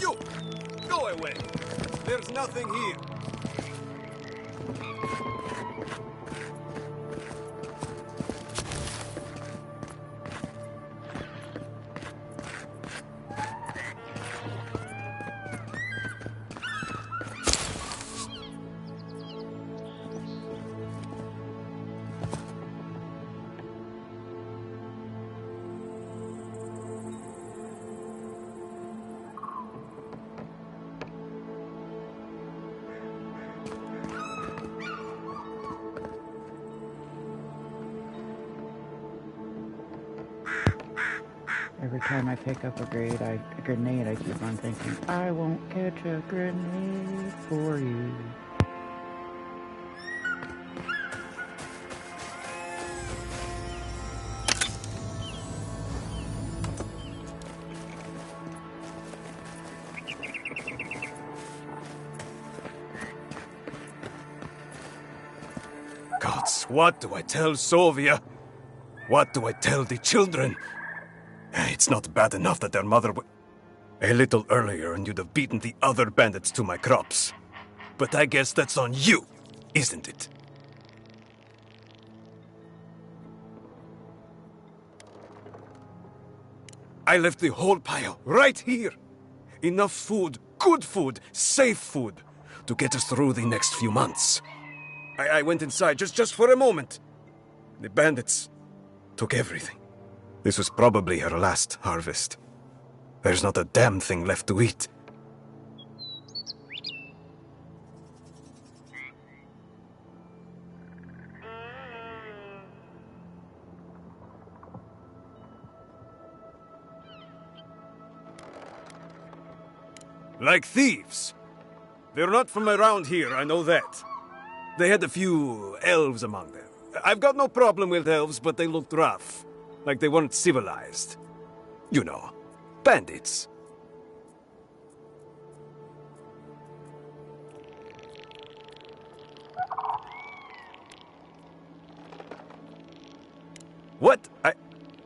you! Go away! There's nothing here. Every time I pick up a grenade, I keep on thinking, I won't catch a grenade for you. Gods, what do I tell Sylvia? What do I tell the children? It's not bad enough that their mother a little earlier and you'd have beaten the other bandits to my crops. But I guess that's on you, isn't it? I left the whole pile right here. Enough food, good food, safe food, to get us through the next few months. I went inside just for a moment. The bandits took everything. This was probably her last harvest. There's not a damn thing left to eat. Like thieves. They're not from around here, I know that. They had a few elves among them. I've got no problem with elves, but they looked rough. Like they weren't civilized. You know, bandits. What?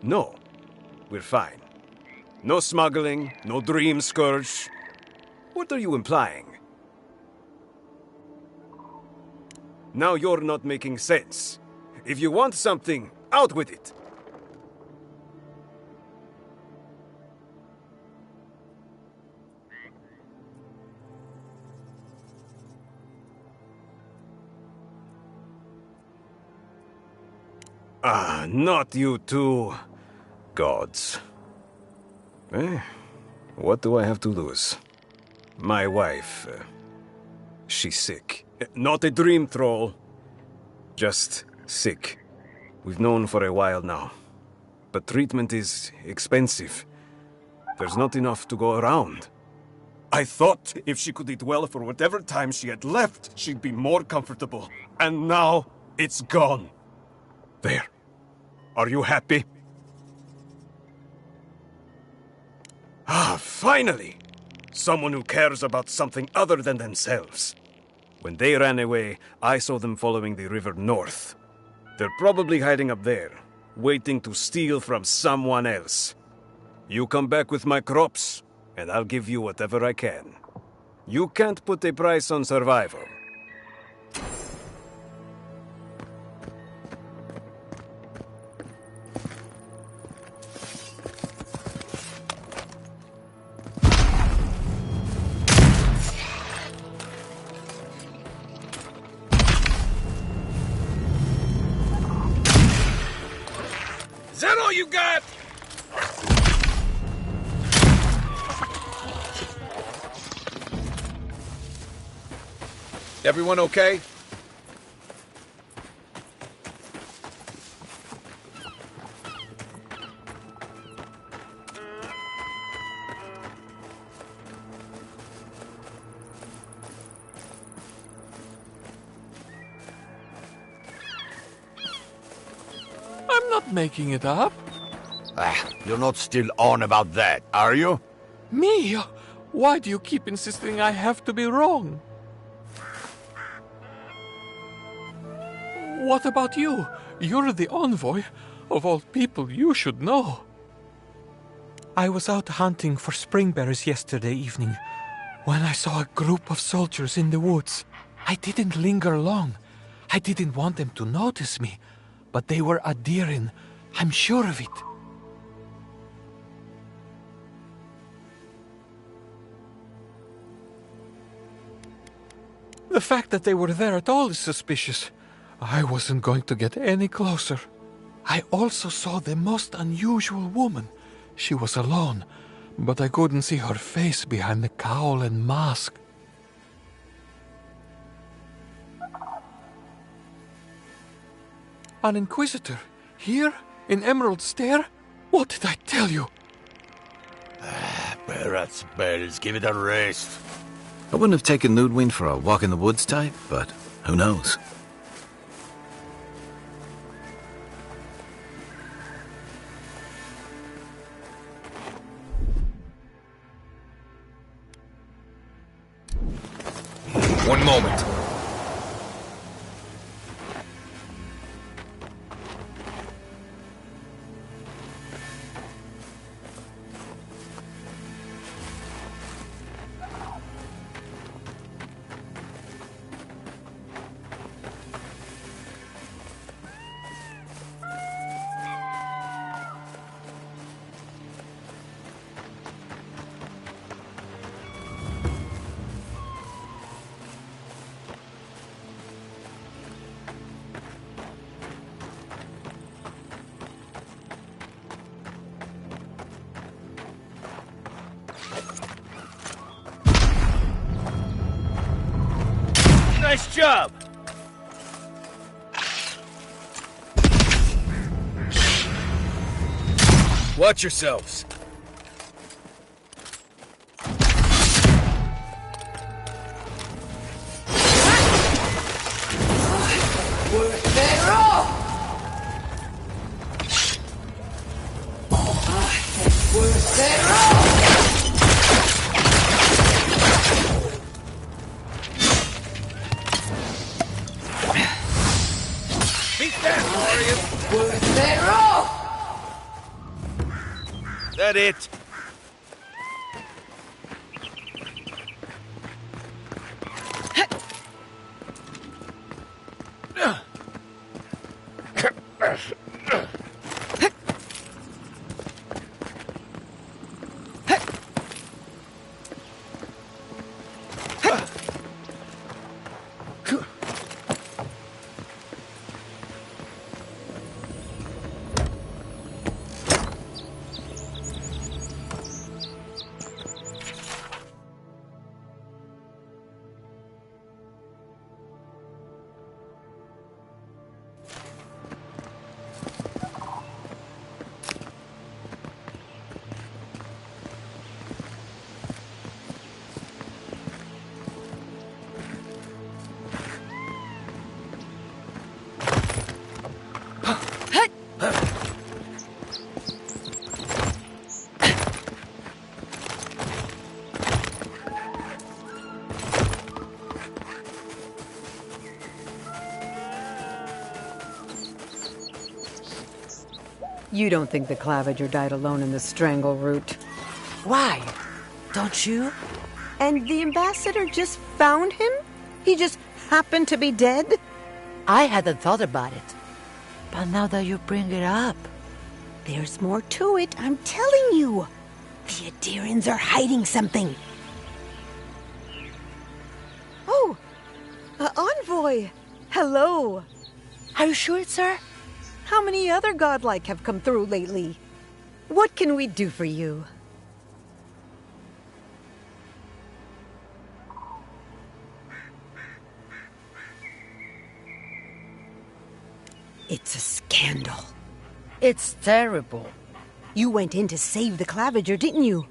No. We're fine. No smuggling, no dream scourge. What are you implying? Now you're not making sense. If you want something, out with it. Not you two. Gods. What do I have to lose? My wife, she's sick. Not a dream troll. Just sick. We've known for a while now. But treatment is expensive. There's not enough to go around. I thought if she could eat well for whatever time she had left, she'd be more comfortable. And now, it's gone. There. Are you happy? Finally! Someone who cares about something other than themselves. When they ran away, I saw them following the river north. They're probably hiding up there, waiting to steal from someone else. You come back with my crops, and I'll give you whatever I can. You can't put a price on survival. Is that all you got? Everyone okay? I'm not making it up. You're not still on about that, are you? Me? Why do you keep insisting I have to be wrong? What about you? You're the envoy. Of all people, you should know. I was out hunting for springberries yesterday evening when I saw a group of soldiers in the woods. I didn't linger long. I didn't want them to notice me, but they were adhering. I'm sure of it. The fact that they were there at all is suspicious. I wasn't going to get any closer. I also saw the most unusual woman. She was alone, but I couldn't see her face behind the cowl and mask. An inquisitor? Here? In Emerald Stair? What did I tell you? Barrett's bells, give it a rest. I wouldn't have taken Ludwig for a walk in the woods type, but who knows? One moment. Nice job! Watch yourselves. That it? You don't think the Claviger died alone in the strangle route? Why? Don't you? And the ambassador just found him? He just happened to be dead? I hadn't thought about it. But now that you bring it up... There's more to it, I'm telling you. The Adirians are hiding something. Oh, envoy. Hello. Are you sure it's her? How many other godlike have come through lately? What can we do for you? It's a scandal. It's terrible. You went in to save the Claviger, didn't you?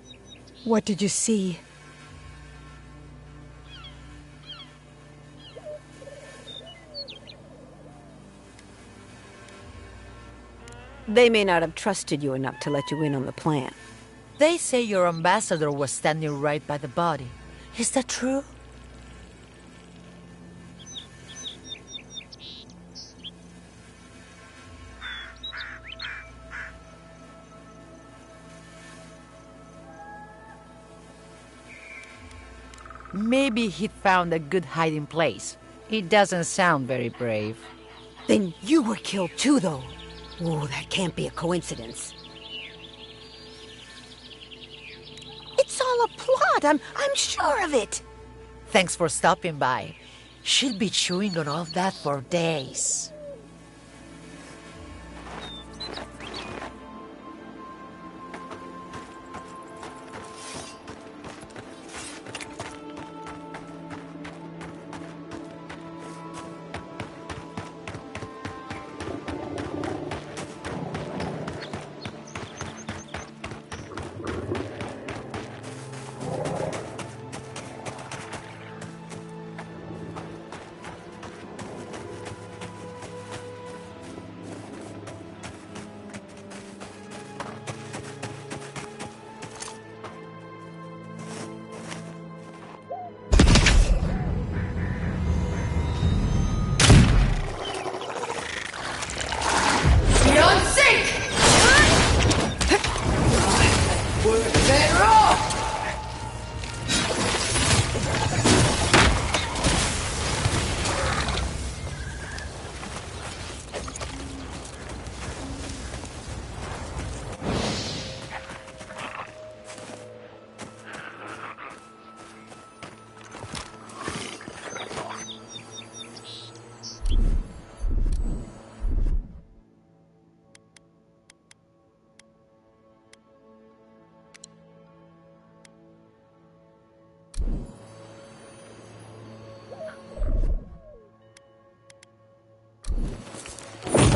What did you see? They may not have trusted you enough to let you in on the plan. They say your ambassador was standing right by the body. Is that true? Maybe he'd found a good hiding place. It doesn't sound very brave. Then you were killed too, though. Oh, that can't be a coincidence. It's all a plot. I'm sure of it. Thanks for stopping by. She'll be chewing on all that for days.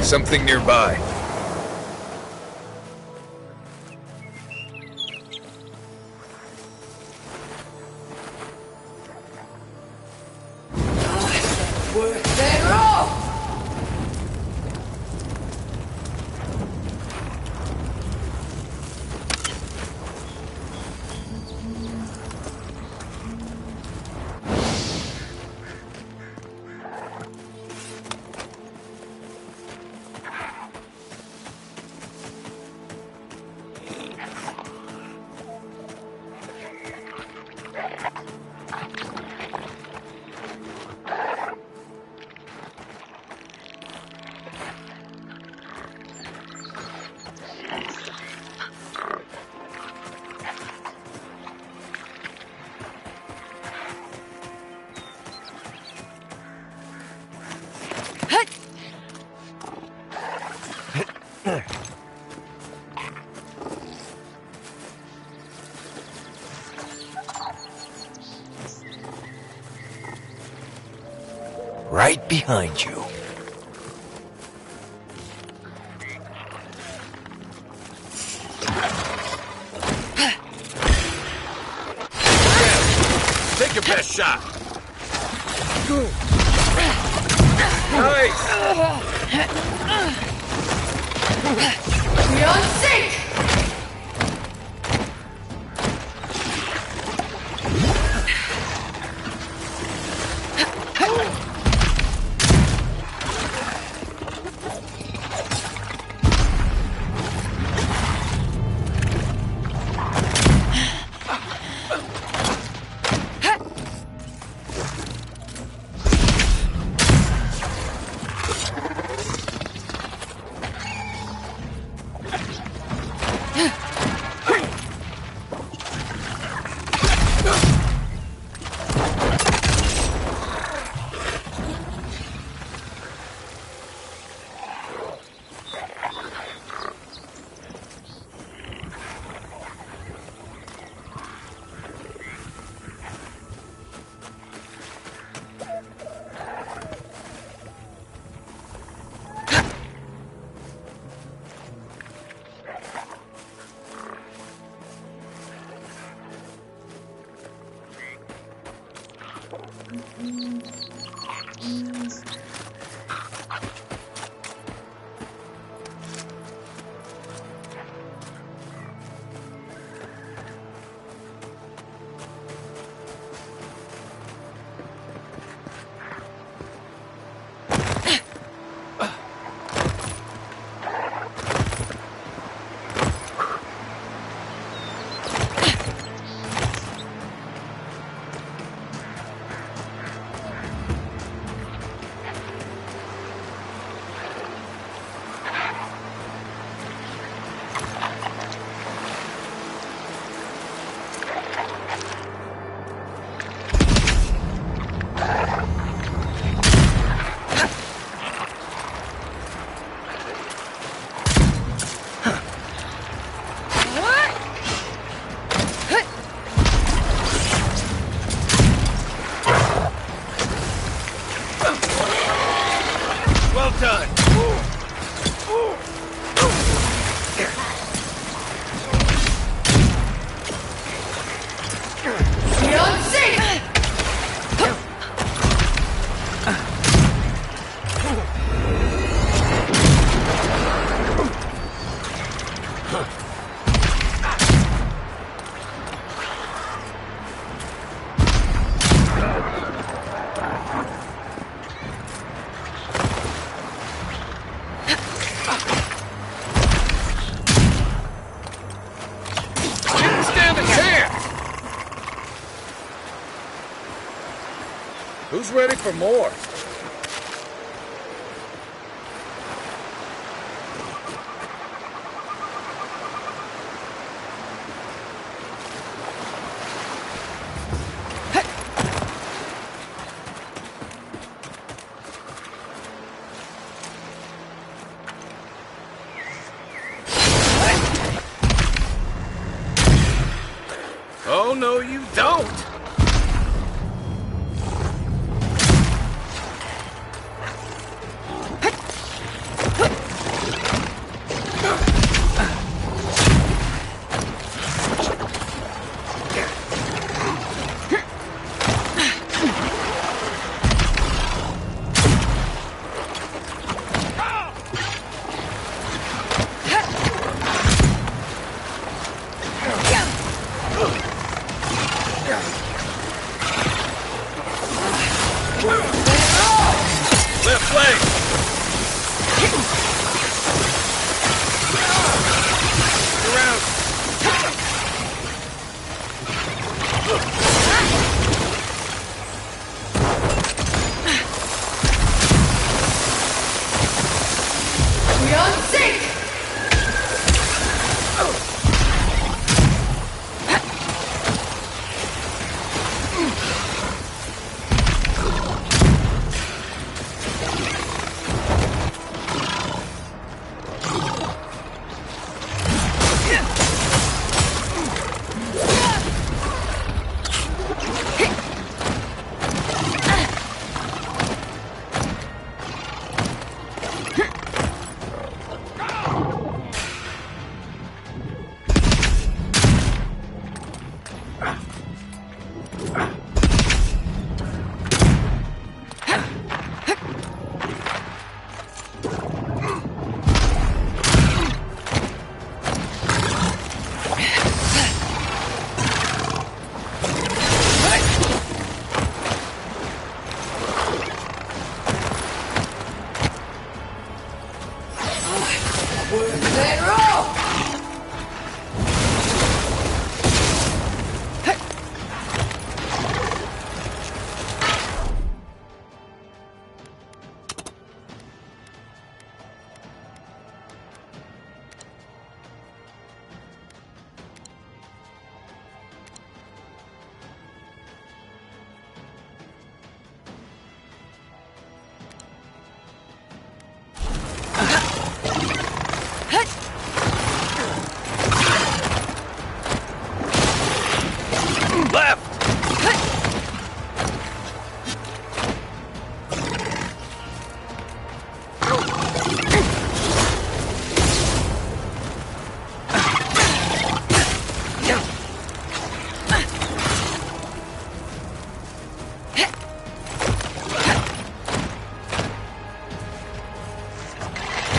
Something nearby. Right behind you. Take your best shot. Nice. You're on sync! Well done. Didn't stand a chance! Who's ready for more? Oh, no, you don't! Left flank! Around!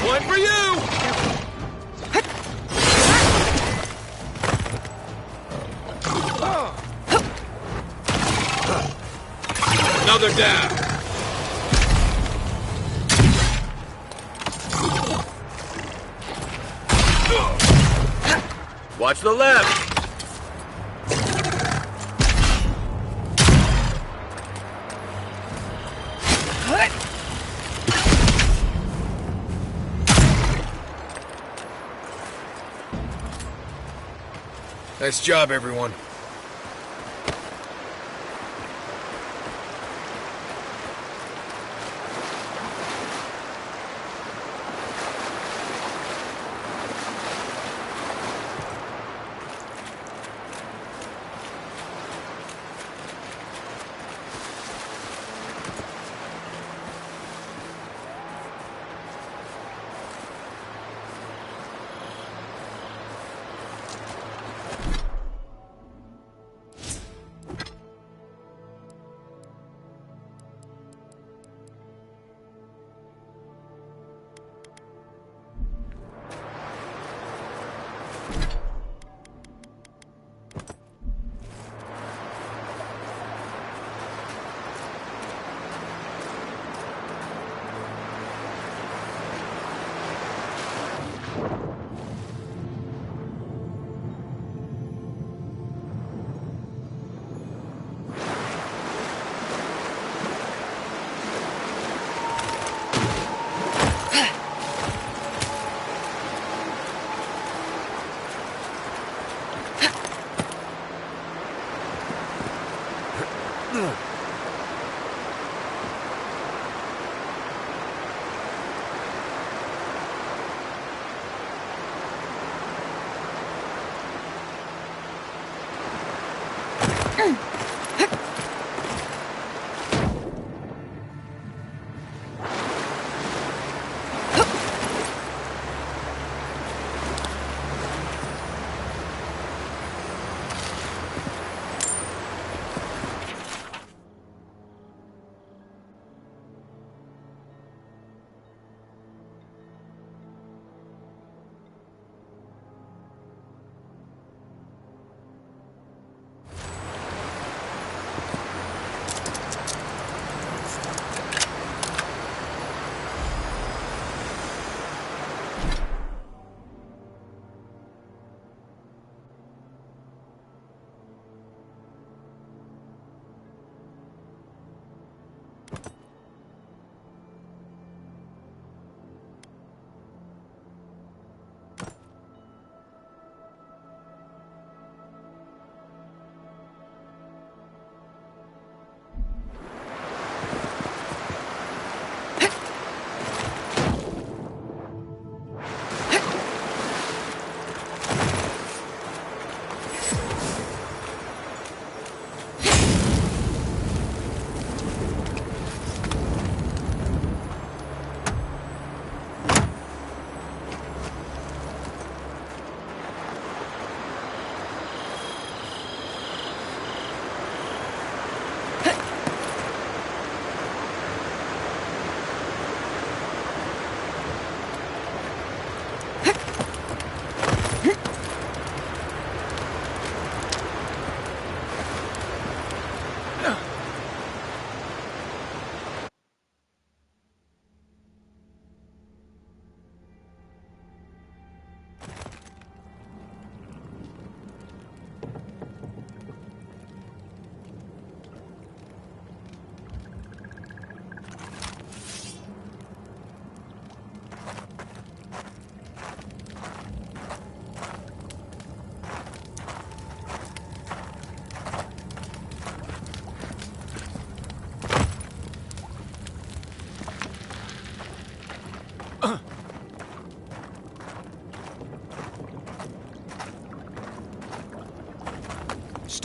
One for you! Another down. Watch the left. Nice job, everyone.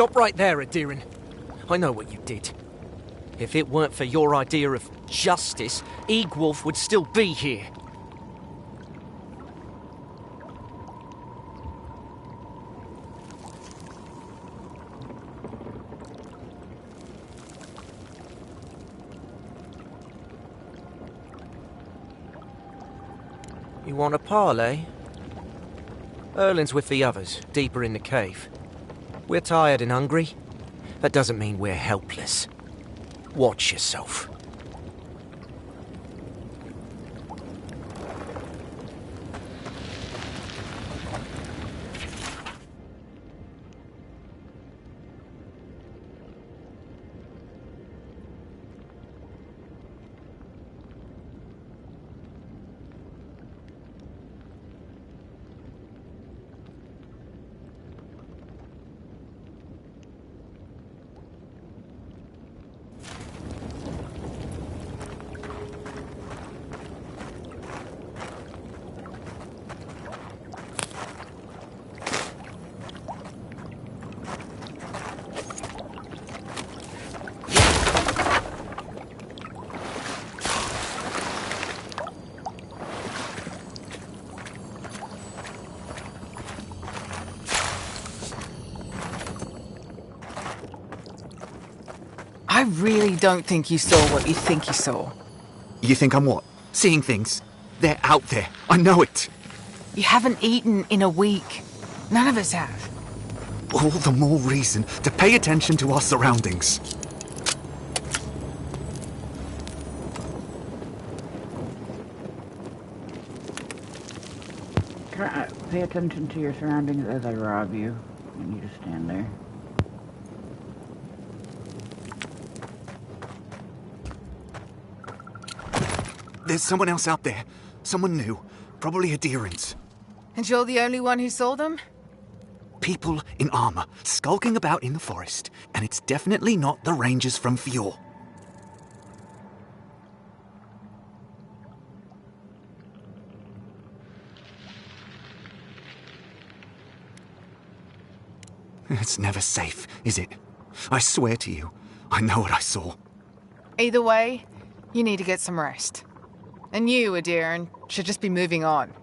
Stop right there, Adirin. I know what you did. If it weren't for your idea of justice, Eagwolf would still be here. You want a parley? Erlin's with the others, deeper in the cave. We're tired and hungry. That doesn't mean we're helpless. Watch yourself. I really don't think you saw what you think you saw. You think I'm what? Seeing things? They're out there. I know it. You haven't eaten in a week. None of us have. All the more reason to pay attention to our surroundings. Pay attention to your surroundings as I rob you. And you just stand there. There's someone else out there. Someone new. Probably Hadirans. And you're the only one who saw them? People in armor, skulking about in the forest. And it's definitely not the rangers from Fjord. It's never safe, is it? I swear to you, I know what I saw. Either way, you need to get some rest. And you, Adirin, should just be moving on.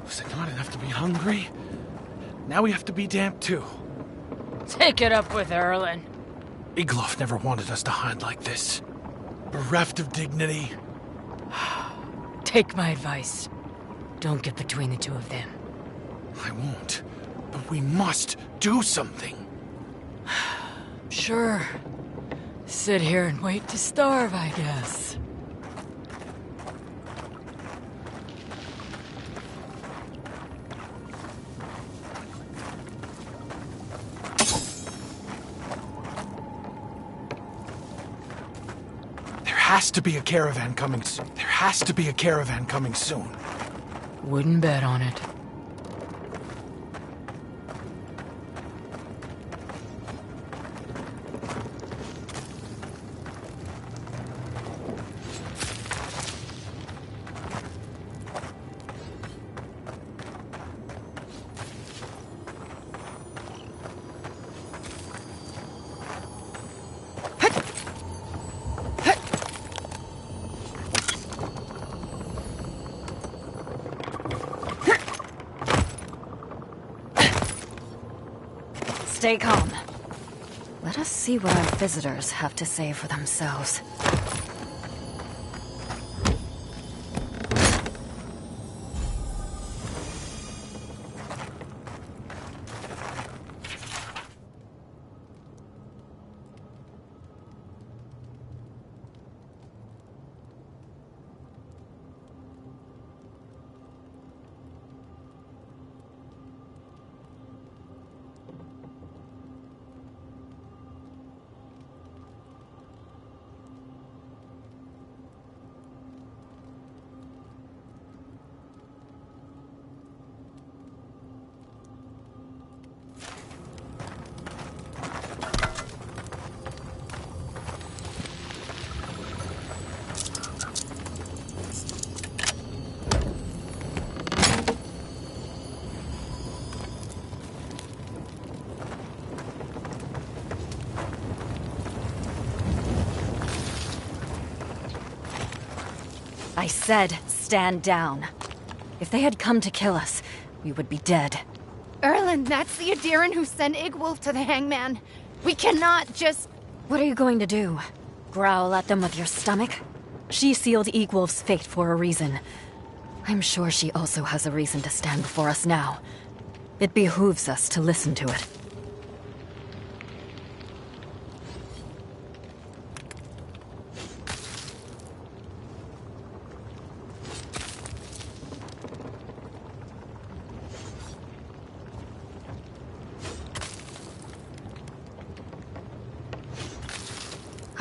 Was it not enough to be hungry? Now we have to be damp too. Take it up with Erlin. Iglof never wanted us to hide like this. Bereft of dignity. Take my advice. Don't get between the two of them. I won't. But we must do something. Sure. Sit here and wait to starve, I guess. There has to be a caravan coming soon. There has to be a caravan coming soon. Wouldn't bet on it. Stay calm. Let us see what our visitors have to say for themselves. I said stand down. If they had come to kill us, we would be dead. Erlen, that's the Adiran who sent Igwolf to the hangman. We cannot just... What are you going to do? Growl at them with your stomach? She sealed Igwolf's fate for a reason. I'm sure she also has a reason to stand before us now. It behooves us to listen to it.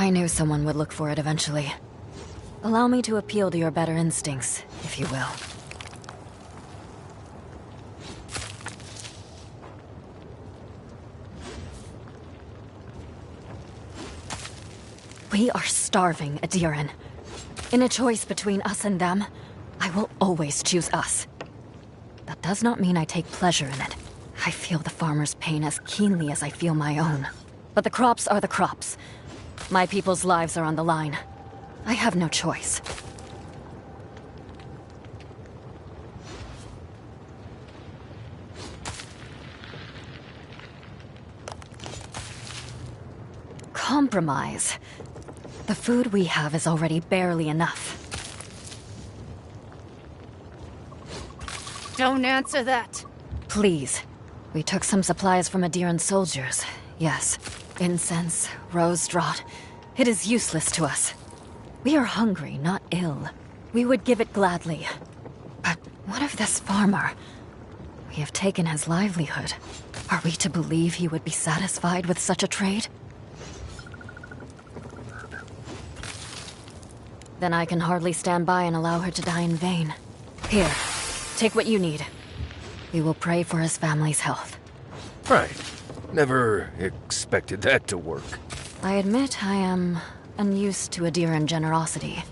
I knew someone would look for it eventually. Allow me to appeal to your better instincts, if you will. We are starving, Adiran. In a choice between us and them, I will always choose us. That does not mean I take pleasure in it. I feel the farmer's pain as keenly as I feel my own. But the crops are the crops. My people's lives are on the line. I have no choice. Compromise. The food we have is already barely enough. Don't answer that. Please. We took some supplies from Adiran soldiers. Yes. Incense, rose draught. It is useless to us. We are hungry, not ill. We would give it gladly. But what of this farmer? We have taken his livelihood. Are we to believe he would be satisfied with such a trade? Then I can hardly stand by and allow her to die in vain. Here, take what you need. We will pray for his family's health. Right. Never expected that to work. I admit I am unused to Adiran generosity.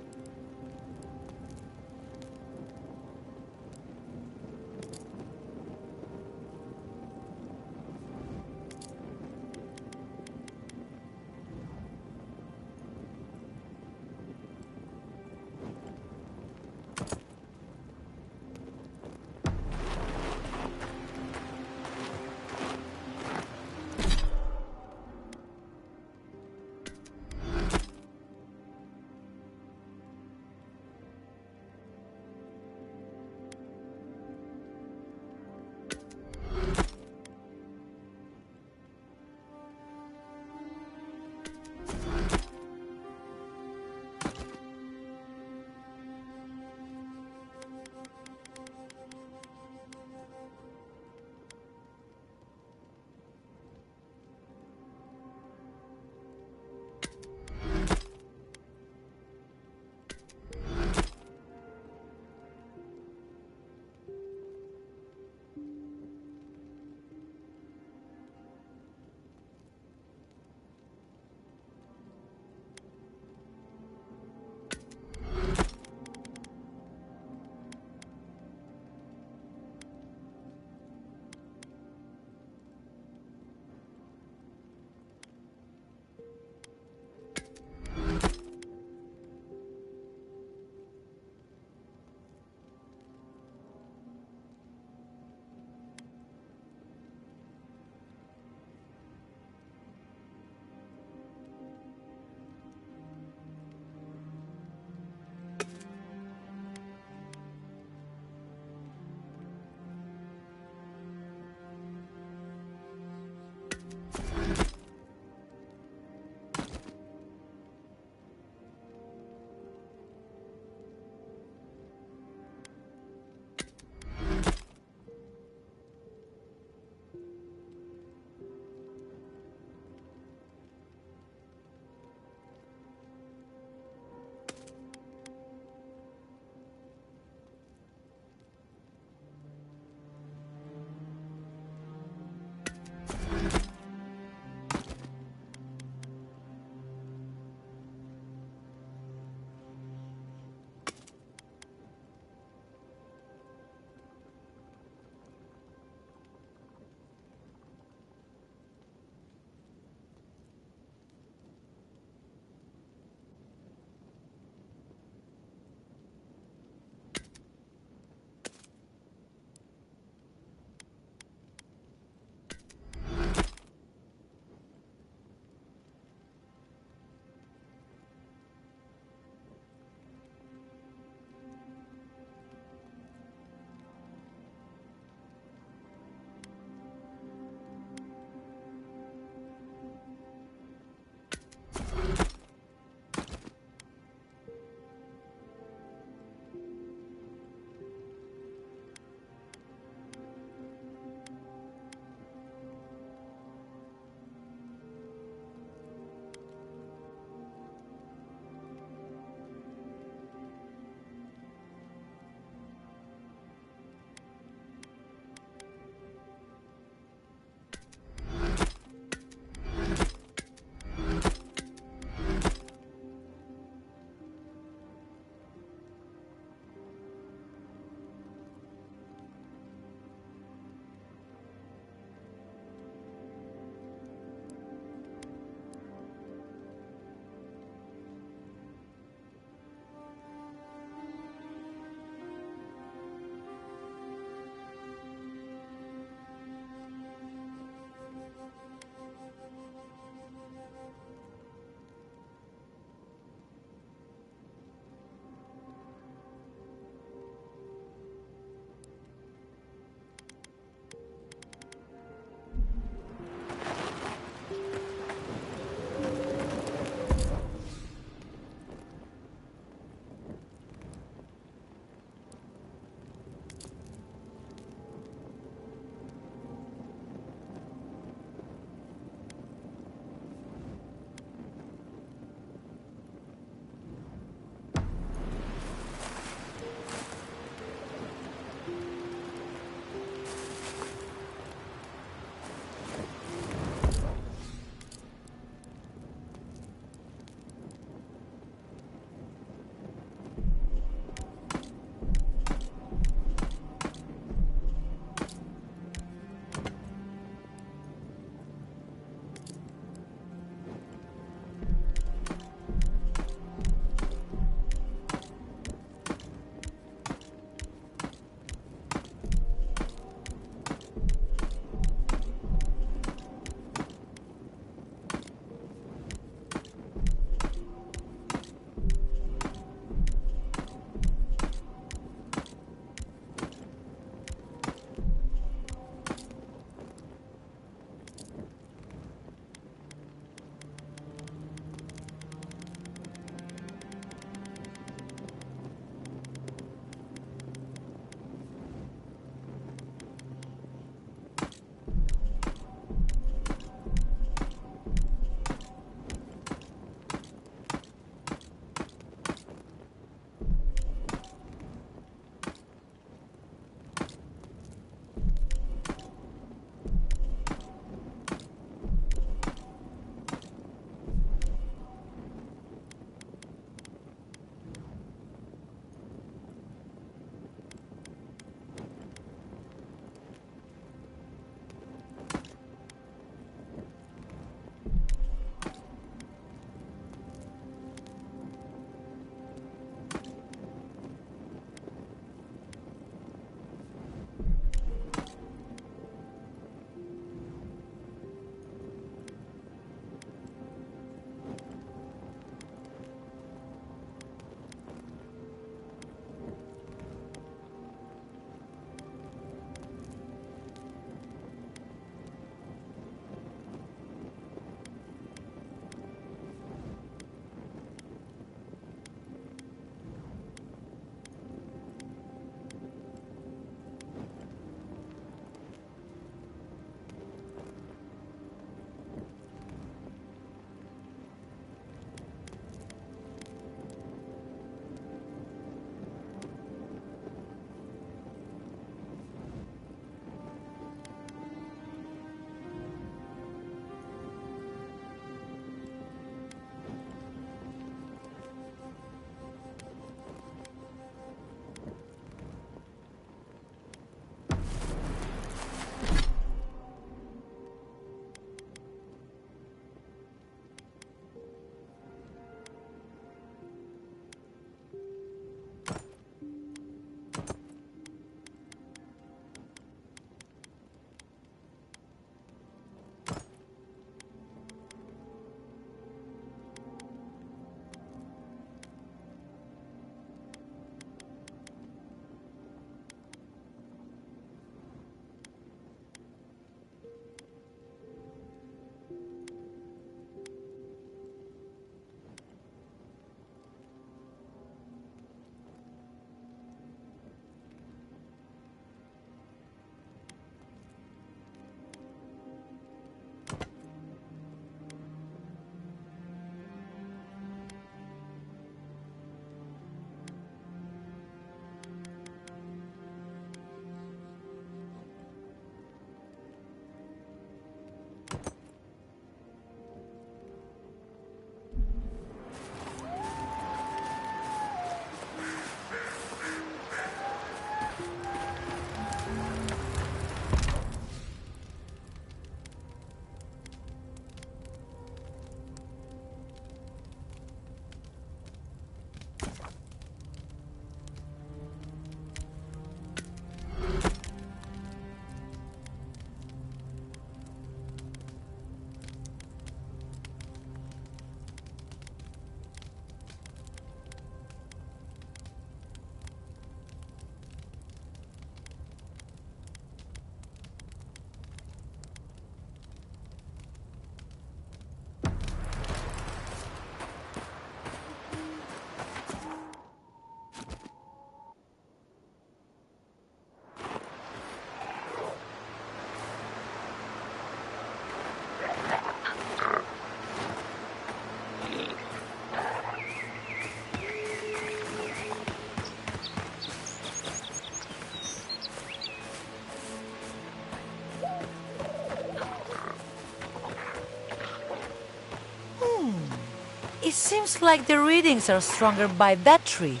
It seems like the readings are stronger by that tree.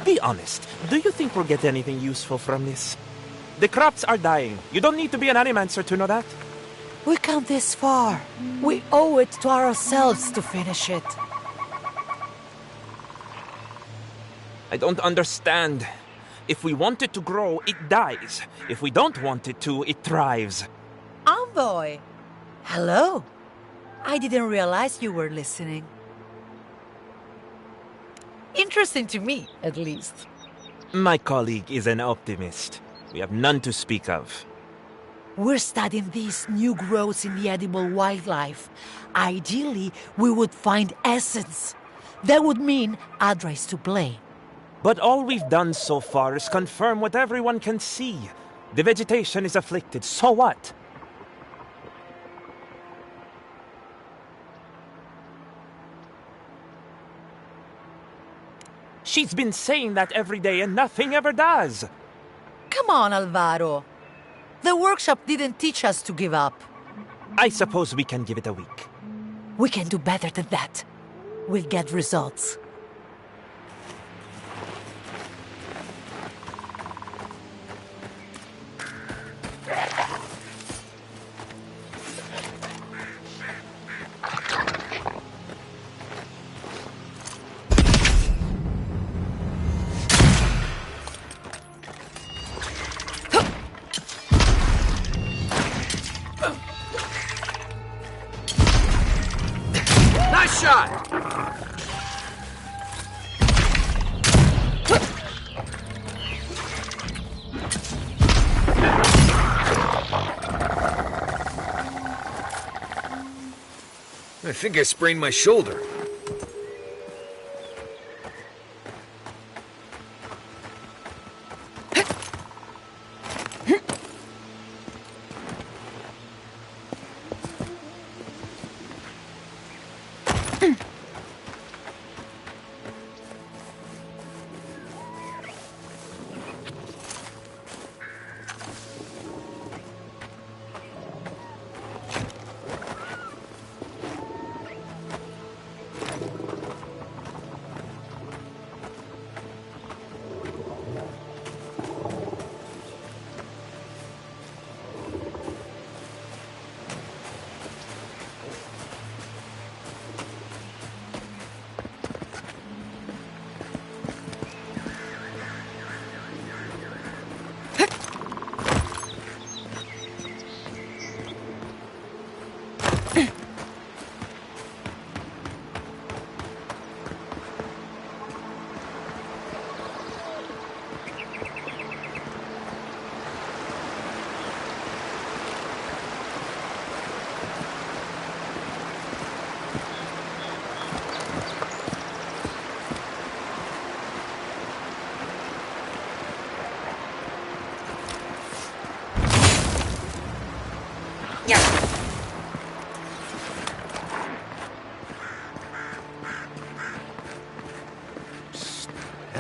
Be honest. Do you think we'll get anything useful from this? The crops are dying. You don't need to be an animancer to know that. We come this far. We owe it to ourselves to finish it. I don't understand. If we want it to grow, it dies. If we don't want it to, it thrives. Envoy! Hello. I didn't realize you were listening. Interesting to me, at least. My colleague is an optimist. We have none to speak of. We're studying these new growths in the edible wildlife. Ideally, we would find essence. That would mean Adra is to blame. But all we've done so far is confirm what everyone can see. The vegetation is afflicted, so what? She's been saying that every day and nothing ever does. Come on, Alvaro. The workshop didn't teach us to give up. I suppose we can give it a week. We can do better than that. We'll get results. Nice shot! I think I sprained my shoulder.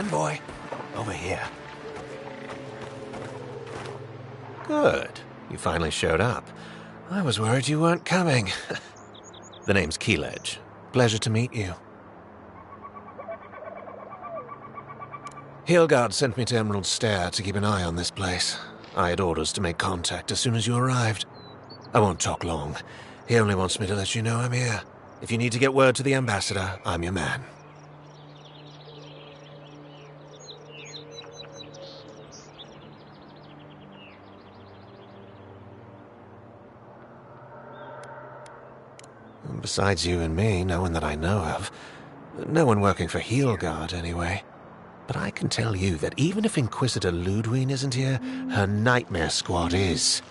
Boy, over here. Good. You finally showed up. I was worried you weren't coming. The name's Keeledge. Pleasure to meet you. Hilgard sent me to Emerald Stair to keep an eye on this place. I had orders to make contact as soon as you arrived. I won't talk long. He only wants me to let you know I'm here. If you need to get word to the ambassador, I'm your man. Besides you and me, no one that I know of. No one working for Heelguard, anyway. But I can tell you that even if Inquisitor Ludwig isn't here, her nightmare squad is.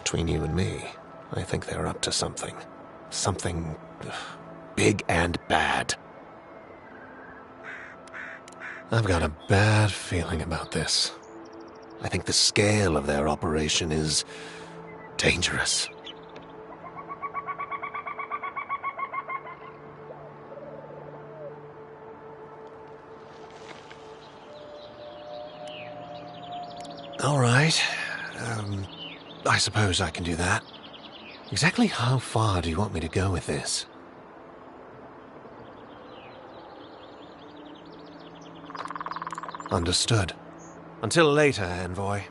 Between you and me, I think they're up to something. Something big and bad. I've got a bad feeling about this. I think the scale of their operation is dangerous. All right. I suppose I can do that. Exactly how far do you want me to go with this? Understood. Until later, envoy.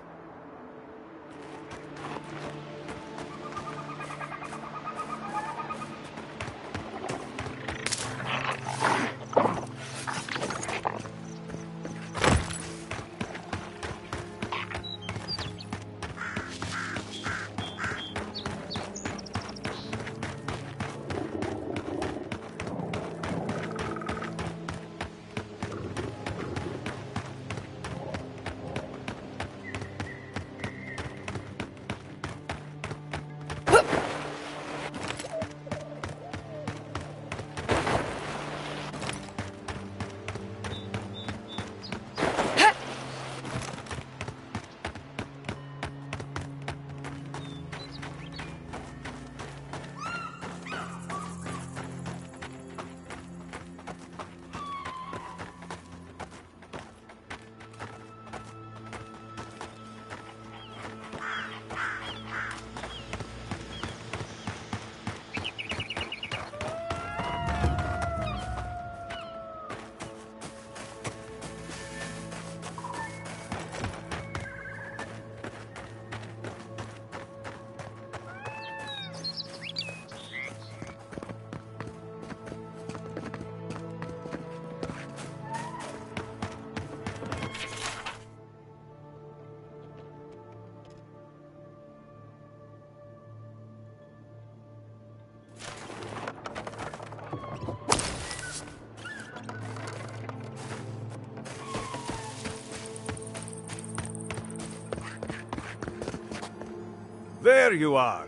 There you are.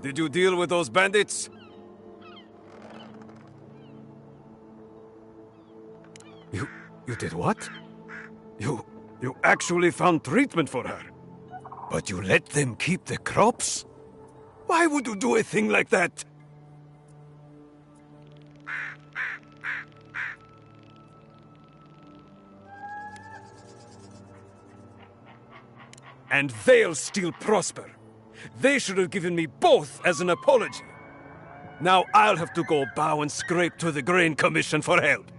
Did you deal with those bandits? You did what? You actually found treatment for her. But you let them keep the crops? Why would you do a thing like that? And they'll still prosper. They should have given me both as an apology. Now I'll have to go bow and scrape to the Grain Commission for help.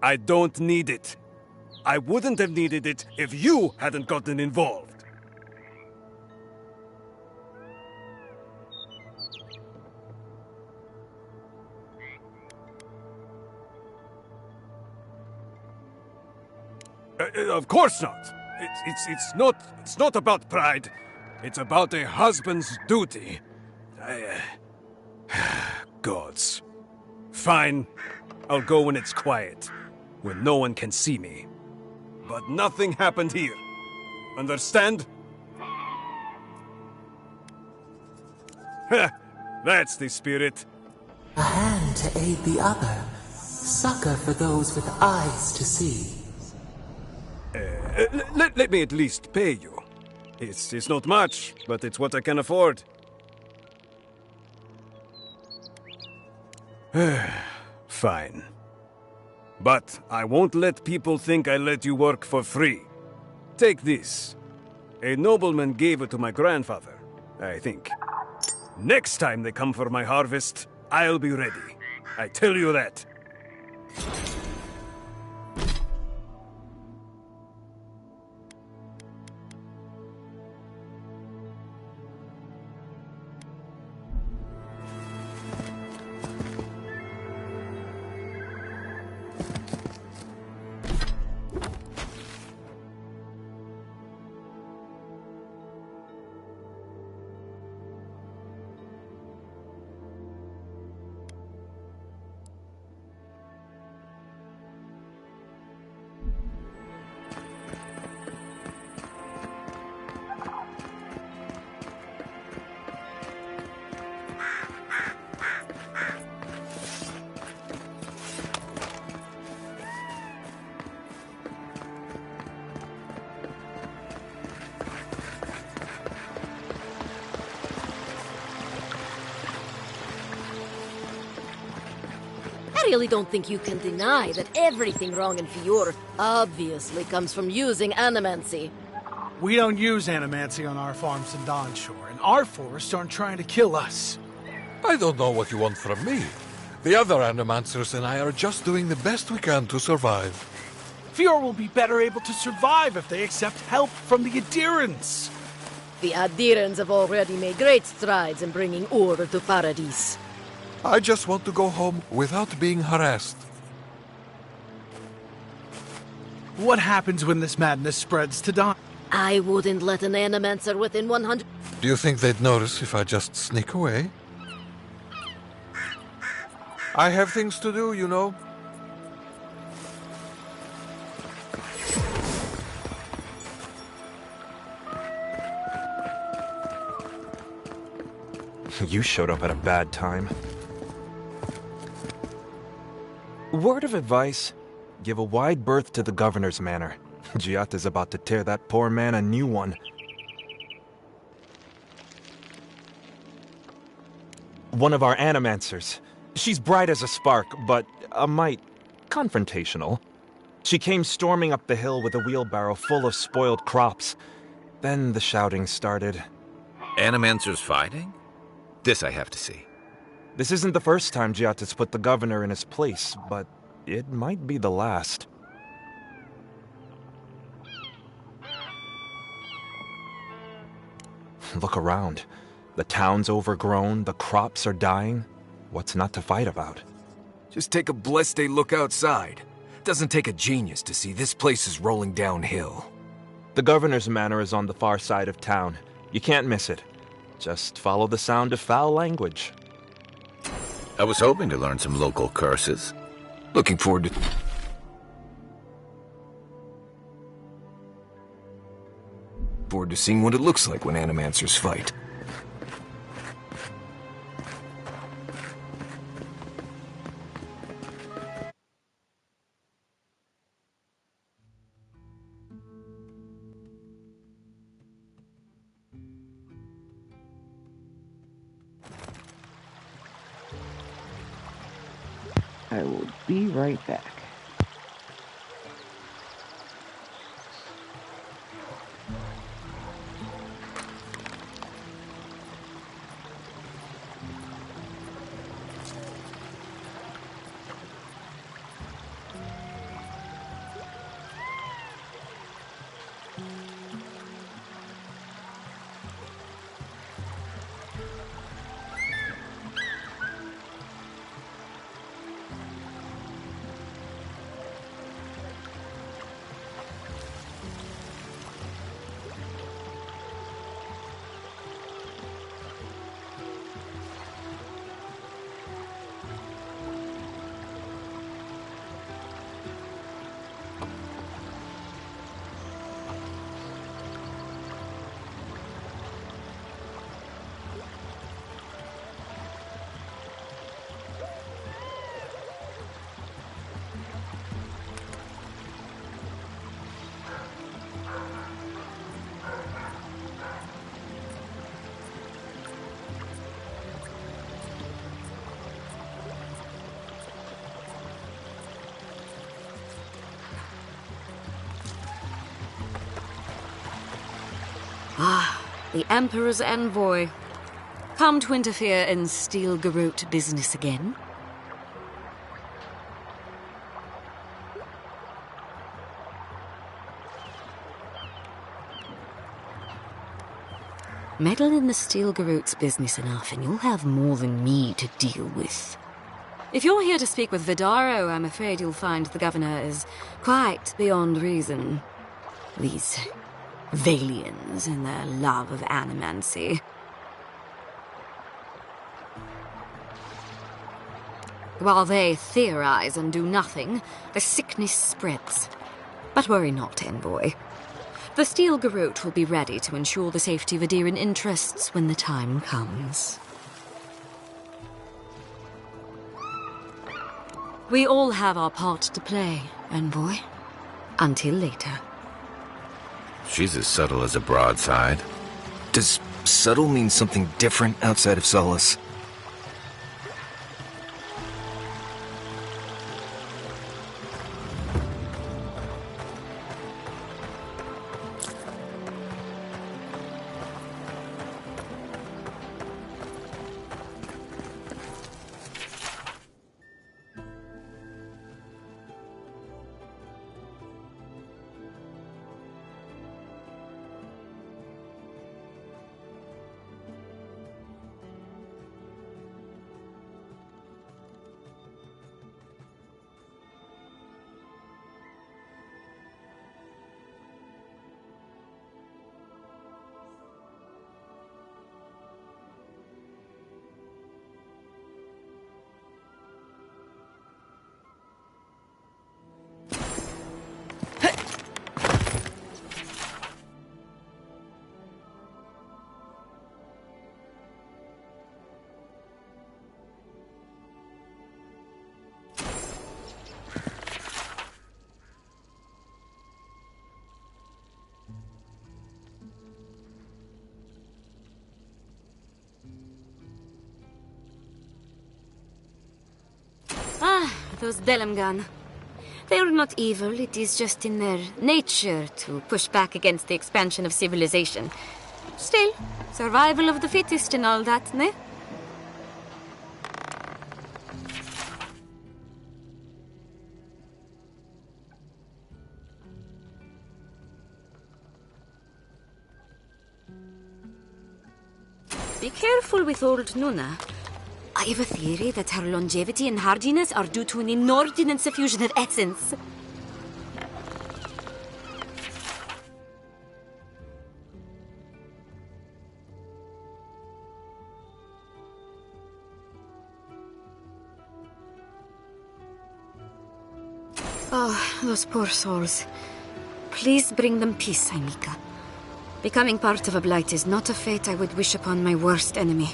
I don't need it. I wouldn't have needed it if you hadn't gotten involved. Of course not. It's not about pride. It's about a husband's duty. Gods. Fine. I'll go when it's quiet, when no one can see me. But nothing happened here. Understand? That's the spirit. A hand to aid the other. Succor for those with eyes to see. Let me at least pay you. It's not much, but it's what I can afford. Fine. But I won't let people think I let you work for free. Take this. A nobleman gave it to my grandfather, I think. Next time they come for my harvest, I'll be ready. I tell you that. I really don't think you can deny that everything wrong in Fior obviously comes from using animancy. We don't use animancy on our farms in Dawnshore, and our forests aren't trying to kill us. I don't know what you want from me. The other animancers and I are just doing the best we can to survive. Fjord will be better able to survive if they accept help from the Adirans. The Adirans have already made great strides in bringing order to Paradis. I just want to go home without being harassed. What happens when this madness spreads to Don? I wouldn't let an Animancer within 100... Do you think they'd notice if I just sneak away? I have things to do, you know. You showed up at a bad time. Word of advice, give a wide berth to the governor's manor. Giata's about to tear that poor man a new one. One of our animancers. She's bright as a spark, but a mite confrontational. She came storming up the hill with a wheelbarrow full of spoiled crops. Then the shouting started. Animancers fighting? This I have to see. This isn't the first time Giata's put the governor in his place, but it might be the last. Look around. The town's overgrown, the crops are dying. What's not to fight about? Just take a blessed day look outside. Doesn't take a genius to see this place is rolling downhill. The governor's manor is on the far side of town. You can't miss it. Just follow the sound of foul language. I was hoping to learn some local curses. Looking forward to... seeing what it looks like when animancers fight. I will be right back. Ah, the Emperor's envoy. Come to interfere in Steel Garrote business again? Meddle in the Steel Garrote's business enough and you'll have more than me to deal with. If you're here to speak with Vidaro, I'm afraid you'll find the governor is quite beyond reason. These Valians and their love of animancy. While they theorize and do nothing, the sickness spreads. But worry not, envoy. The Steel Garrote will be ready to ensure the safety of Adiran interests when the time comes. We all have our part to play, envoy. Until later. She's as subtle as a broadside. Does subtle mean something different outside of Solace? those Delamgan. They are not evil, it is just in their nature to push back against the expansion of civilization. Still, survival of the fittest and all that, ne? Be careful with old Nuna. I have a theory that her longevity and hardiness are due to an inordinate suffusion of essence. Oh, those poor souls. Please bring them peace, Aimika. Becoming part of a blight is not a fate I would wish upon my worst enemy.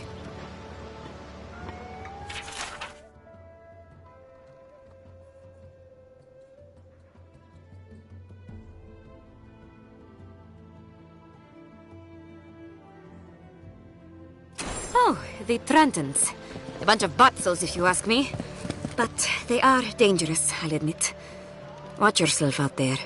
Oh, the Trantons. A bunch of butzels, if you ask me. But they are dangerous, I'll admit. Watch yourself out there.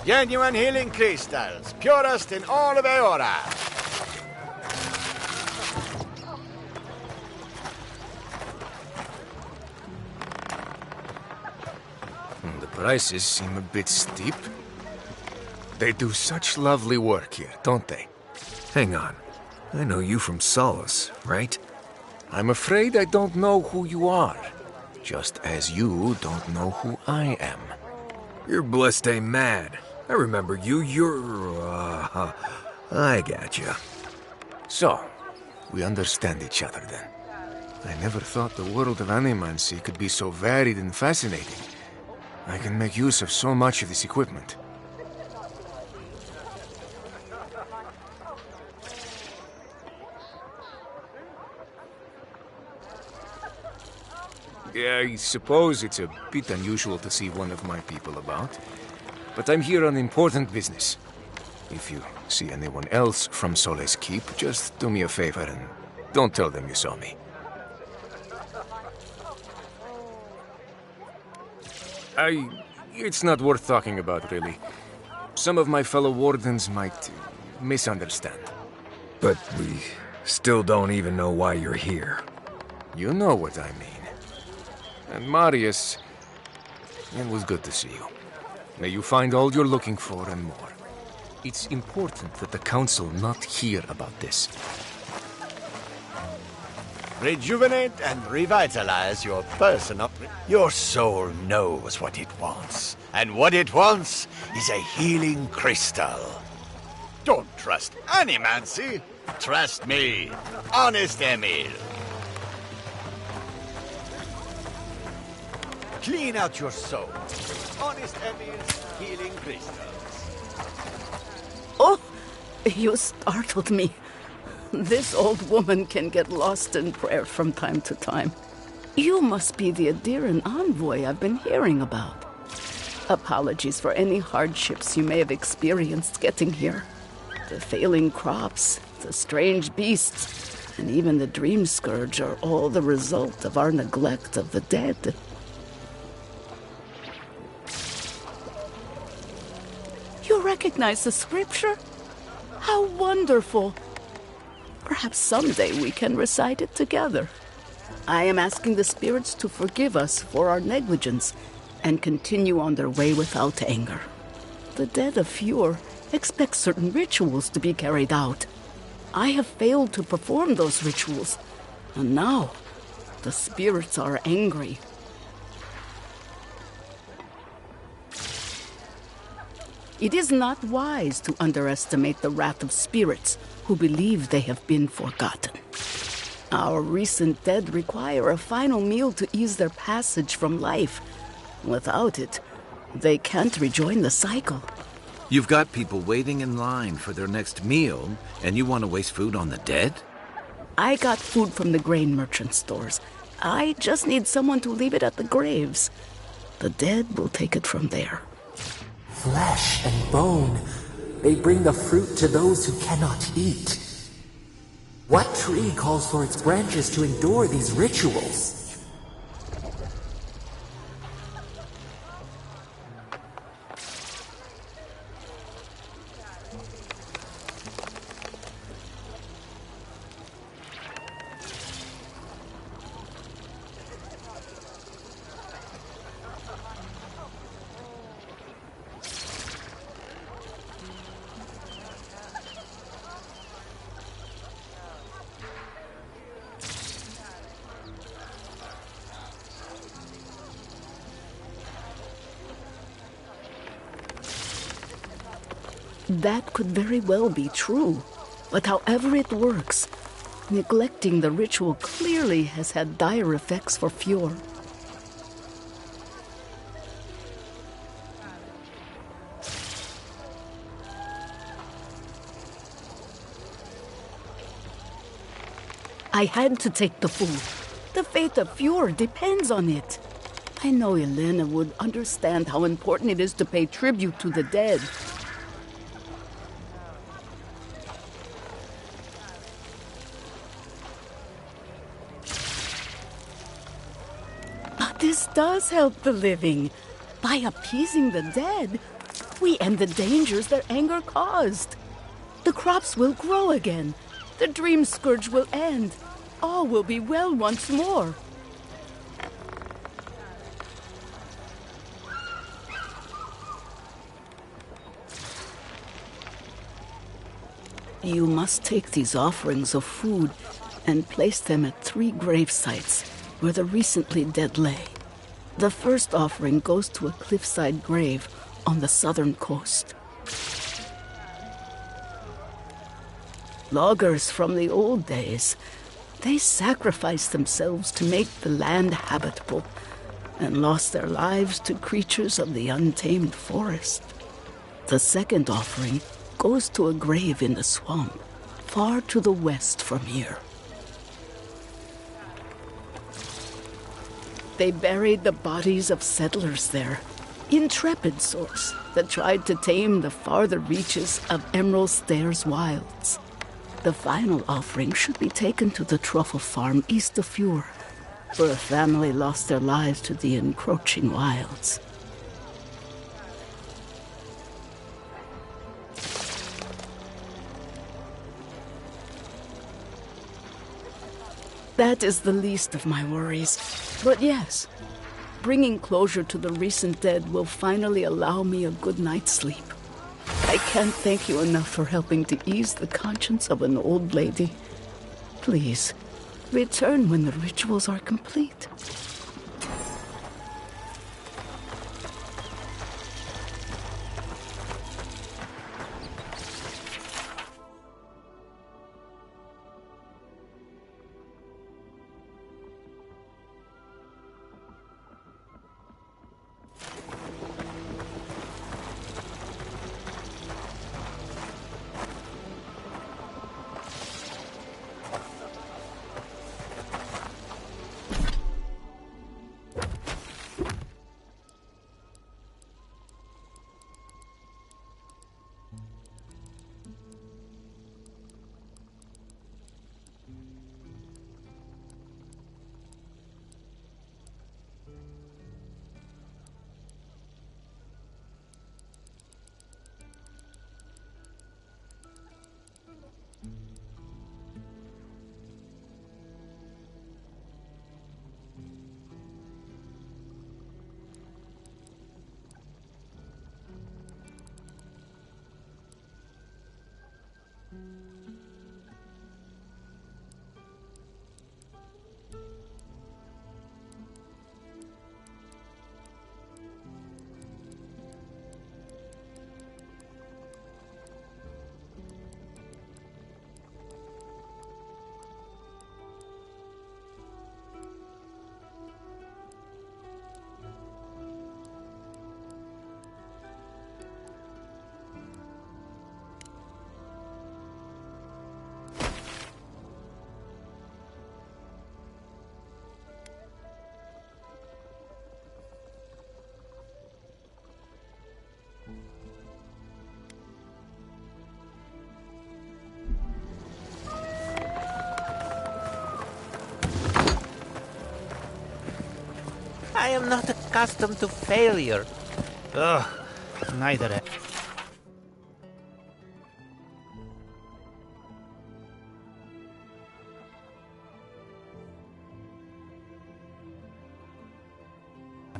Genuine healing crystals, purest in all of Eora. The prices seem a bit steep. They do such lovely work here, don't they? Hang on. I know you from Solace, right? I'm afraid I don't know who you are. Just as you don't know who I am. You're Bleste Mad. I remember you. I gotcha. So, we understand each other then. I never thought the world of animancy could be so varied and fascinating. I can make use of so much of this equipment. Yeah, I suppose it's a bit unusual to see one of my people about. But I'm here on important business. If you see anyone else from Sole's Keep, just do me a favor and don't tell them you saw me. It's not worth talking about, really. Some of my fellow wardens might misunderstand. But we still don't even know why you're here. You know what I mean. And Marius, it was good to see you. May you find all you're looking for and more. It's important that the Council not hear about this. Rejuvenate and revitalize your personal... Your soul knows what it wants. And what it wants is a healing crystal. Don't trust Animancy. Trust me, Honest Emil. Clean out your soul. Honest Emil's healing crystals. Oh, you startled me. This old woman can get lost in prayer from time to time. You must be the Adiran envoy I've been hearing about. Apologies for any hardships you may have experienced getting here. The failing crops, the strange beasts, and even the dream scourge are all the result of our neglect of the dead. You recognize the scripture? How wonderful! Perhaps someday we can recite it together. I am asking the spirits to forgive us for our negligence and continue on their way without anger. The dead of Fjord expect certain rituals to be carried out. I have failed to perform those rituals, and now the spirits are angry. It is not wise to underestimate the wrath of spirits who believe they have been forgotten. Our recent dead require a final meal to ease their passage from life. Without it, they can't rejoin the cycle. You've got people waiting in line for their next meal, and you want to waste food on the dead? I got food from the grain merchant stores. I just need someone to leave it at the graves. The dead will take it from there. Flesh and bone. They bring the fruit to those who cannot eat. What tree calls for its branches to endure these rituals? That could very well be true, but however it works, neglecting the ritual clearly has had dire effects for Fjord. I had to take the food. The fate of Fjord depends on it. I know Elena would understand how important it is to pay tribute to the dead. This does help the living. By appeasing the dead, we end the dangers their anger caused. The crops will grow again. The dream scourge will end. All will be well once more. You must take these offerings of food and place them at 3 grave sites where the recently dead lay. The first offering goes to a cliffside grave on the southern coast. Loggers from the old days, they sacrificed themselves to make the land habitable and lost their lives to creatures of the untamed forest. The second offering goes to a grave in the swamp, far to the west from here. They buried the bodies of settlers there, intrepid souls that tried to tame the farther reaches of Emerald Stairs wilds. The final offering should be taken to the truffle farm east of Fjord, where a family lost their lives to the encroaching wilds. That is the least of my worries. But yes, bringing closure to the recent dead will finally allow me a good night's sleep. I can't thank you enough for helping to ease the conscience of an old lady. Please, return when the rituals are complete. I am not accustomed to failure. Ugh, neither am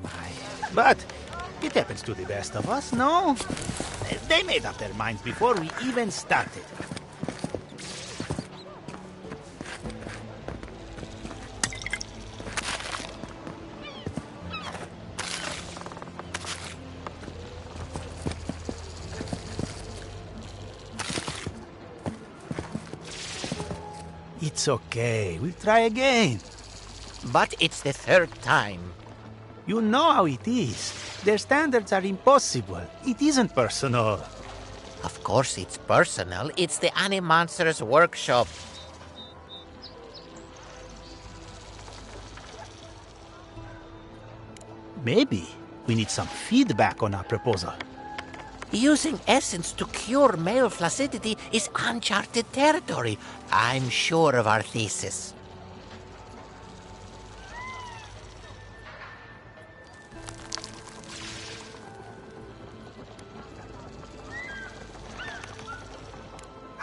I. But it happens to the best of us, no? They made up their minds before we even started. It's okay. We'll try again. But it's the third time. You know how it is. Their standards are impossible. It isn't personal. Of course it's personal. It's the Animonster's workshop. Maybe we need some feedback on our proposal. Using essence to cure male flaccidity is uncharted territory. I'm sure of our thesis.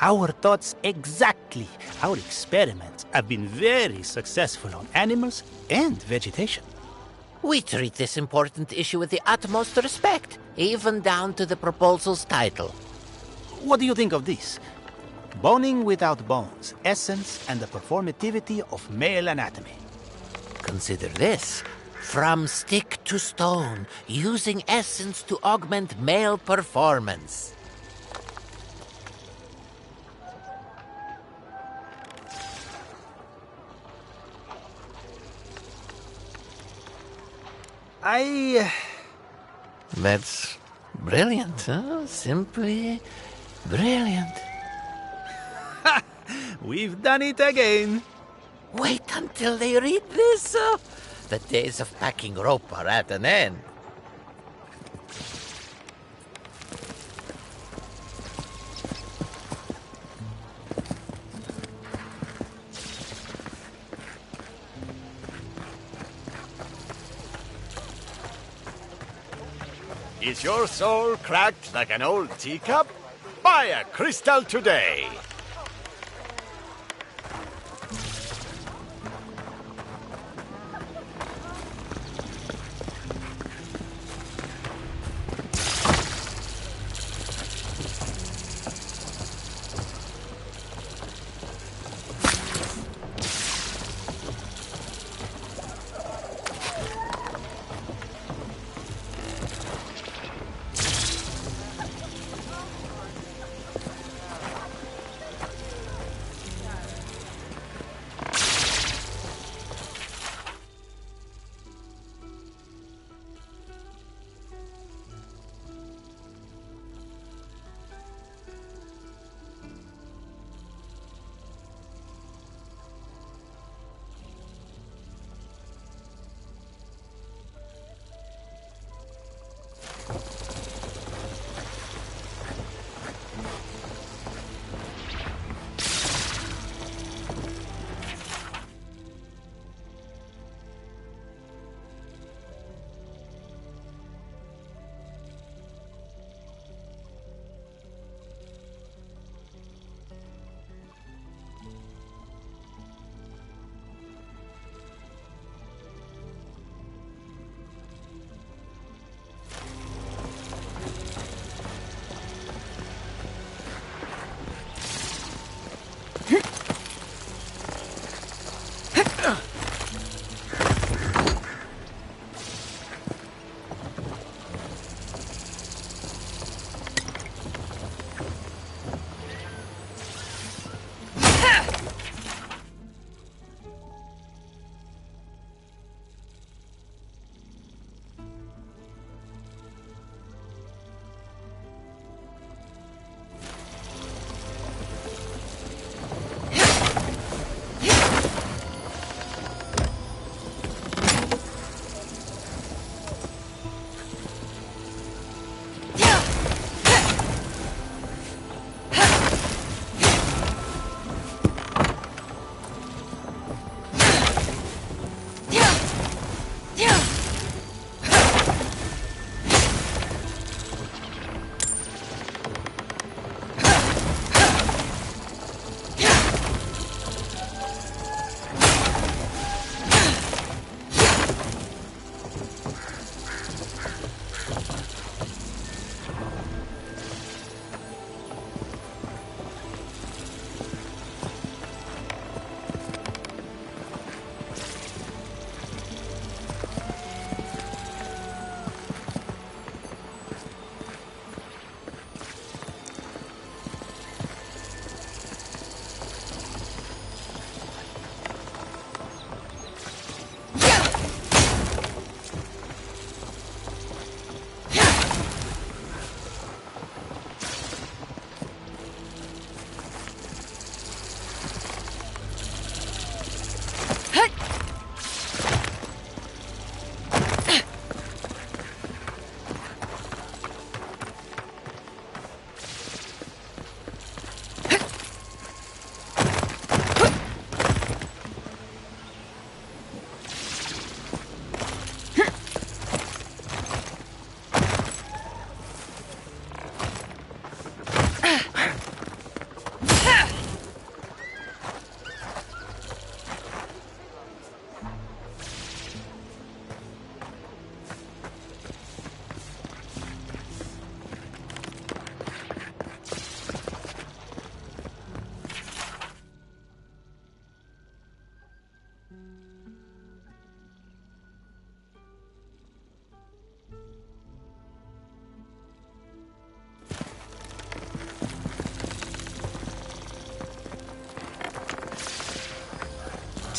Our thoughts exactly. Our experiments have been very successful on animals and vegetation. We treat this important issue with the utmost respect, even down to the proposal's title. What do you think of this? Boning without bones, essence and the performativity of male anatomy. Consider this. From stick to stone, using essence to augment male performance. That's brilliant, huh? Simply brilliant. Ha! We've done it again. Wait until they read this. The days of packing rope are at an end. Is your soul cracked like an old teacup? Buy a crystal today.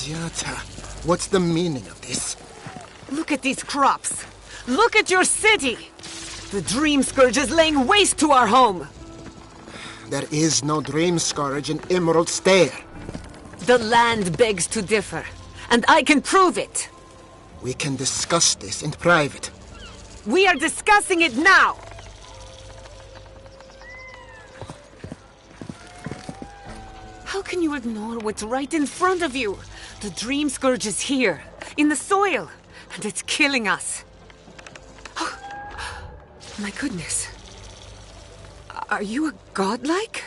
Diata, what's the meaning of this? Look at these crops. Look at your city. The Dream Scourge is laying waste to our home. There is no Dream Scourge in Emerald Stair. The land begs to differ, and I can prove it. We can discuss this in private. We are discussing it now. How can you ignore what's right in front of you? The Dream Scourge is here, in the soil, and it's killing us. My goodness. Are you a godlike?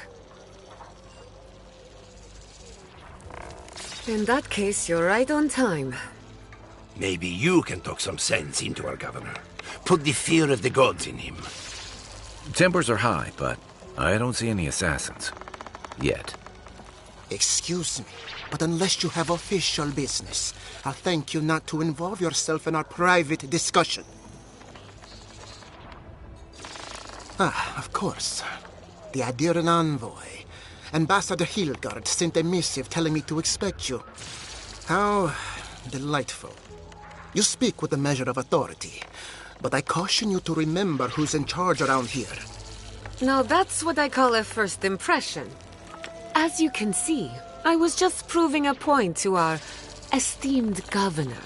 In that case, you're right on time. Maybe you can talk some sense into our governor. Put the fear of the gods in him. Tempers are high, but I don't see any assassins. Yet. Excuse me, but unless you have official business, I'll thank you not to involve yourself in our private discussion. Ah, of course. The Adiran envoy. Ambassador Hilgard sent a missive telling me to expect you. How delightful. You speak with a measure of authority, but I caution you to remember who's in charge around here. Now that's what I call a first impression. As you can see, I was just proving a point to our esteemed governor.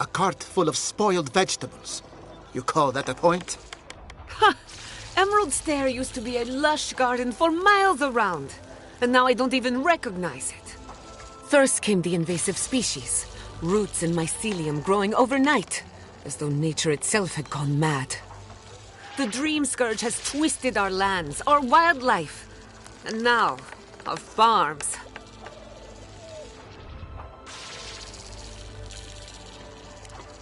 A cart full of spoiled vegetables. You call that a point? Ha! Emerald Stair used to be a lush garden for miles around, and now I don't even recognize it. First came the invasive species, roots and mycelium growing overnight, as though nature itself had gone mad. The Dream Scourge has twisted our lands, our wildlife, and now, our farms.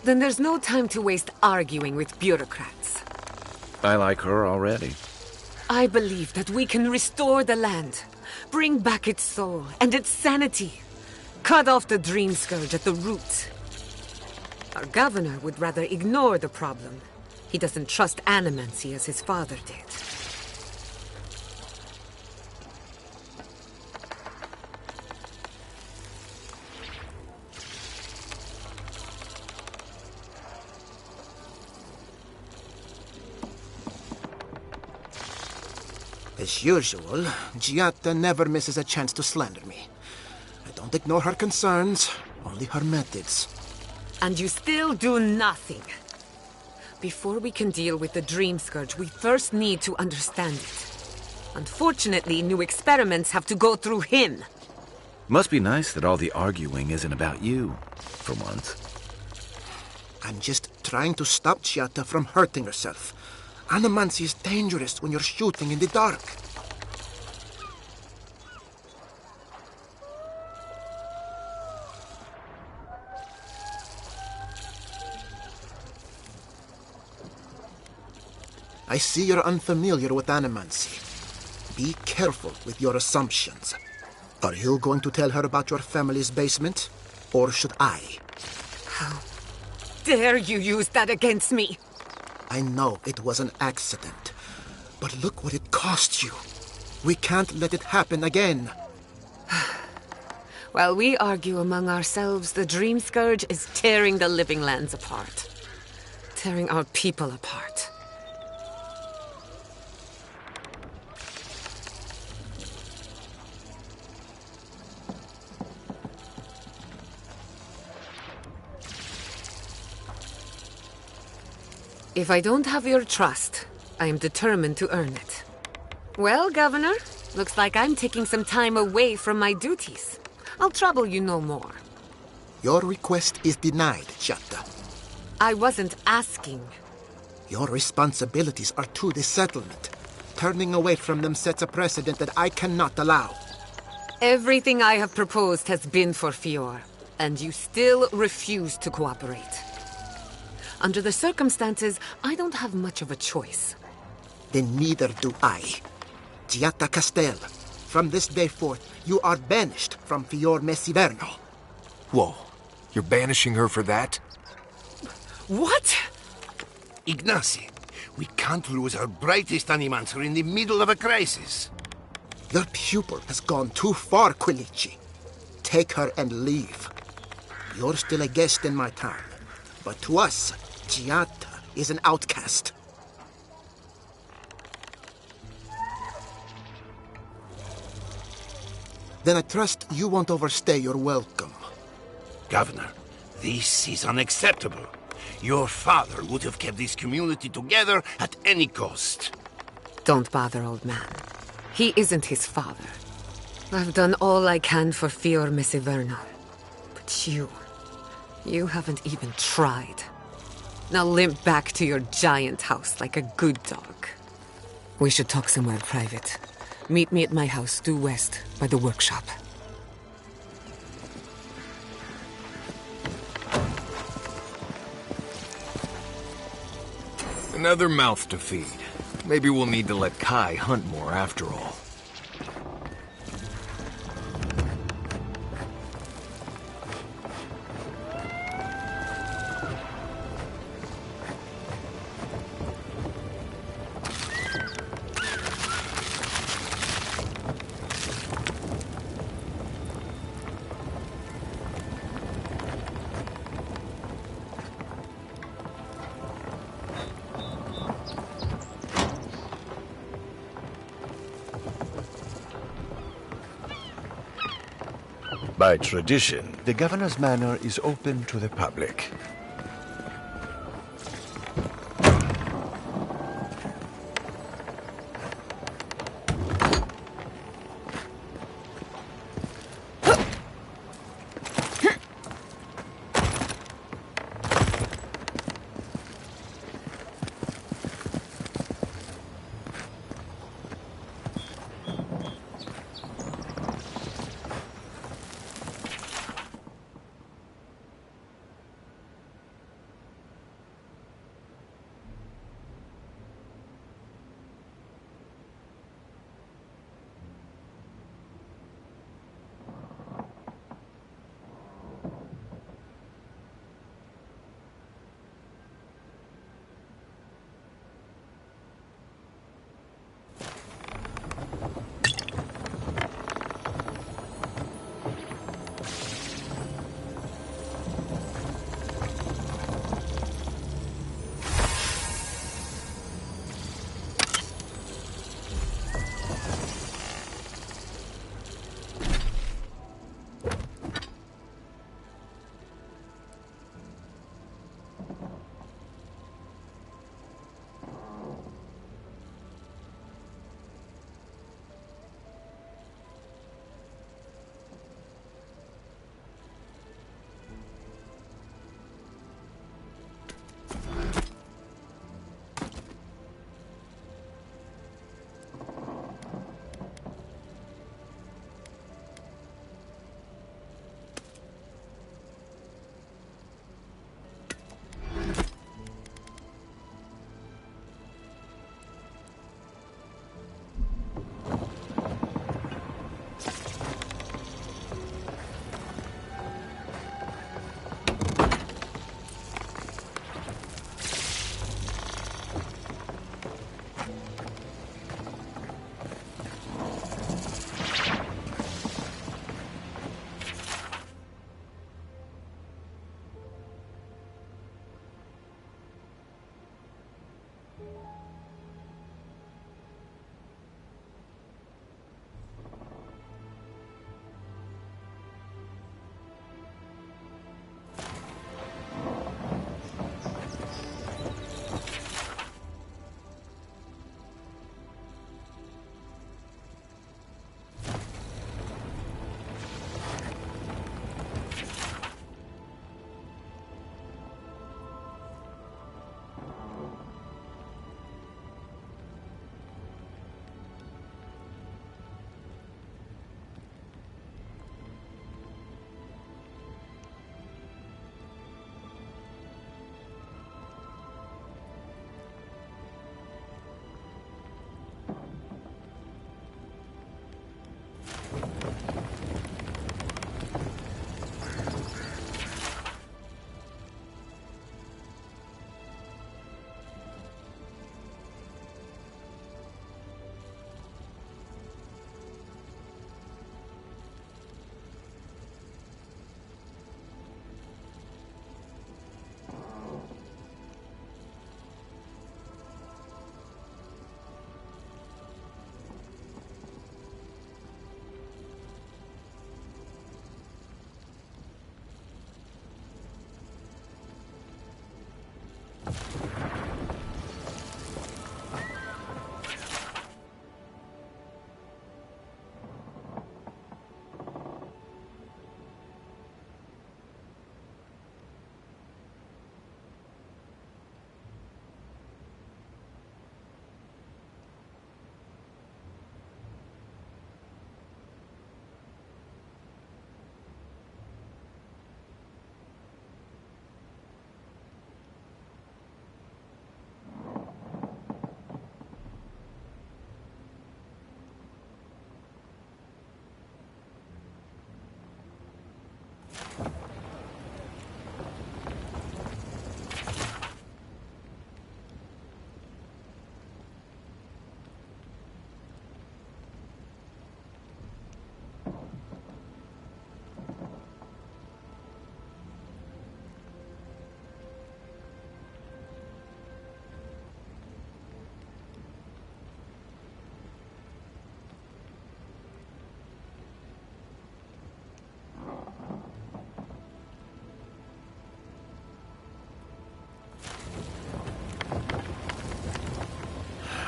Then there's no time to waste arguing with bureaucrats. I like her already. I believe that we can restore the land, bring back its soul and its sanity, cut off the Dream Scourge at the root. Our governor would rather ignore the problem. He doesn't trust animancy as his father did. As usual, Giatta never misses a chance to slander me. I don't ignore her concerns, only her methods. And you still do nothing. Before we can deal with the Dream Scourge, we first need to understand it. Unfortunately, new experiments have to go through him. Must be nice that all the arguing isn't about you, for once. I'm just trying to stop Giatta from hurting herself. Animancy is dangerous when you're shooting in the dark. I see you're unfamiliar with animancy. Be careful with your assumptions. Are you going to tell her about your family's basement? Or should I? How dare you use that against me? I know it was an accident, but look what it cost you. We can't let it happen again. While we argue among ourselves, the Dream Scourge is tearing the living lands apart. Tearing our people apart. If I don't have your trust, I am determined to earn it. Well, Governor, looks like I'm taking some time away from my duties. I'll trouble you no more. Your request is denied, Giatta. I wasn't asking. Your responsibilities are to the settlement. Turning away from them sets a precedent that I cannot allow. Everything I have proposed has been for Fior, and you still refuse to cooperate. Under the circumstances, I don't have much of a choice. Then neither do I. Giatta Castel, from this day forth, you are banished from Fior Messiverno. Whoa, you're banishing her for that? What? Ignacy, we can't lose our brightest animancer in the middle of a crisis. Your pupil has gone too far, Quilici. Take her and leave. You're still a guest in my town, but to us, Giatta is an outcast. Then I trust you won't overstay your welcome. Governor, this is unacceptable. Your father would have kept this community together at any cost. Don't bother, old man. He isn't his father. I've done all I can for Fior Messiverno. But you haven't even tried. Now limp back to your giant house like a good dog. We should talk somewhere private. Meet me at my house due west by the workshop. Another mouth to feed. Maybe we'll need to let Kai hunt more after all. By tradition, the governor's manor is open to the public.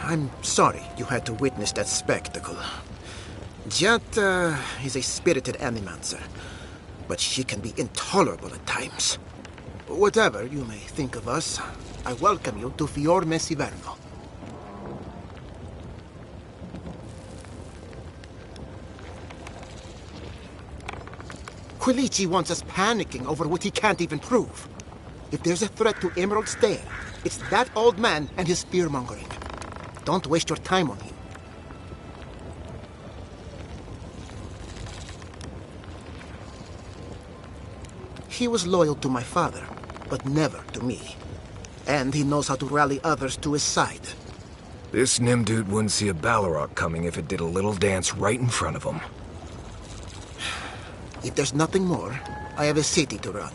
I'm sorry you had to witness that spectacle. Jat is a spirited animancer, but she can be intolerable at times. Whatever you may think of us, I welcome you to Fior Mesiverno. Quilici wants us panicking over what he can't even prove. If there's a threat to Emerald Stair, it's that old man and his fear-mongering. Don't waste your time on him. He was loyal to my father, but never to me. And he knows how to rally others to his side. This Nimdude wouldn't see a Balrog coming if it did a little dance right in front of him. If there's nothing more, I have a city to run.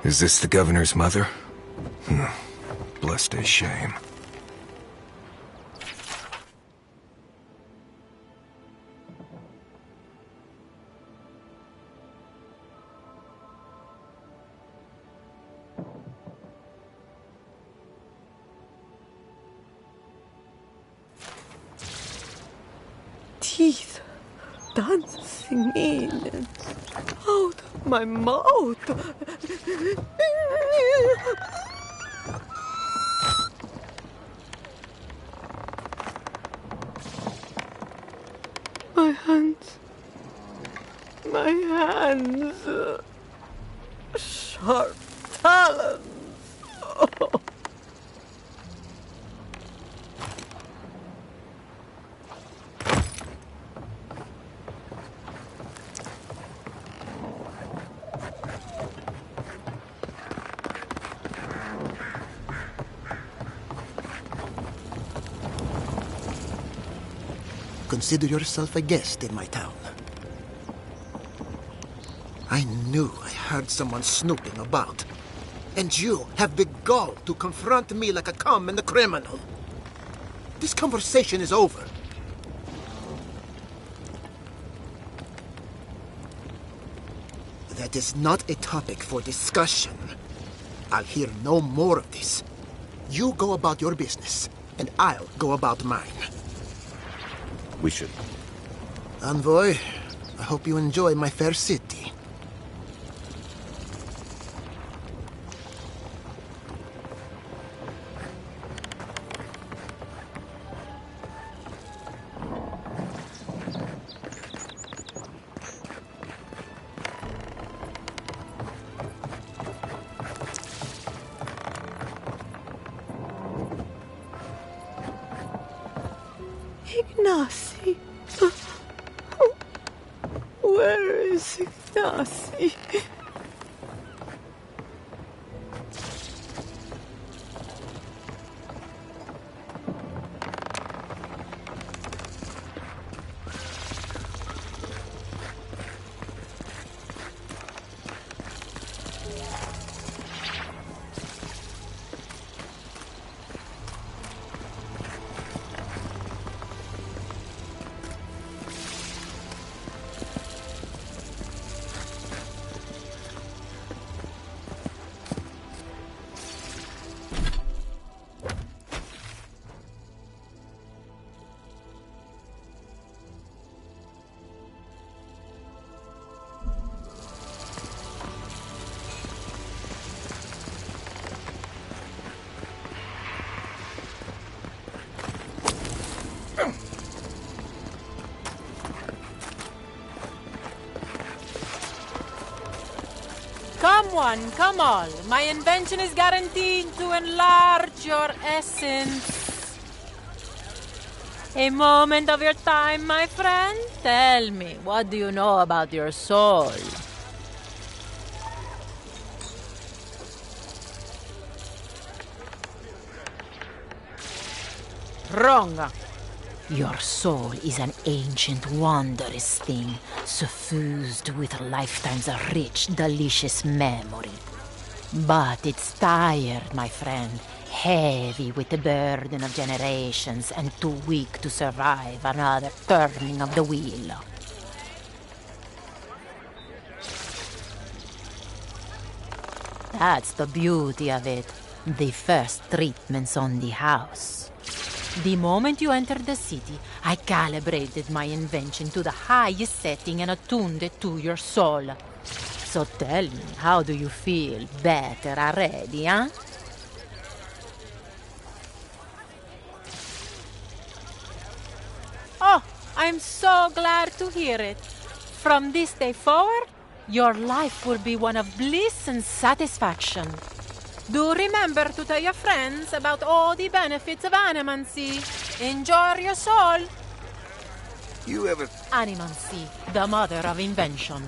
Is this the governor's mother? Blessed his shame. Teeth dancing in and out of my mouth. My hands, sharp talons. Oh. Consider yourself a guest in my town. I knew I heard someone snooping about. And you have the gall to confront me like a common criminal. This conversation is over. That is not a topic for discussion. I'll hear no more of this. You go about your business, and I'll go about mine. We should. Envoy, I hope you enjoy my fair city. Ignacy. Where is Ignacy? Come one, come all. My invention is guaranteed to enlarge your essence. A moment of your time, my friend. Tell me, what do you know about your soul? Wrong. Your soul is an ancient, wondrous thing, suffused with lifetimes of rich, delicious memory. But it's tired, my friend, heavy with the burden of generations and too weak to survive another turning of the wheel. That's the beauty of it. The first treatment's on the house. The moment you entered the city, I calibrated my invention to the highest setting and attuned it to your soul. So tell me, how do you feel? Better already, huh? Oh, I'm so glad to hear it. From this day forward, your life will be one of bliss and satisfaction. Do remember to tell your friends about all the benefits of animancy. Enjoy your soul. You ever... Animancy, the mother of invention.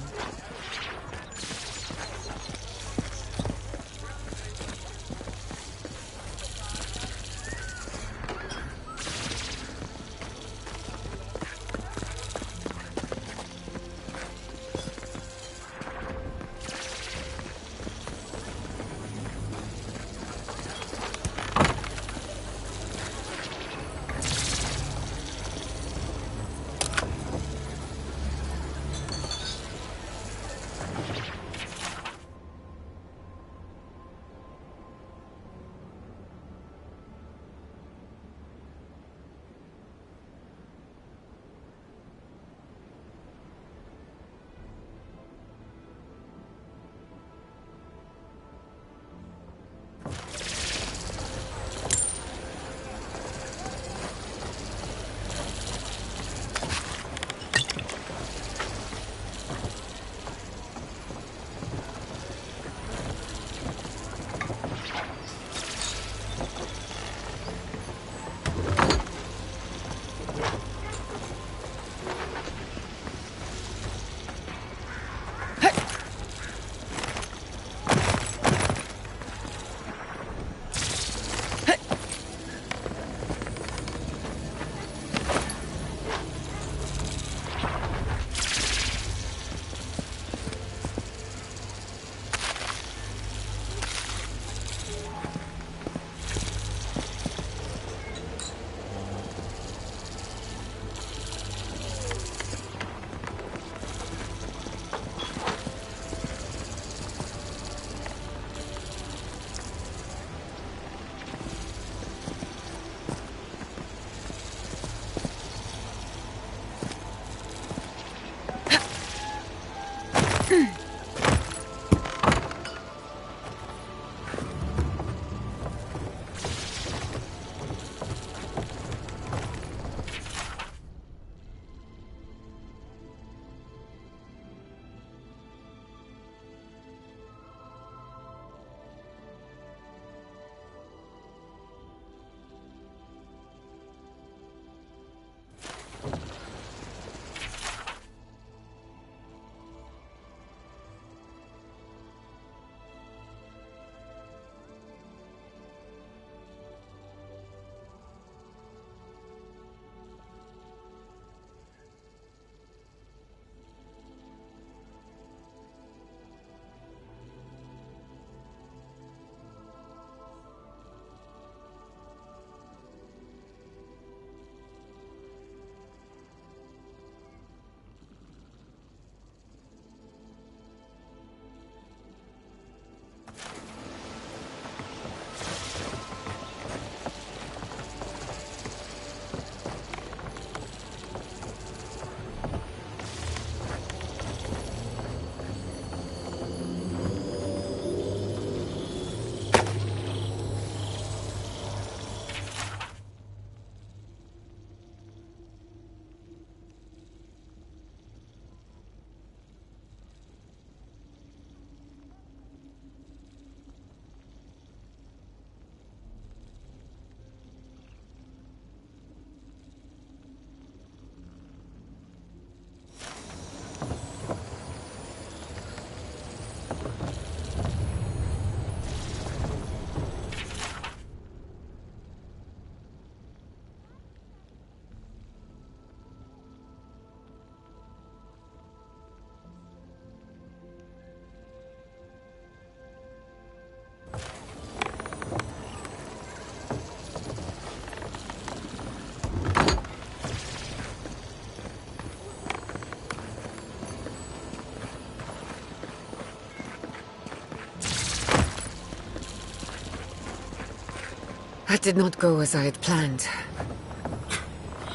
It did not go as I had planned.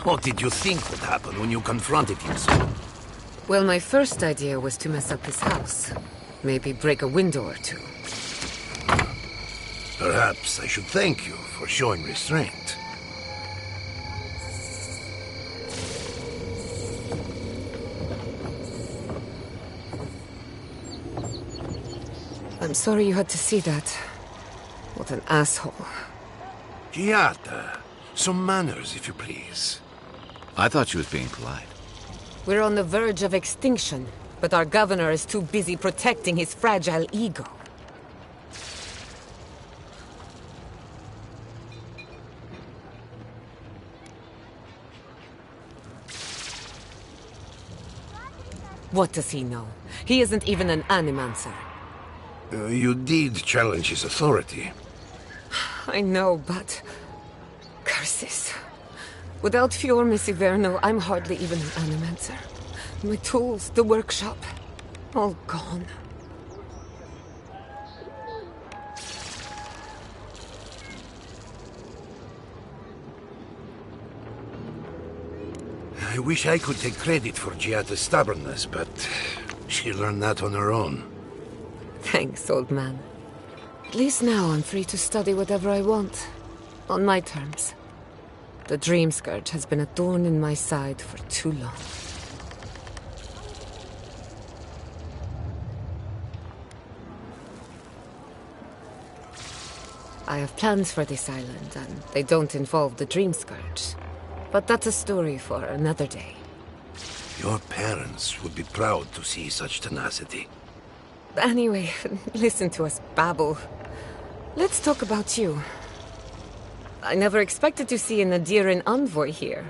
What did you think would happen when you confronted him so? Well, my first idea was to mess up his house. Maybe break a window or two. Perhaps I should thank you for showing restraint. I'm sorry you had to see that. What an asshole. Giada, some manners, if you please. I thought she was being polite. We're on the verge of extinction, but our governor is too busy protecting his fragile ego. What does he know? He isn't even an animancer. You did challenge his authority. I know, but... curses. Without Fior Messiverno, I'm hardly even an animancer. My tools, the workshop, all gone. I wish I could take credit for Giada's stubbornness, but she learned that on her own. Thanks, old man. At least now I'm free to study whatever I want. On my terms. The Dream Scourge has been a thorn in my side for too long. I have plans for this island, and they don't involve the Dream Scourge. But that's a story for another day. Your parents would be proud to see such tenacity. Anyway, listen to us babble. Let's talk about you. I never expected to see an Adiran envoy here.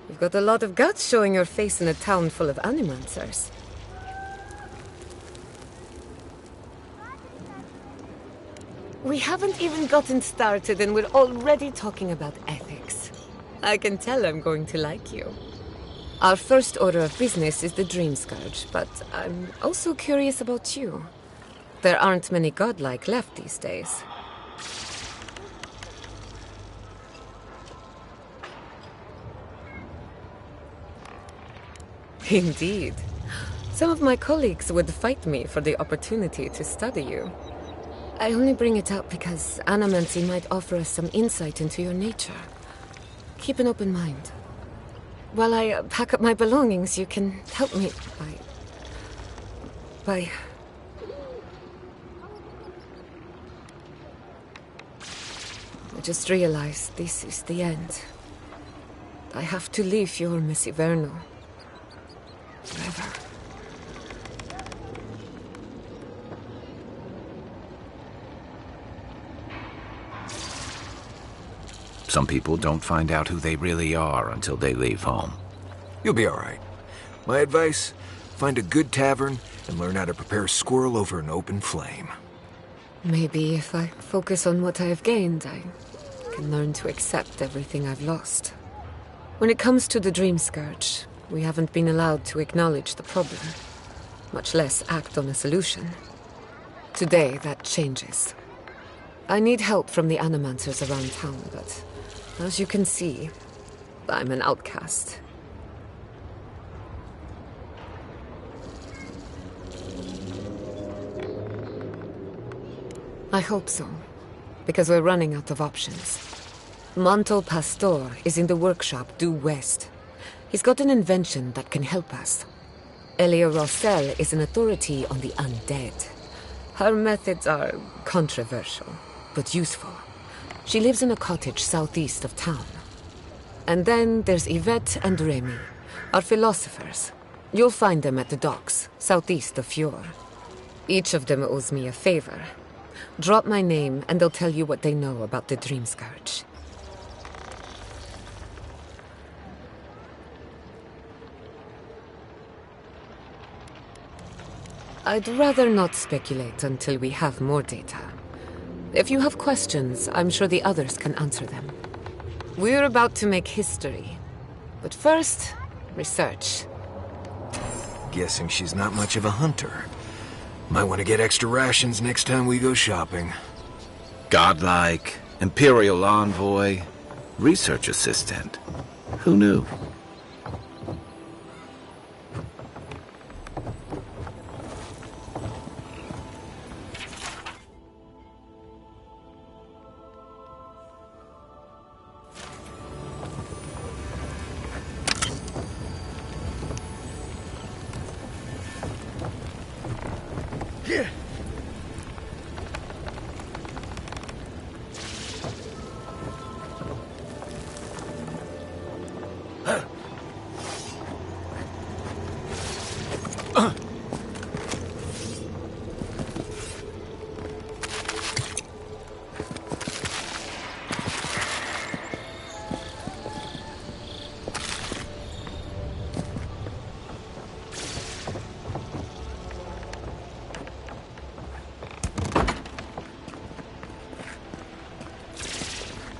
You've got a lot of guts showing your face in a town full of animancers. We haven't even gotten started and we're already talking about ethics. I can tell I'm going to like you. Our first order of business is the Dream Scourge, but I'm also curious about you. There aren't many godlike left these days. Indeed. Some of my colleagues would fight me for the opportunity to study you. I only bring it up because animancy might offer us some insight into your nature. Keep an open mind. While I pack up my belongings, you can help me by... I just realized this is the end. I have to leave Fior Messiverno. Forever. Some people don't find out who they really are until they leave home. You'll be all right. My advice, find a good tavern and learn how to prepare a squirrel over an open flame. Maybe if I focus on what I have gained, I can learn to accept everything I've lost. When it comes to the Dream Scourge, we haven't been allowed to acknowledge the problem, much less act on a solution. Today, that changes. I need help from the animancers around town, but as you can see, I'm an outcast. I hope so, because we're running out of options. Manto Pastor is in the workshop due west. He's got an invention that can help us. Elia Rossell is an authority on the undead. Her methods are controversial, but useful. She lives in a cottage southeast of town. And then there's Yvette and Remy, our philosophers. You'll find them at the docks, southeast of Fior. Each of them owes me a favor. Drop my name and they'll tell you what they know about the Dream Scourge. I'd rather not speculate until we have more data. If you have questions, I'm sure the others can answer them. We're about to make history. But first, research. Guessing she's not much of a hunter. Might want to get extra rations next time we go shopping. Godlike, Imperial envoy, research assistant. Who knew?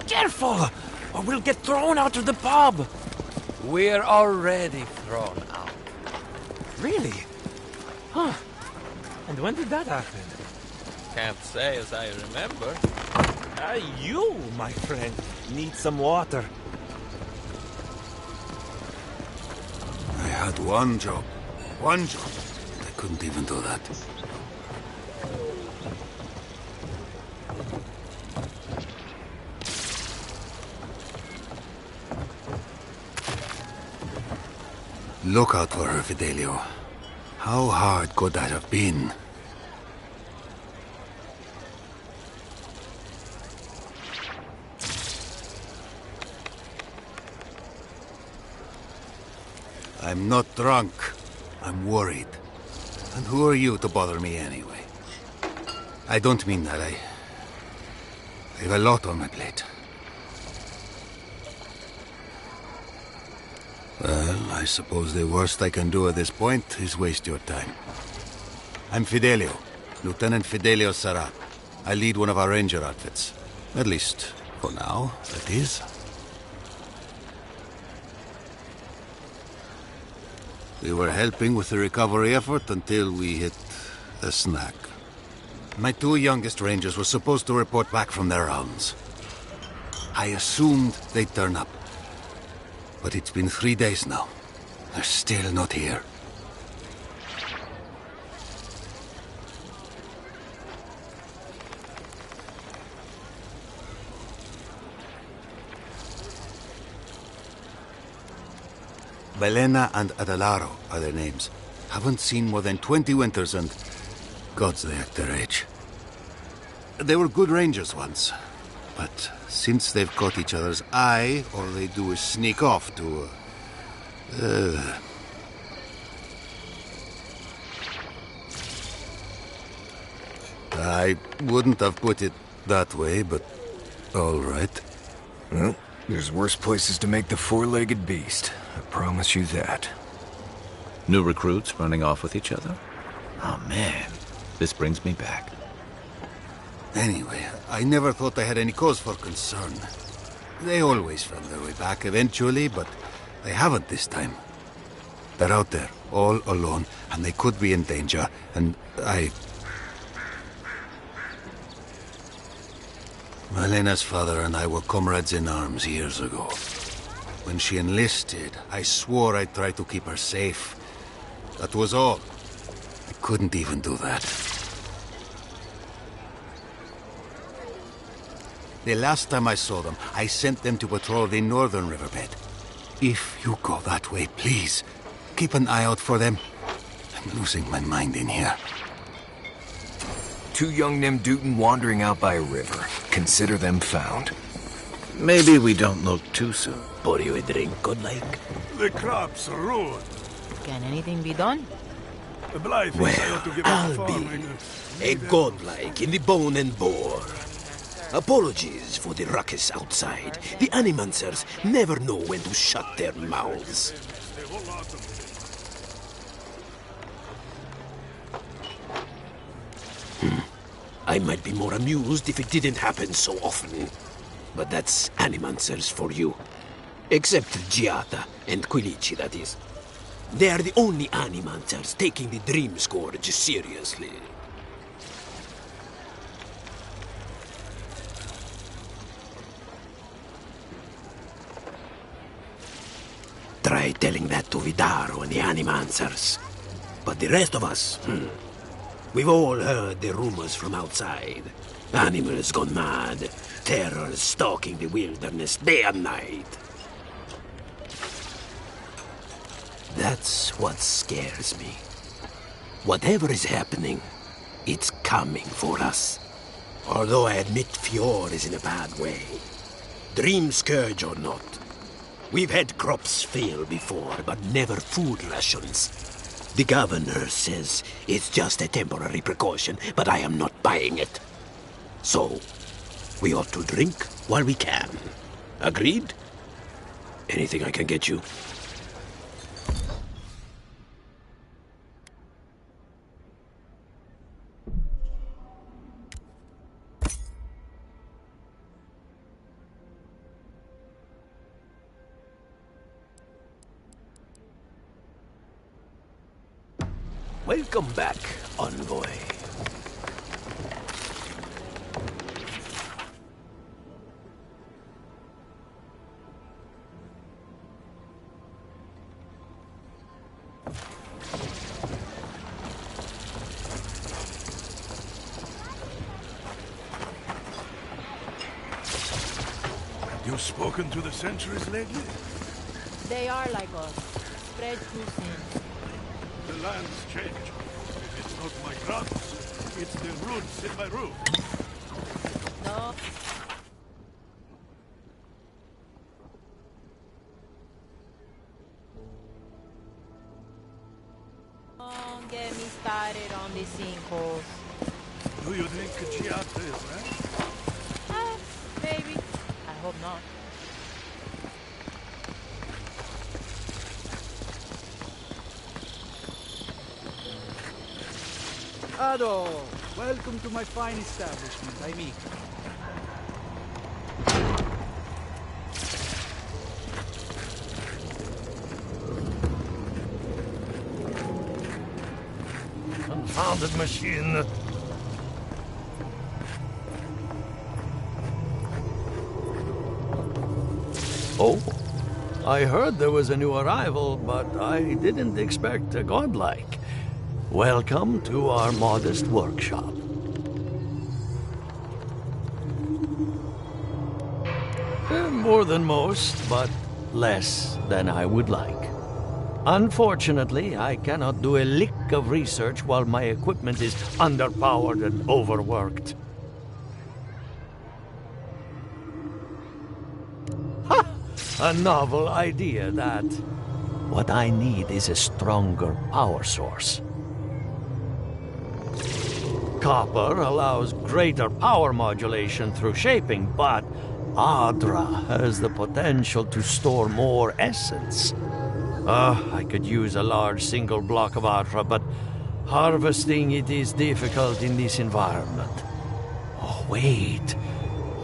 Careful, or we'll get thrown out of the pub. We're already thrown out. Really? Huh. And when did that happen? Can't say as I remember. You, my friend, need some water. I had one job. One job. I couldn't even do that. Look out for her, Fidelio. How hard could that have been? I'm not drunk. I'm worried. And who are you to bother me anyway? I don't mean that. I have a lot on my plate. Well, I suppose the worst I can do at this point is waste your time. I'm Fidelio, Lieutenant Fidelio Sarat. I lead one of our ranger outfits. At least, for now, that is. We were helping with the recovery effort until we hit a snag. My two youngest rangers were supposed to report back from their rounds. I assumed they'd turn up. But it's been 3 days now. They're still not here. Belena and Adelaro are their names. Haven't seen more than 20 winters and... gods, they act their age. They were good rangers once. But since they've caught each other's eye, all they do is sneak off to... I wouldn't have put it that way, but all right. Well, there's worse places to make the four-legged beast. I promise you that. New recruits running off with each other? Oh man, this brings me back. Anyway, I never thought I had any cause for concern. They always found their way back eventually, but they haven't this time. They're out there, all alone, and they could be in danger, and Malena's father and I were comrades in arms years ago. When she enlisted, I swore I'd try to keep her safe. That was all. I couldn't even do that. The last time I saw them, I sent them to patrol the northern riverbed. If you go that way, please, keep an eye out for them. I'm losing my mind in here. Two young Nemdutin wandering out by a river. Consider them found. Maybe we don't look too soon. Pour you a drink, good like? The crops are ruined. Can anything be done? The Blythe Well, failed to give I'll up the be farming. a godlike in the bone and bore. Apologies for the ruckus outside. The Animancers never know when to shut their mouths. I might be more amused if it didn't happen so often. But that's Animancers for you. Except Giata and Quilici, that is. They are the only Animancers taking the Dream Scourge seriously. telling that to Vidaro and the Animancers. But the rest of us, we've all heard the rumors from outside. Animals gone mad, terror stalking the wilderness day and night. That's what scares me. Whatever is happening, it's coming for us. Although I admit Fjord is in a bad way. Dream scourge or not, we've had crops fail before, but never food rations. The governor says it's just a temporary precaution, but I am not buying it. So, we ought to drink while we can. Agreed? Anything I can get you? Welcome back, envoy. You've spoken to the sentries lately? They are like us, spread too thin. The land's changed. If it's not my crops, it's the roots in my roof. No. Don't get me started on these sinkholes. Do you think Giatta is right? Maybe. I hope not. Ado, welcome to my fine establishment, Aimee. Confounded machine. Oh, I heard there was a new arrival, but I didn't expect a godlike. Welcome to our modest workshop. More than most, but less than I would like. Unfortunately, I cannot do a lick of research while my equipment is underpowered and overworked. Ha! A novel idea, that. What I need is a stronger power source. Copper allows greater power modulation through shaping, but Adra has the potential to store more essence. I could use a large single block of Adra, but harvesting it is difficult in this environment. Oh, wait.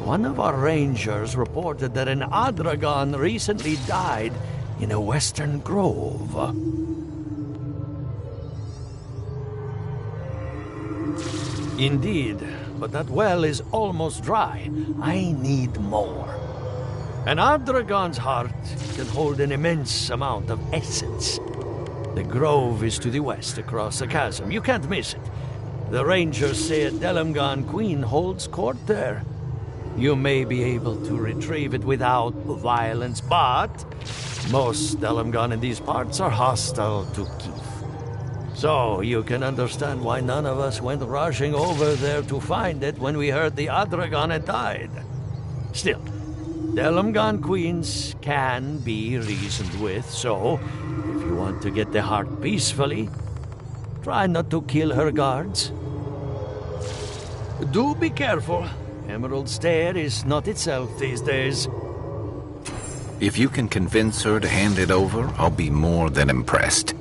One of our rangers reported that an Adragon recently died in a western grove. Indeed, but that well is almost dry. I need more. An Adragon's heart can hold an immense amount of essence. The grove is to the west across the chasm. You can't miss it. The rangers say a Delamgan queen holds court there. You may be able to retrieve it without violence, but most Delamgan in these parts are hostile to Keith. So you can understand why none of us went rushing over there to find it when we heard the Adragon had died. Still, Delamgan queens can be reasoned with, so if you want to get the heart peacefully, try not to kill her guards. Do be careful. Emerald Stair is not itself these days. If you can convince her to hand it over, I'll be more than impressed.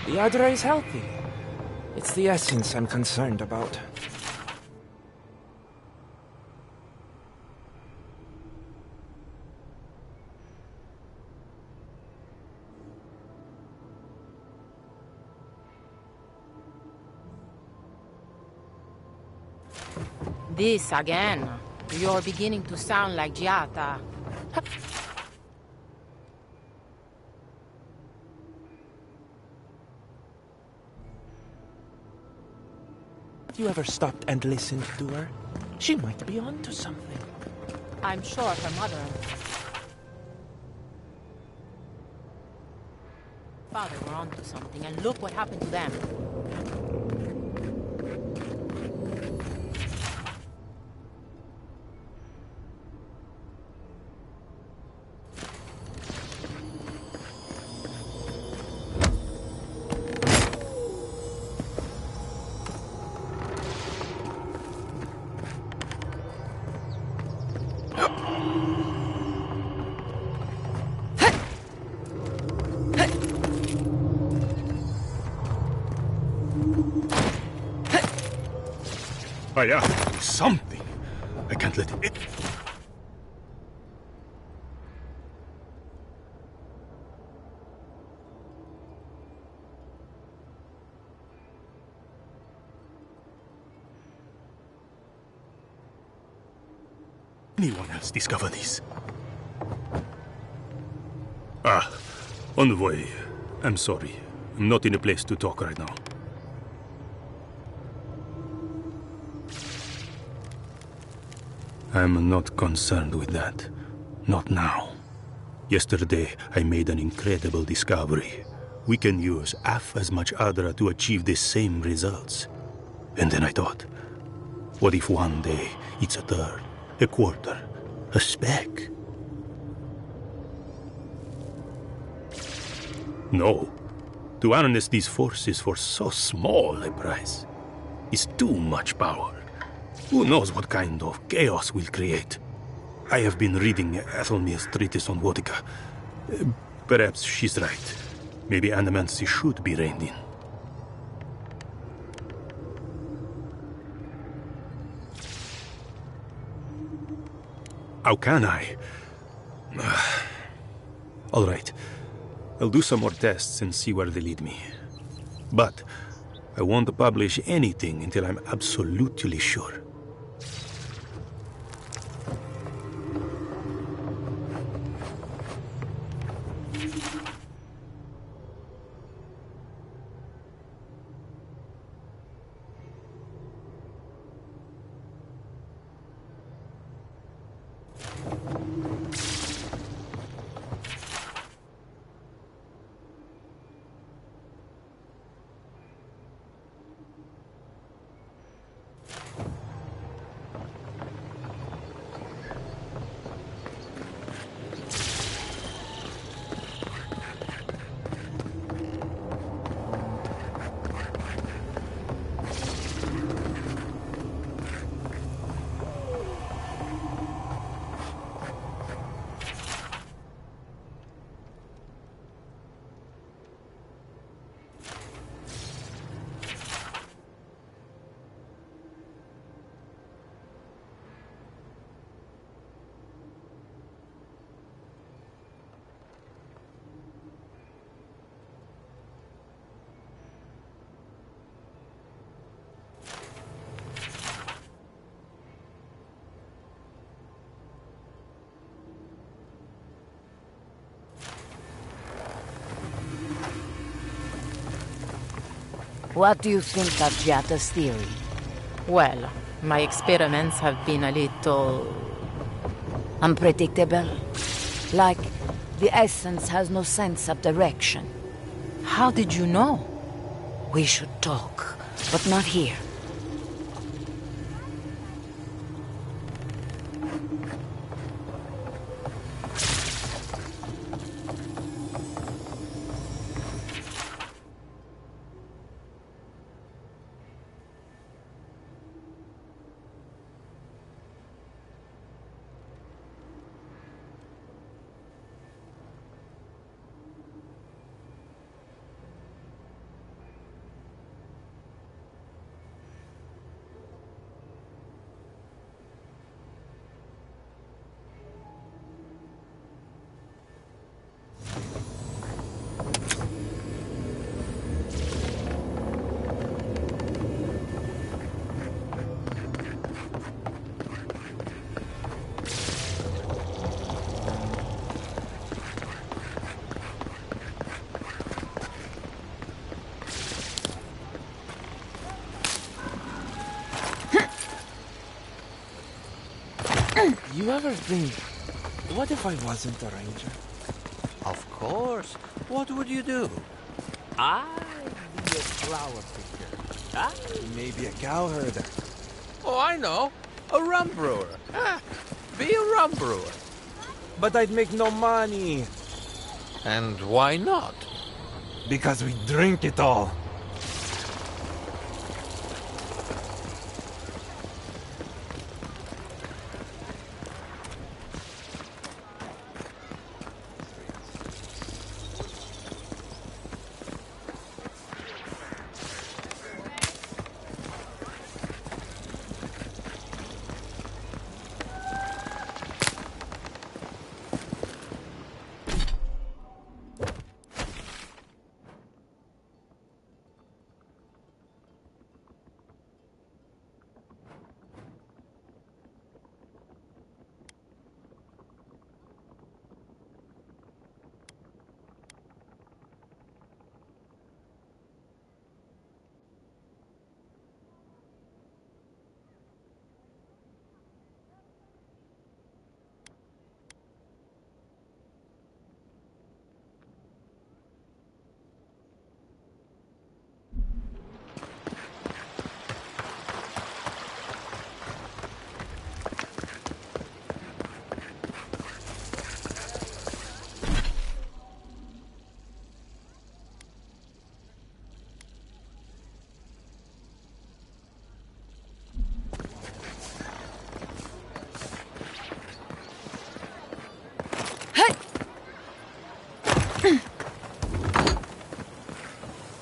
The Adra is healthy. It's the essence I'm concerned about. This again. You're beginning to sound like Giata. Have you ever stopped and listened to her? She might be onto something. I'm sure her mother and father were onto something, and look what happened to them. I have to do something. I can't let it... Anyone else discover this? Envoy. I'm sorry. I'm not in a place to talk right now. I'm not concerned with that. Not now. Yesterday, I made an incredible discovery. We can use half as much hudred to achieve the same results. And then I thought, what if one day it's a third, a quarter, a speck? No. To harness these forces for so small a price is too much power. Who knows what kind of chaos we'll create? I have been reading Athelmir's treatise on Vodka. Perhaps she's right. Maybe animancy should be reined in. How can I? All right. I'll do some more tests and see where they lead me. But I won't publish anything until I'm absolutely sure. What do you think of Giata's theory? Well, my experiments have been a little... unpredictable? Like, the essence has no sense of direction. How did you know? We should talk, but not here. You ever think, what if I wasn't a ranger? Of course. What would you do? I'd be a flower picker. Maybe a cow herder. Oh, I know. A rum brewer. Be a rum brewer. But I'd make no money. And why not? Because we drink it all.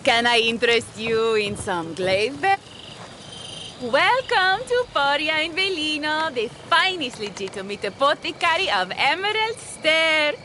Can I interest you in some glaive? Welcome to Poria in Velino, the finest legitimate apothecary of Emerald Stair.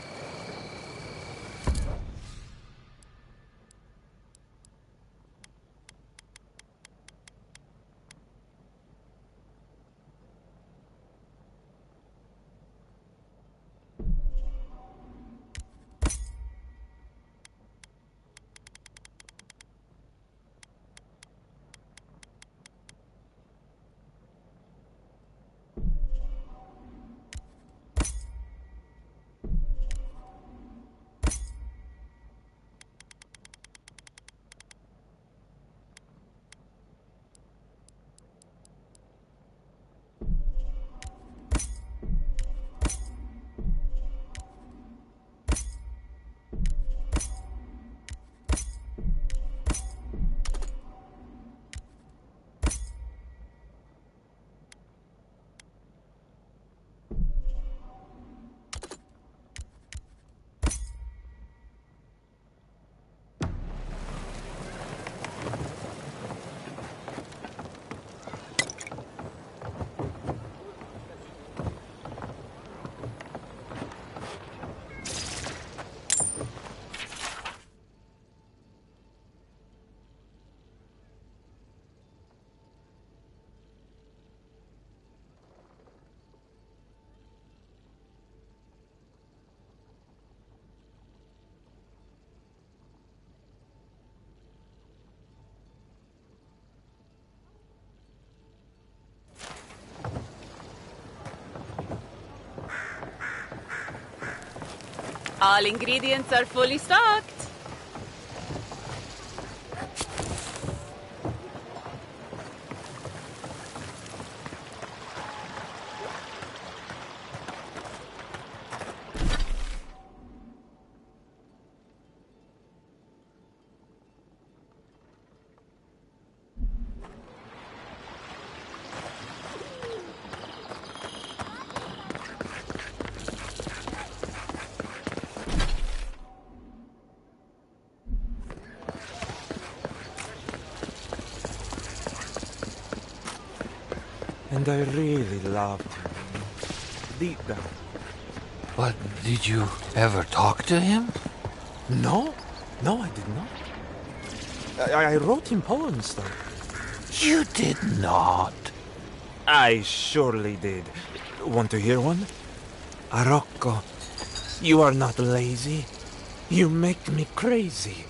All ingredients are fully stocked. And I really loved him. Deep down. But did you ever talk to him? No, I did not. I wrote him poems, though. You did not. I surely did. Want to hear one? Arocco, you are not lazy. You make me crazy.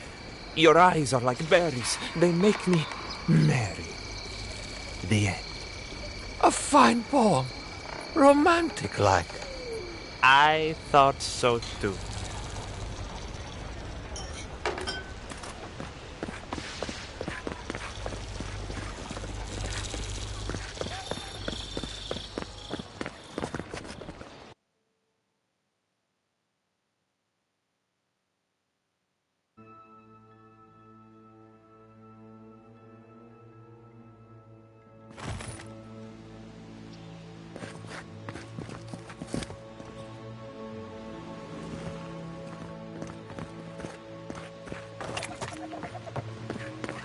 Your eyes are like berries. They make me merry. The end. A fine poem. Romantic-like. I thought so too.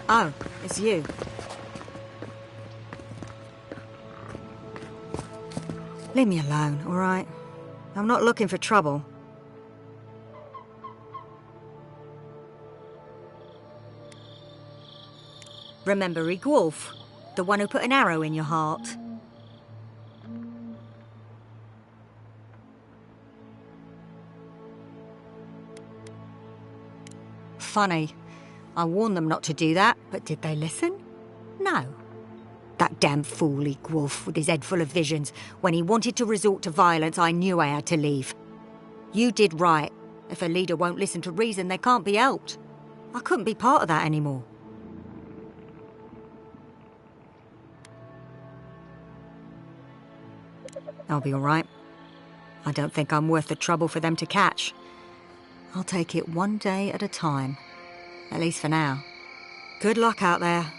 Oh, it's you. Leave me alone, all right? I'm not looking for trouble. Remember Rigwolf, the one who put an arrow in your heart? Funny. I warned them not to do that, but did they listen? No. That damn fool Rigwolf with his head full of visions. When he wanted to resort to violence, I knew I had to leave. You did right. If a leader won't listen to reason, they can't be helped. I couldn't be part of that anymore. I'll be all right. I don't think I'm worth the trouble for them to catch. I'll take it one day at a time. At least for now. Good luck out there.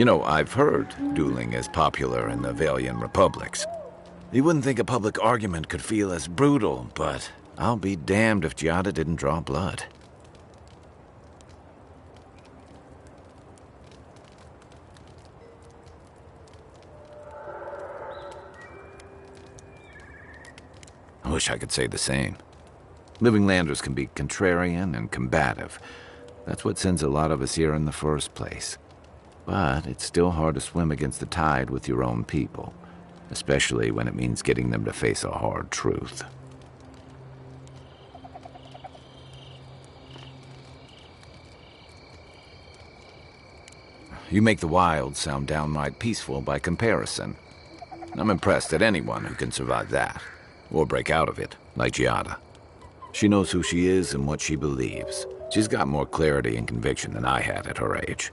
You know, I've heard dueling is popular in the Valian republics. You wouldn't think a public argument could feel as brutal, but I'll be damned if Giada didn't draw blood. I wish I could say the same. Living landers can be contrarian and combative. That's what sends a lot of us here in the first place. But it's still hard to swim against the tide with your own people, especially when it means getting them to face a hard truth. You make the wild sound downright peaceful by comparison. I'm impressed at anyone who can survive that. Or break out of it, like Giada. She knows who she is and what she believes. She's got more clarity and conviction than I had at her age.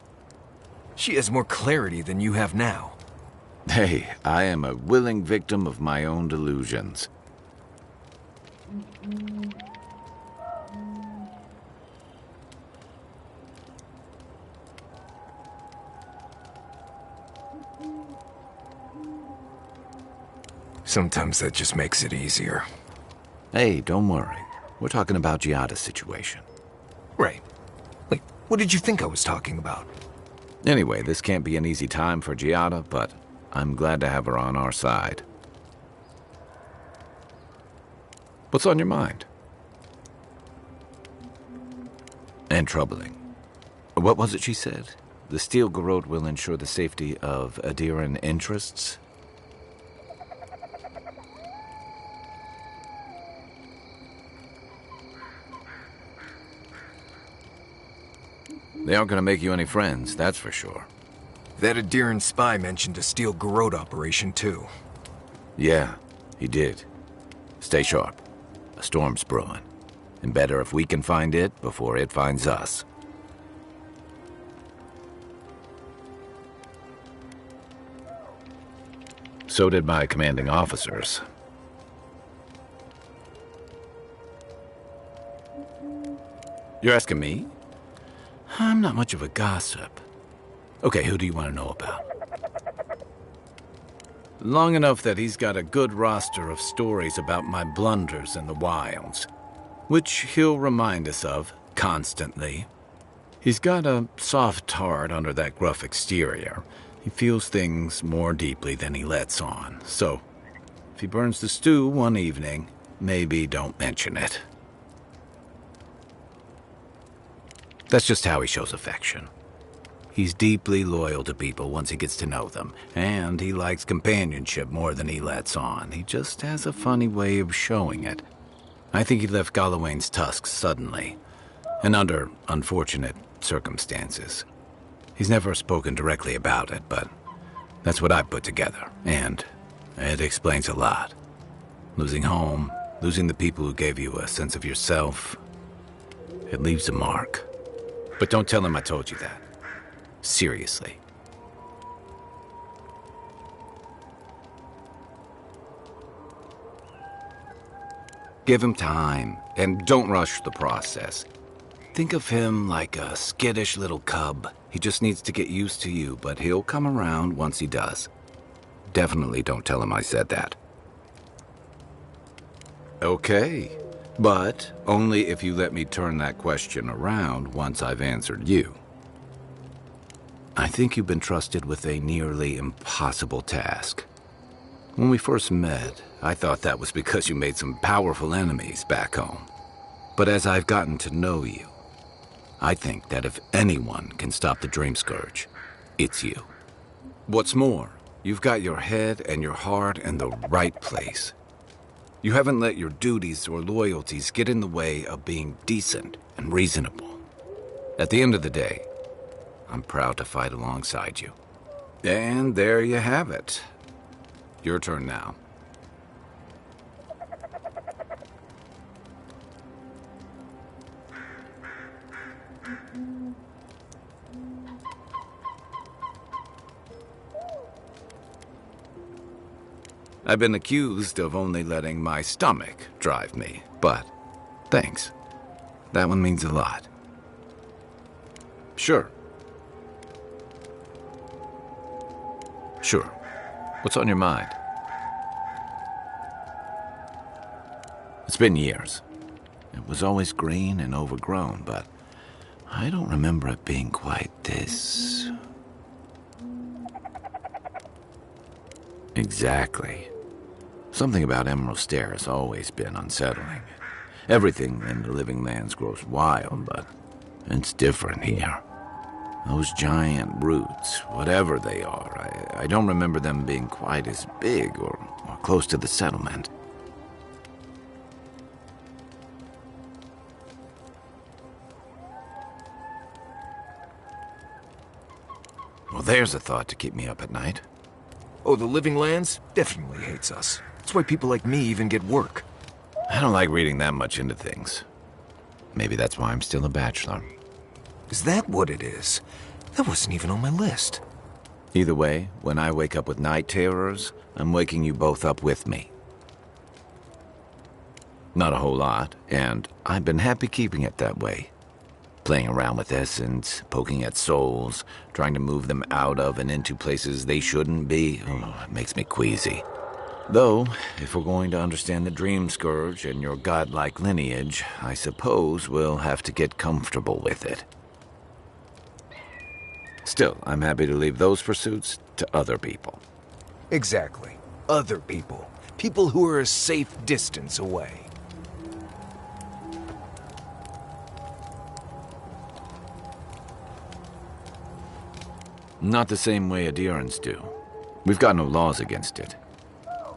She has more clarity than you have now. Hey, I am a willing victim of my own delusions. Sometimes that just makes it easier. Hey, don't worry. We're talking about Giada's situation. Right. Wait, what did you think I was talking about? Anyway, this can't be an easy time for Giada, but I'm glad to have her on our side. What's on your mind? And troubling. What was it she said? The Steel Garrote will ensure the safety of Adiran interests? They aren't going to make you any friends, that's for sure. That Adiran spy mentioned a Steel Garrote operation, too. Yeah, he did. Stay sharp. A storm's brewing. And better if we can find it before it finds us. So did my commanding officers. You're asking me? I'm not much of a gossip. Okay, who do you want to know about? Long enough that he's got a good roster of stories about my blunders in the wilds, which he'll remind us of constantly. He's got a soft heart under that gruff exterior. He feels things more deeply than he lets on, so if he burns the stew one evening, maybe don't mention it. That's just how he shows affection. He's deeply loyal to people once he gets to know them, and he likes companionship more than he lets on. He just has a funny way of showing it. I think he left Galawain's tusks suddenly, and under unfortunate circumstances. He's never spoken directly about it, but that's what I put together, and it explains a lot. Losing home, losing the people who gave you a sense of yourself, it leaves a mark. But don't tell him I told you that. Seriously. Give him time, and don't rush the process. Think of him like a skittish little cub. He just needs to get used to you, but he'll come around once he does. Definitely don't tell him I said that. Okay, but only if you let me turn that question around once I've answered you. I think you've been trusted with a nearly impossible task. When we first met, I thought that was because you made some powerful enemies back home. But as I've gotten to know you, I think that if anyone can stop the Dream Scourge, it's you. What's more, you've got your head and your heart in the right place. You haven't let your duties or loyalties get in the way of being decent and reasonable. At the end of the day, I'm proud to fight alongside you. And there you have it. Your turn now. I've been accused of only letting my stomach drive me, but thanks. That one means a lot. Sure. Sure. What's on your mind? It's been years. It was always green and overgrown, but I don't remember it being quite this... Exactly. Something about Emerald Stair has always been unsettling. Everything in the living lands grows wild, but it's different here. Those giant roots, whatever they are, I don't remember them being quite as big or close to the settlement. Well, there's a thought to keep me up at night. Oh, the Living Lands definitely hates us. That's why people like me even get work. I don't like reading that much into things. Maybe that's why I'm still a bachelor. Is that what it is? That wasn't even on my list. Either way, when I wake up with night terrors, I'm waking you both up with me. Not a whole lot, and I've been happy keeping it that way. Playing around with essence, poking at souls, trying to move them out of and into places they shouldn't be, it makes me queasy. Though, if we're going to understand the Dream Scourge and your godlike lineage, I suppose we'll have to get comfortable with it. Still, I'm happy to leave those pursuits to other people. Exactly. Other people. People who are a safe distance away. Not the same way adherents do. We've got no laws against it.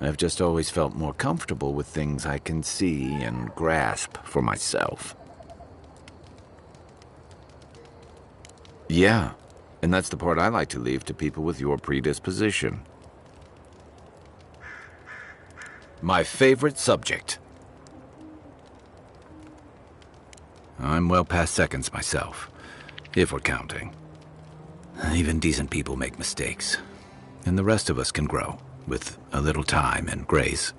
I've just always felt more comfortable with things I can see and grasp for myself. Yeah, and that's the part I like to leave to people with your predisposition. My favorite subject. I'm well past seconds myself, if we're counting. Even decent people make mistakes, and the rest of us can grow, with a little time and grace.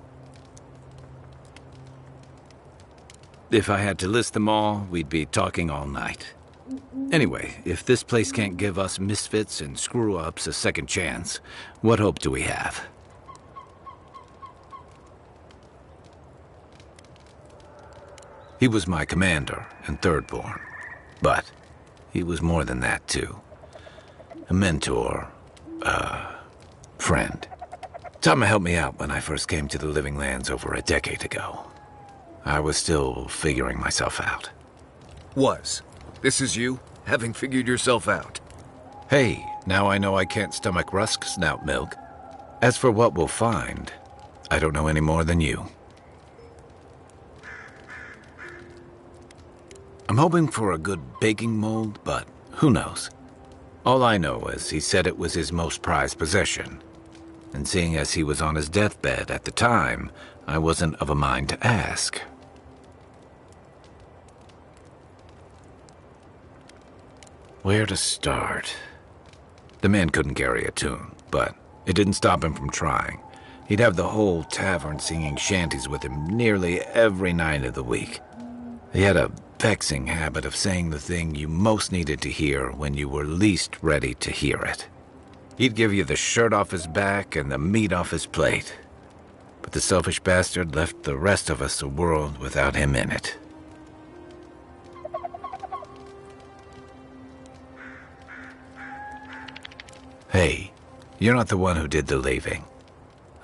If I had to list them all, we'd be talking all night. Anyway, if this place can't give us misfits and screw-ups a second chance, what hope do we have? He was my commander and third-born, but he was more than that, too. A mentor, friend. Tama helped me out when I first came to the Living Lands over a decade ago. I was still figuring myself out. Was. This is you, having figured yourself out. Hey, now I know I can't stomach rusk snout milk. As for what we'll find, I don't know any more than you. I'm hoping for a good baking mold, but who knows? All I know is he said it was his most prized possession. And seeing as he was on his deathbed at the time, I wasn't of a mind to ask. Where to start? The man couldn't carry a tune, but it didn't stop him from trying. He'd have the whole tavern singing shanties with him nearly every night of the week. He had a vexing habit of saying the thing you most needed to hear when you were least ready to hear it. He'd give you the shirt off his back and the meat off his plate. But the selfish bastard left the rest of us a world without him in it. Hey, you're not the one who did the leaving.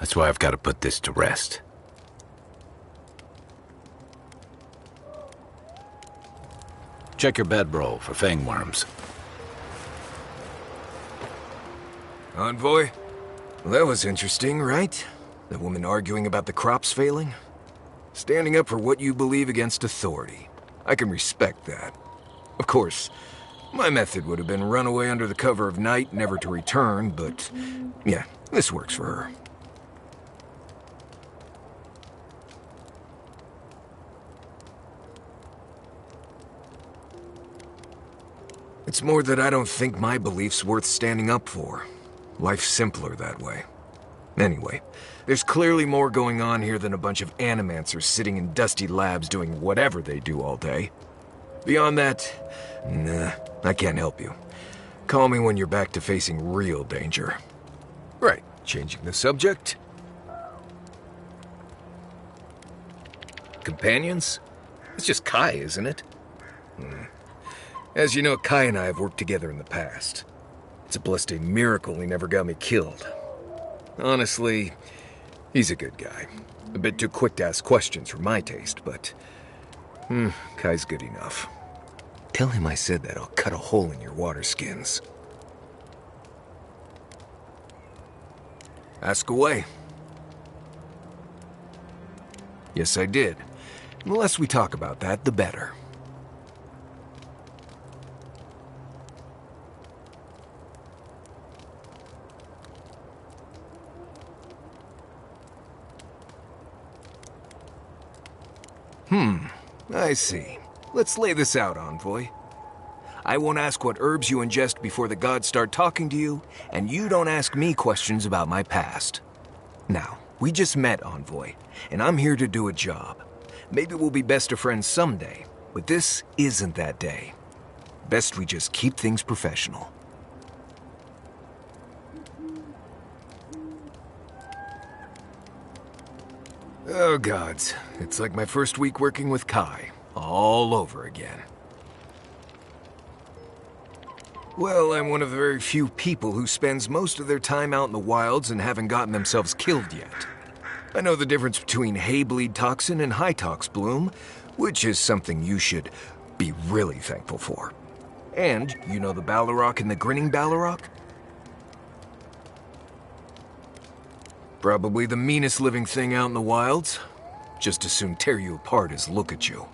That's why I've got to put this to rest. Check your bedroll for fangworms. Envoy? Well, that was interesting, right? The woman arguing about the crops failing? Standing up for what you believe against authority. I can respect that. Of course, my method would have been run away under the cover of night, never to return, but yeah, this works for her. It's more that I don't think my belief's worth standing up for. Life's simpler that way. Anyway, there's clearly more going on here than a bunch of animancers sitting in dusty labs doing whatever they do all day. Beyond that, nah, I can't help you. Call me when you're back to facing real danger. Right, changing the subject. companions? It's just Kai, isn't it? As you know, Kai and I have worked together in the past. It's a blessed miracle he never got me killed. Honestly, he's a good guy. A bit too quick to ask questions for my taste, but... Kai's good enough. Tell him I said that I'll cut a hole in your water skins. Ask away. Yes, I did. The less we talk about that, the better. I see. Let's lay this out, Envoy. I won't ask what herbs you ingest before the gods start talking to you, and you don't ask me questions about my past. Now, we just met, Envoy, and I'm here to do a job. Maybe we'll be best of friends someday, but this isn't that day. Best we just keep things professional. Oh gods, it's like my first week working with Kai, all over again. Well, I'm one of the very few people who spends most of their time out in the wilds and haven't gotten themselves killed yet. I know the difference between hay-bleed toxin and high-tox bloom, which is something you should be really thankful for. And you know the Ballarok and the grinning Ballarok? Probably the meanest living thing out in the wilds. Just as soon tear you apart as look at you.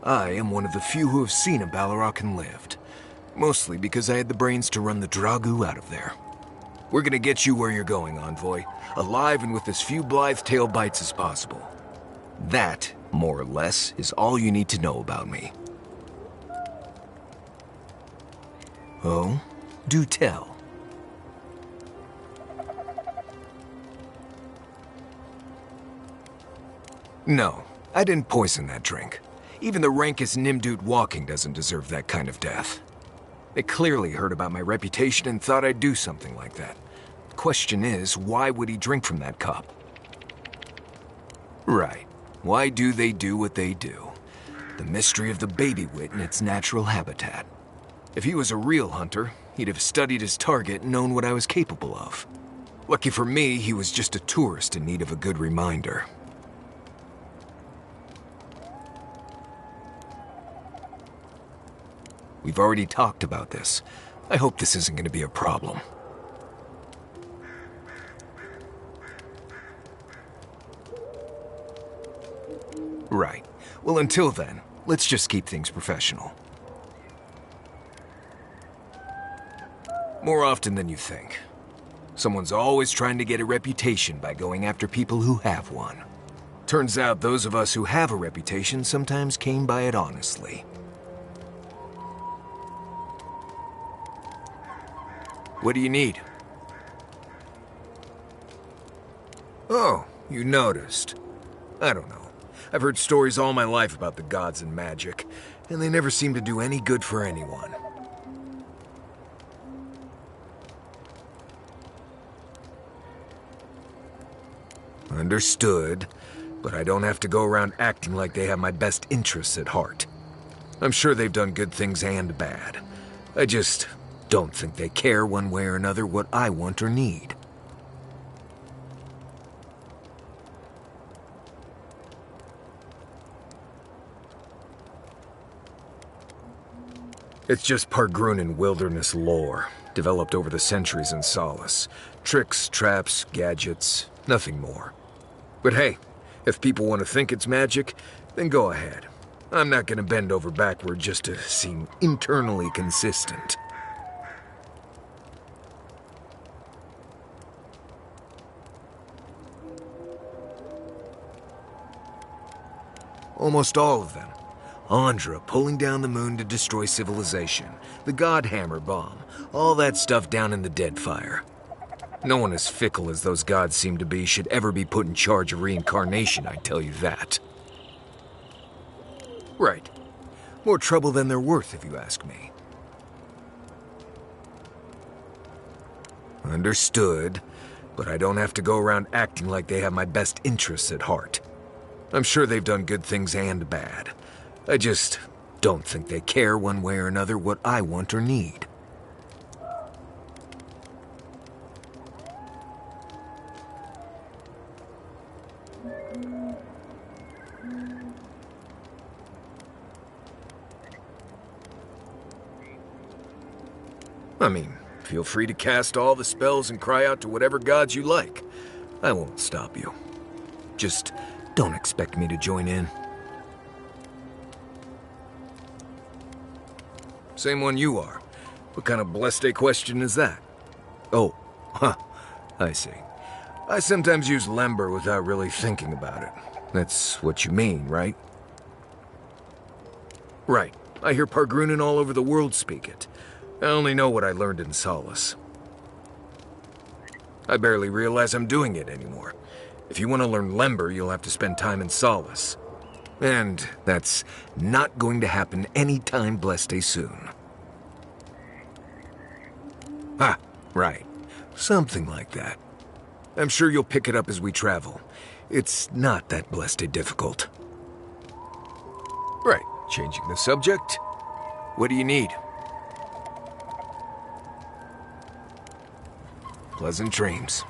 I am one of the few who have seen a Ballarok and lived. Mostly because I had the brains to run the Dragu out of there. We're gonna get you where you're going, Envoy. Alive and with as few blithe tail bites as possible. That, more or less, is all you need to know about me. Oh? Do tell. No, I didn't poison that drink. Even the rankest Nimdude walking doesn't deserve that kind of death. They clearly heard about my reputation and thought I'd do something like that. The question is, why would he drink from that cup? Right. Why do they do what they do? The mystery of the baby wit in its natural habitat. If he was a real hunter, he'd have studied his target and known what I was capable of. Lucky for me, he was just a tourist in need of a good reminder. We've already talked about this. I hope this isn't going to be a problem. Right. Well, until then, let's just keep things professional. More often than you think. Someone's always trying to get a reputation by going after people who have one. Turns out those of us who have a reputation sometimes came by it honestly. What do you need? Oh, you noticed. I don't know. I've heard stories all my life about the gods and magic, and they never seem to do any good for anyone. Understood, but I don't have to go around acting like they have my best interests at heart. I'm sure they've done good things and bad. I just don't think they care one way or another what I want or need. It's just Pargrunan wilderness lore, developed over the centuries in Solace. Tricks, traps, gadgets, nothing more. But hey, if people want to think it's magic, then go ahead. I'm not gonna bend over backward just to seem internally consistent. Almost all of them. Andra pulling down the moon to destroy civilization, the Godhammer bomb, all that stuff down in the Deadfire. No one as fickle as those gods seem to be should ever be put in charge of reincarnation, I tell you that. Right. More trouble than they're worth, if you ask me. Understood, but I don't have to go around acting like they have my best interests at heart. I'm sure they've done good things and bad. I just don't think they care one way or another what I want or need. I mean, feel free to cast all the spells and cry out to whatever gods you like. I won't stop you. Just don't expect me to join in. Same one you are. What kind of blessed question is that? Oh, huh, I see. I sometimes use lember without really thinking about it. That's what you mean, right? Right. I hear Pargrunen all over the world speak it. I only know what I learned in Solace. I barely realize I'm doing it anymore. If you want to learn lember, you'll have to spend time in Solace. And that's not going to happen anytime blessed soon. Ah, right. Something like that. I'm sure you'll pick it up as we travel. It's not that blessed difficult. Right, changing the subject. What do you need? Pleasant dreams.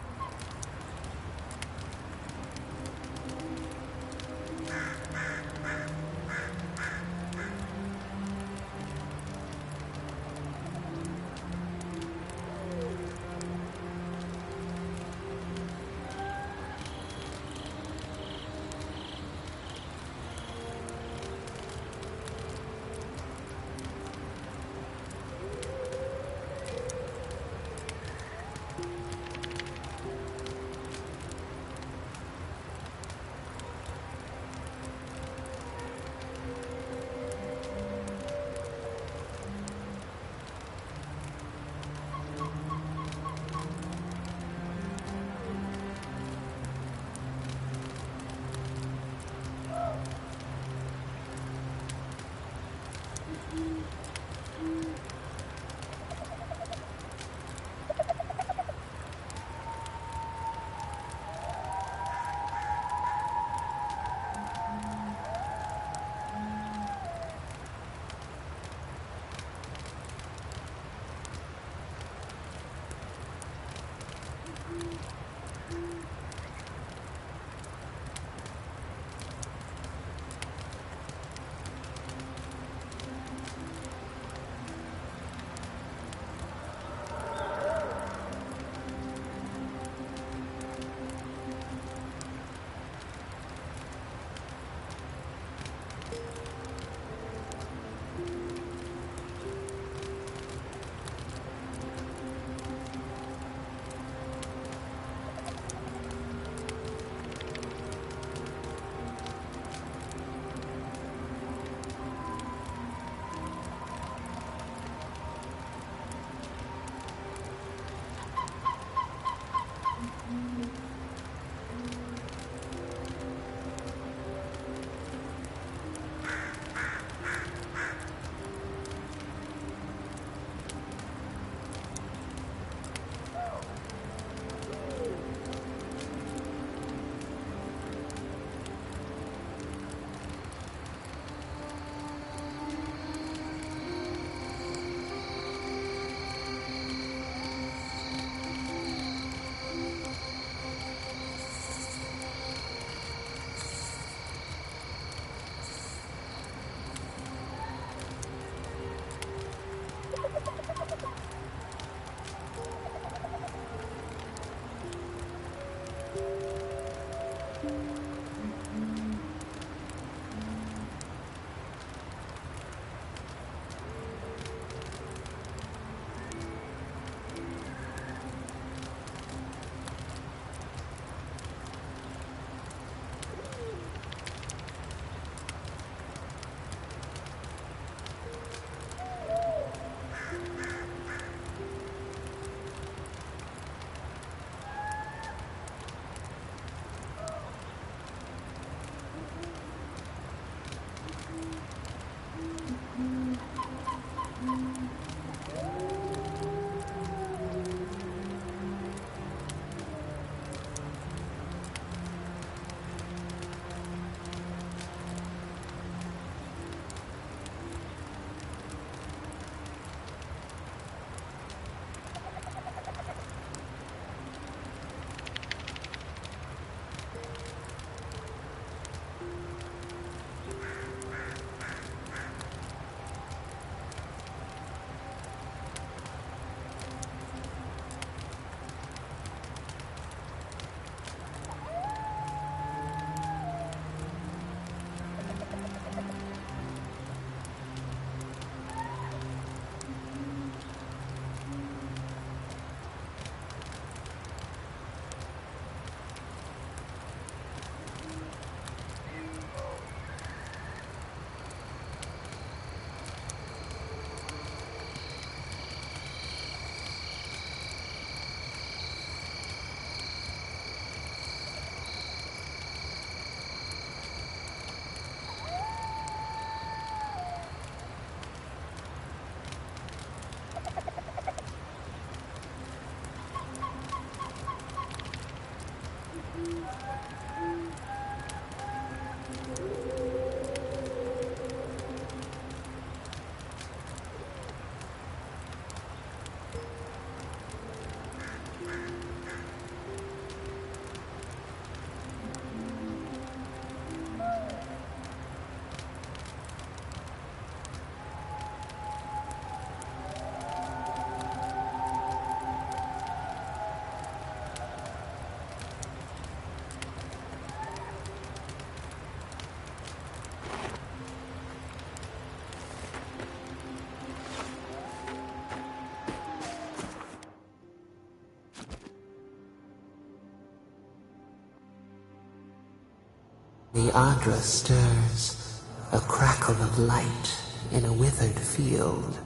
the Adra stirs, a crackle of light in a withered field.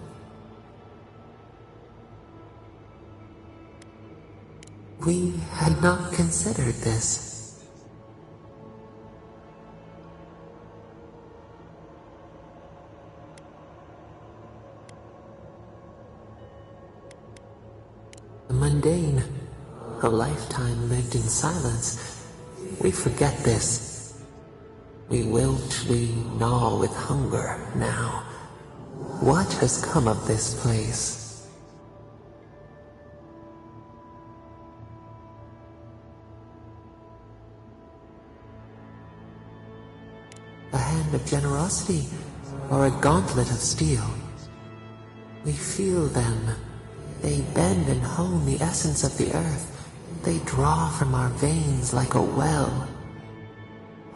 We had not considered this. The mundane, a lifetime lived in silence. We forget this. We wilt, we gnaw with hunger now. What has come of this place? A hand of generosity, or a gauntlet of steel? We feel them. They bend and hone the essence of the earth. They draw from our veins like a well.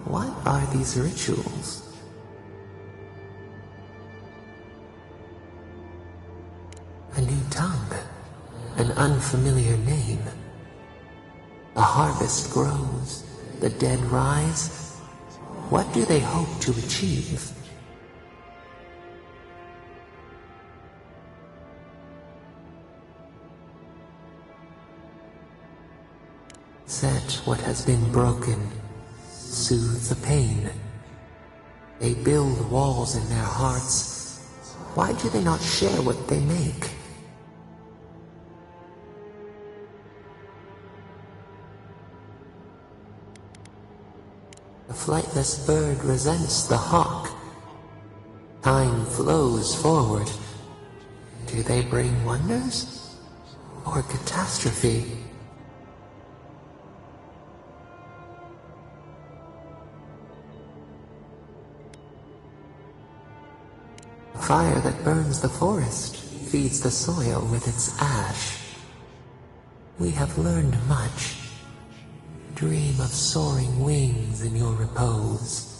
What are these rituals? A new tongue, an unfamiliar name. A harvest grows, the dead rise. What do they hope to achieve? Set what has been broken, soothe the pain. They build walls in their hearts. Why do they not share what they make? The flightless bird resents the hawk. Time flows forward. Do they bring wonders or catastrophe? The fire that burns the forest feeds the soil with its ash. We have learned much. Dream of soaring wings in your repose.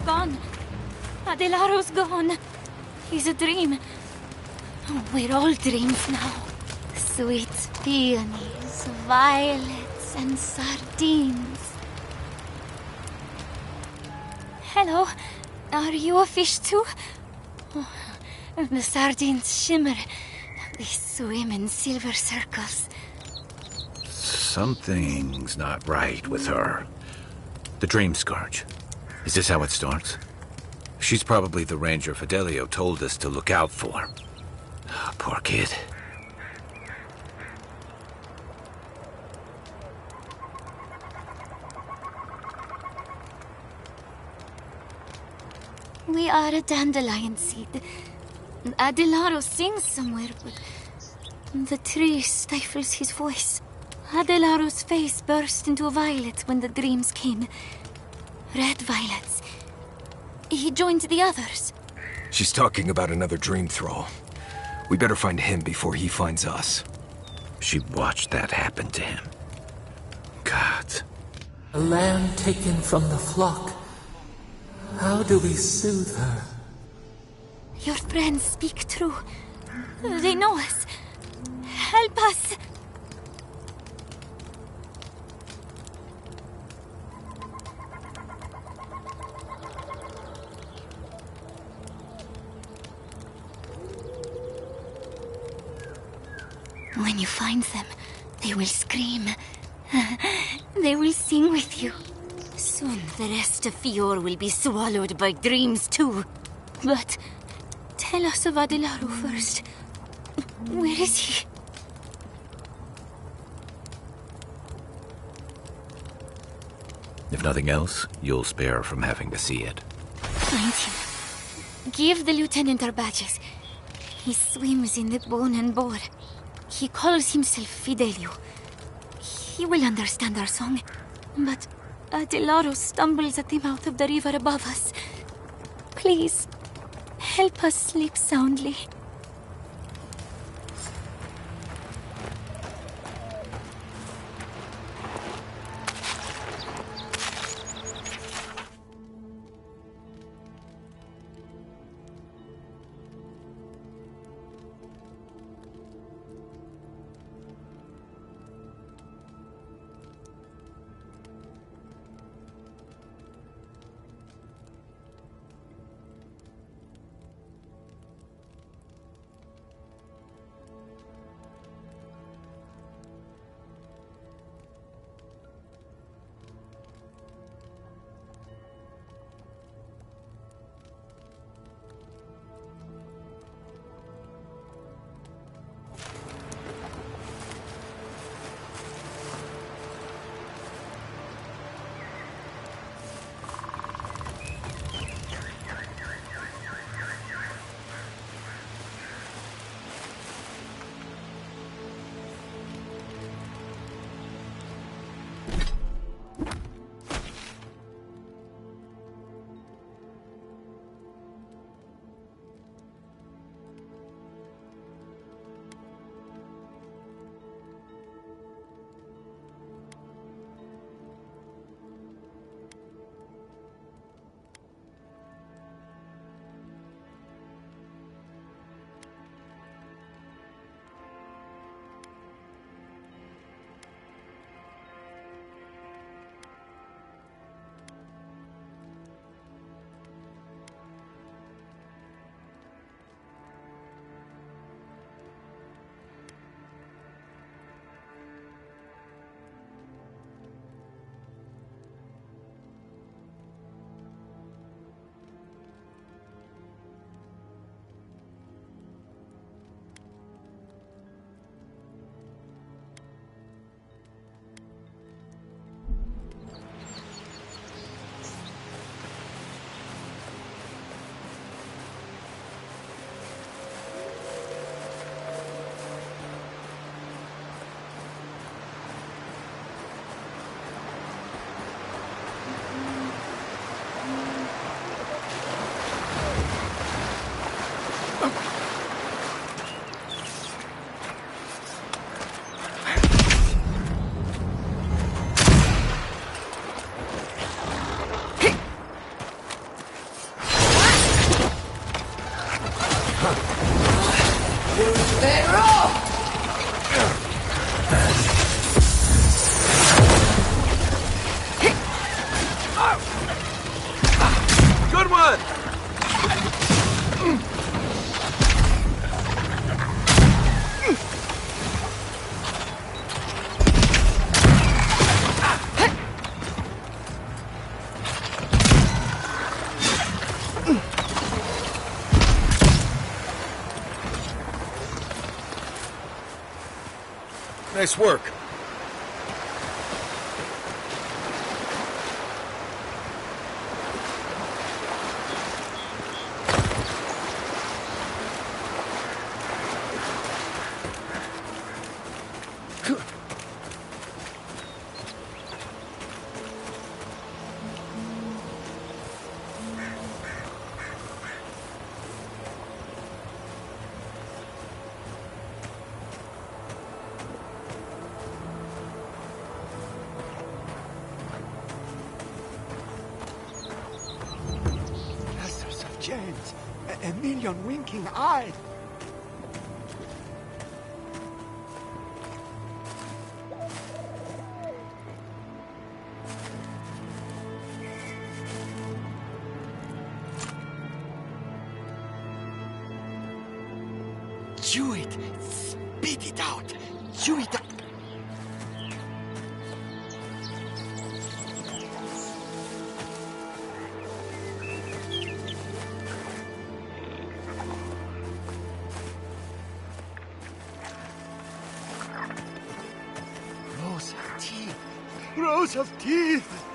Gone. Adelaro's gone. He's a dream. We're all dreams now. Sweet peonies, violets, and sardines. Hello. Are you a fish too? Oh, the sardines shimmer. They swim in silver circles. Something's not right with her. The dream scourge. Is this how it starts? She's probably the ranger Fidelio told us to look out for. Poor kid. We are a dandelion seed. Adelaro sings somewhere, but the tree stifles his voice. Adelaro's face burst into a violet when the dreams came. Red violets. He joined the others. She's talking about another dream thrall. We better find him before he finds us. She watched that happen to him. God. A lamb taken from the flock. How do we soothe her? Your friends speak true. They know us. Help us. When you find them, they will scream. They will sing with you. Soon the rest of Fior will be swallowed by dreams too. But tell us of Adelaro first. Where is he? If nothing else, you'll spare from having to see it. Find him. Give the lieutenant our badges. He swims in the bone and boar. He calls himself Fidelio. He will understand our song. But Adelaro stumbles at the mouth of the river above us. Please, help us sleep soundly. Good one! Nice work. James, a million winking eyes. Chew it. Spit it out. Chew it out. Rows of teeth. Rows of teeth.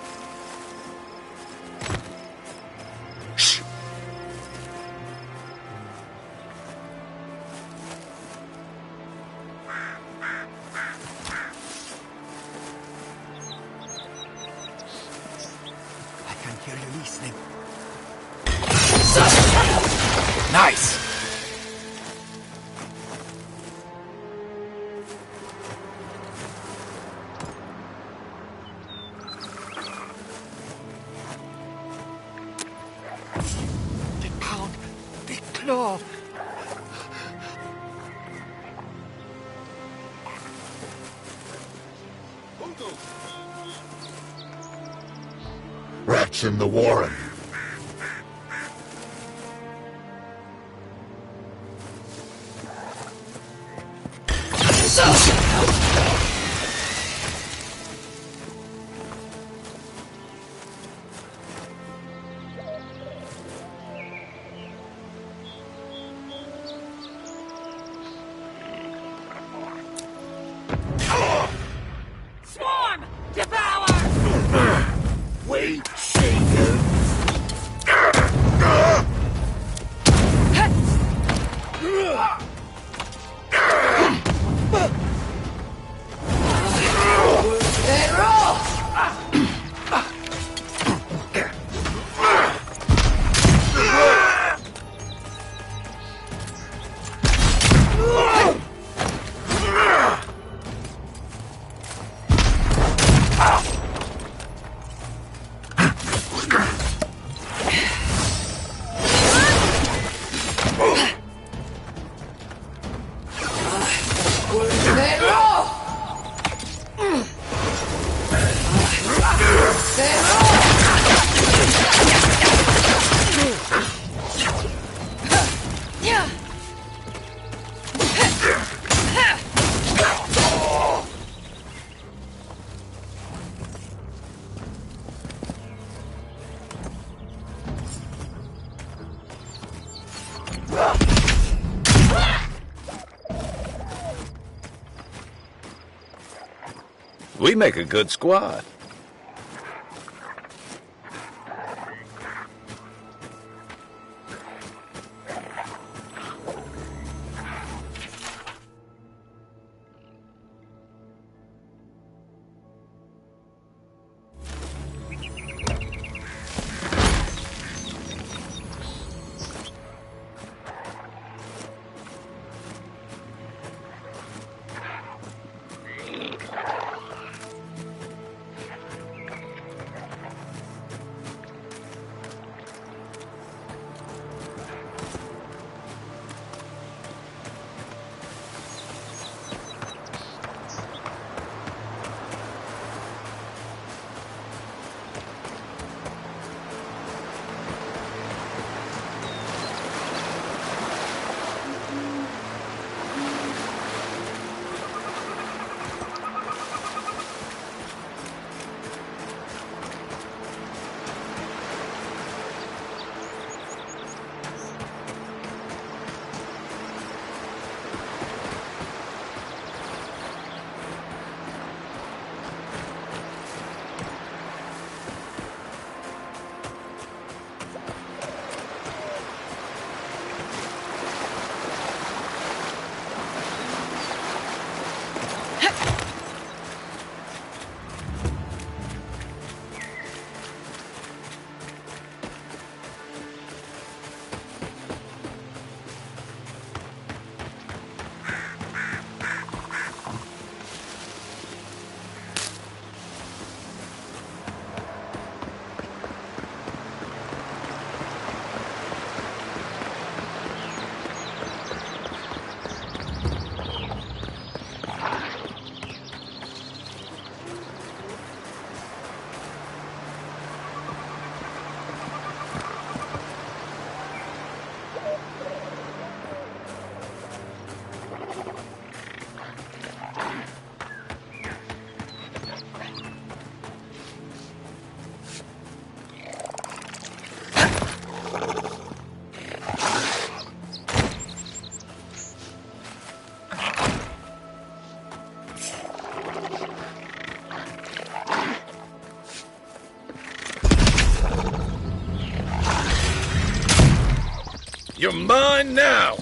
Nice! The pound, the claw. Rats in the warren. Swarm! Devour! Wait, Shaker. We make a good squad. You're mine now!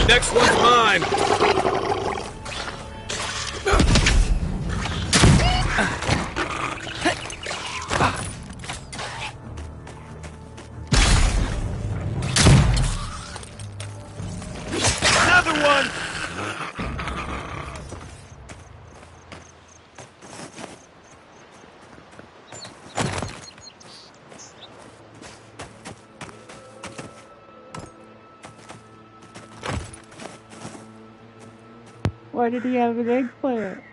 Next one's mine! Another one! Why did he have an eggplant?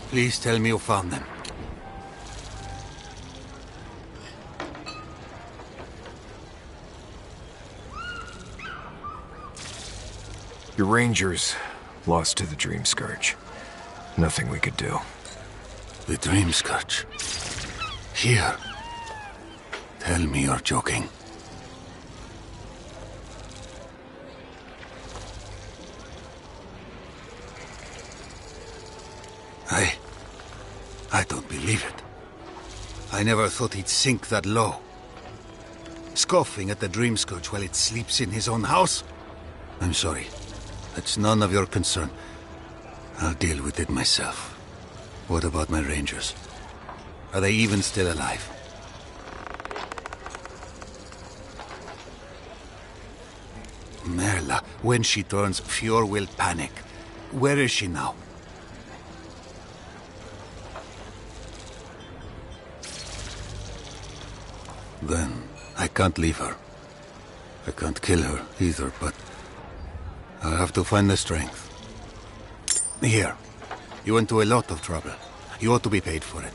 Please tell me you found them. Your rangers lost to the Dream Scourge. Nothing we could do. The Dream Scourge? Here? Tell me you're joking. I don't believe it. I never thought he'd sink that low. Scoffing at the Dream Scourge while it sleeps in his own house? I'm sorry. That's none of your concern. I'll deal with it myself. What about my rangers? Are they even still alive? Merla, when she turns, Fjord will panic. Where is she now? Then I can't leave her. I can't kill her either, but I'll have to find the strength. Here. You went to a lot of trouble. You ought to be paid for it.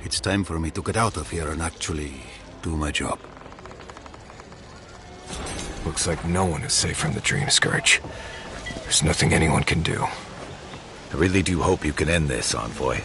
It's time for me to get out of here and actually do my job. Looks like no one is safe from the Dream Scourge. There's nothing anyone can do. I really do hope you can end this, Envoy.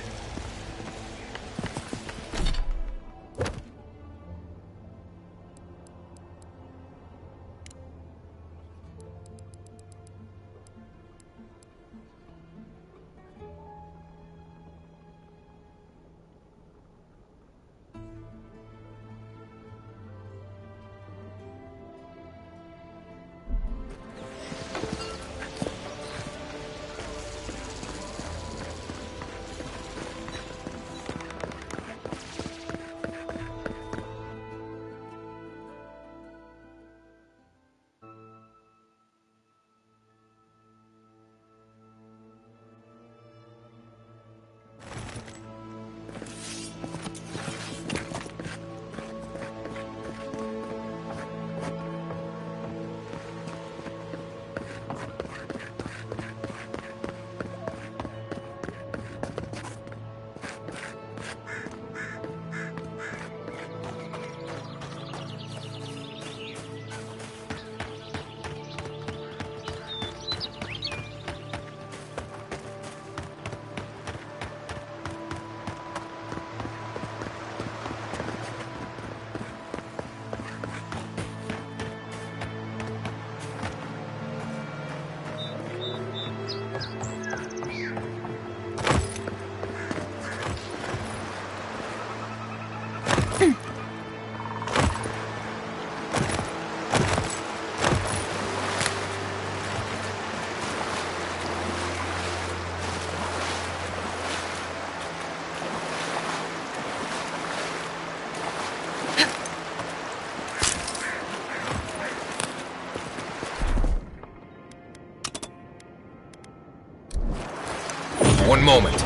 One moment.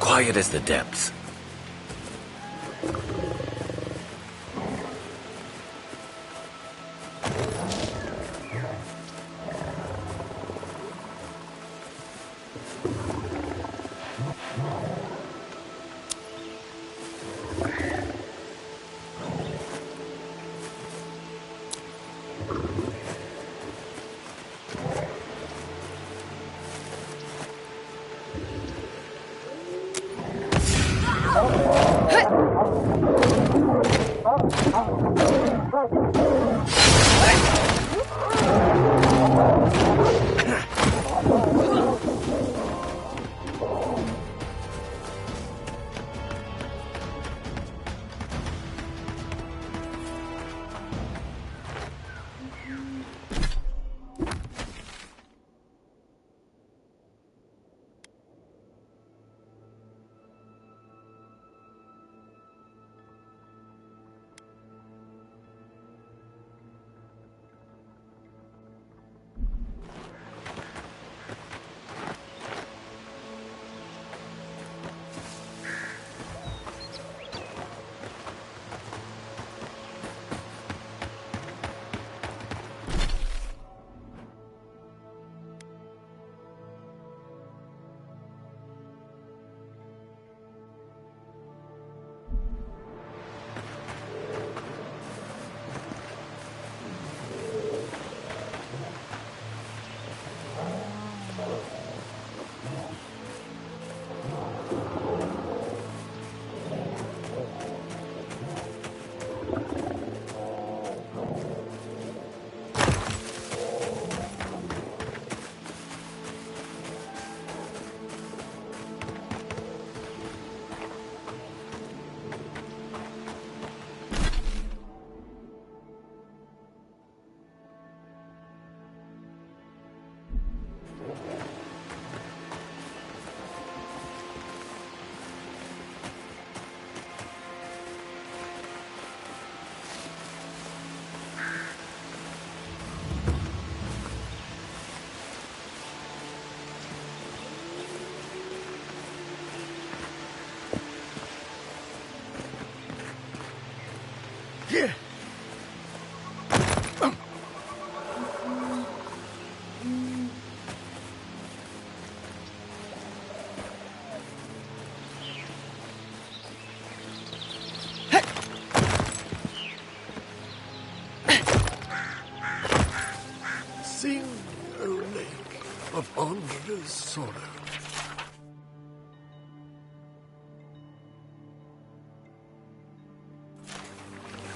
Quiet as the depths. Here. Sing, O lake of Andre's sorrow.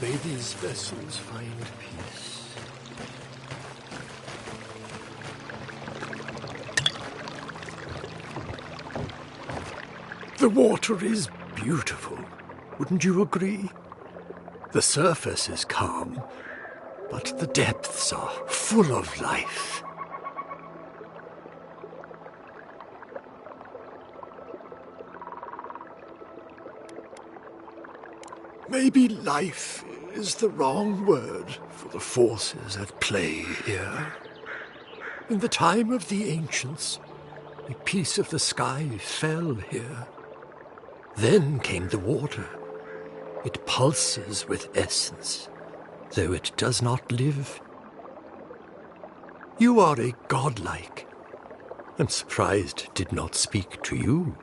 May these vessels find peace. The water is beautiful, wouldn't you agree? The surface is calm, but the depths are full of life. Maybe life is the wrong word for the forces at play here. In the time of the ancients, a piece of the sky fell here. Then came the water. It pulses with essence, though it does not live. You are a godlike. I'm surprised it did not speak to you.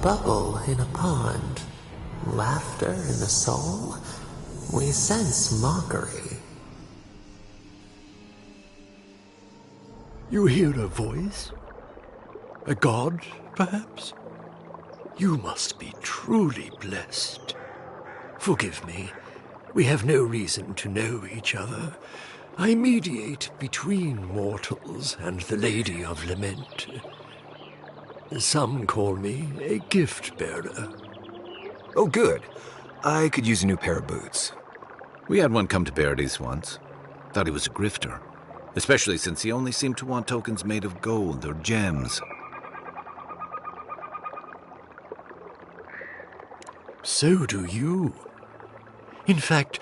bubble in a pond, laughter in the soul. We sense mockery. You hear a voice? A god, perhaps? You must be truly blessed. Forgive me. We have no reason to know each other. I mediate between mortals and the Lady of Lament. Some call me a gift-bearer. Oh, good. I could use a new pair of boots. We had one come to Paradise once. Thought he was a grifter. Especially since he only seemed to want tokens made of gold or gems. So do you. In fact,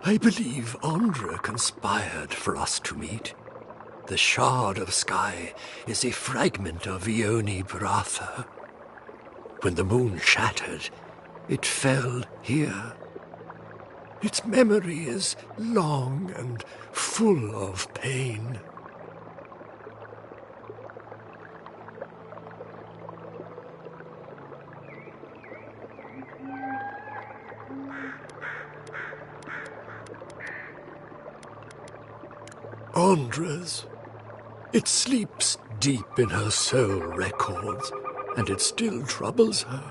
I believe Andra conspired for us to meet. The shard of sky is a fragment of Ione Bratha. When the moon shattered, it fell here. Its memory is long and full of pain. Andra's. It sleeps deep in her soul records, and it still troubles her.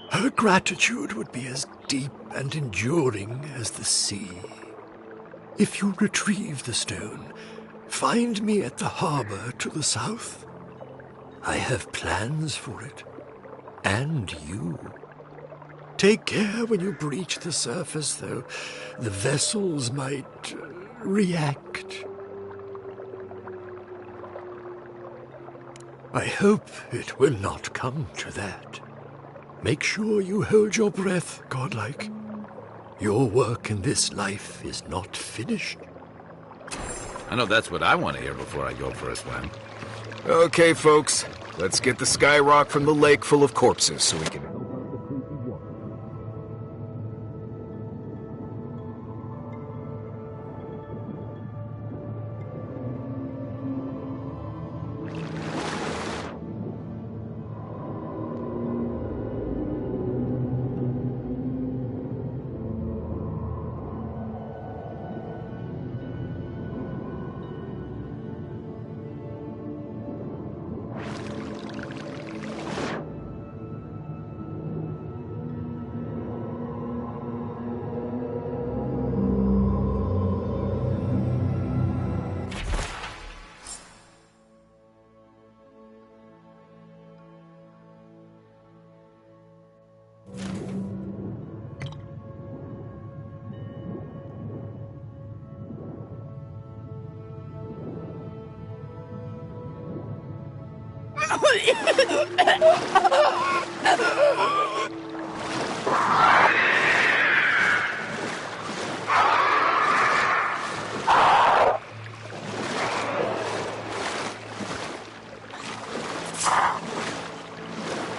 Her gratitude would be as deep and enduring as the sea. If you retrieve the stone, find me at the harbor to the south. I have plans for it. And you. Take care when you breach the surface, though. The vessels might react. I hope it will not come to that. Make sure you hold your breath, godlike. Your work in this life is not finished. I know that's what I want to hear before I go for a swim. Okay, folks. Let's get the skyrock from the lake full of corpses so we can...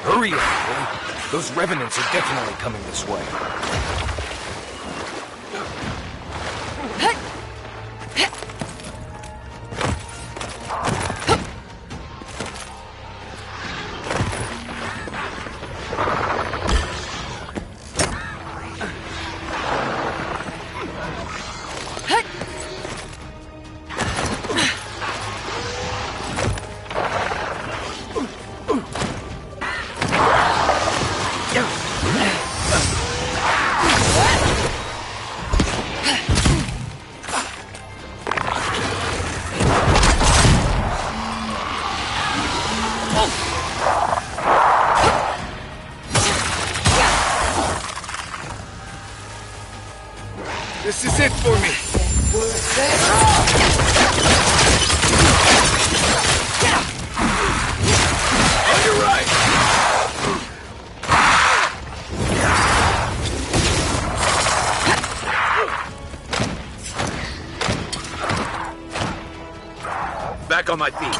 Hurry up, boy. Those revenants are definitely coming this way. This is it for me. On your right. Back on my feet.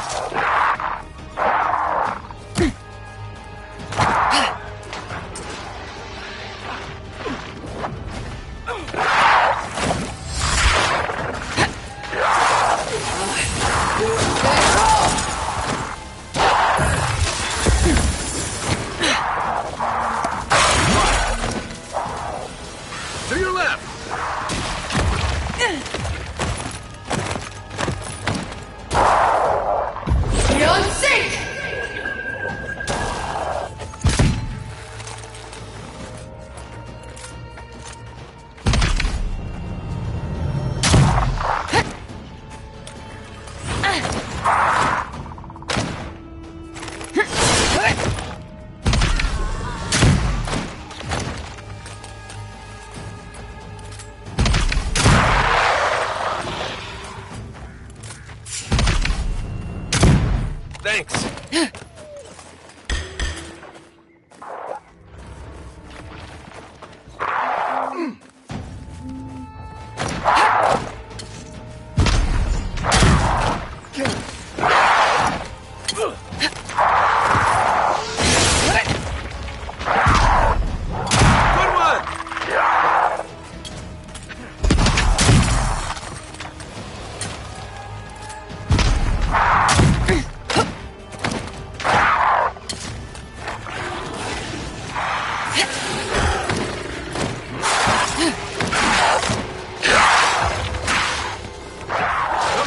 Coming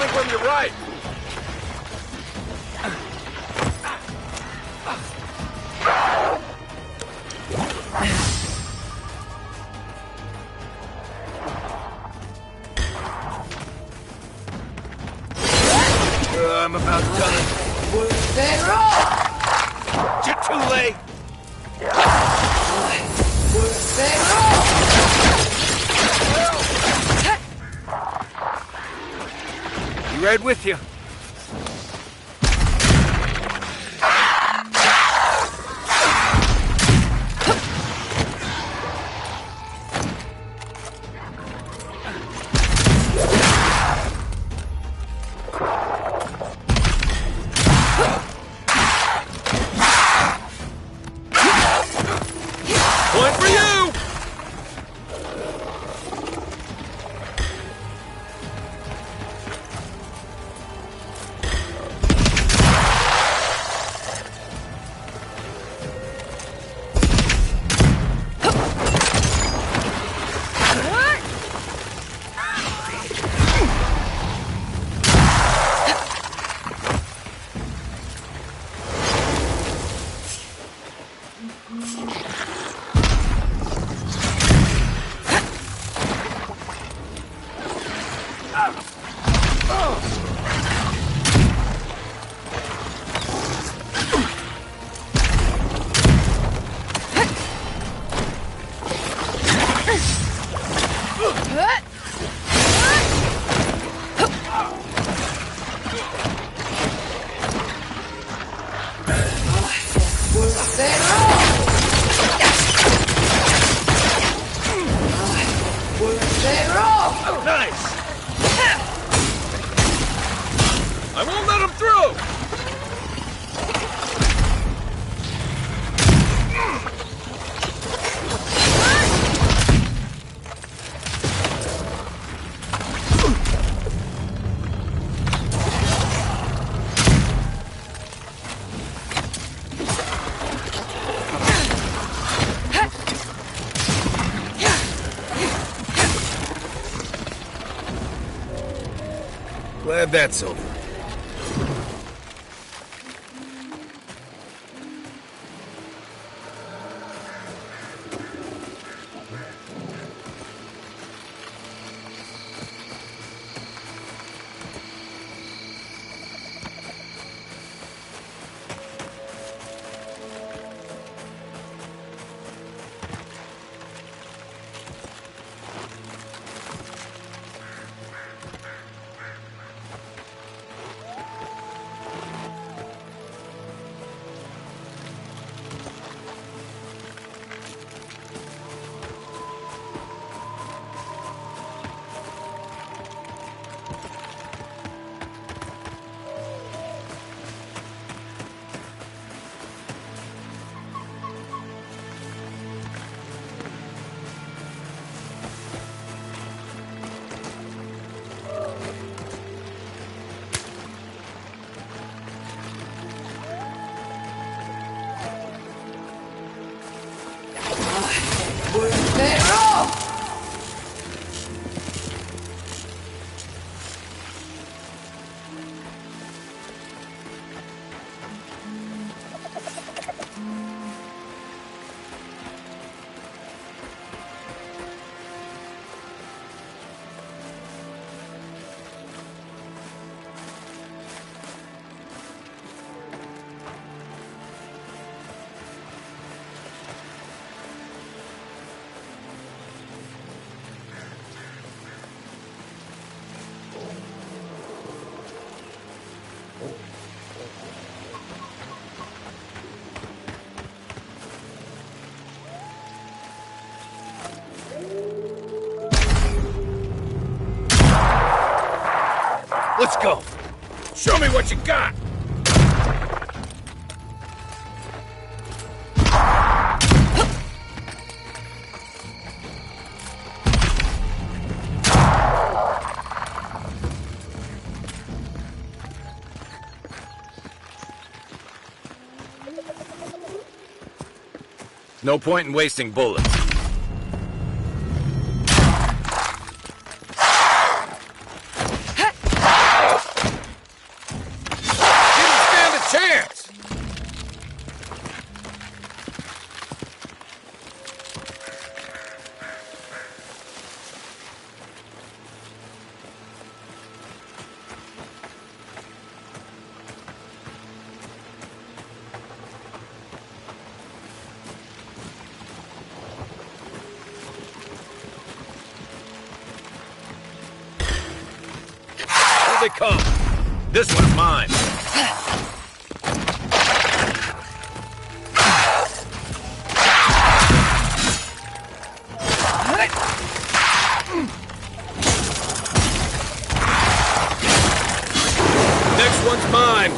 from your right! I'm about done. You're too late! Be right with you. One for you! Nice! I won't let him through! Glad that's over. Let's go. Show me what you got. No point in wasting bullets. Didn't stand a chance! Here they come. This one's mine. Next one's mine.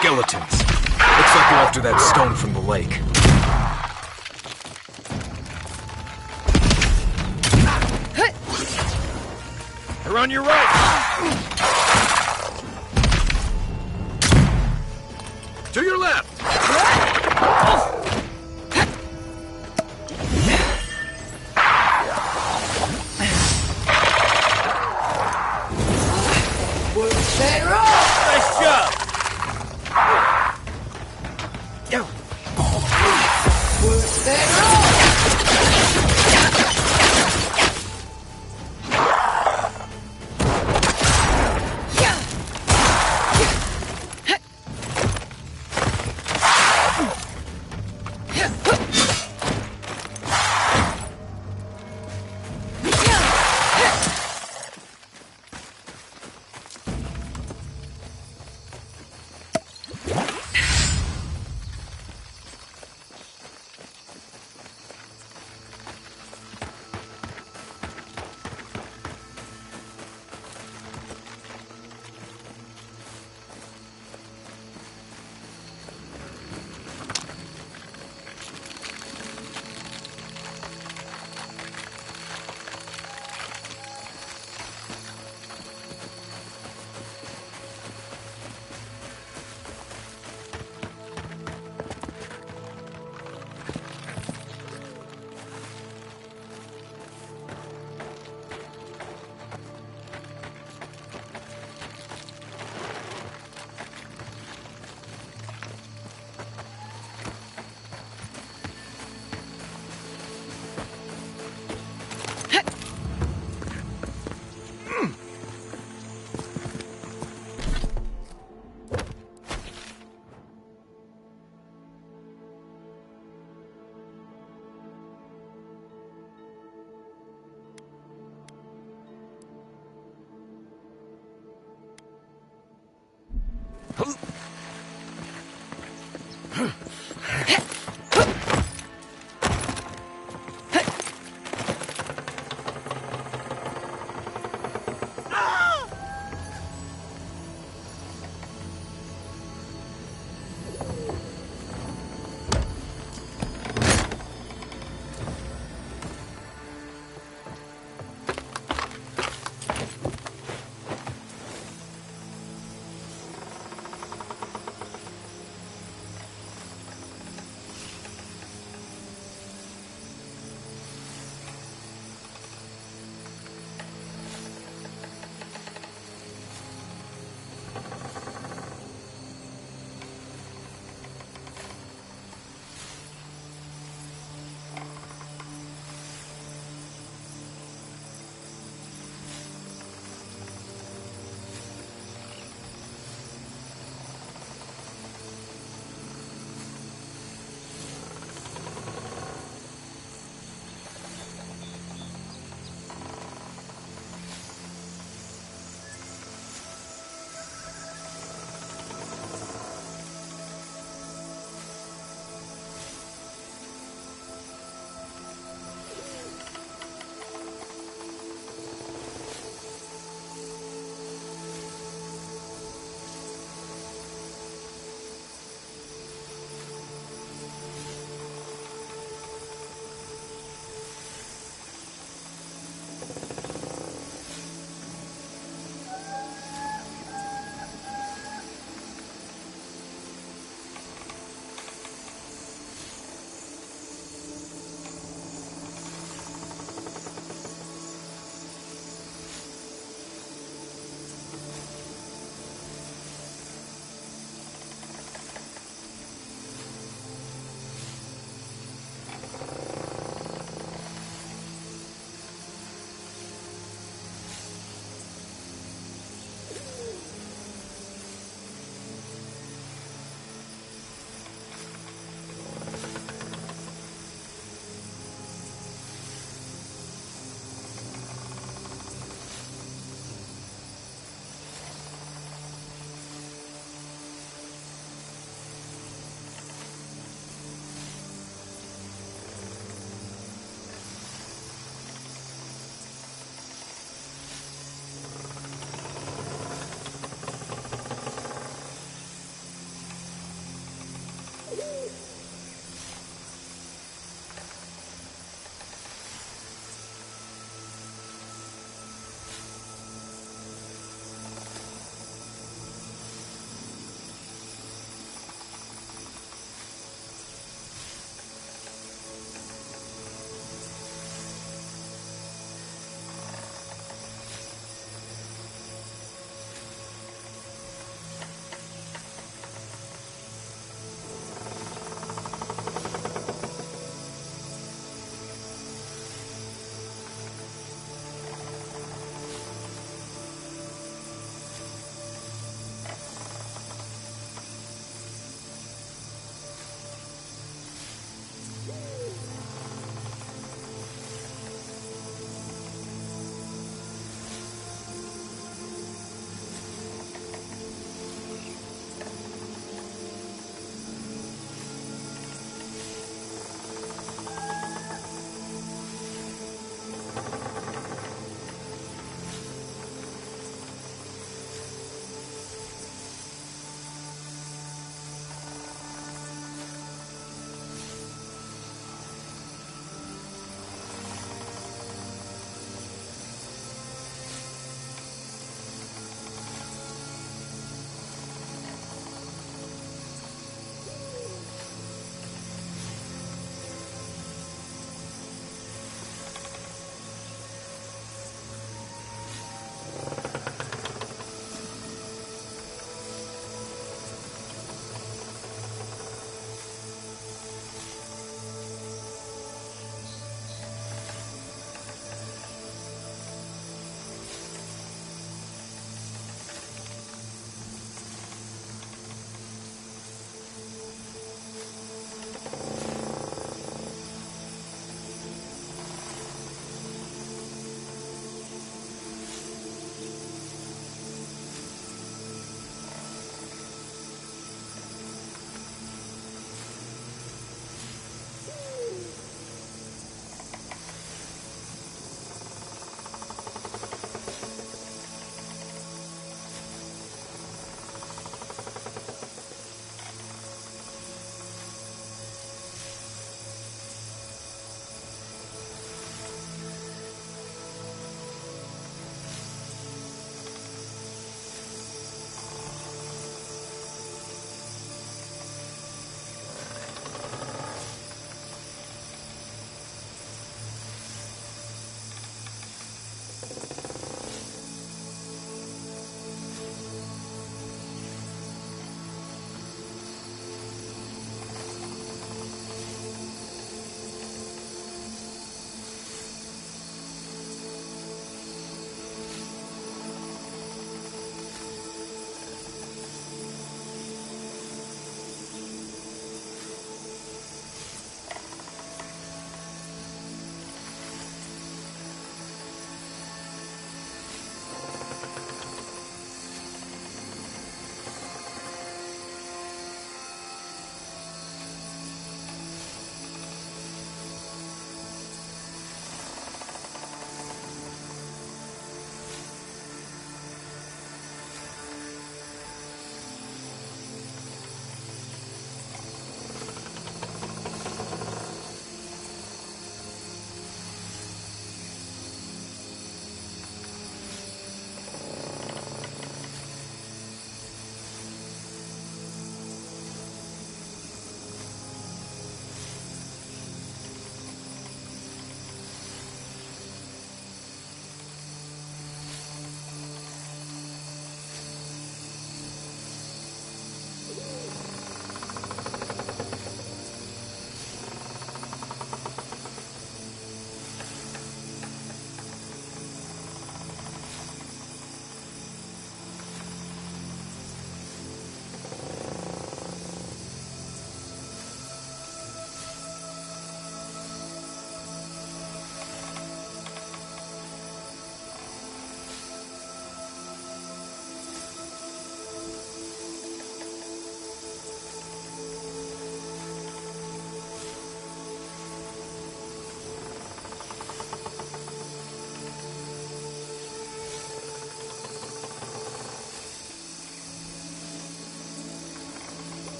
skeletons. Looks like they're after that stone from the lake. They're on your right! To your left! Nice job!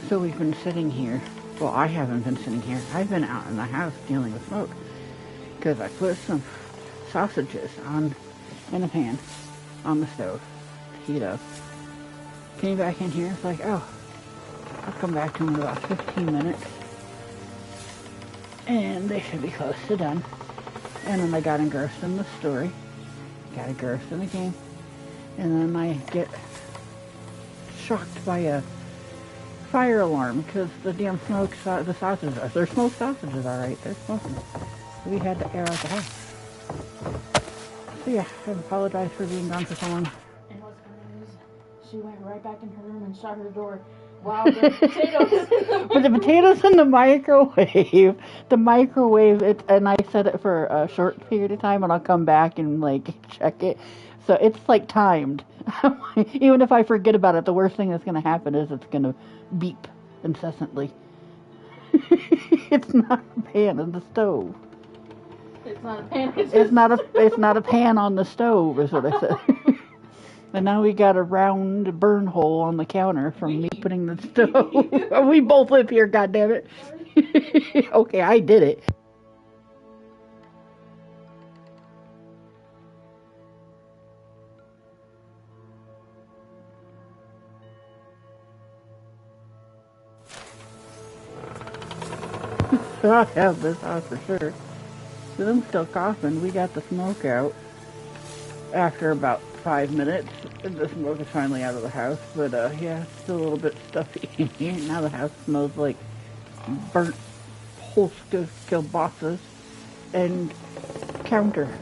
So we've been sitting here. Well, I haven't been sitting here. I've been out in the house dealing with smoke. Because I put some sausages in a pan on the stove to heat up. Came back in here. It's like, oh, I'll come back to them in about 15 minutes. And they should be close to done. And then I got engrossed in the story. Got engrossed in the game. And then I get shocked by a fire alarm because the damn the sausages, they're smoked sausages, alright, they're smoking. So we had to air out the house. So yeah, I apologize for being gone for so long. And what's funny is, she went right back in her room and shut her door while the potatoes... But the potatoes in the microwave, and I set it for a short period of time and I'll come back and like check it. So it's like timed. Even if I forget about it, the worst thing that's going to happen is it's going to beep incessantly. It's not a pan in the stove. It's not a pan. It's not a pan on the stove, is what I said. And now we got a round burn hole on the counter from me putting the stove. We both live here, goddammit. Okay, I did it. I have this house for sure. But I'm still coughing. We got the smoke out after about 5 minutes. The smoke is finally out of the house. But yeah, it's still a little bit stuffy in here. Now the house smells like burnt whole kielbasa's and counter.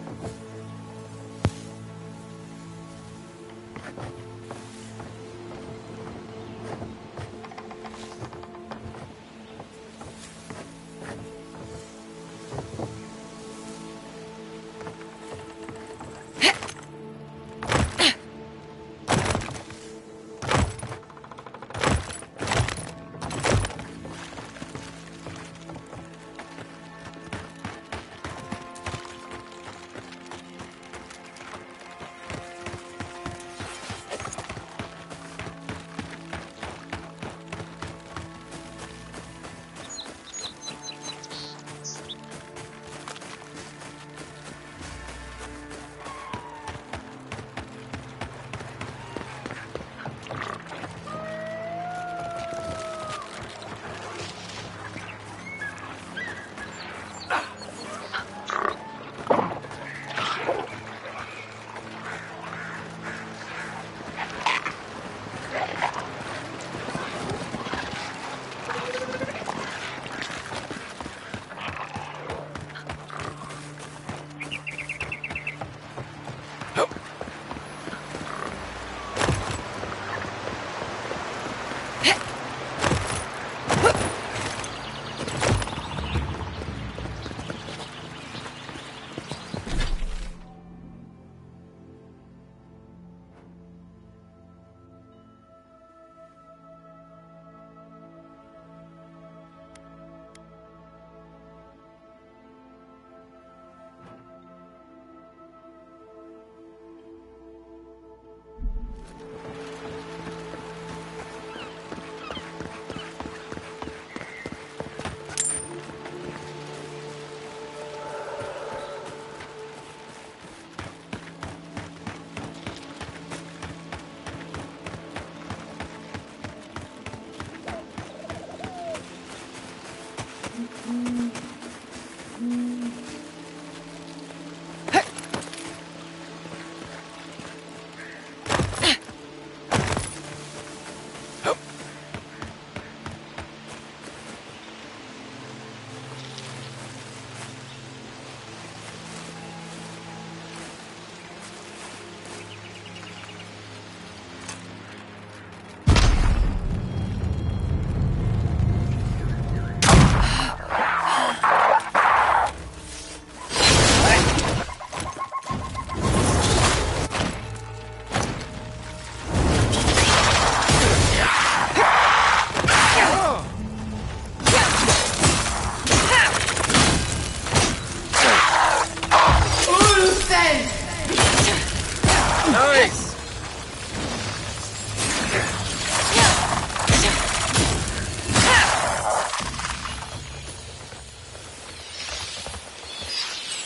Nice!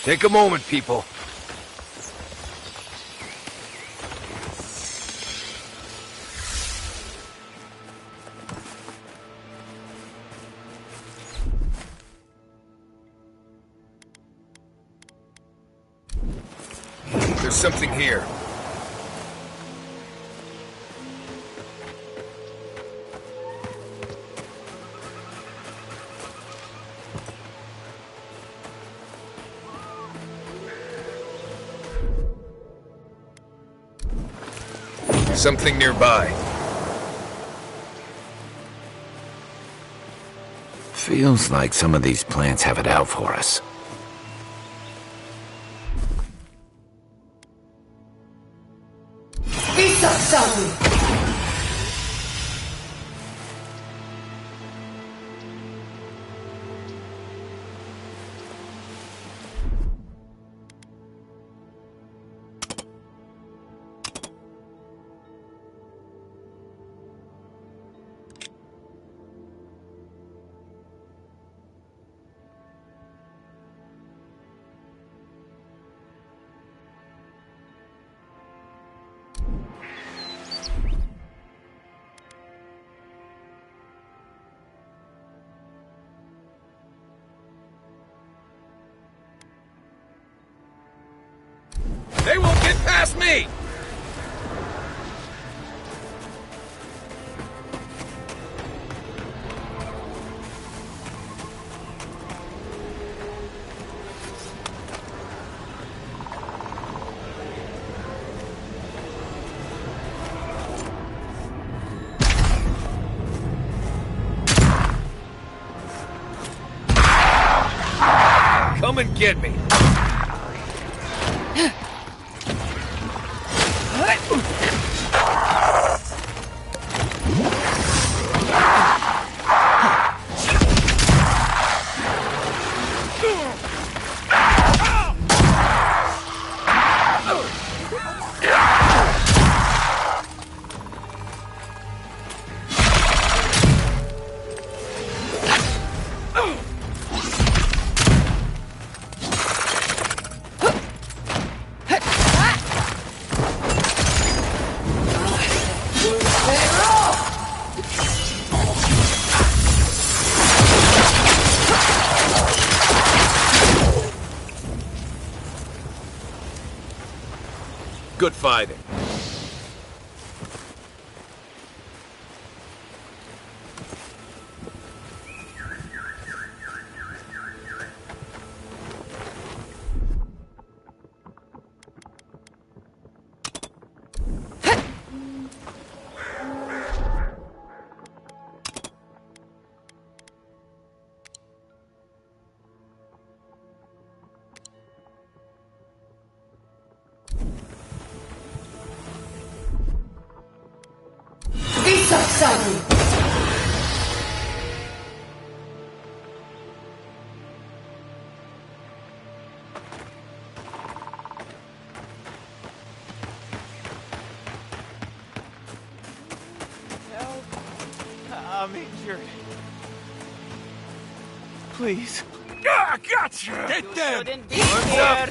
Take a moment, people. There's something here. Something nearby. Feels like some of these plants have it out for us. They won't get past me! Come and get me! Good fighting. I'm injured. Please. Ah, gotcha! Get them! What's up?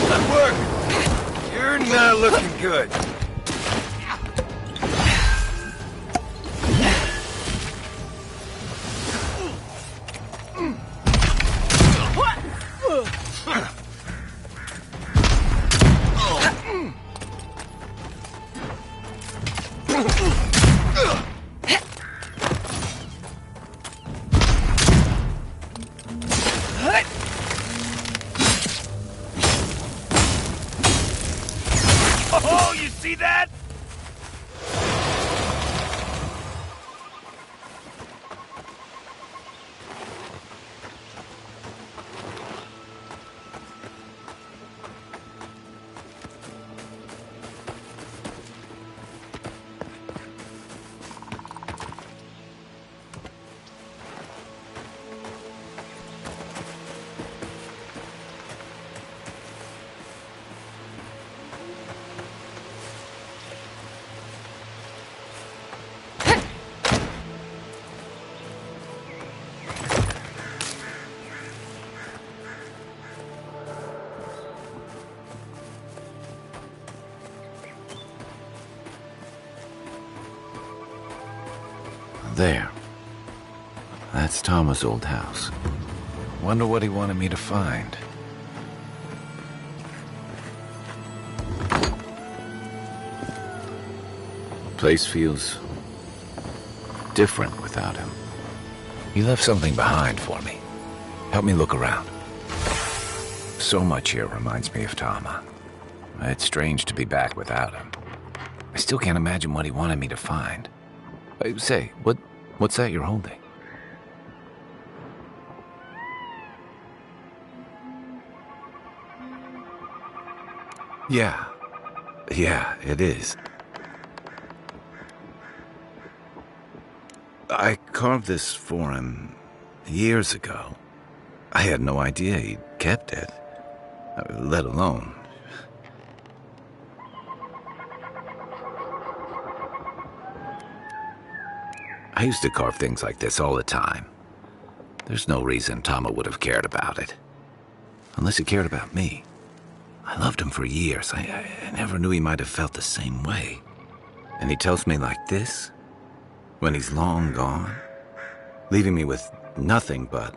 Good work. You're not looking good. Oh, you see that? There. That's Tama's old house. Wonder what he wanted me to find. Place feels different without him. He left something behind for me. Help me look around. So much here reminds me of Tama. It's strange to be back without him. I still can't imagine what he wanted me to find. Say, what's that you're holding? Yeah, it is. I carved this for him years ago. I had no idea he'd kept it, let alone... I used to carve things like this all the time. There's no reason Tama would have cared about it. Unless he cared about me. I loved him for years. I never knew he might have felt the same way. And he tells me like this, when he's long gone, leaving me with nothing but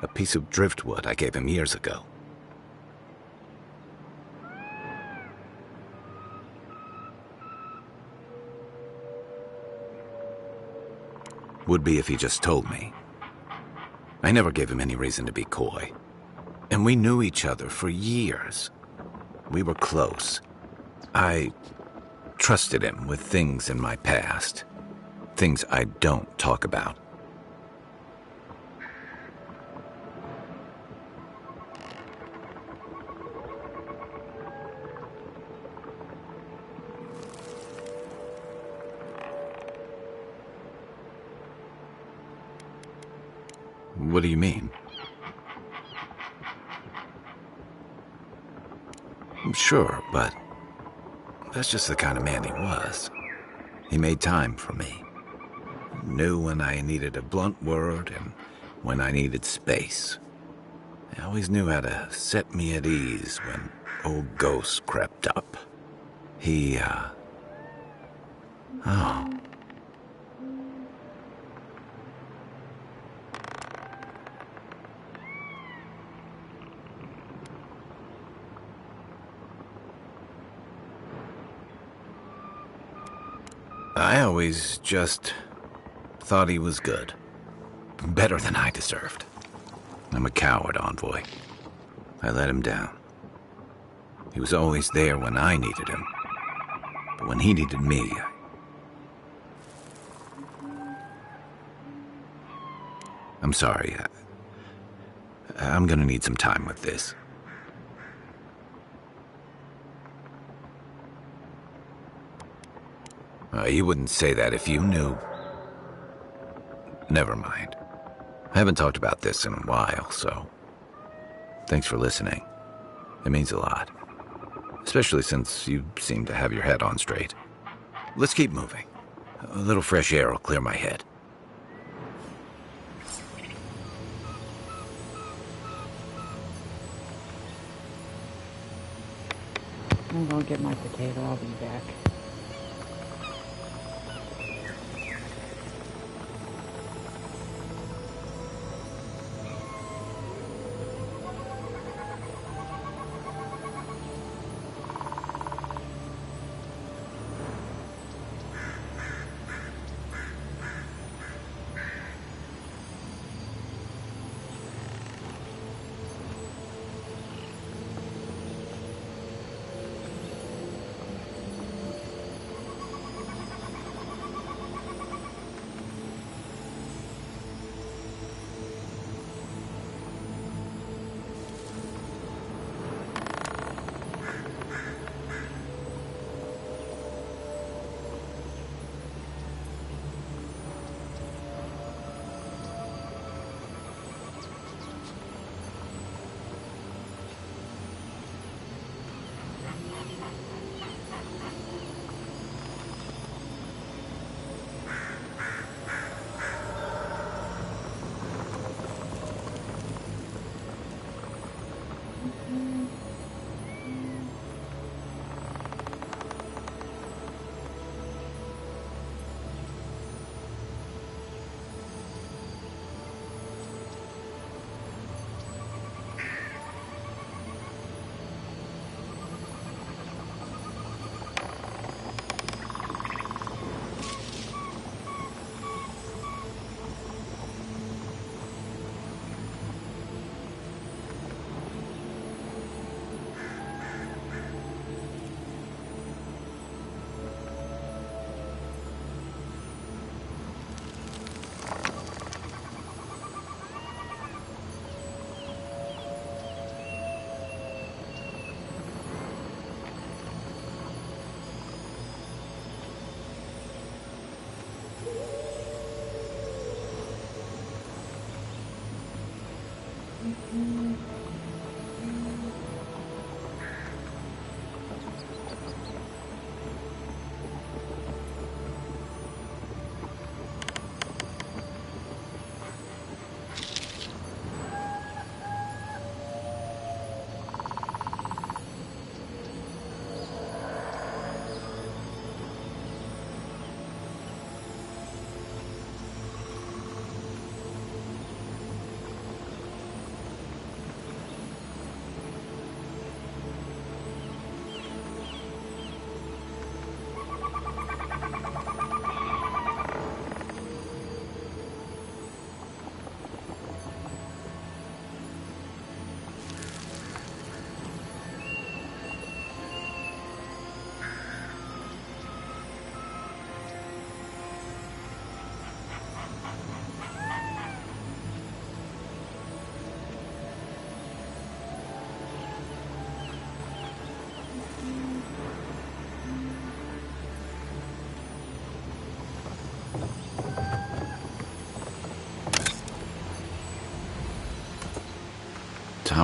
a piece of driftwood I gave him years ago. Would be if he just told me. I never gave him any reason to be coy. And we knew each other for years. We were close. I trusted him with things in my past. Things I don't talk about. What do you mean? Sure, but that's just the kind of man he was. He made time for me. Knew when I needed a blunt word and when I needed space. He always knew how to set me at ease when old ghosts crept up. He, oh. I always just thought he was good. Better than I deserved. I'm a coward, Envoy. I let him down. He was always there when I needed him. But when he needed me, I'm sorry. I'm gonna need some time with this. You wouldn't say that if you knew. Never mind. I haven't talked about this in a while, so... Thanks for listening. It means a lot. Especially since you seem to have your head on straight. Let's keep moving. A little fresh air will clear my head. I'm gonna get my potato. I'll be back.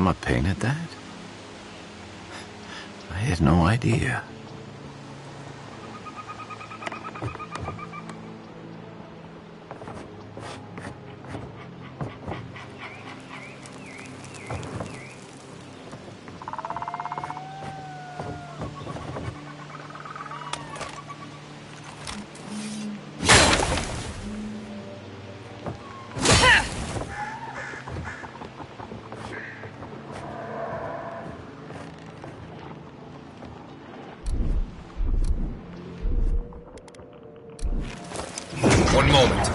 Mama painted that? I had no idea. One moment.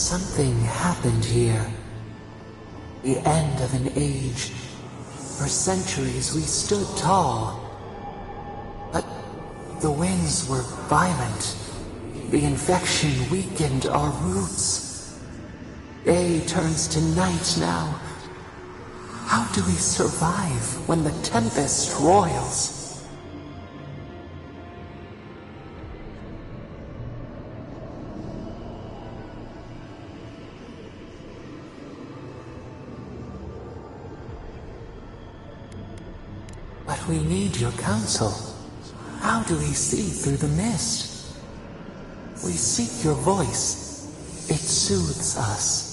Something happened here. The end of an age. For centuries we stood tall. But the winds were violent. The infection weakened our roots. Day turns to night now. How do we survive when the tempest roils? But we need your counsel. How do we see through the mist? We seek your voice. It soothes us.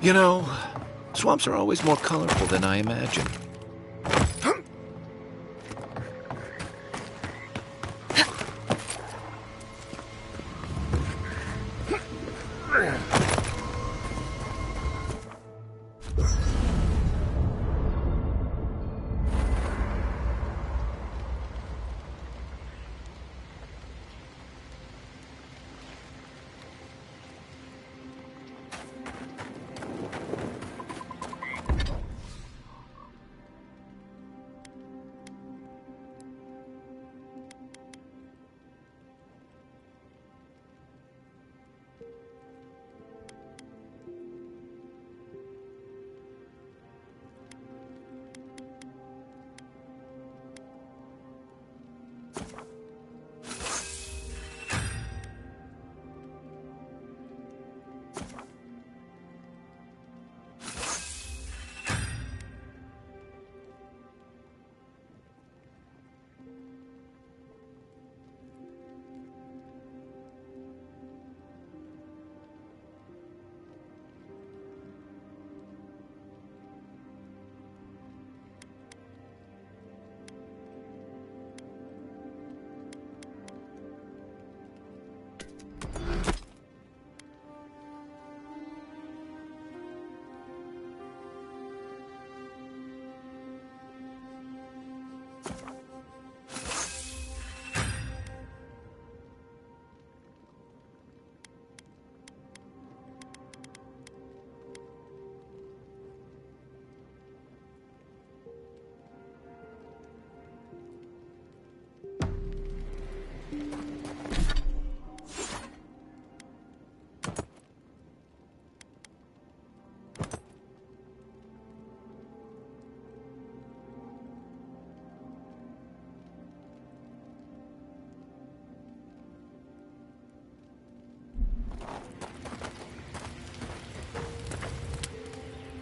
You know, swamps are always more colorful than I imagined.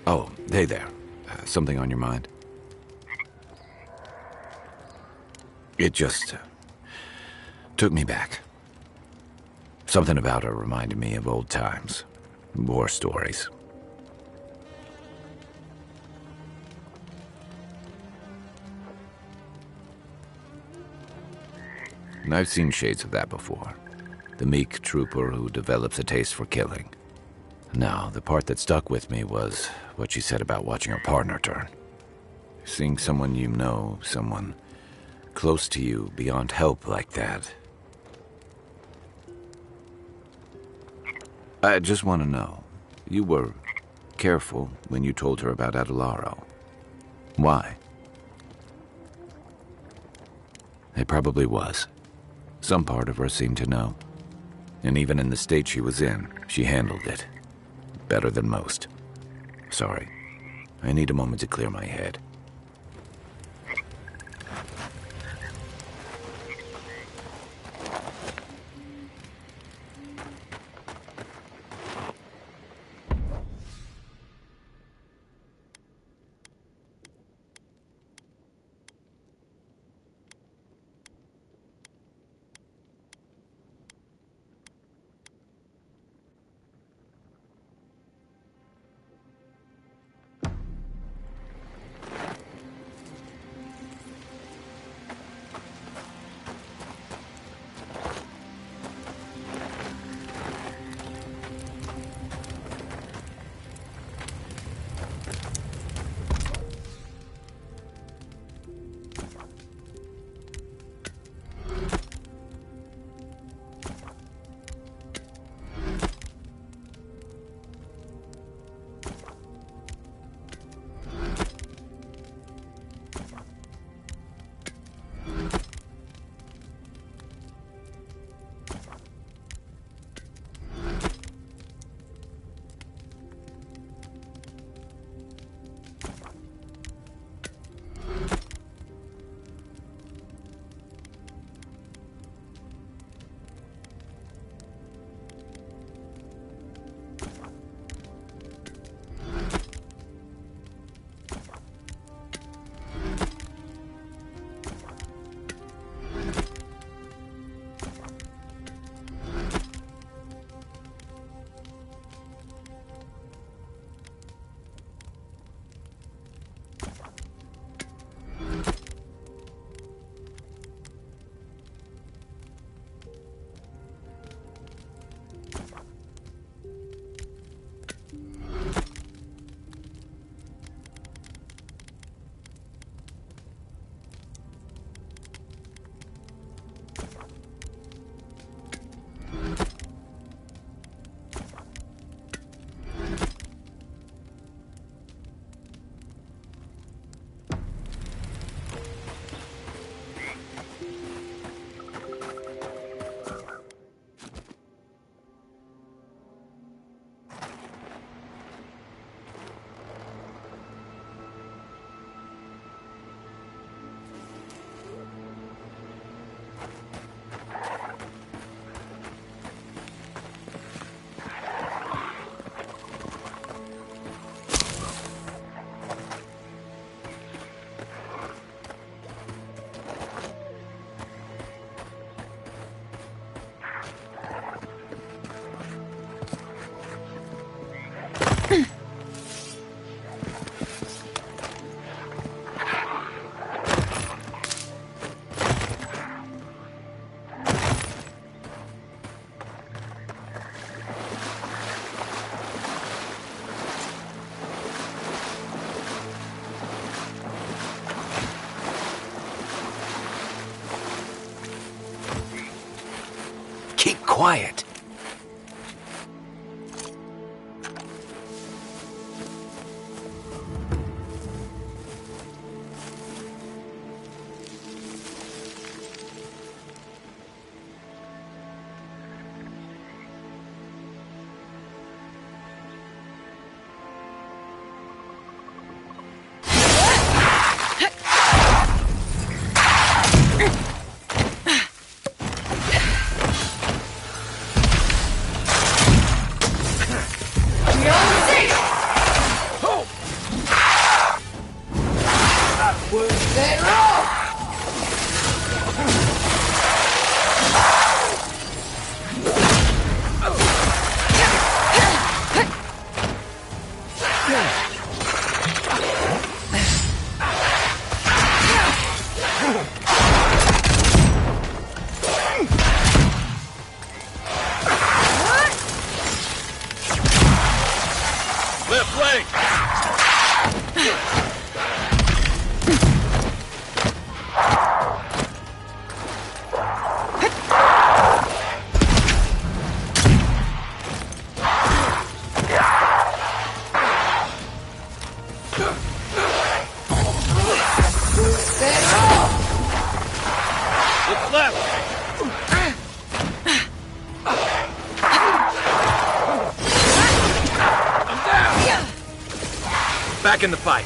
Oh, hey there. Something on your mind? It just took me back. Something about her reminded me of old times. War stories. And I've seen shades of that before. The meek trooper who develops a taste for killing. Now, the part that stuck with me was what she said about watching her partner turn. Seeing someone you know, someone close to you, beyond help like that. I just want to know, you were careful when you told her about Adelaro. Why? It probably was. Some part of her seemed to know. And even in the state she was in, she handled it. Better than most. Sorry. I need a moment to clear my head. Keep quiet. Left flank! It's left! Back in the fight.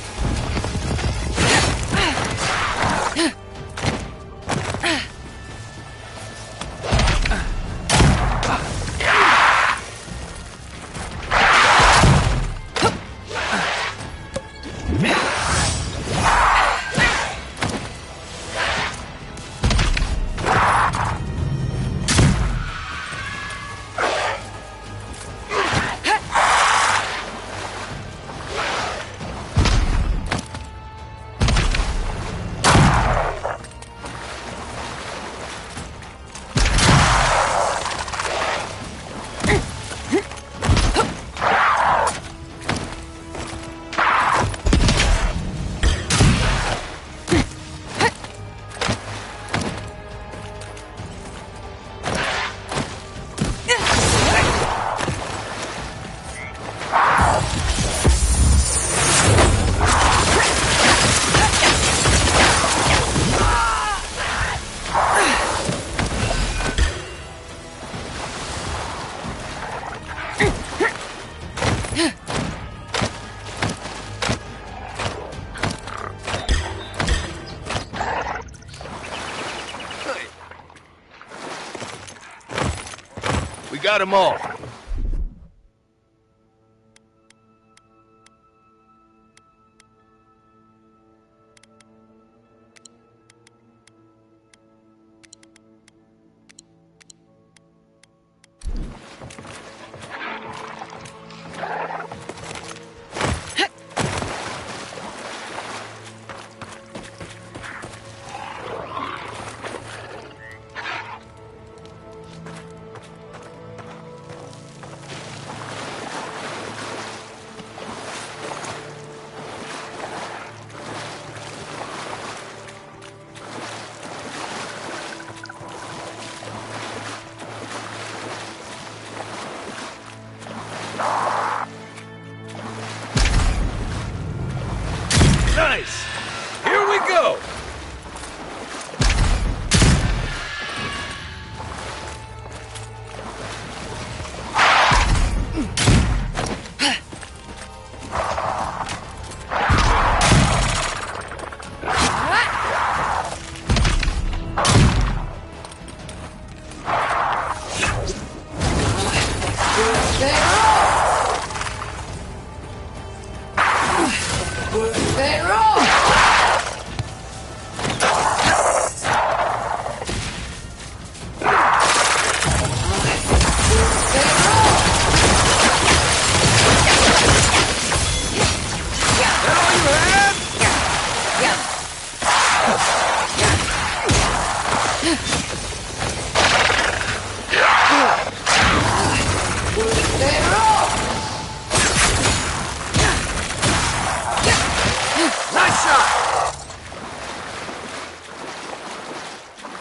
We got them all. Nice! Here we go!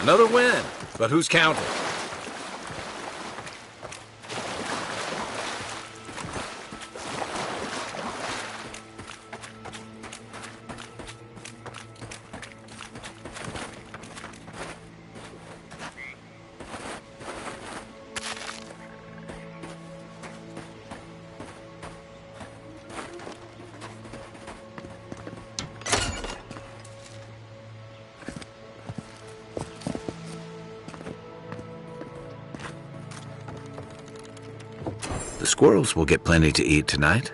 Another win, but who's counting? The squirrels will get plenty to eat tonight.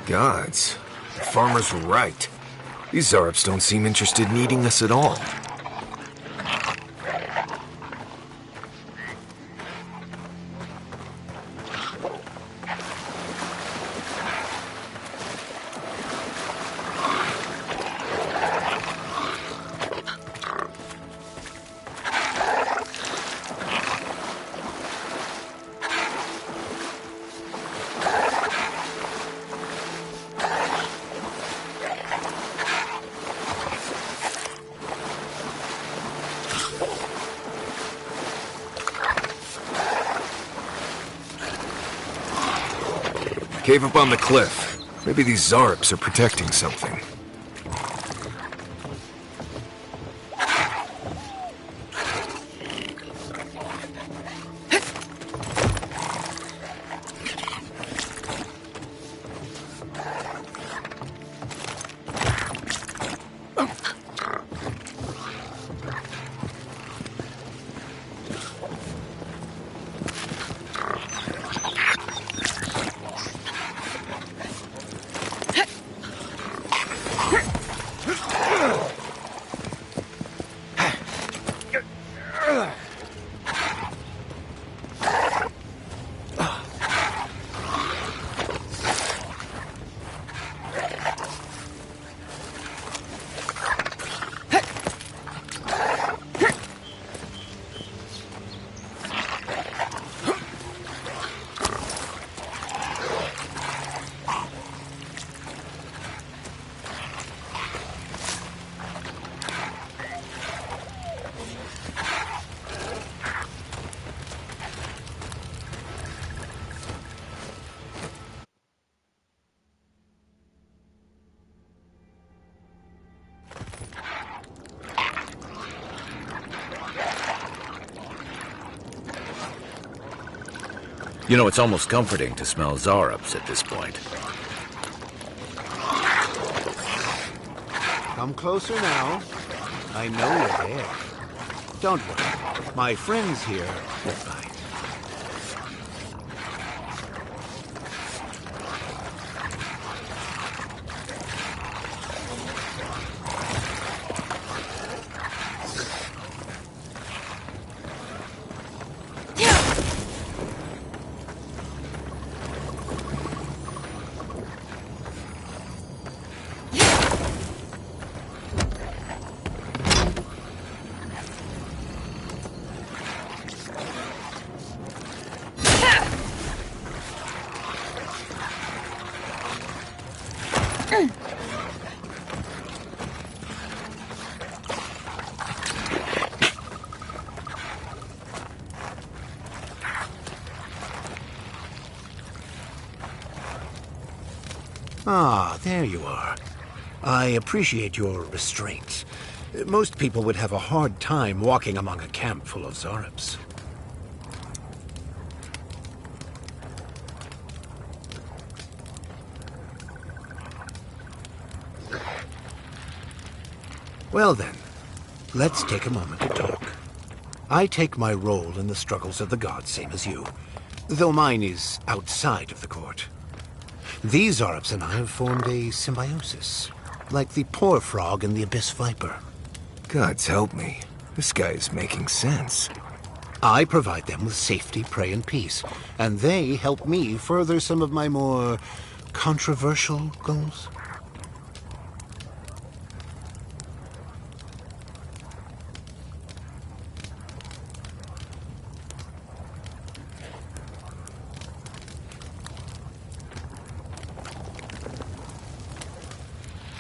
Gods, the farmers were right. These Zarups don't seem interested in eating us at all. Cave up on the cliff. Maybe these Zarups are protecting something. You know, it's almost comforting to smell Zarups at this point. Come closer now. I know you're there. Don't worry. My friends here will find. Ah, there you are. I appreciate your restraint. Most people would have a hard time walking among a camp full of Zarups. Well then, let's take a moment to talk. I take my role in the struggles of the gods, same as you, though mine is outside of the court. These Zarups and I have formed a symbiosis, like the poor frog and the abyss viper. Gods help me. This guy is making sense. I provide them with safety, prey, and peace, and they help me further some of my more controversial goals.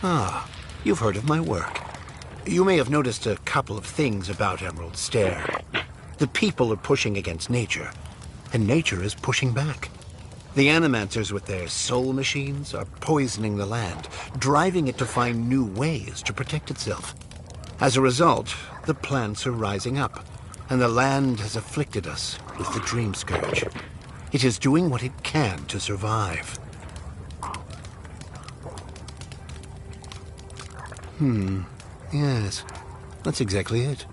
Ah, you've heard of my work. You may have noticed a couple of things about Emerald Stair. The people are pushing against nature, and nature is pushing back. The Animancers with their soul machines are poisoning the land, driving it to find new ways to protect itself. As a result, the plants are rising up, and the land has afflicted us with the Dream Scourge. It is doing what it can to survive. Yes, that's exactly it.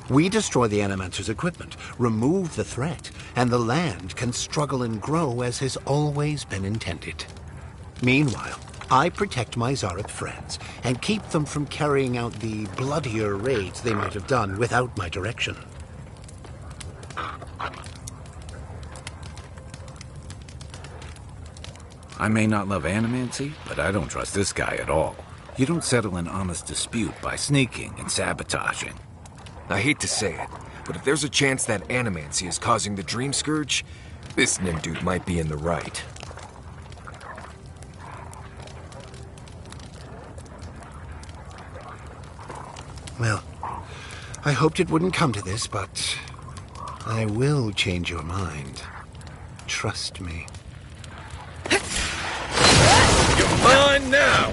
We destroy the Animancer's equipment, remove the threat, and the land can struggle and grow as has always been intended. Meanwhile, I protect my Zareth friends and keep them from carrying out the bloodier raids they might have done without my direction. I may not love animancy, but I don't trust this guy at all. You don't settle an honest dispute by sneaking and sabotaging. I hate to say it, but if there's a chance that animancy is causing the Dream Scourge, this Nimdude might be in the right. Well, I hoped it wouldn't come to this, but I will change your mind. Trust me. You're mine now!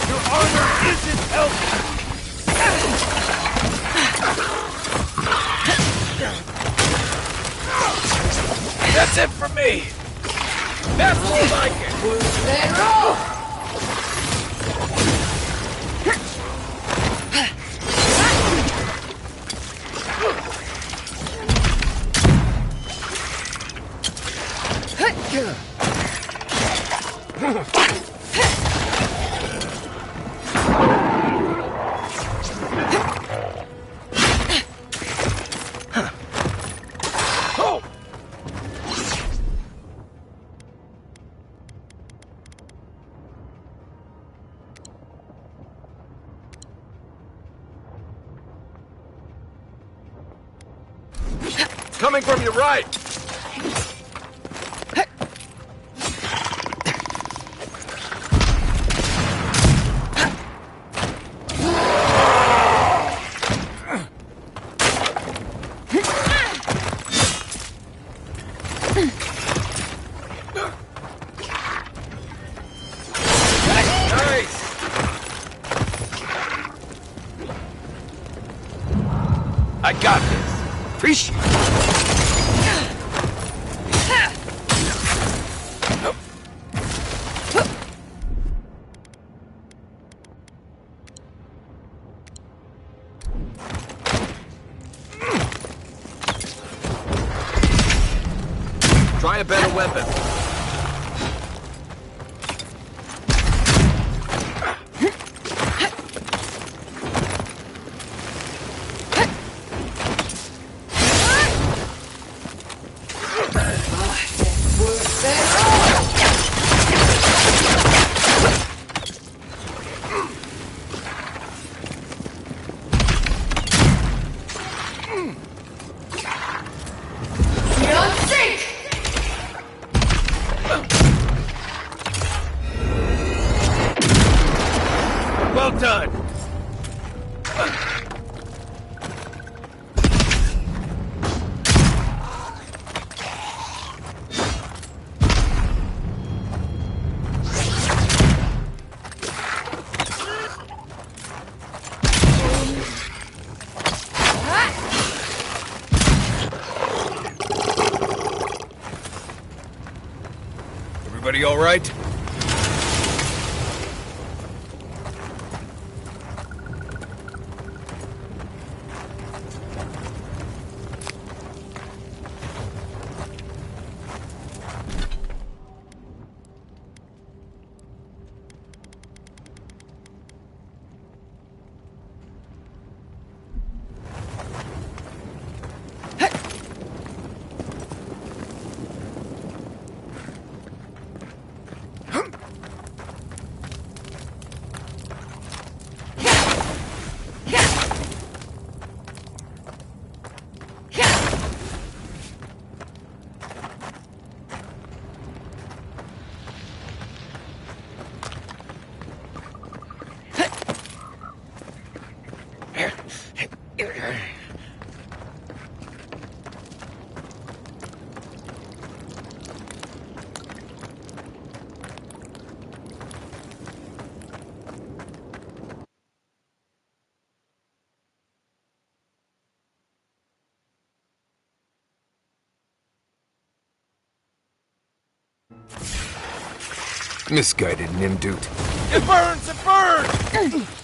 Your armor isn't helping! That's it for me! That's more like it! Coming from your right! I got this. Appreciate it. Try a better weapon. Well done. Everybody all right? Misguided Nimdude. It burns! It burns!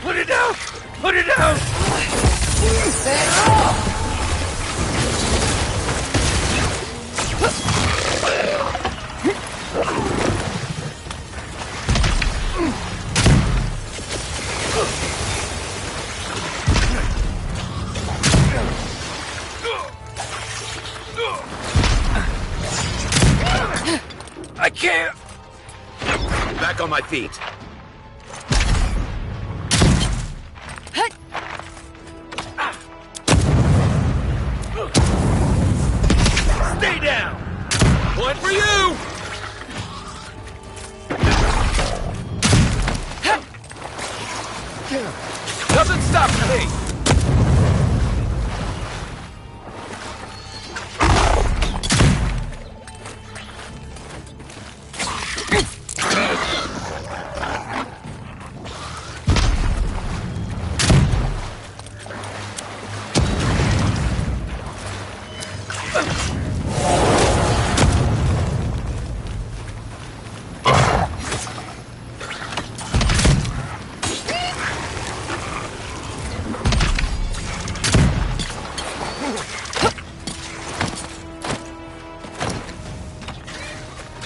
Put it down! Put it down! I can't! Back on my feet. Stay down! One for you! Nothing stops me!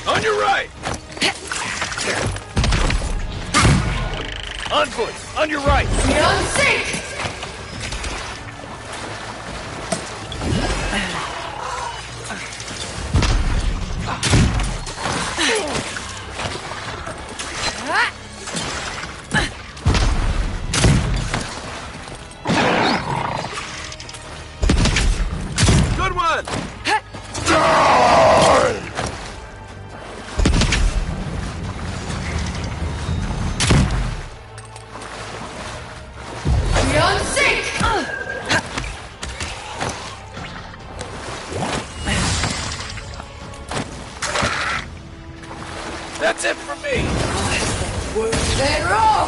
On your right! On foot! On your right! You're on sync! Good one! You're on sync! That's it for me! Then roll!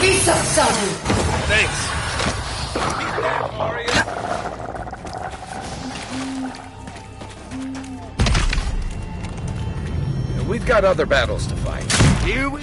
Piece of something! Thanks! We've got other battles to fight. Here we...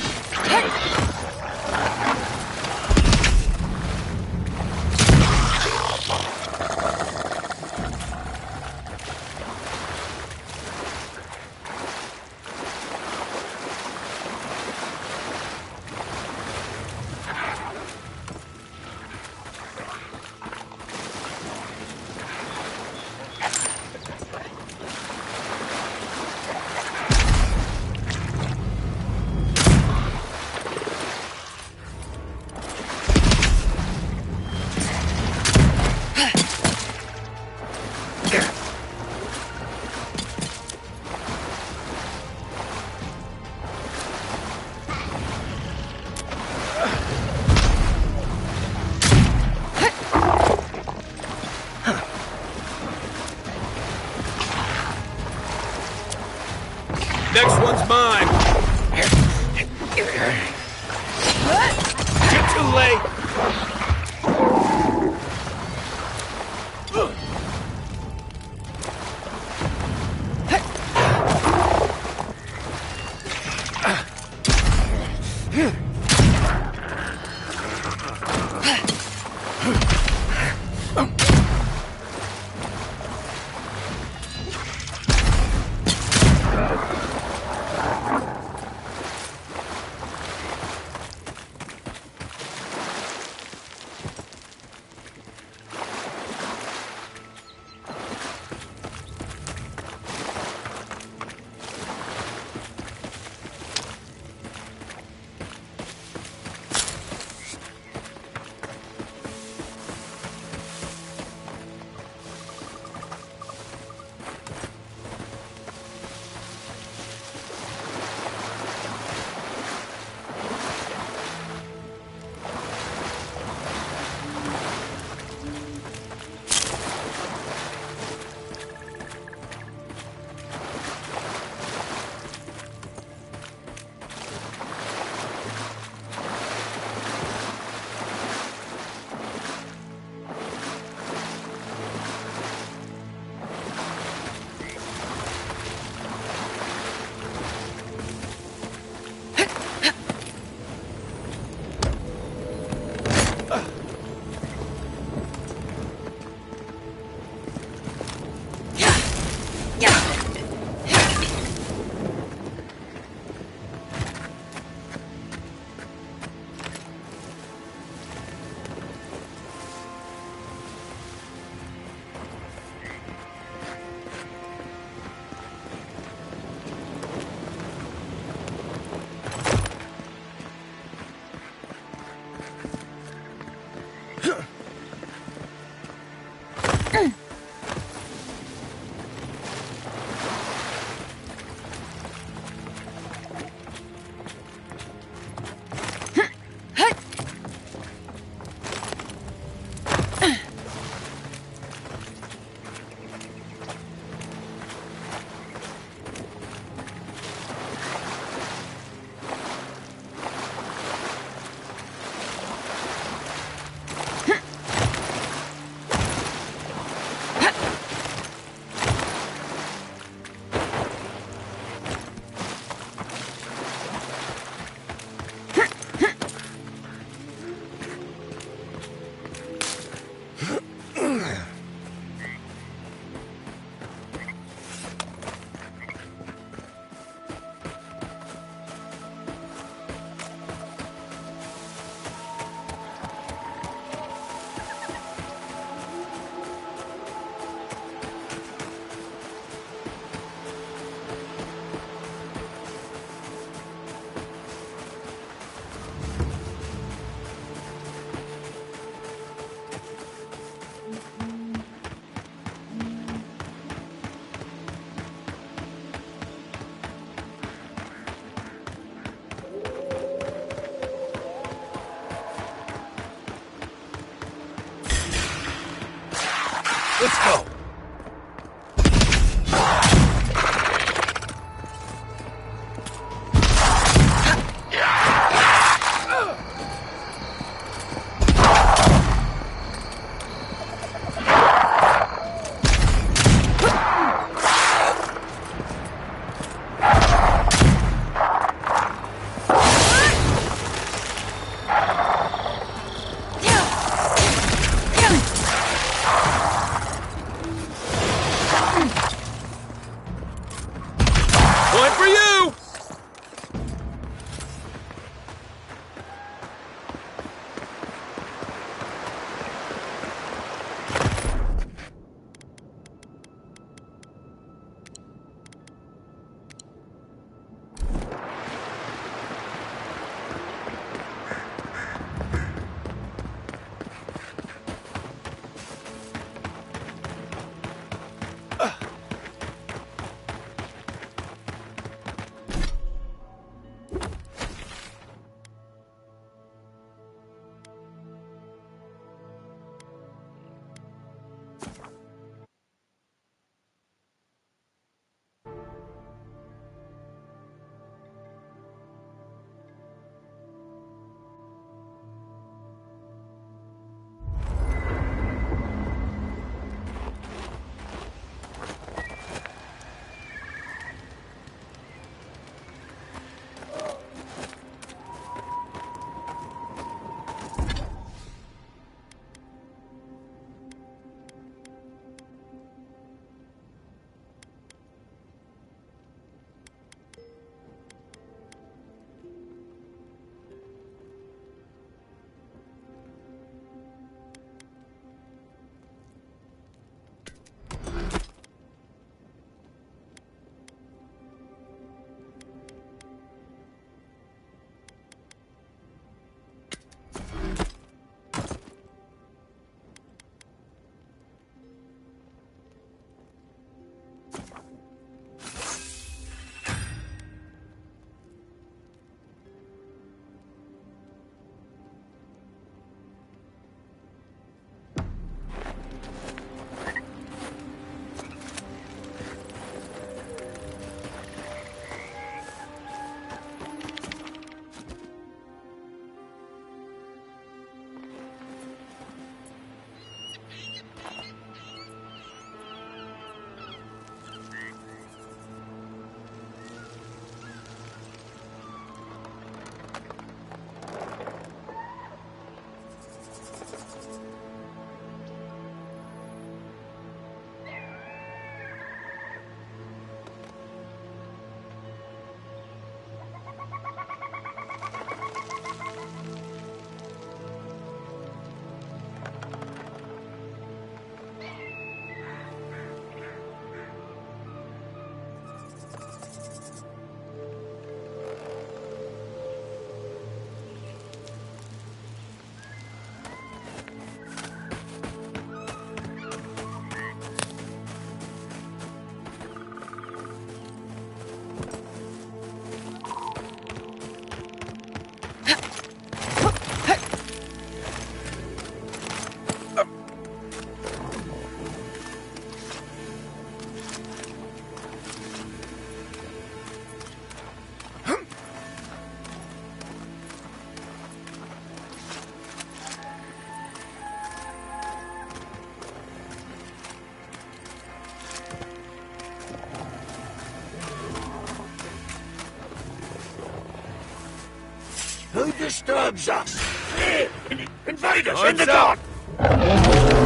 Who disturbs us? Here! Invaders in Arms the up. garden!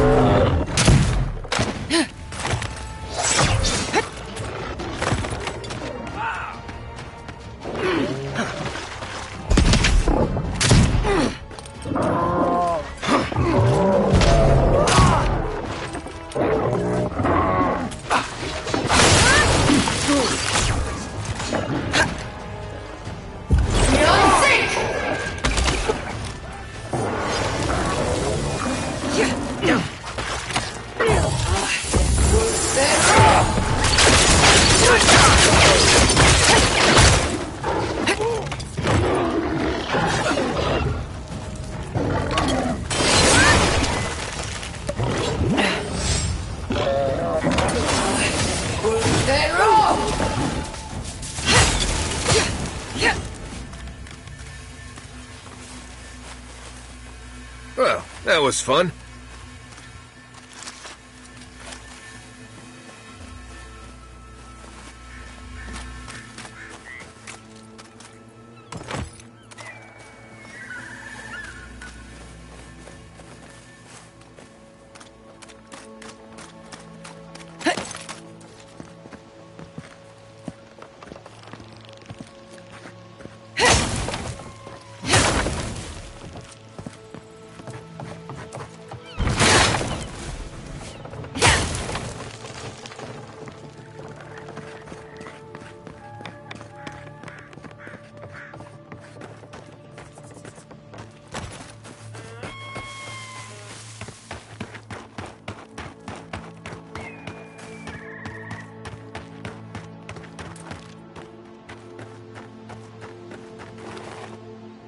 Well, that was fun.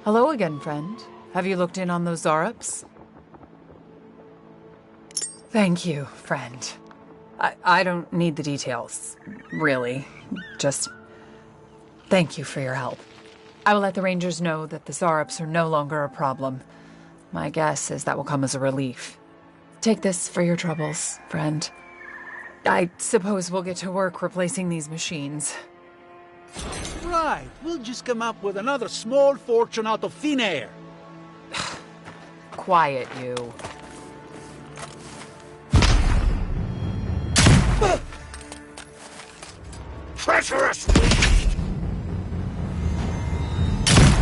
Hello again, friend. Have you looked in on those Zarups? Thank you, friend. I don't need the details, really. Just thank you for your help. I will let the Rangers know that the Zarups are no longer a problem. My guess is that will come as a relief. Take this for your troubles, friend. I suppose we'll get to work replacing these machines. Right, we'll just come up with another small fortune out of thin air. Quiet, you. Treacherous beast!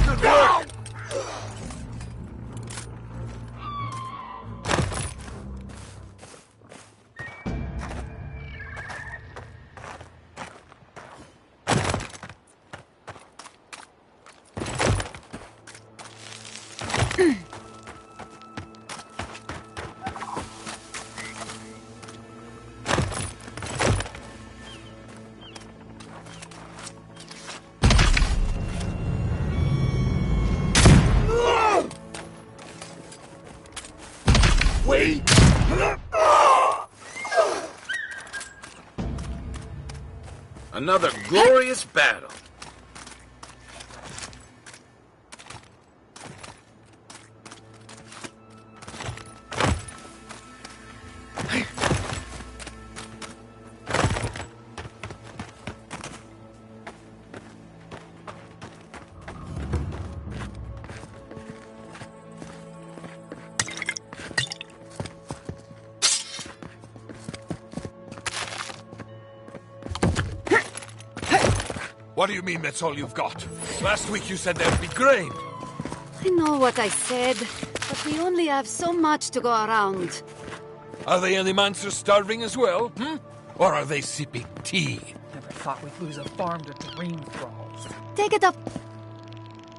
Good work! Wait! Another glorious battle. What do you mean that's all you've got? Last week you said there'd be grain. I know what I said, but we only have so much to go around. Are the Animancers starving as well, Or are they sipping tea? Never thought we'd lose a farm to dream thralls. Take it up.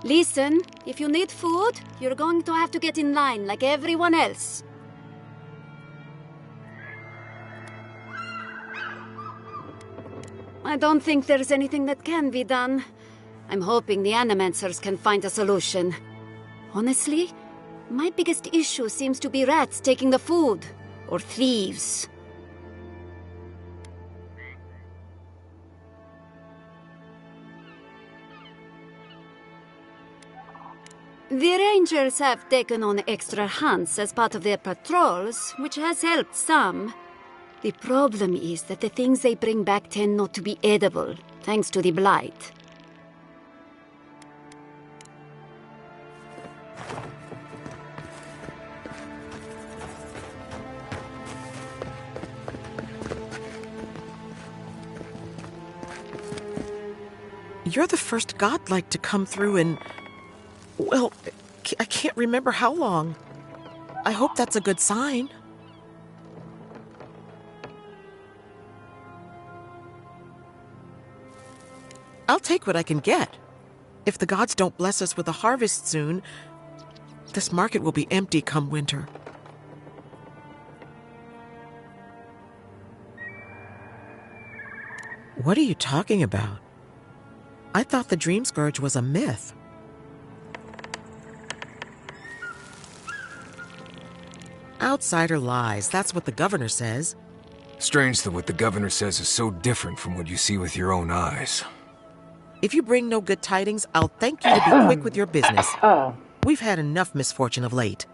Listen, if you need food, you're going to have to get in line like everyone else. I don't think there's anything that can be done. I'm hoping the Animancers can find a solution. Honestly, my biggest issue seems to be rats taking the food. Or thieves. The Rangers have taken on extra hunts as part of their patrols, which has helped some. The problem is that the things they bring back tend not to be edible, thanks to the blight. You're the first godlike to come through in... well, I can't remember how long. I hope that's a good sign. I'll take what I can get. If the gods don't bless us with a harvest soon, this market will be empty come winter. What are you talking about? I thought the Dream Scourge was a myth. Outsider lies, that's what the governor says. Strange that what the governor says is so different from what you see with your own eyes. If you bring no good tidings, I'll thank you to be quick with your business. We've had enough misfortune of late.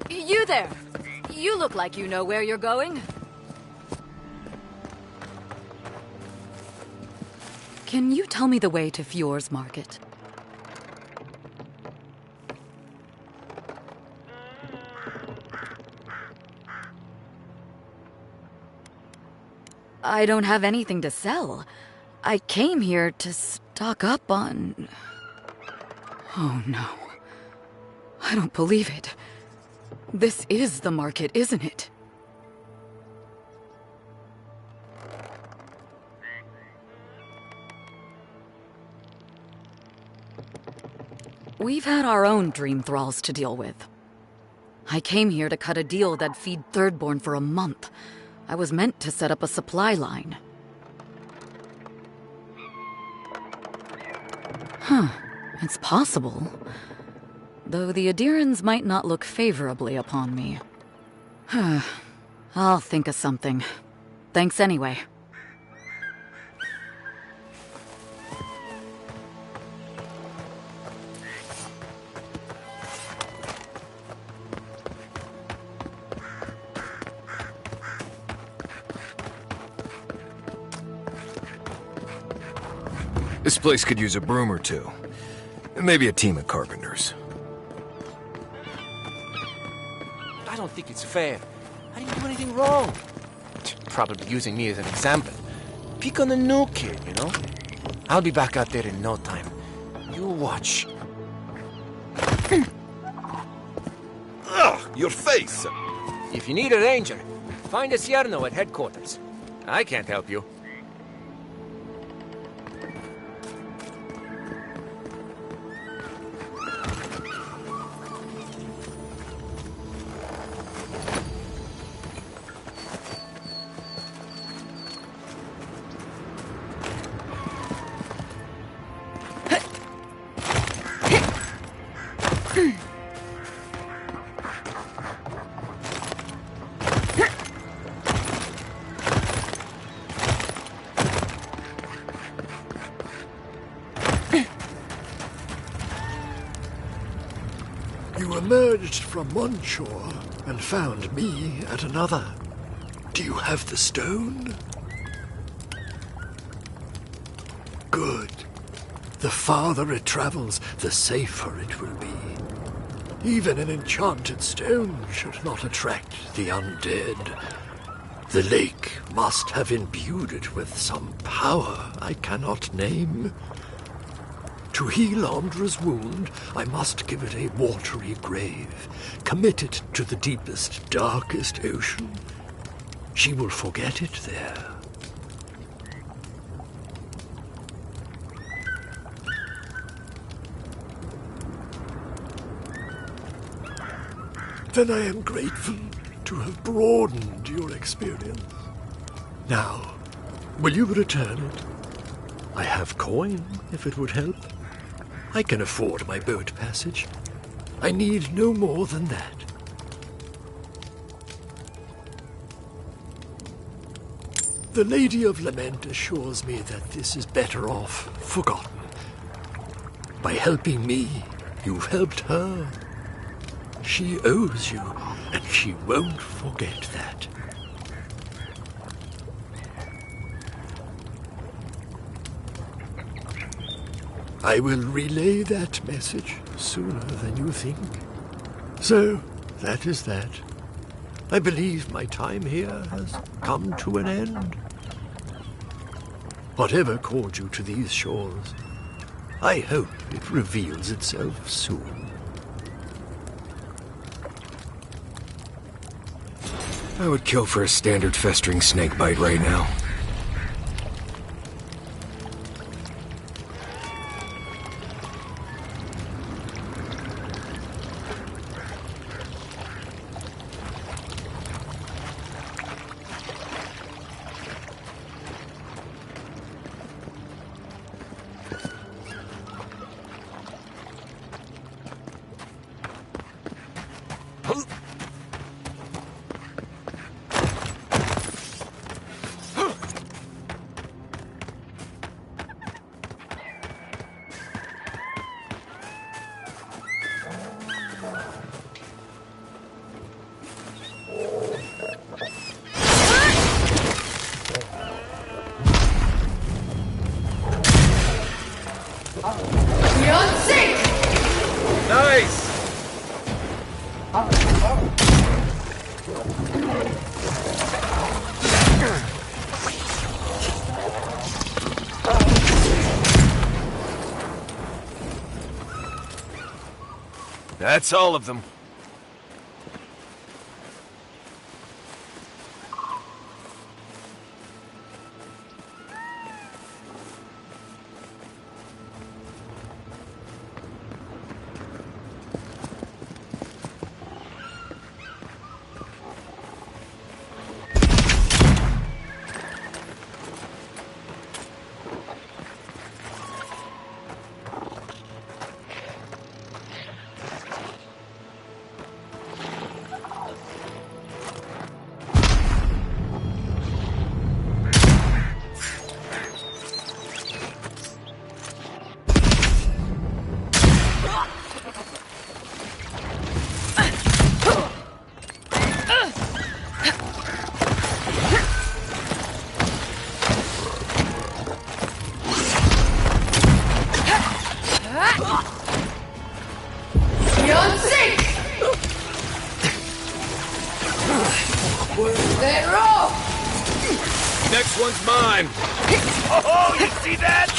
You there! You look like you know where you're going. Can you tell me the way to Fjord's market? I don't have anything to sell. I came here to stock up on... Oh no. I don't believe it. This is the market, isn't it? We've had our own dream thralls to deal with. I came here to cut a deal that'd feed Thirdborn for a month. I was meant to set up a supply line. Huh. It's possible. Though the Adirans might not look favorably upon me. I'll think of something. Thanks anyway. This place could use a broom or two. Maybe a team of carpenters. think it's fair. I didn't do anything wrong. Probably using me as an example. Pick on the new kid, you know? I'll be back out there in no time. You watch. Ugh, your face! If you need a ranger, find a Cierno at headquarters. I can't help you. You emerged from one shore and found me at another. Do you have the stone? Good. The farther it travels, the safer it will be. Even an enchanted stone should not attract the undead. The lake must have imbued it with some power I cannot name. To heal Andra's wound, I must give it a watery grave, commit it to the deepest, darkest ocean. She will forget it there. Then I am grateful to have broadened your experience. Now, will you return it? I have coin, if it would help. I can afford my boat passage. I need no more than that. The Lady of Lament assures me that this is better off forgotten. By helping me, you've helped her. She owes you, and she won't forget that. I will relay that message sooner than you think. So, that is that. I believe my time here has come to an end. Whatever called you to these shores, I hope it reveals itself soon. I would kill for a standard festering snake bite right now. That's all of them. Next one's mine. Oh, you see that?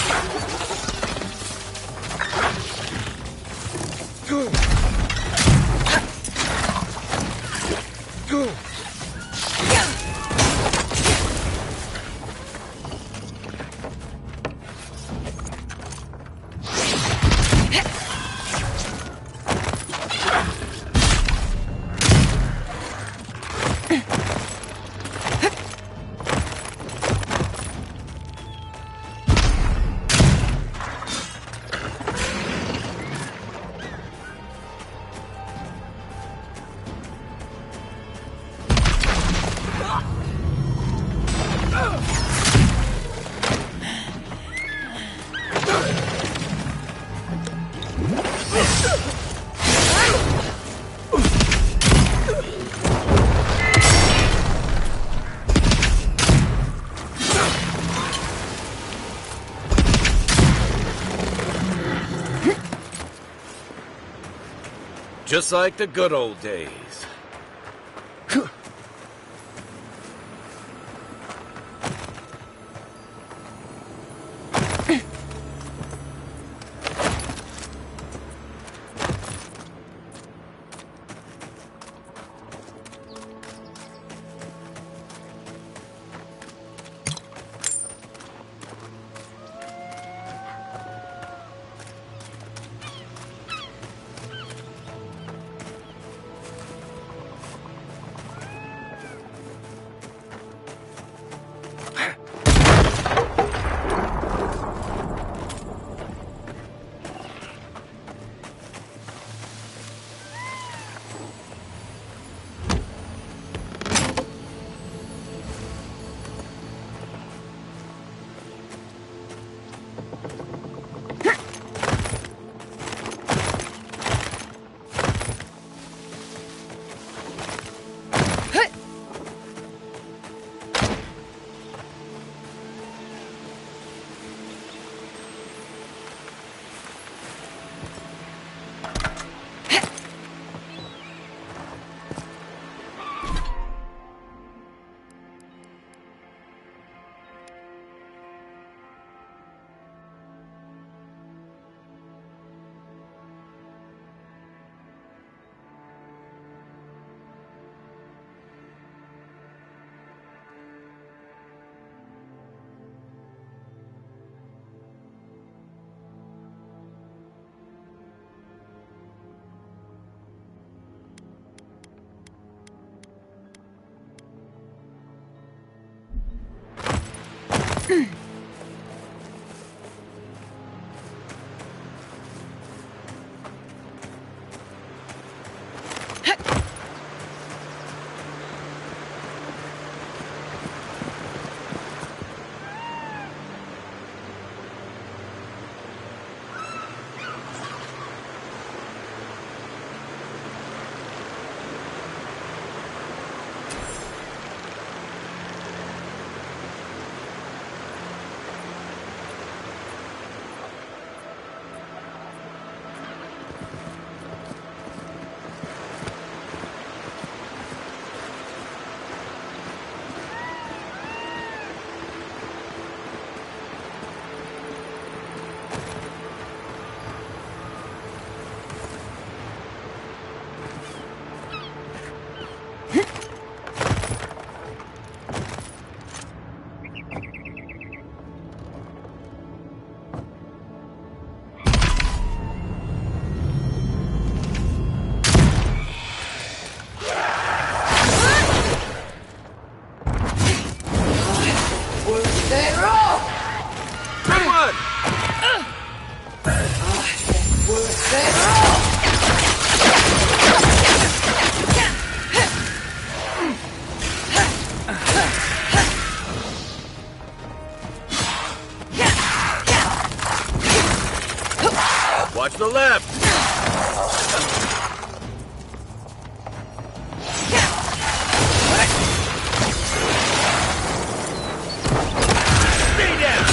Just like the good old days. Watch the left! Stay down!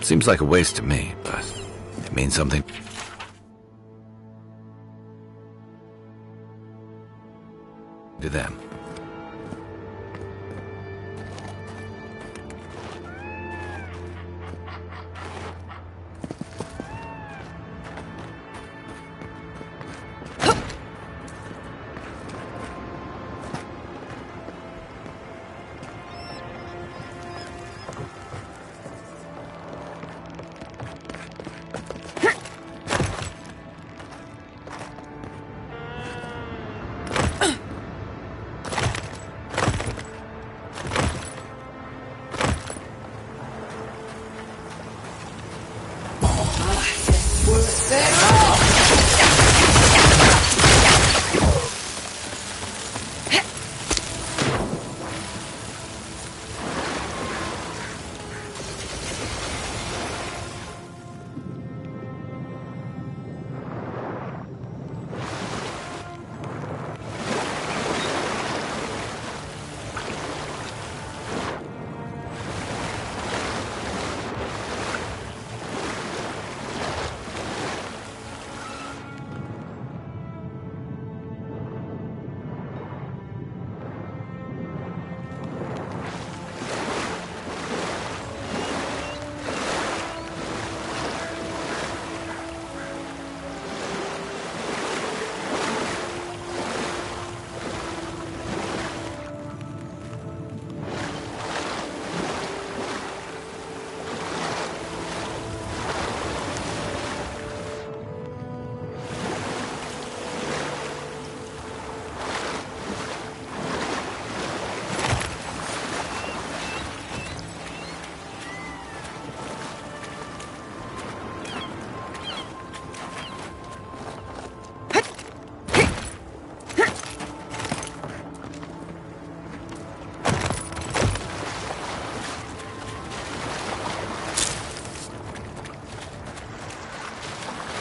Seems like a waste to me, but it means something to them.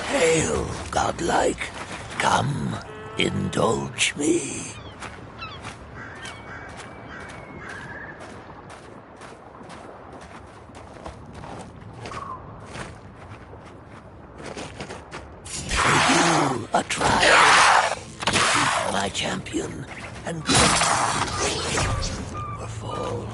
Hail, godlike. Come, indulge me. For you, a trial. Defeat my champion and or fall.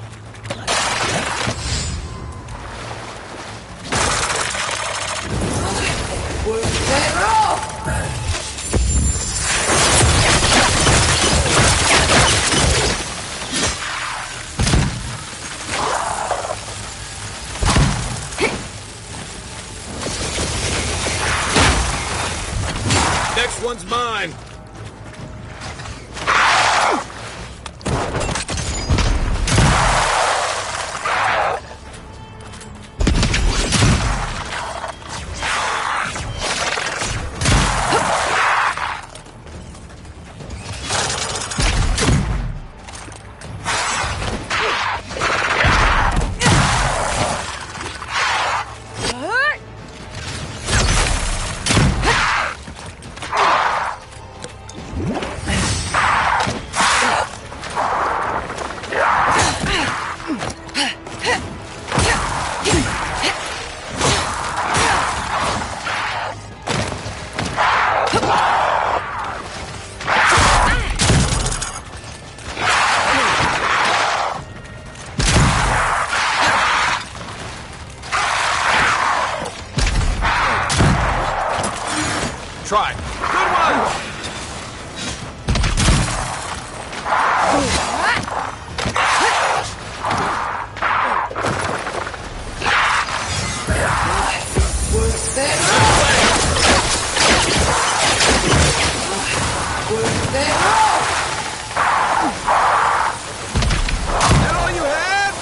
Next one's mine. Try. Good one! That all you had?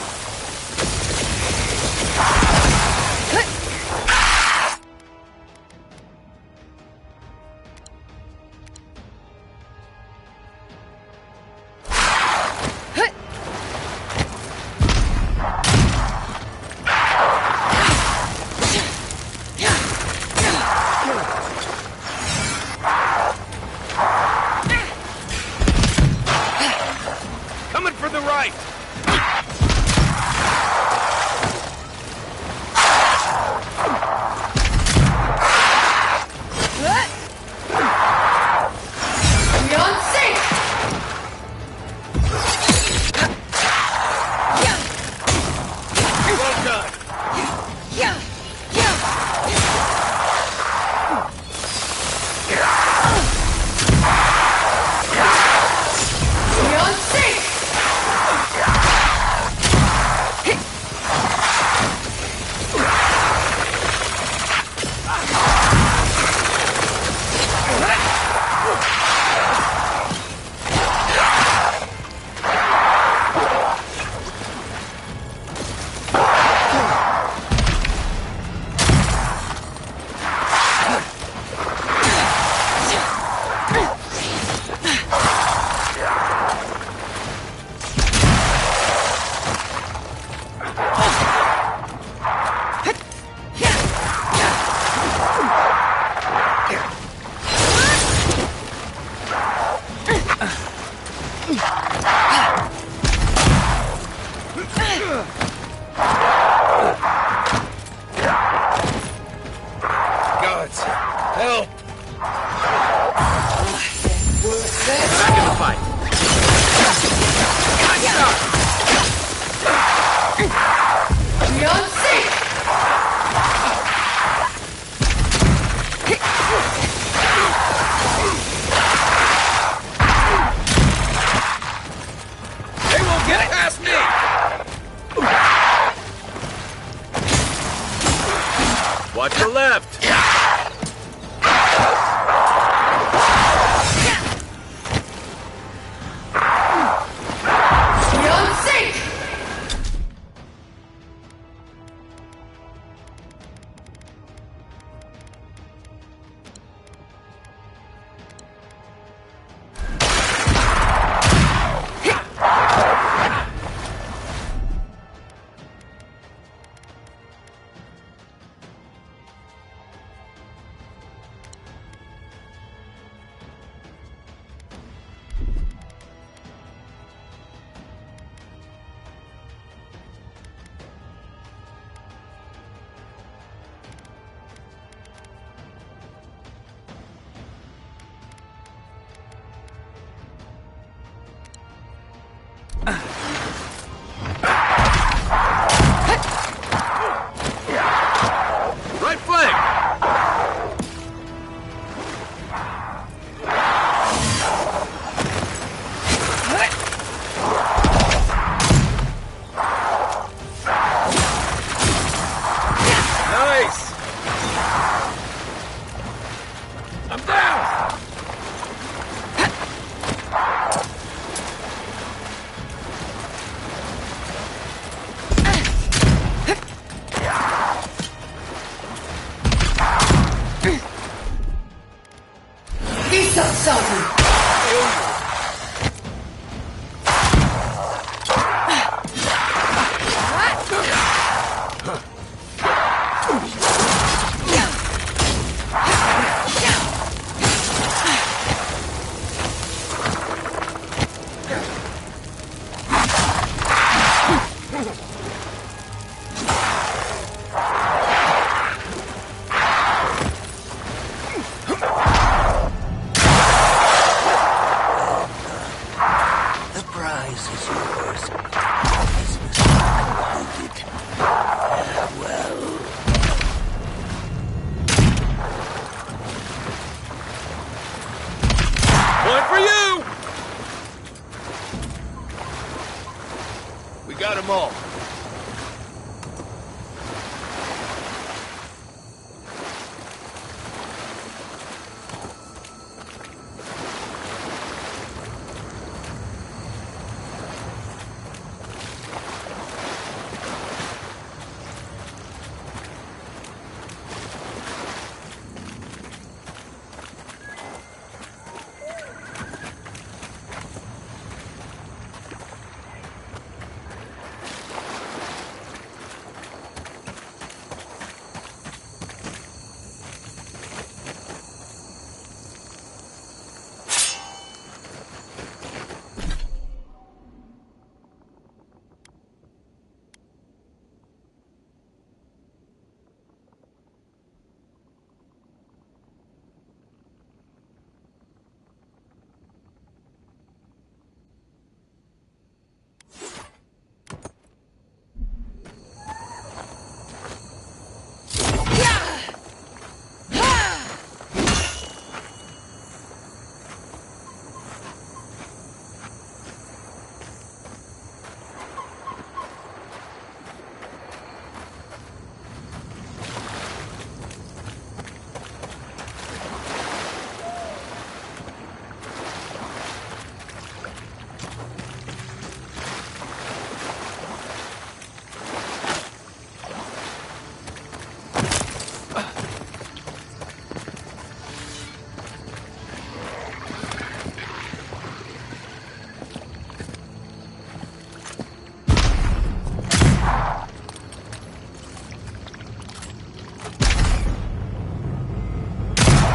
Well done. Beyond safe! Gods, help! Back in the fight. Beyond safe! They won't get past me! Watch your left! Beyond safe! Right flank! Nice! I'm down! Peace up, Sultan! The prize is yours. Business completed.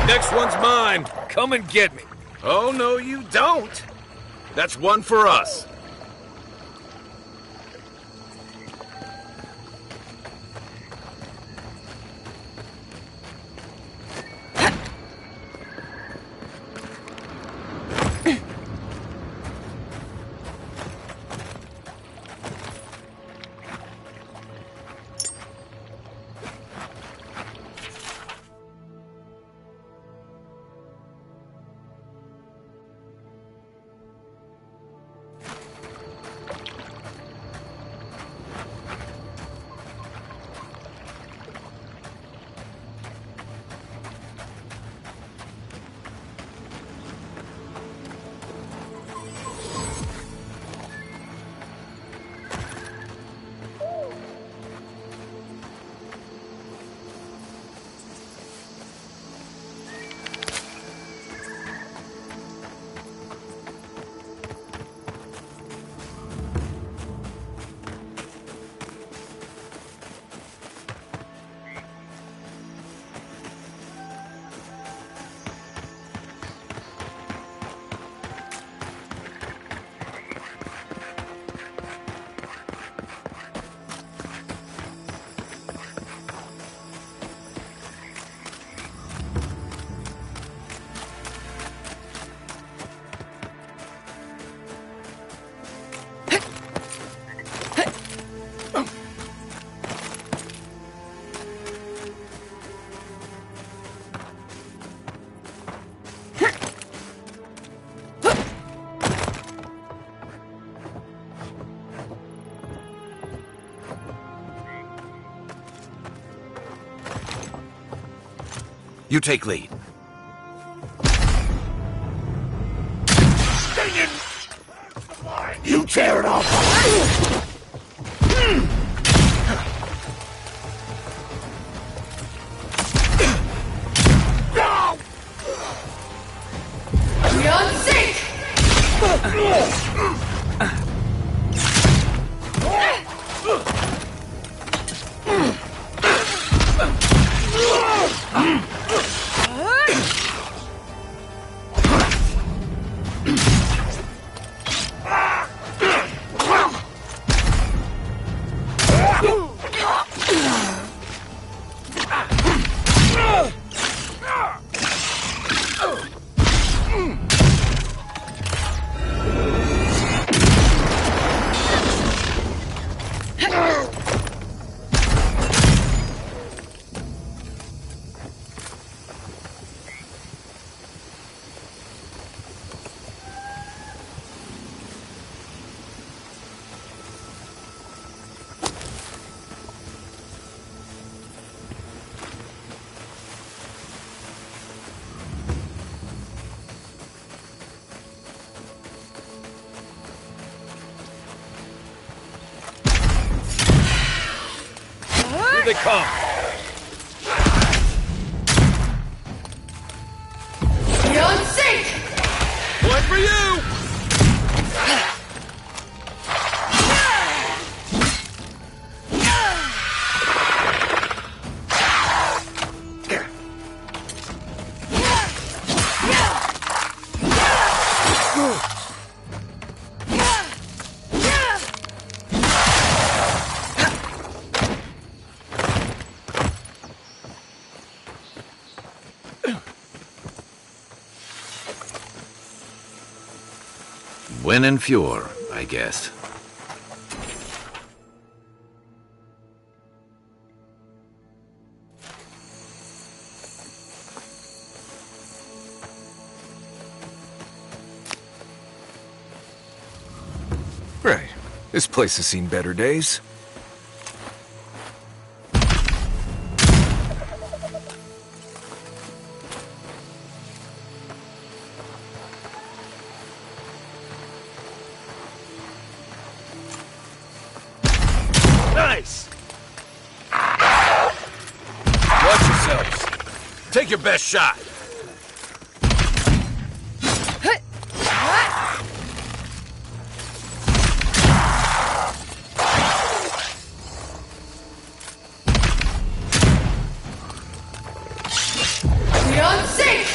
Next one's mine. Come and get me. Oh, no, you don't. That's one for us. You take lead. You tear it off! Beyond sync! Here they come. Beyond sync! One for you! Win and Fure, I guess. Right. This place has seen better days. Nice! Watch yourselves. Take your best shot. Beyond sync!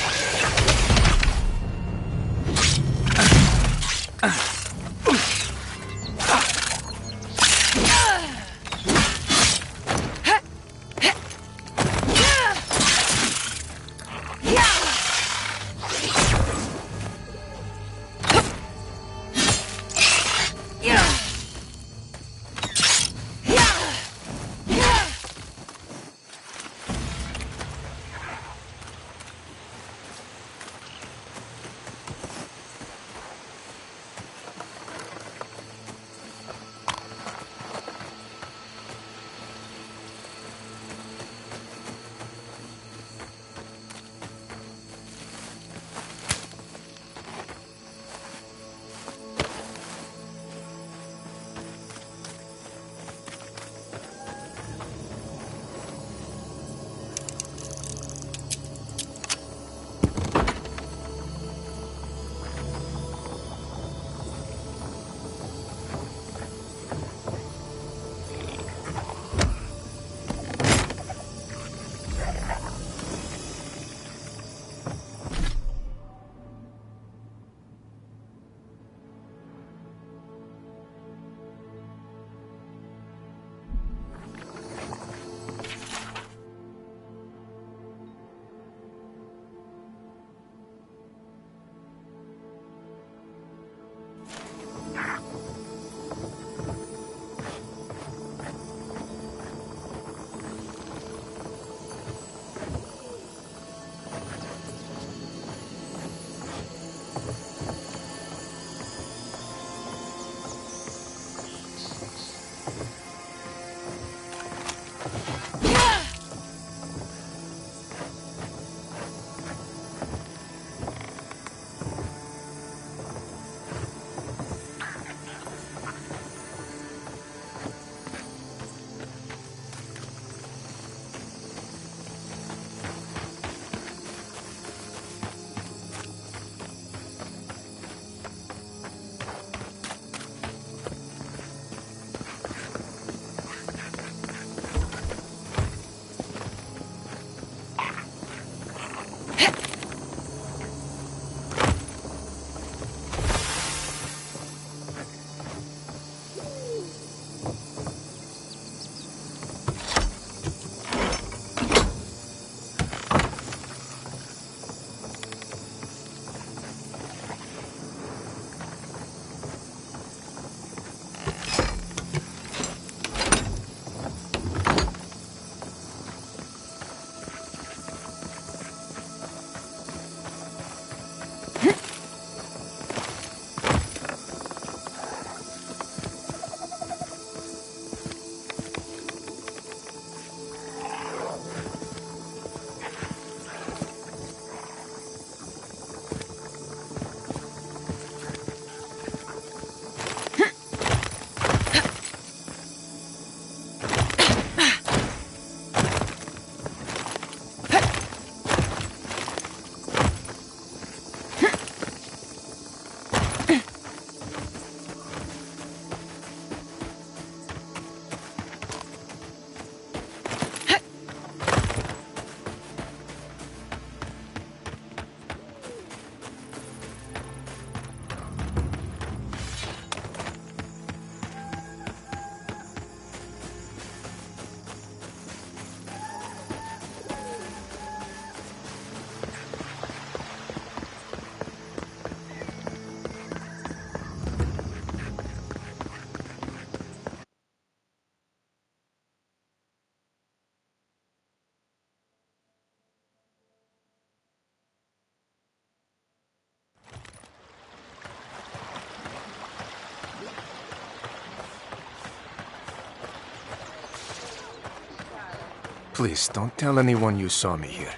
Please, don't tell anyone you saw me here.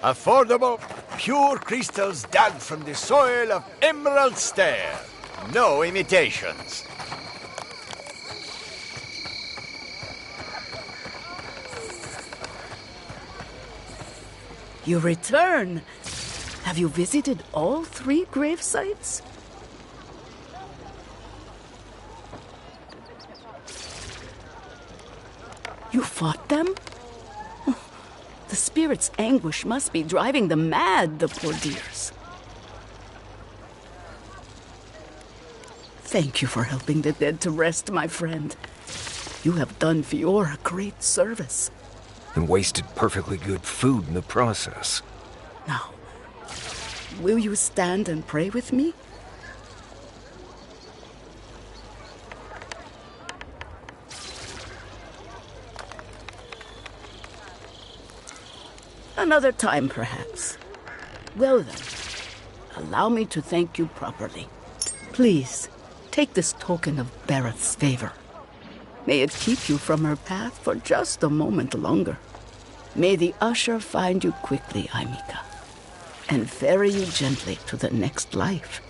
Affordable, pure crystals dug from the soil of Emerald Stair. No imitations. You return. Have you visited all 3 grave sites? You fought them? The spirit's anguish must be driving them mad, the poor dears. Thank you for helping the dead to rest, my friend. You have done Fiora great service. And wasted perfectly good food in the process. Now, will you stand and pray with me? Another time, perhaps. Well then, allow me to thank you properly. Please, take this token of Barrett's favor. May it keep you from her path for just a moment longer. May the usher find you quickly, Aimika, and ferry you gently to the next life.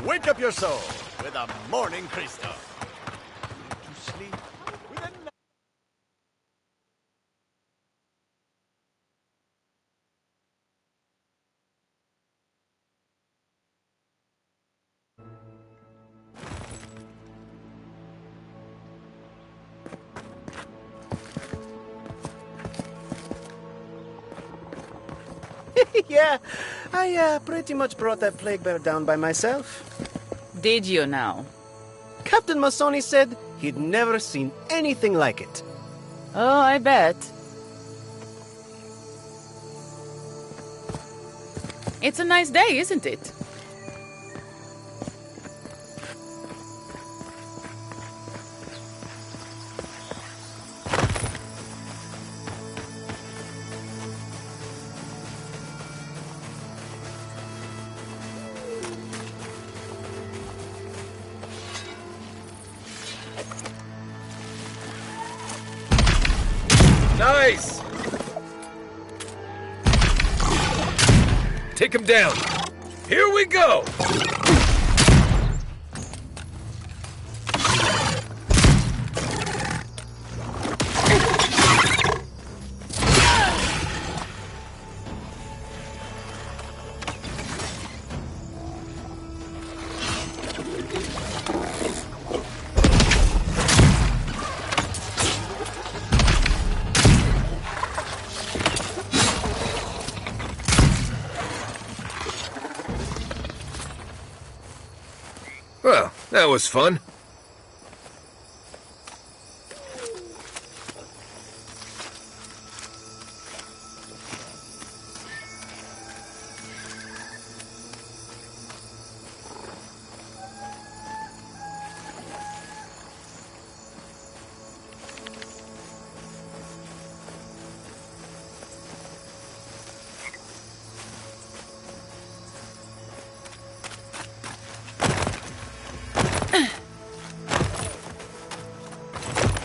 Wake up your soul with a morning crystal. To sleep with a Yeah, I pretty much brought that plague bear down by myself. Did you now? Captain Masoni said he'd never seen anything like it. Oh, I bet. It's a nice day, isn't it? Nice! Take him down. Here we go! Well, that was fun.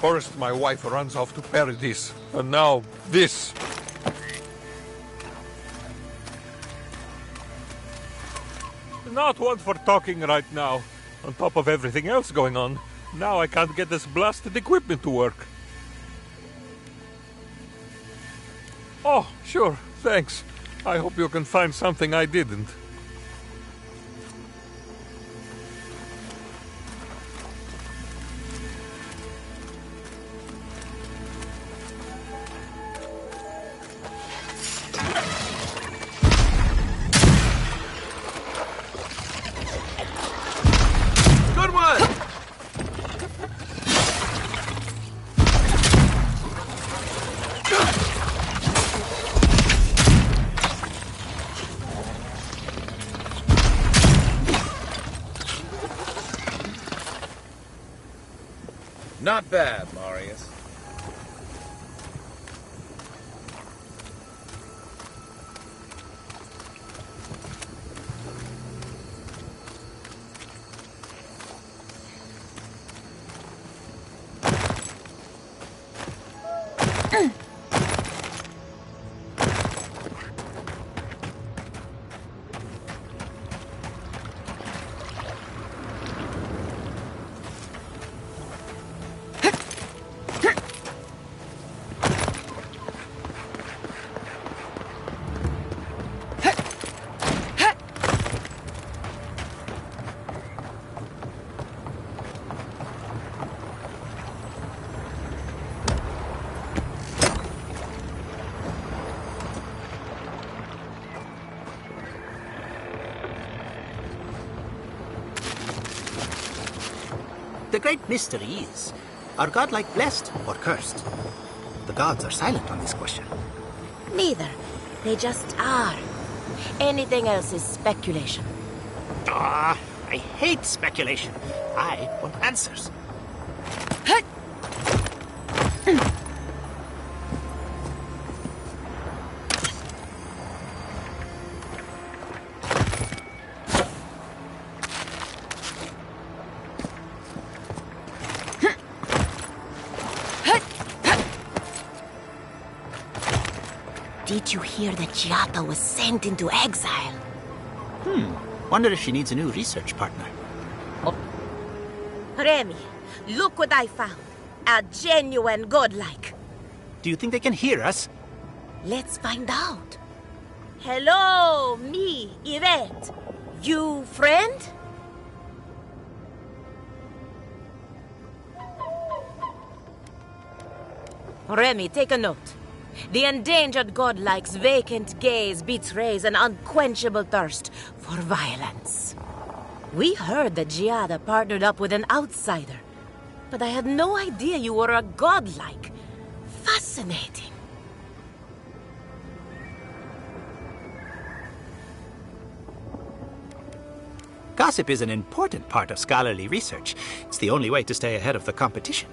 First, my wife runs off to Paradise, and now this. Not one for talking right now. On top of everything else going on, now I can't get this blasted equipment to work. Oh, sure, thanks. I hope you can find something I didn't. Good one! Not bad, Marius. The great mystery is, are godlike blessed or cursed? The gods are silent on this question. Neither. They just are. Anything else is speculation. Ah, I hate speculation. I want answers. Did you hear that Giada was sent into exile? Wonder if she needs a new research partner. Remy, look what I found. A genuine godlike. Do you think they can hear us? Let's find out. Hello, me, Yvette. You friend? Remy, take a note. The endangered godlike's vacant gaze betrays an unquenchable thirst for violence. We heard that Giada partnered up with an outsider, but I had no idea you were a godlike. Fascinating. Gossip is an important part of scholarly research. It's the only way to stay ahead of the competition.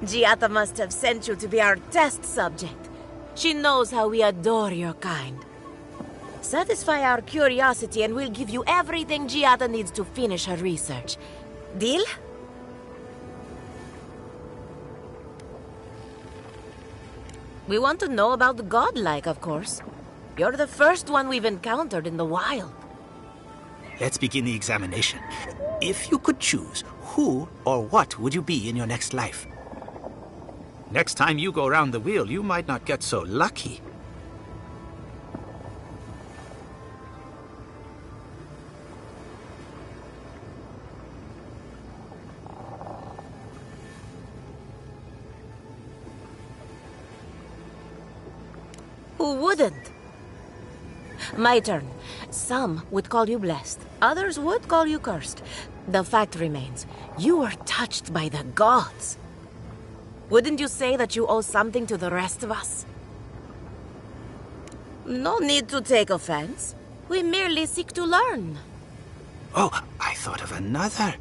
Giada must have sent you to be our test subject. She knows how we adore your kind. Satisfy our curiosity and we'll give you everything Giada needs to finish her research. Deal? We want to know about the godlike, of course. You're the first one we've encountered in the wild. Let's begin the examination. If you could choose, who or what would you be in your next life? Next time you go round the wheel, you might not get so lucky. Who wouldn't? My turn. Some would call you blessed. Others would call you cursed. The fact remains, you were touched by the gods. Wouldn't you say that you owe something to the rest of us? No need to take offense. We merely seek to learn. Oh, I thought of another.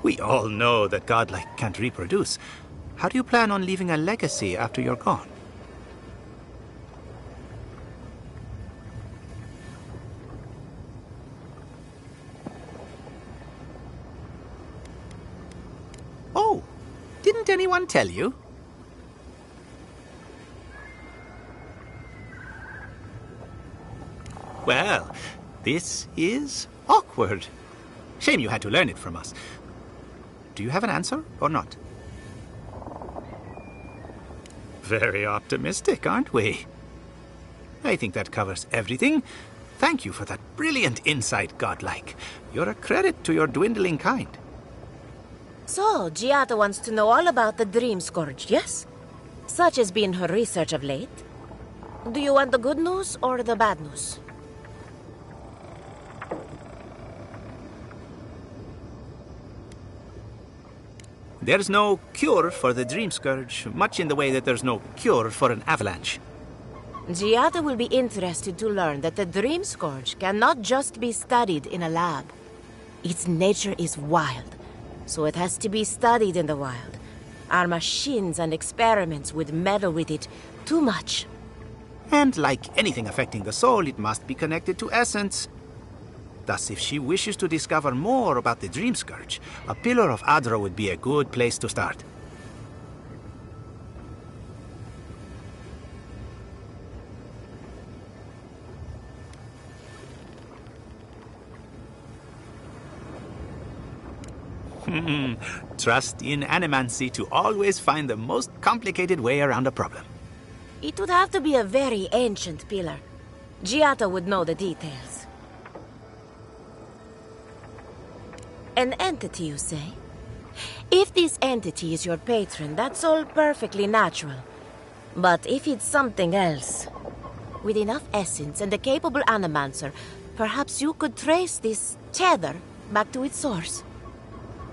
We all know that godlike can't reproduce. How do you plan on leaving a legacy after you're gone? Didn't anyone tell you? Well, this is awkward. Shame you had to learn it from us. Do you have an answer or not? Very optimistic, aren't we? I think that covers everything. Thank you for that brilliant insight, Godlike. You're a credit to your dwindling kind. So, Giada wants to know all about the Dream Scourge, yes? Such has been her research of late. Do you want the good news or the bad news? There's no cure for the Dream Scourge, much in the way that there's no cure for an avalanche. Giada will be interested to learn that the Dream Scourge cannot just be studied in a lab. Its nature is wild, so it has to be studied in the wild. Our machines and experiments would meddle with it too much. And like anything affecting the soul, it must be connected to essence. Thus, if she wishes to discover more about the Dream Scourge, a Pillar of Adra would be a good place to start. Trust in animancy to always find the most complicated way around a problem. It would have to be a very ancient pillar. Giada would know the details. An entity, you say? If this entity is your patron, that's all perfectly natural. But if it's something else, with enough essence and a capable animancer, perhaps you could trace this tether back to its source.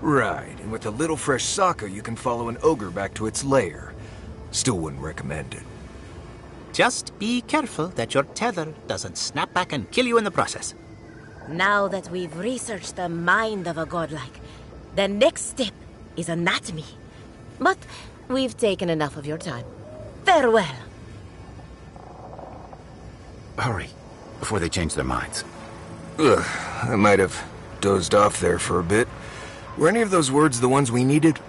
Right, and with a little fresh sake, you can follow an ogre back to its lair. Still wouldn't recommend it. Just be careful that your tether doesn't snap back and kill you in the process. Now that we've researched the mind of a godlike, the next step is anatomy. But we've taken enough of your time. Farewell. Hurry, before they change their minds. Ugh, I might have dozed off there for a bit. Were any of those words the ones we needed?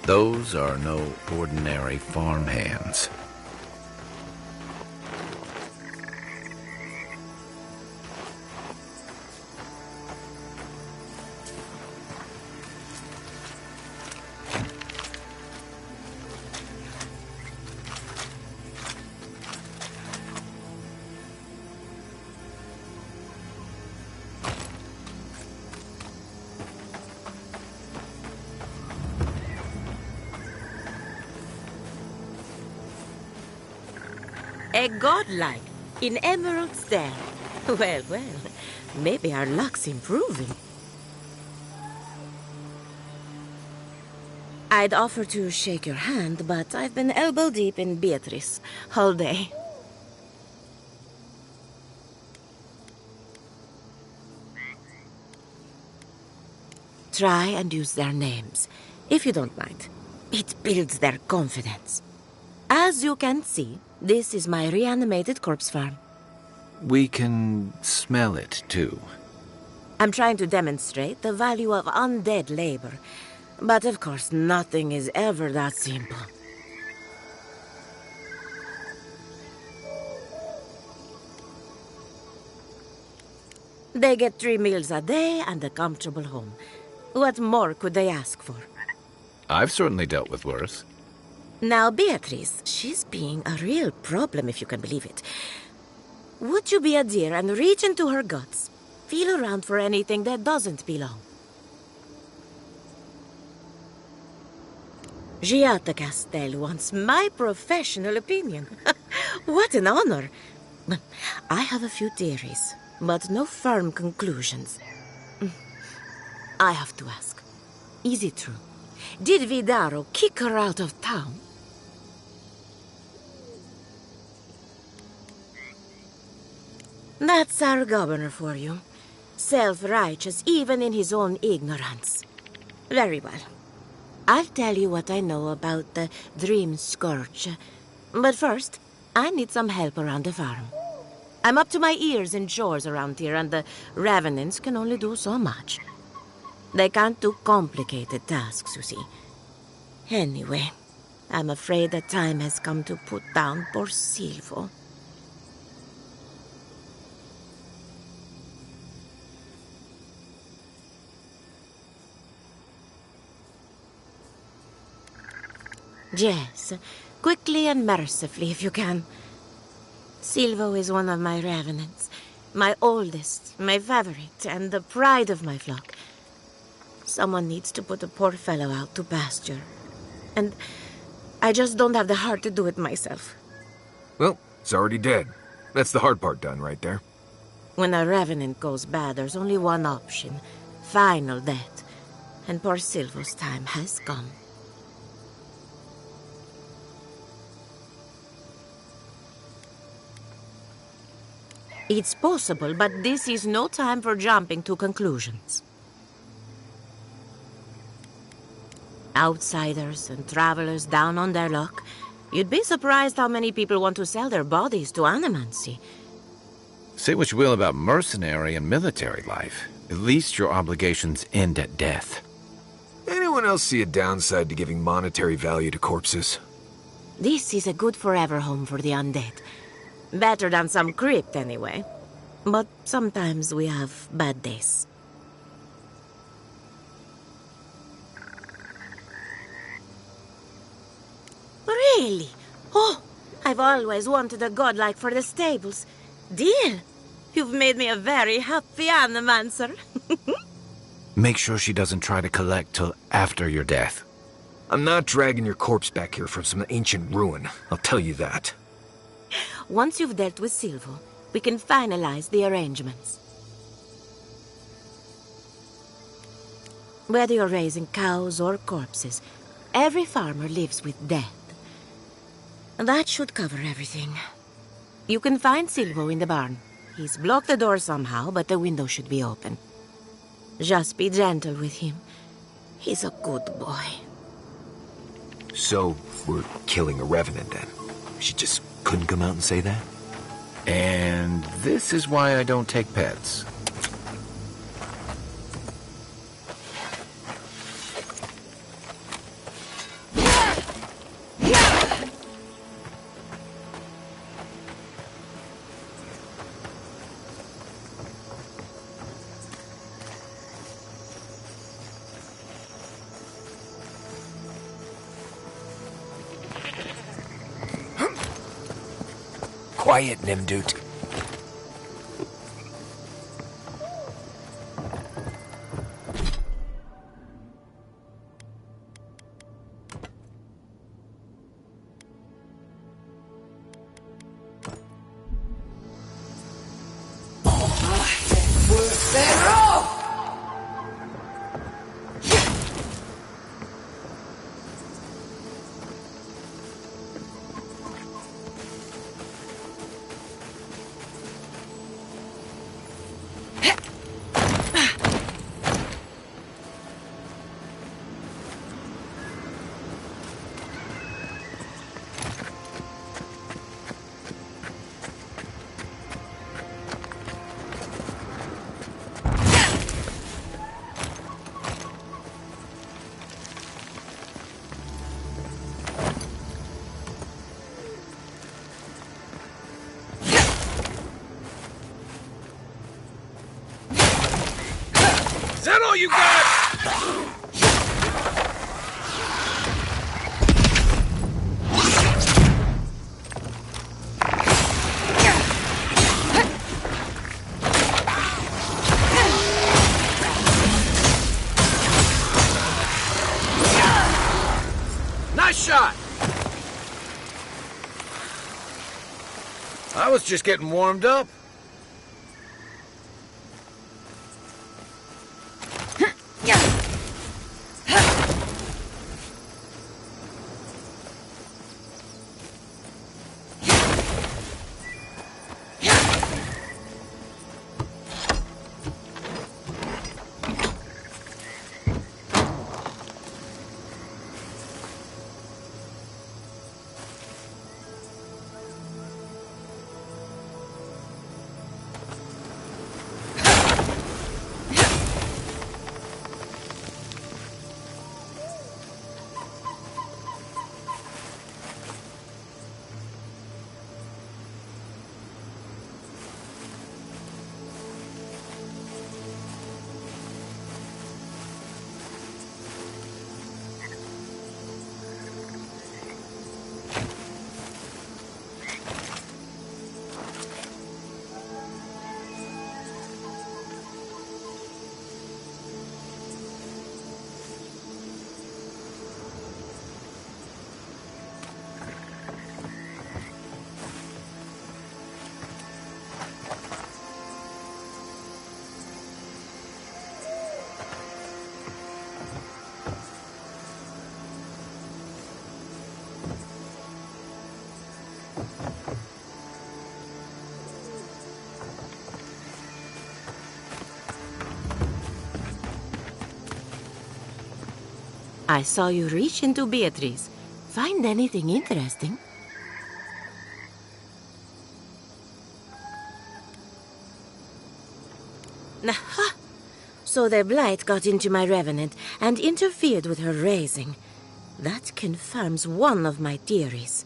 Those are no ordinary farmhands. A godlike in Emerald's Den. Well, well, maybe our luck's improving. I'd offer to shake your hand, but I've been elbow deep in Beatrice all day. Try and use their names, if you don't mind. It builds their confidence. As you can see, this is my reanimated corpse farm. We can smell it, too. I'm trying to demonstrate the value of undead labor. But of course, nothing is ever that simple. They get 3 meals a day and a comfortable home. What more could they ask for? I've certainly dealt with worse. Now, Beatrice, she's being a real problem, if you can believe it. Would you be a dear and reach into her guts? Feel around for anything that doesn't belong. Giada Castel wants my professional opinion. What an honor. I have a few theories, but no firm conclusions. I have to ask, is it true? Did Vidaro kick her out of town? That's our governor for you. Self-righteous even in his own ignorance. Very well. I'll tell you what I know about the Dream Scourge. But first, I need some help around the farm. I'm up to my ears in chores around here, and the Revenants can only do so much. They can't do complicated tasks, you see. Anyway, I'm afraid the time has come to put down poor Silvo. Yes, quickly and mercifully if you can. Silvo is one of my Revenants, my oldest, my favorite, and the pride of my flock. Someone needs to put the poor fellow out to pasture. And I just don't have the heart to do it myself. Well, it's already dead. That's the hard part done right there. When a Revenant goes bad, there's only one option. Final death. And poor Silvo's time has come. It's possible, but this is no time for jumping to conclusions. Outsiders and travelers down on their luck. You'd be surprised how many people want to sell their bodies to animancy. Say what you will about mercenary and military life. At least your obligations end at death. Anyone else see a downside to giving monetary value to corpses? This is a good forever home for the undead. Better than some crypt, anyway. But sometimes we have bad days. Really? Oh, I've always wanted a godlike for the stables. Deal! You've made me a very happy animancer. Make sure she doesn't try to collect till after your death. I'm not dragging your corpse back here from some ancient ruin, I'll tell you that. Once you've dealt with Silvo, we can finalize the arrangements. Whether you're raising cows or corpses, every farmer lives with death. That should cover everything. You can find Silvo in the barn. He's blocked the door somehow, but the window should be open. Just be gentle with him. He's a good boy. So, we're killing a Revenant then? She just couldn't come out and say that? And this is why I don't take pets. Quiet, Nimdut. Is that all you got? shot! I was just getting warmed up. I saw you reach into Beatrice. Find anything interesting? Aha! So the blight got into my revenant and interfered with her raising. That confirms one of my theories.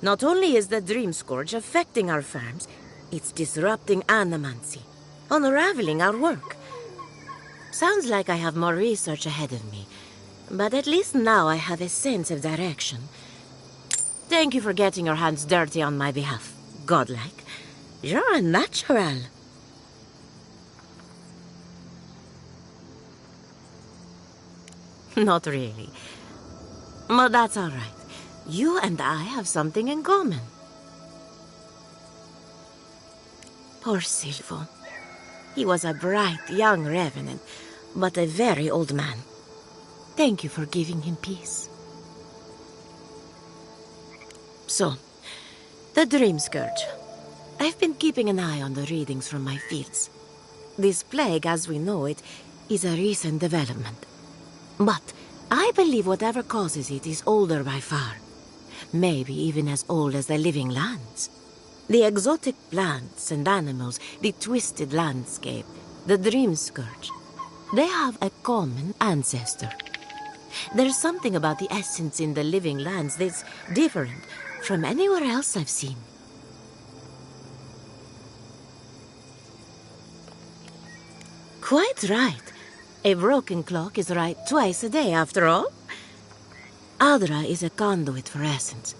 Not only is the Dream Scourge affecting our farms, it's disrupting animancy, unraveling our work. Sounds like I have more research ahead of me, but at least now I have a sense of direction. Thank you for getting your hands dirty on my behalf, godlike. You're a natural. Not really. But that's all right. You and I have something in common. Poor Silvo. He was a bright young revenant, but a very old man. Thank you for giving him peace. So, the Dream Scourge. I've been keeping an eye on the readings from my fields. This plague, as we know it, is a recent development. But I believe whatever causes it is older by far. Maybe even as old as the living lands. The exotic plants and animals, the twisted landscape, the Dream Scourge. They have a common ancestor. There's something about the essence in the living lands that's different from anywhere else I've seen. Quite right. A broken clock is right twice a day, after all. Adra is a conduit for essence.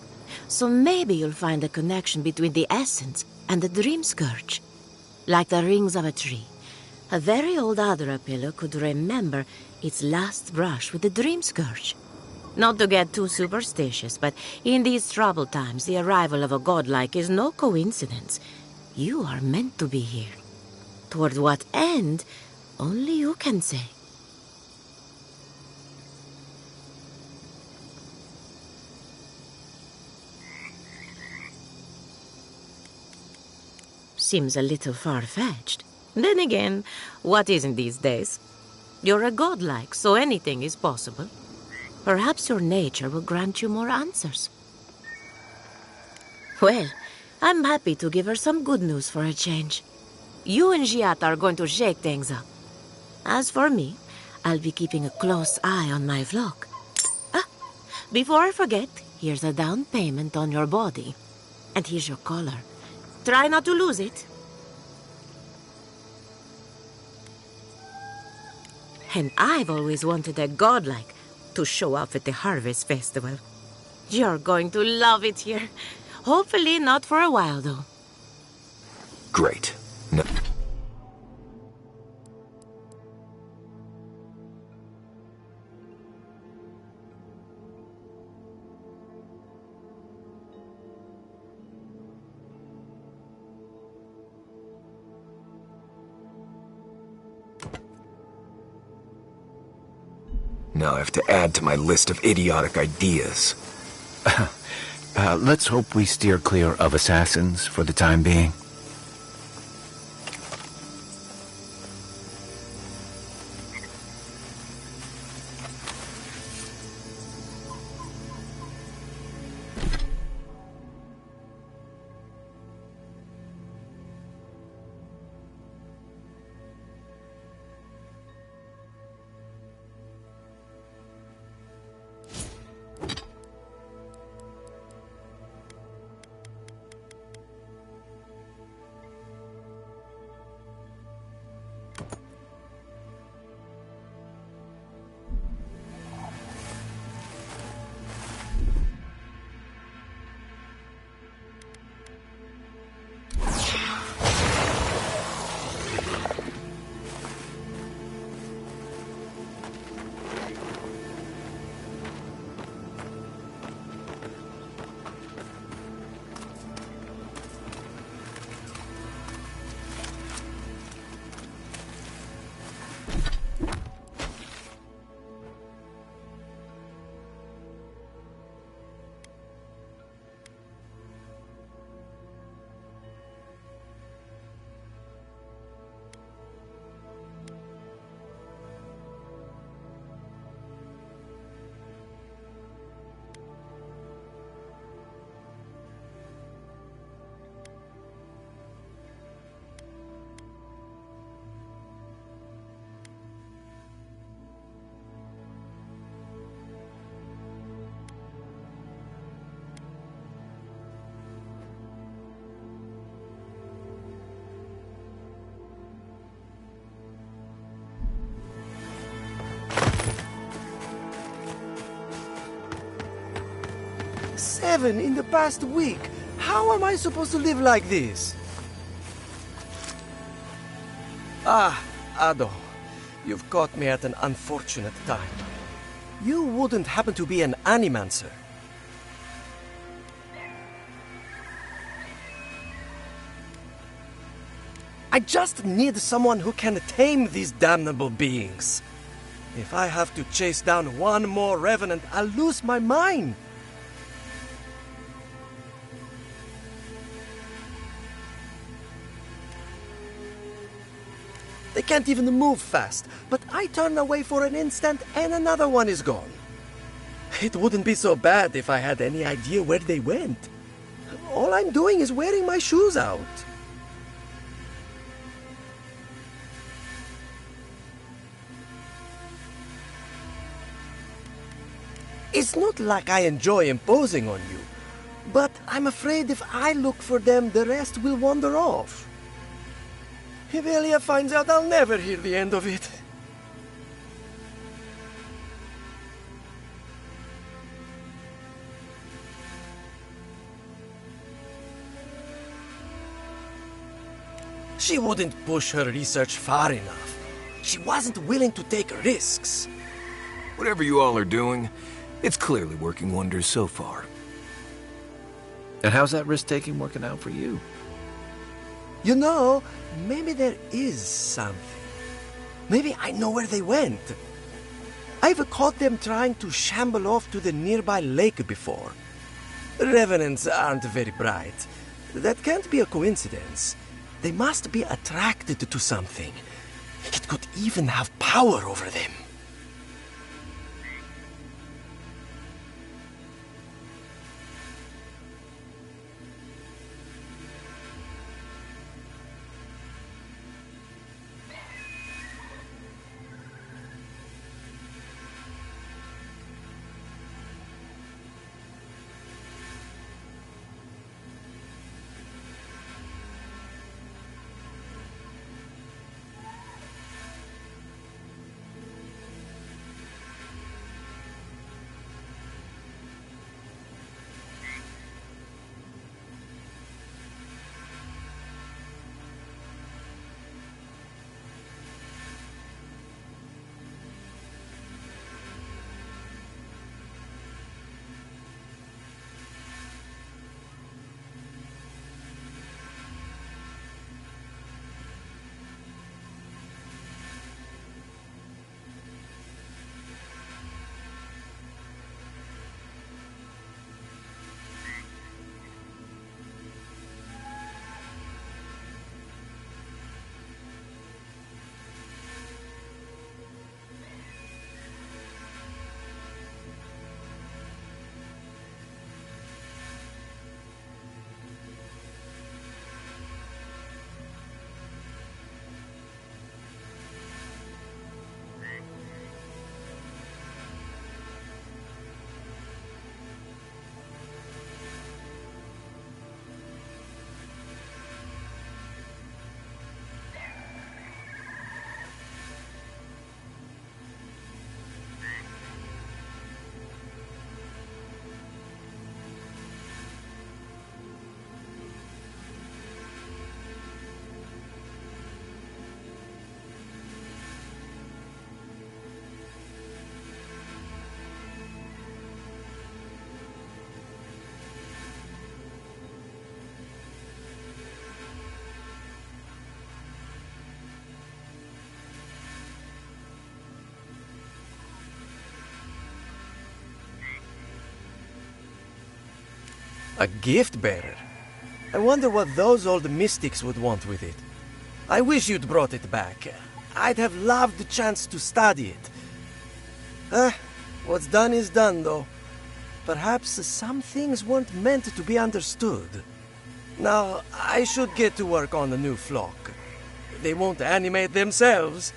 So maybe you'll find a connection between the essence and the Dream Scourge. Like the rings of a tree. A very old Adra pillar could remember its last brush with the Dream Scourge. Not to get too superstitious, but in these troubled times, the arrival of a godlike is no coincidence. You are meant to be here. Toward what end, only you can say. Seems a little far-fetched. Then again, what isn't these days? You're a godlike, so anything is possible. Perhaps your nature will grant you more answers. Well, I'm happy to give her some good news for a change. You and Giat are going to shake things up. As for me, I'll be keeping a close eye on my flock. Before I forget, here's a down payment on your body. And here's your collar. Try not to lose it. And I've always wanted a godlike to show up at the Harvest Festival. You're going to love it here. Hopefully not for a while, though. Great. No. Now I have to add to my list of idiotic ideas. Let's hope we steer clear of assassins for the time being. Seven in the past week. How am I supposed to live like this? Ah, Ado. You've caught me at an unfortunate time. You wouldn't happen to be an animancer. I just need someone who can tame these damnable beings. If I have to chase down one more revenant, I'll lose my mind. They can't even move fast, but I turn away for an instant and another one is gone. It wouldn't be so bad if I had any idea where they went. All I'm doing is wearing my shoes out. It's not like I enjoy imposing on you, but I'm afraid if I look for them, the rest will wander off. If Elia finds out, I'll never hear the end of it. She wouldn't push her research far enough. She wasn't willing to take risks. Whatever you all are doing, it's clearly working wonders so far. And how's that risk-taking working out for you? You know, maybe there is something. Maybe I know where they went. I've caught them trying to shamble off to the nearby lake before. Revenants aren't very bright. That can't be a coincidence. They must be attracted to something. It could even have power over them. A gift bearer? I wonder what those old mystics would want with it. I wish you'd brought it back. I'd have loved the chance to study it. What's done is done, though. Perhaps some things weren't meant to be understood. Now, I should get to work on the new flock. They won't animate themselves.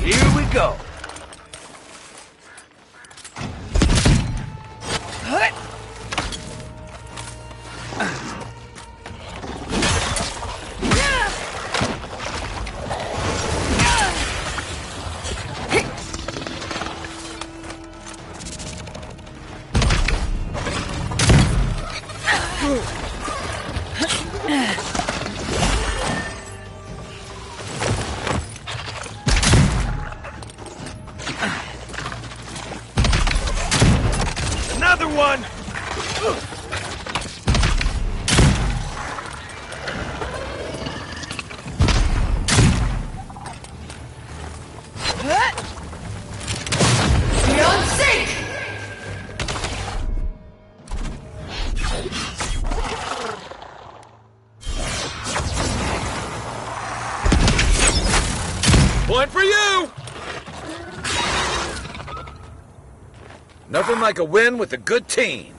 Here we go. Another one! Beyond sync! Point for you! Nothing like a win with a good team.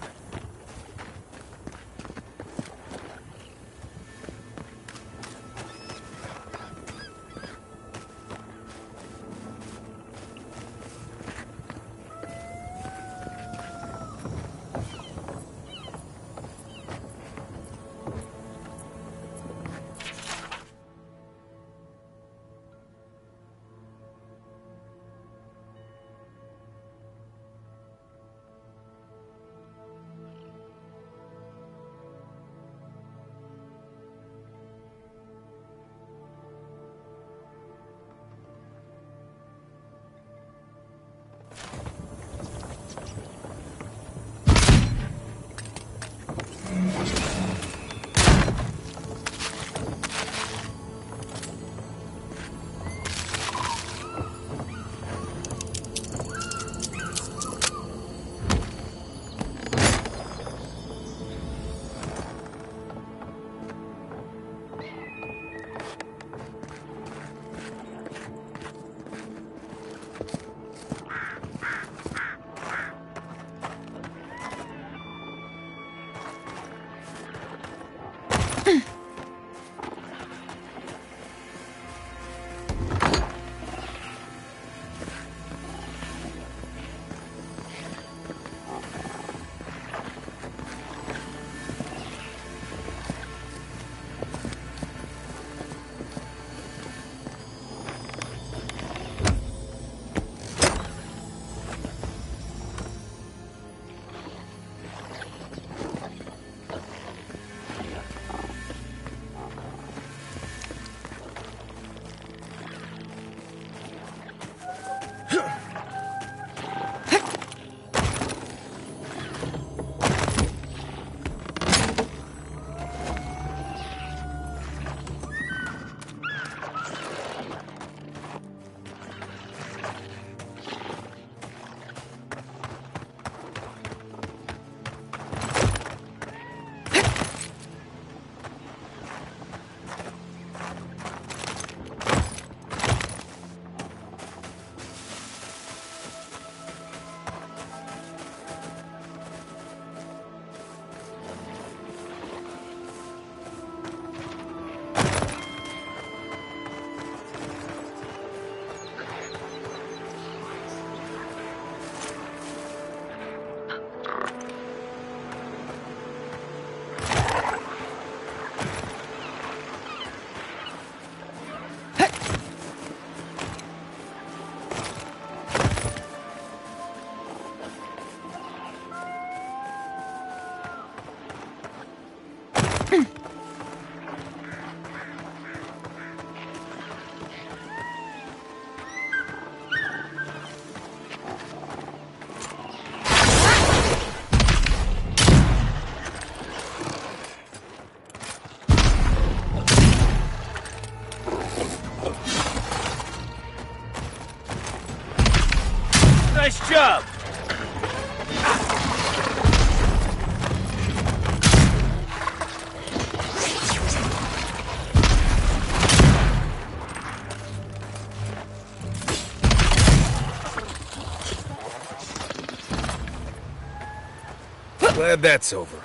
Nice job! Glad that's over.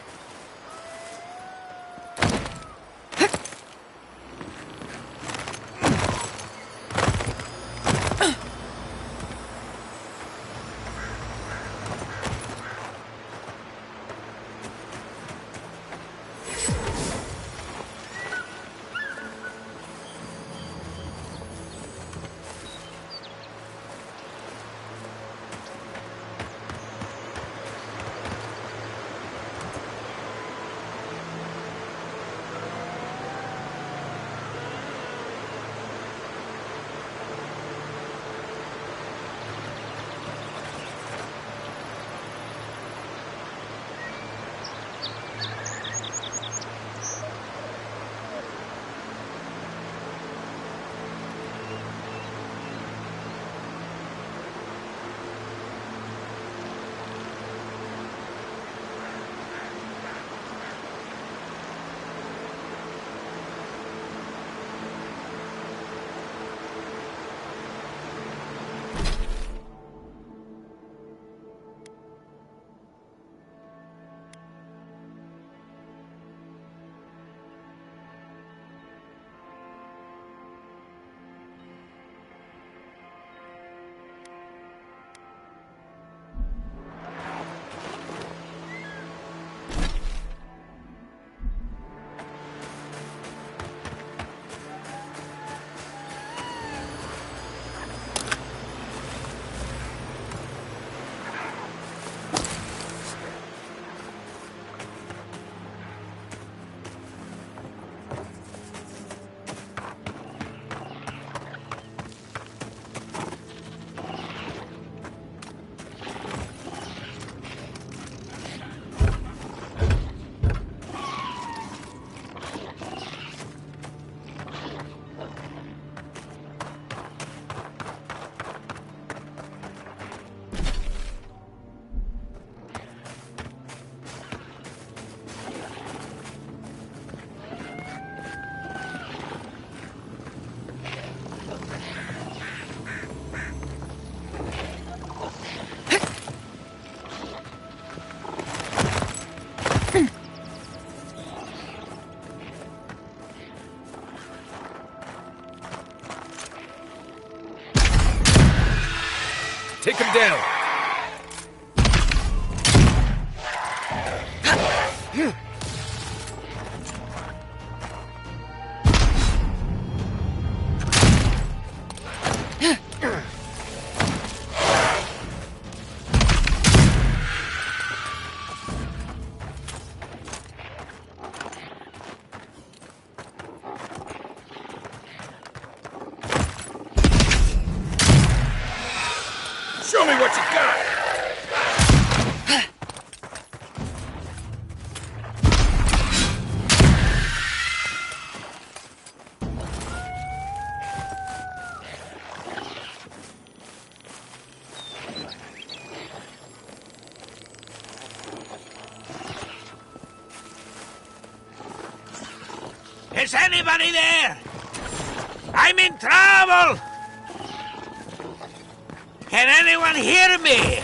Take him down. Show me what you got! Is anybody there? I'm in trouble! Can anyone hear me?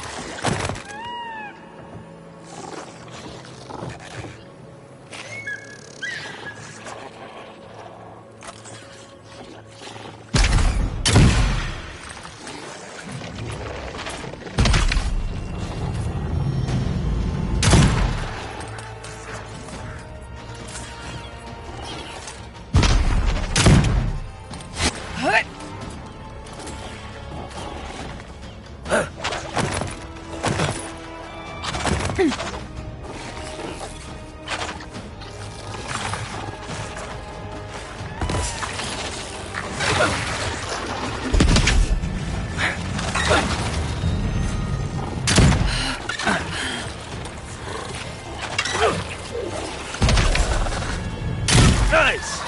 Nice!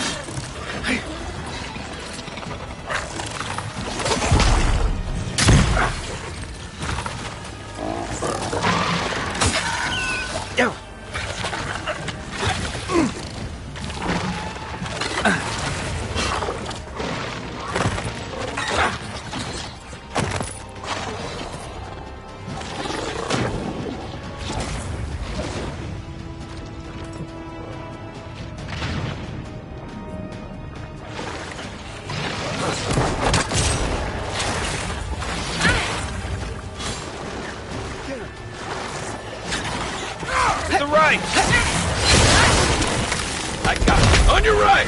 To the right! I got it. On your right!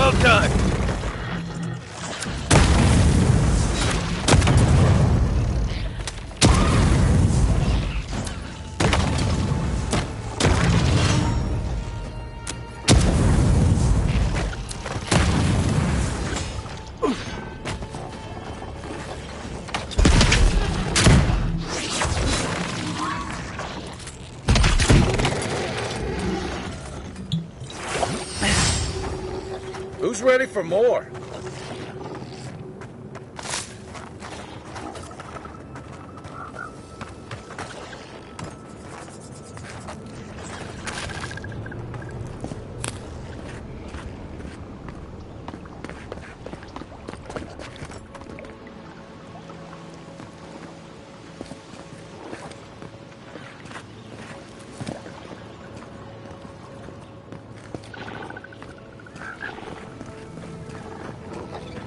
Well done! Who's ready for more?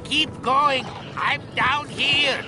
Keep going. I'm down here.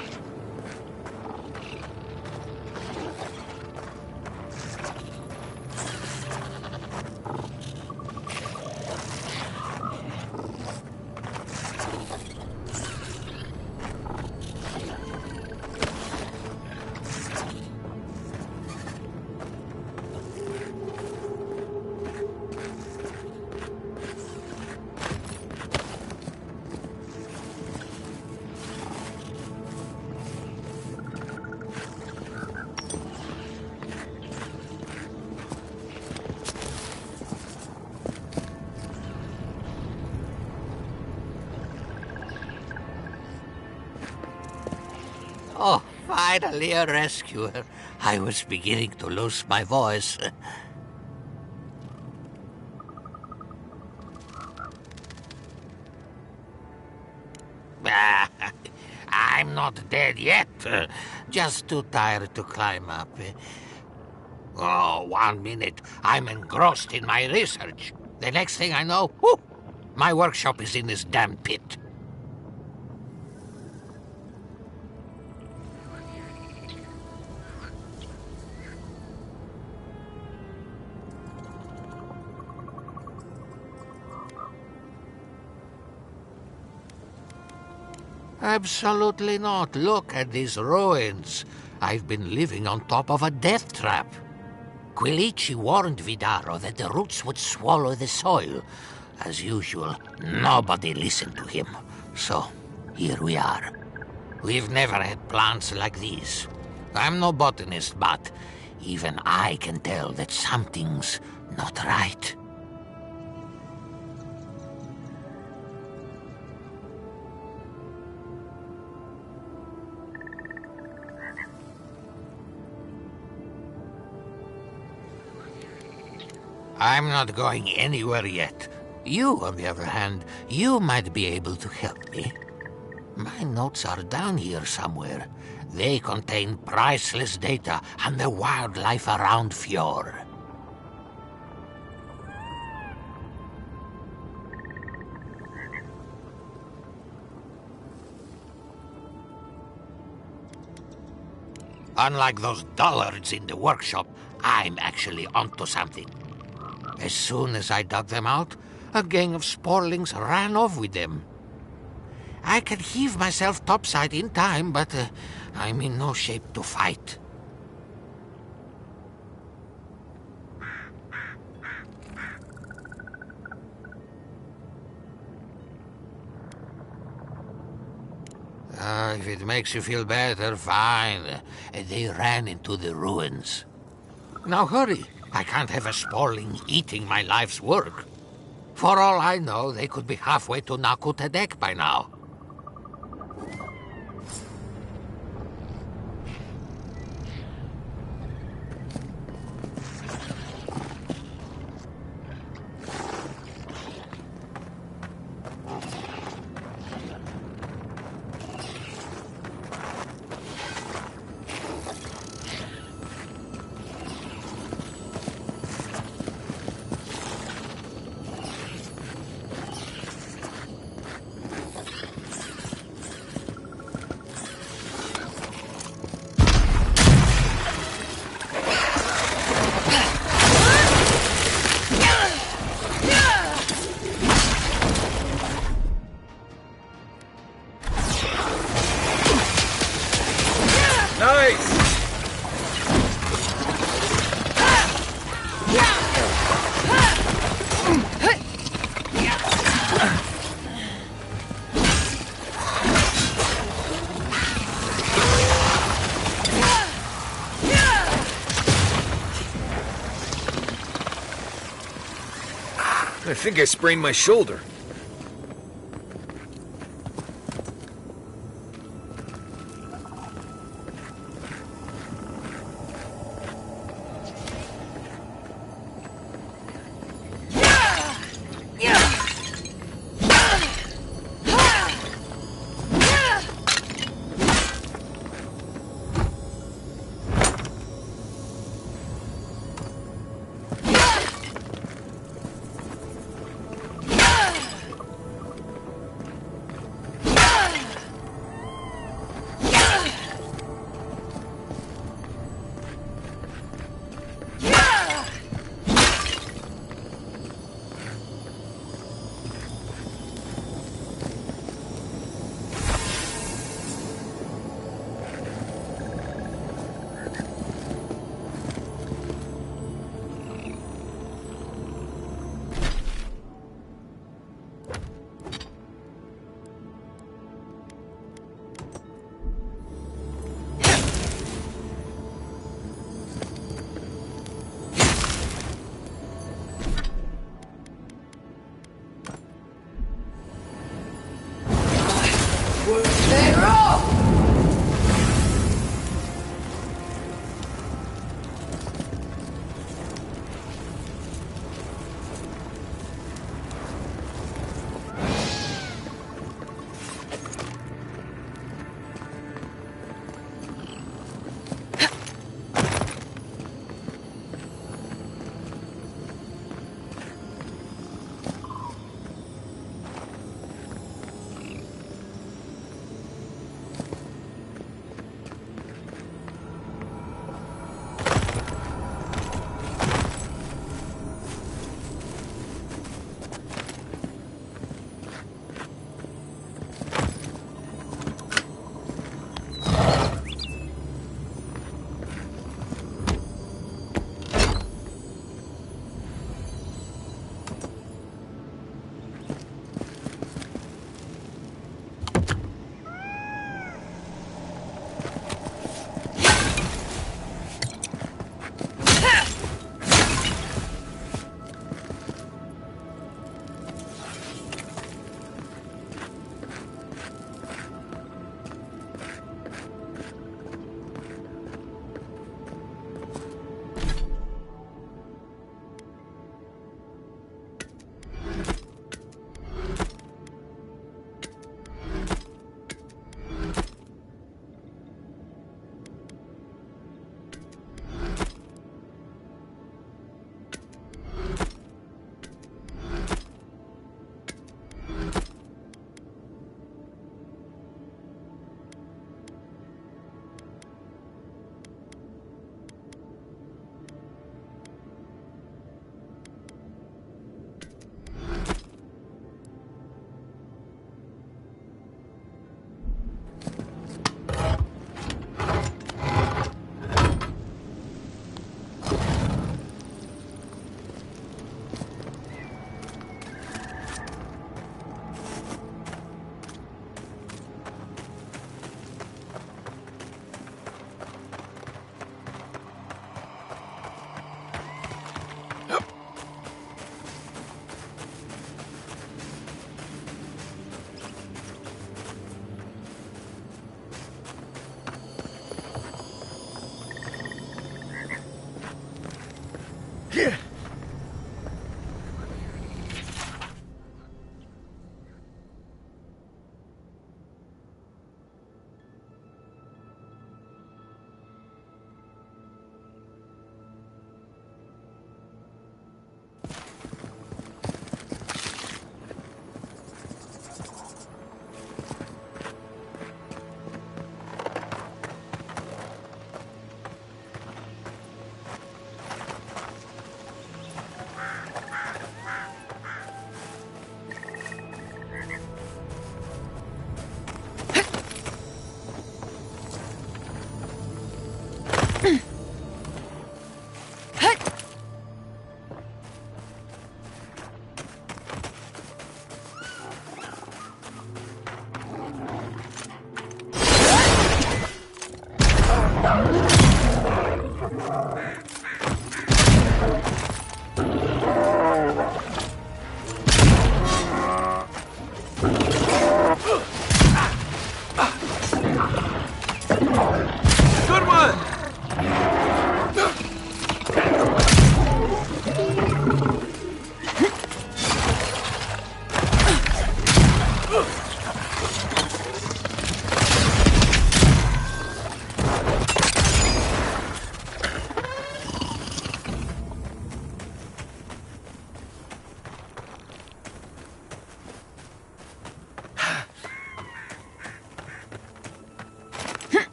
Finally a rescuer. I was beginning to lose my voice. I'm not dead yet. Just too tired to climb up. Oh, 1 minute. I'm engrossed in my research. The next thing I know, whoop, my workshop is in this damn pit. Absolutely not. Look at these ruins. I've been living on top of a death trap. Quilici warned Vidaro that the roots would swallow the soil. As usual, nobody listened to him. So, here we are. We've never had plants like these. I'm no botanist, but even I can tell that something's not right. I'm not going anywhere yet. You, on the other hand, you might be able to help me. My notes are down here somewhere. They contain priceless data on the wildlife around Fjord. Unlike those dullards in the workshop, I'm actually onto something. As soon as I dug them out, a gang of sporlings ran off with them. I can heave myself topside in time, but I'm in no shape to fight. If it makes you feel better, fine. They ran into the ruins. Now hurry. I can't have a sporling eating my life's work. For all I know, they could be halfway to Nakutadek by now. I think I sprained my shoulder.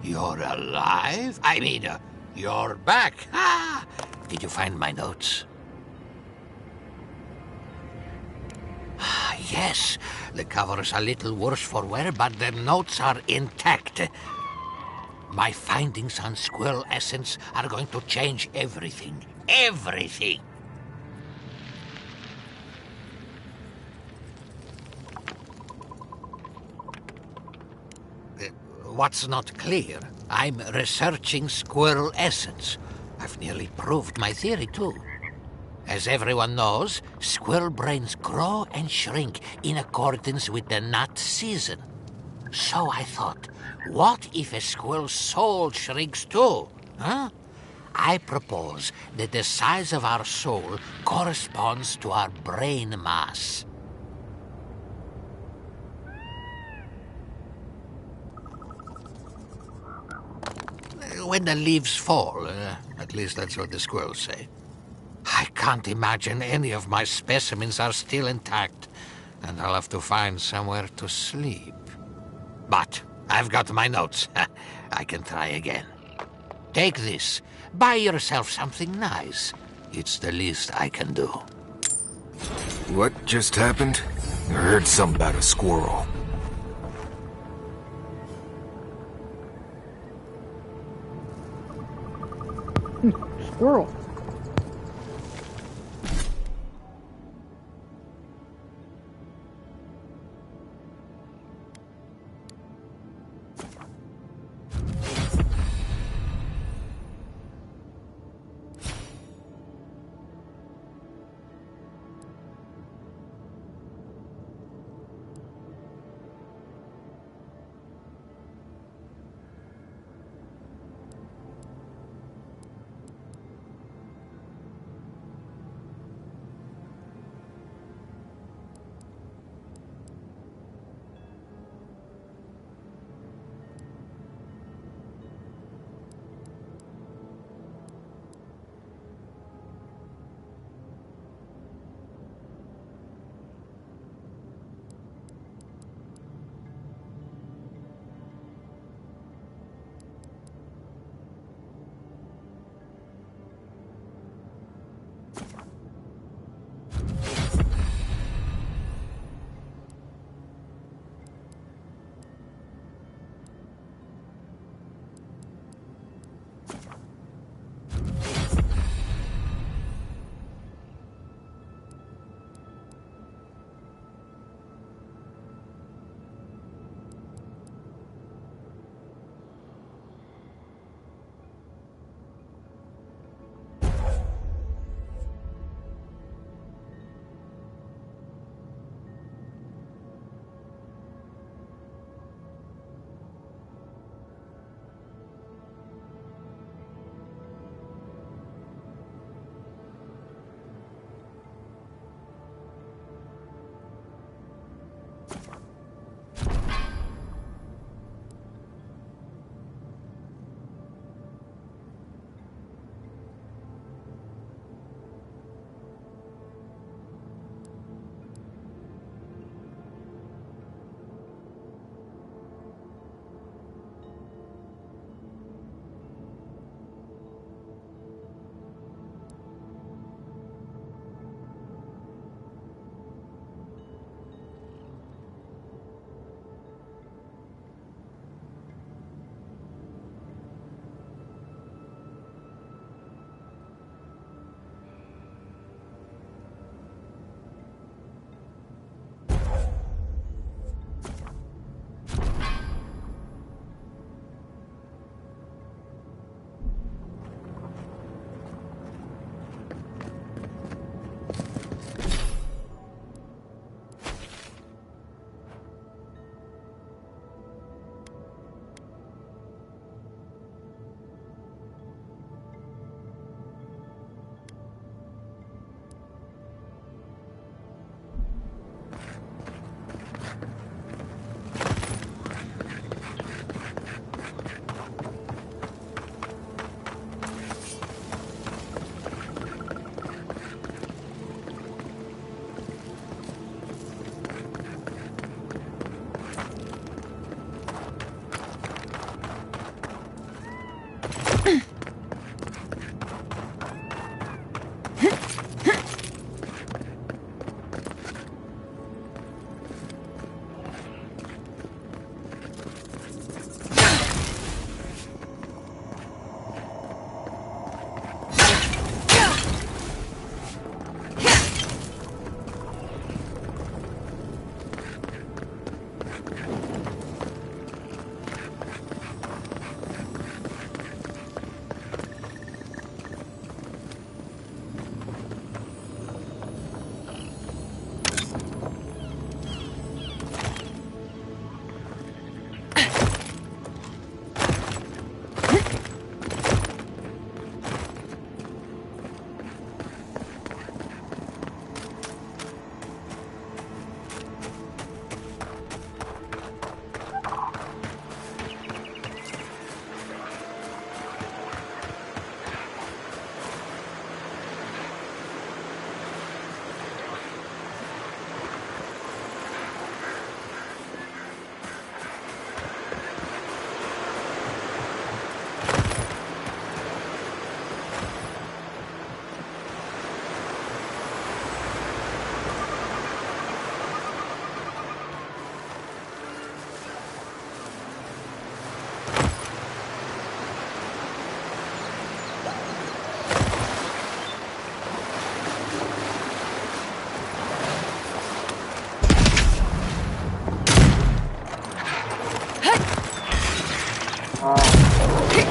You're alive? I mean, you're back. Ah! Did you find my notes? Yes, the cover's a little worse for wear, but the notes are intact. My findings on squirrel essence are going to change everything. Everything! What's not clear? I'm researching squirrel essence. I've nearly proved my theory, too. As everyone knows, squirrel brains grow and shrink in accordance with the nut season. So I thought, what if a squirrel's soul shrinks too? Huh? I propose that the size of our soul corresponds to our brain mass. When the leaves fall, at least that's what the squirrels say. I can't imagine any of my specimens are still intact, and I'll have to find somewhere to sleep. But I've got my notes. I can try again. Take this. Buy yourself something nice. It's the least I can do. What just happened? I heard something about a squirrel. Squirrel.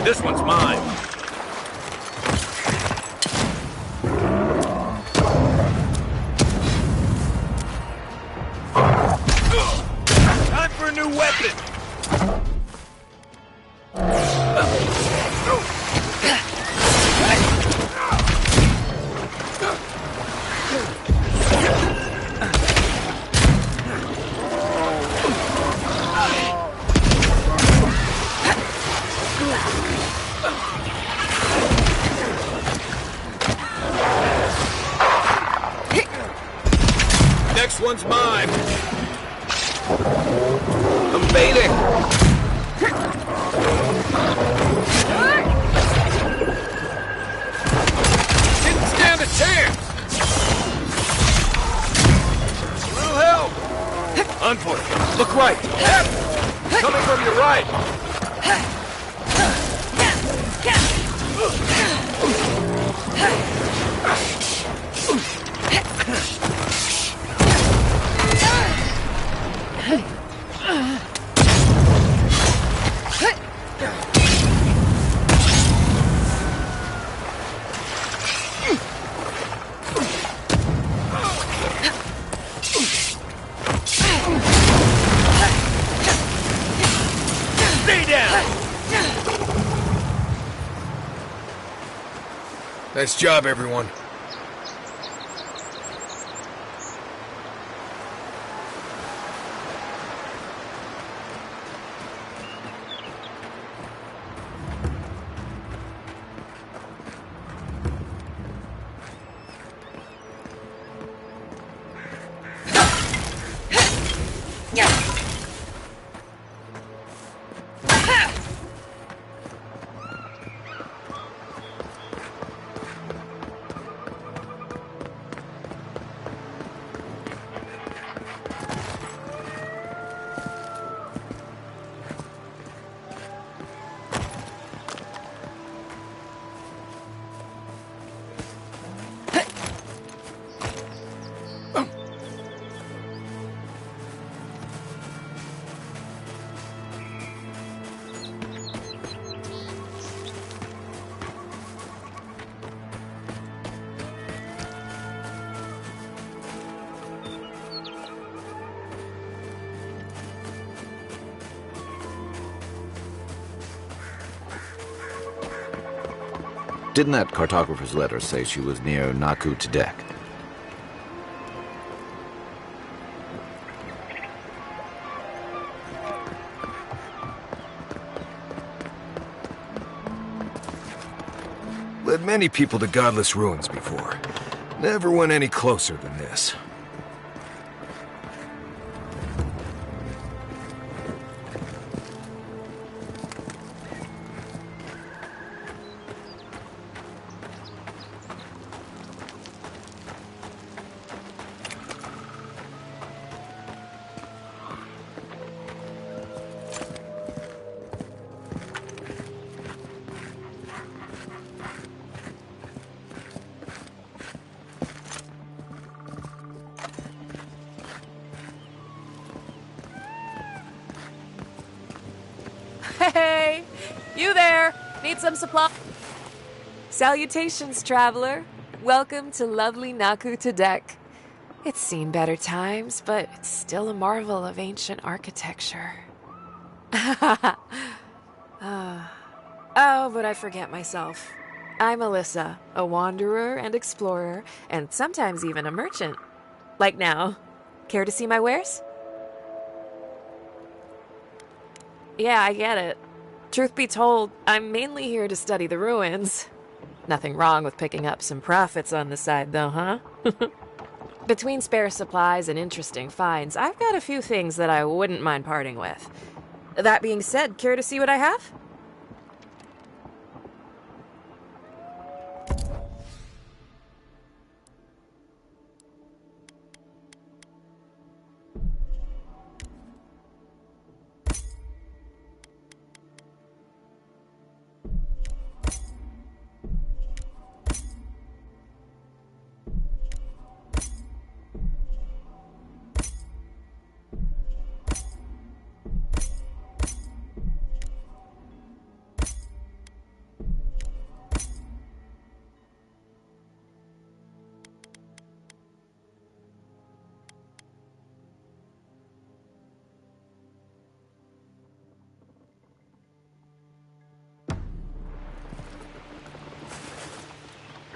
This one's mine. Time for a new weapon! Next one's mine. I'm baiting. Didn't stand a chance. A little help. On for it. Look right. Coming from your right. Stay down! Nice job, everyone. Didn't that cartographer's letter say she was near Naku Tedek? Led many people to godless ruins before. Never went any closer than this. Need some supply? Salutations, traveler. Welcome to lovely Naku Tadek. It's seen better times, but it's still a marvel of ancient architecture. Oh, but I forget myself. I'm Alyssa, a wanderer and explorer, and sometimes even a merchant. Like now. Care to see my wares? Yeah, I get it. Truth be told, I'm mainly here to study the ruins. Nothing wrong with picking up some profits on the side, though, huh? Between spare supplies and interesting finds, I've got a few things that I wouldn't mind parting with. That being said, care to see what I have?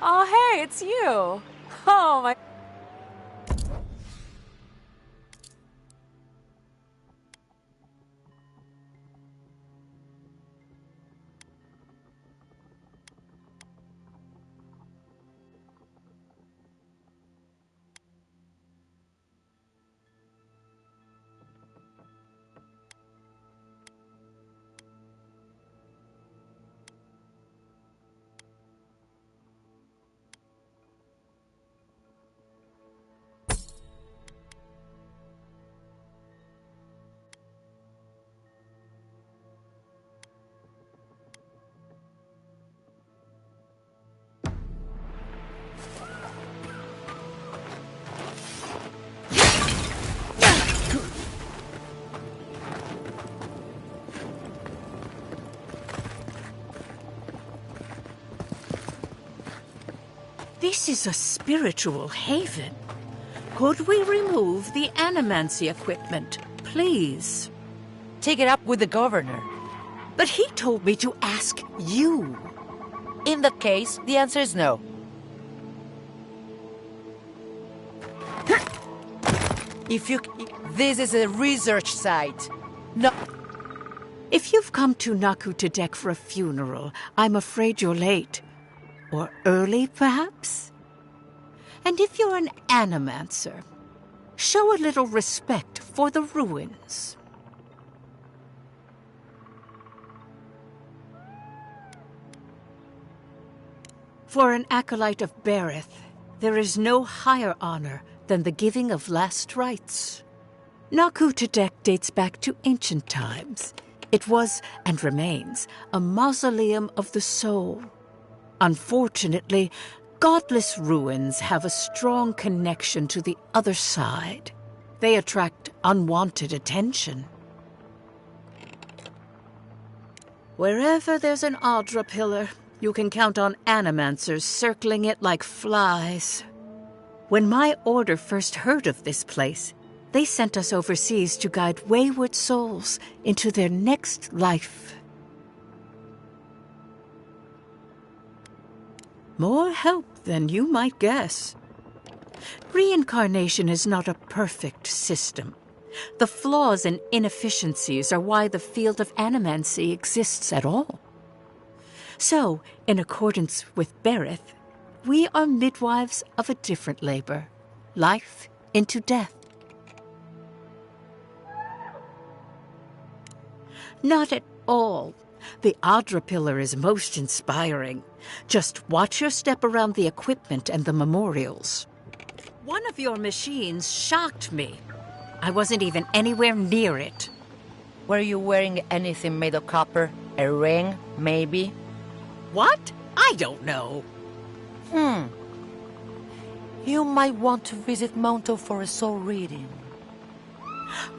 Oh, hey, it's you. Oh, my... This is a spiritual haven. Could we remove the animancy equipment, please? Take it up with the governor. But he told me to ask you. In that case, the answer is no. This is a research site. No. If you've come to Naku Tadek for a funeral, I'm afraid you're late. Or early, perhaps? And if you're an animancer, show a little respect for the ruins. For an acolyte of Berith, there is no higher honor than the giving of last rites. Naku Tadek dates back to ancient times. It was, and remains, a mausoleum of the soul. Unfortunately, godless ruins have a strong connection to the other side. They attract unwanted attention. Wherever there's an Audra pillar, you can count on animancers circling it like flies. When my order first heard of this place, they sent us overseas to guide wayward souls into their next life. More help than you might guess. Reincarnation is not a perfect system. The flaws and inefficiencies are why the field of animancy exists at all. So, in accordance with Berith, we are midwives of a different labor, life into death. Not at all. The Audra pillar is most inspiring. Just watch your step around the equipment and the memorials. One of your machines shocked me. I wasn't even anywhere near it. Were you wearing anything made of copper? A ring, maybe? What? I don't know. You might want to visit Monto for a soul reading.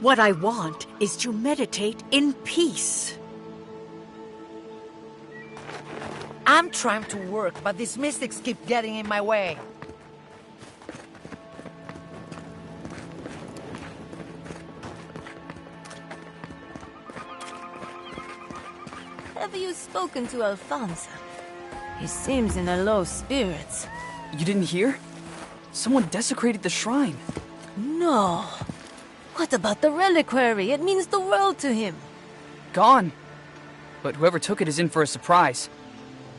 What I want is to meditate in peace. I'm trying to work, but these mystics keep getting in my way. Have you spoken to Alfonso? He seems in a low spirits. You didn't hear? Someone desecrated the shrine. No. What about the reliquary? It means the world to him. Gone. But whoever took it is in for a surprise.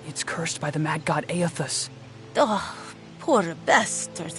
It's cursed by the mad god Aethus. Oh, poor bastard.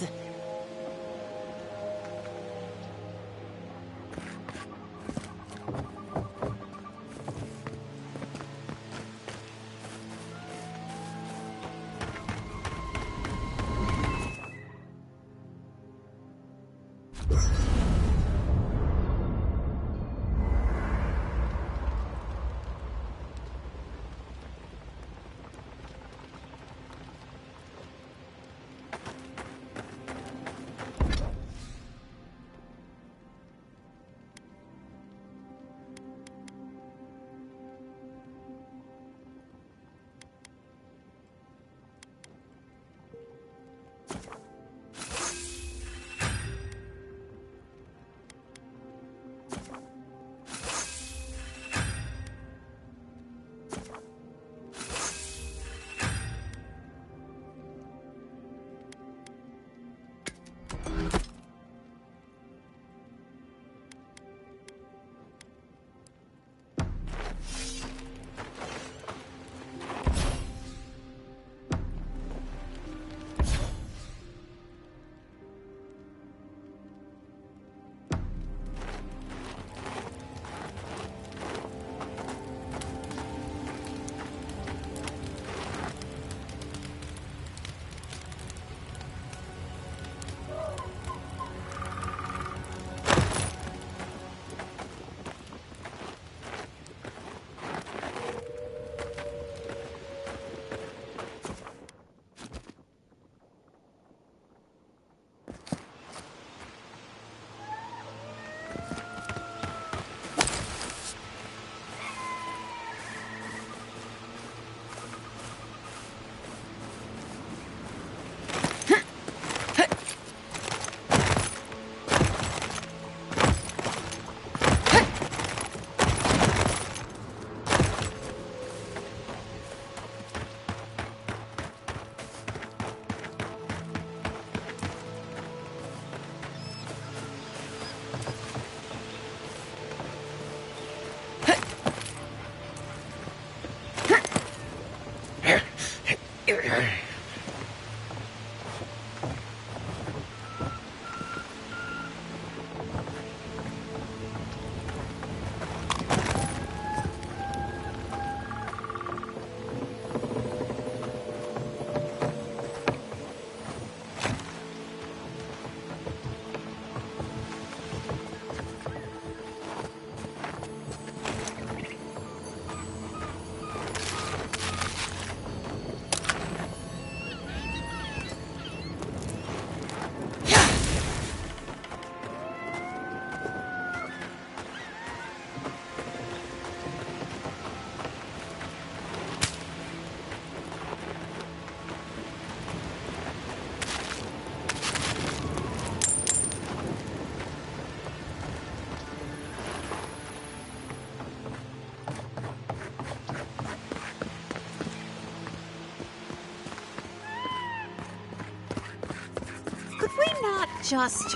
Just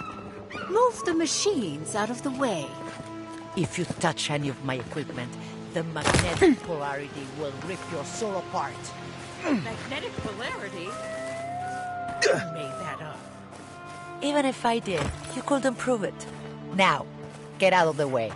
move the machines out of the way. If you touch any of my equipment, the magnetic polarity will rip your soul apart. Magnetic polarity? You made that up. Even if I did, you couldn't prove it. Now, get out of the way.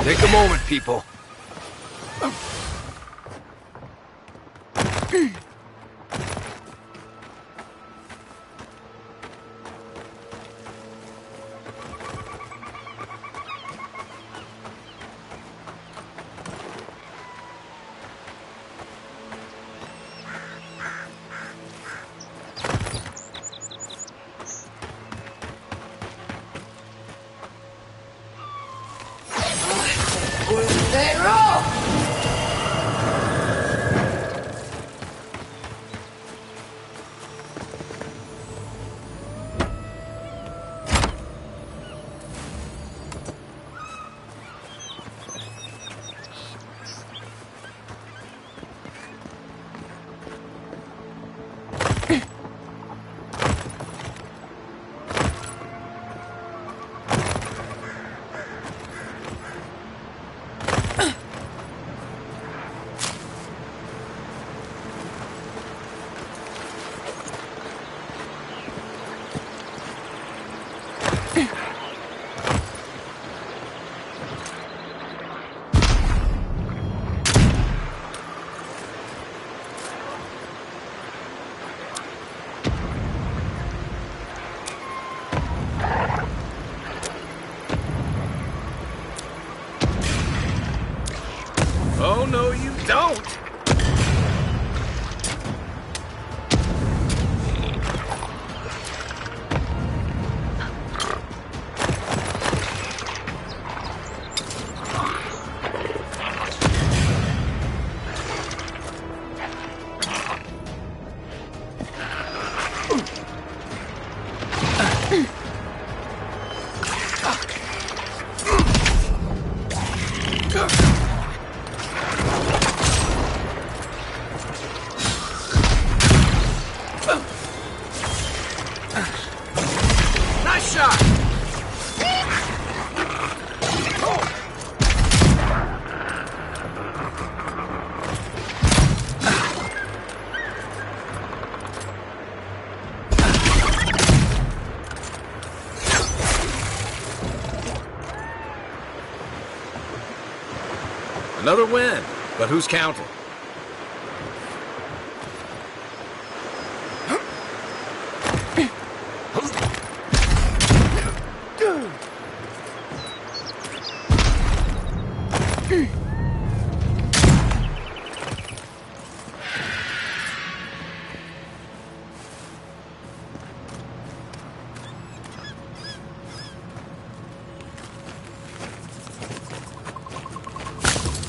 Take a moment, people. Oh, no, you don't! Nice shot! Another win, but who's counting?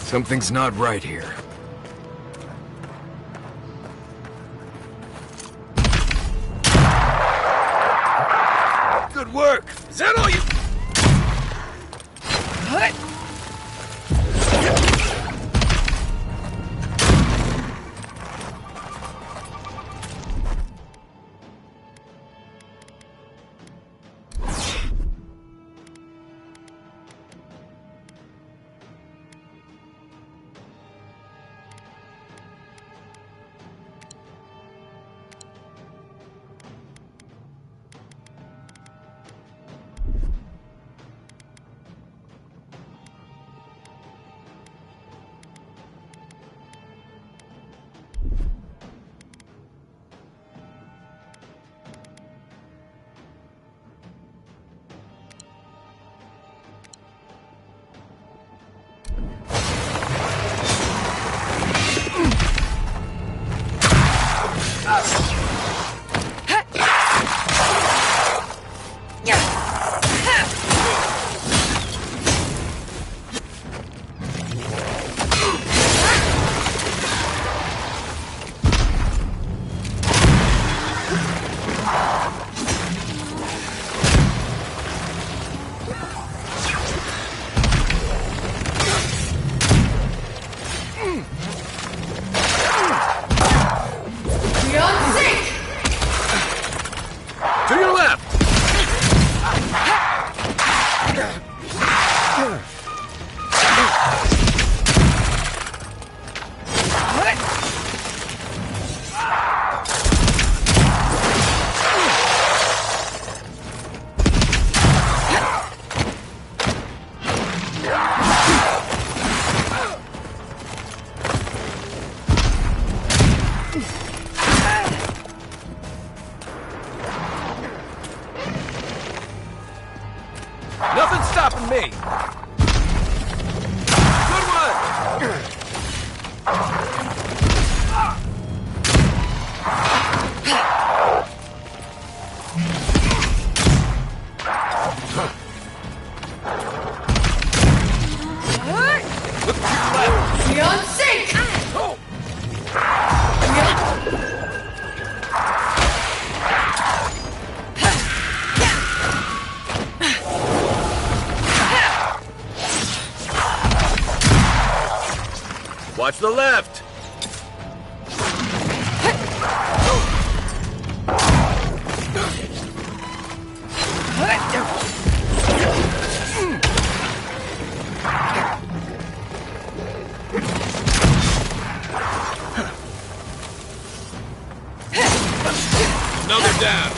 Something's not right here. Good work! Is that all you... To your left! Nothing's stopping me! Good one! Look to your left! Beyond sync! Watch the left! Another down!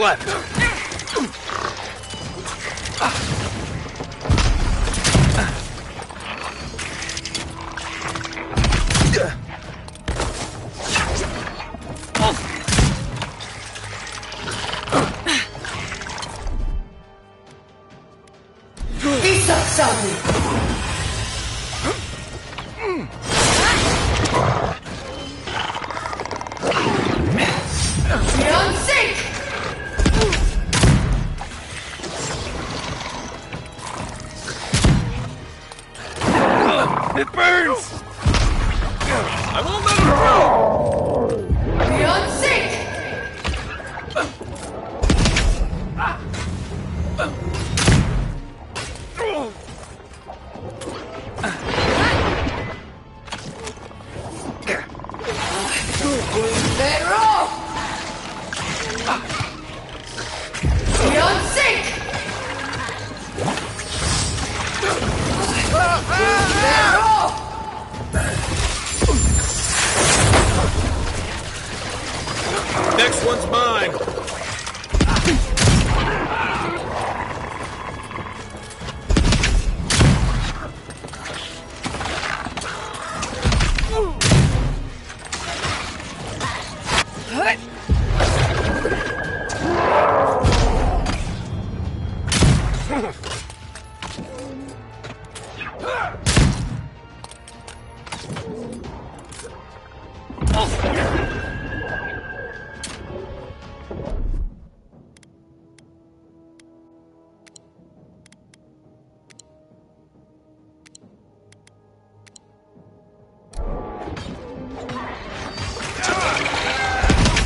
left. It burns! I won't let him go! Beyond sync! They're off! Beyond sync! They're off! Next one's mine!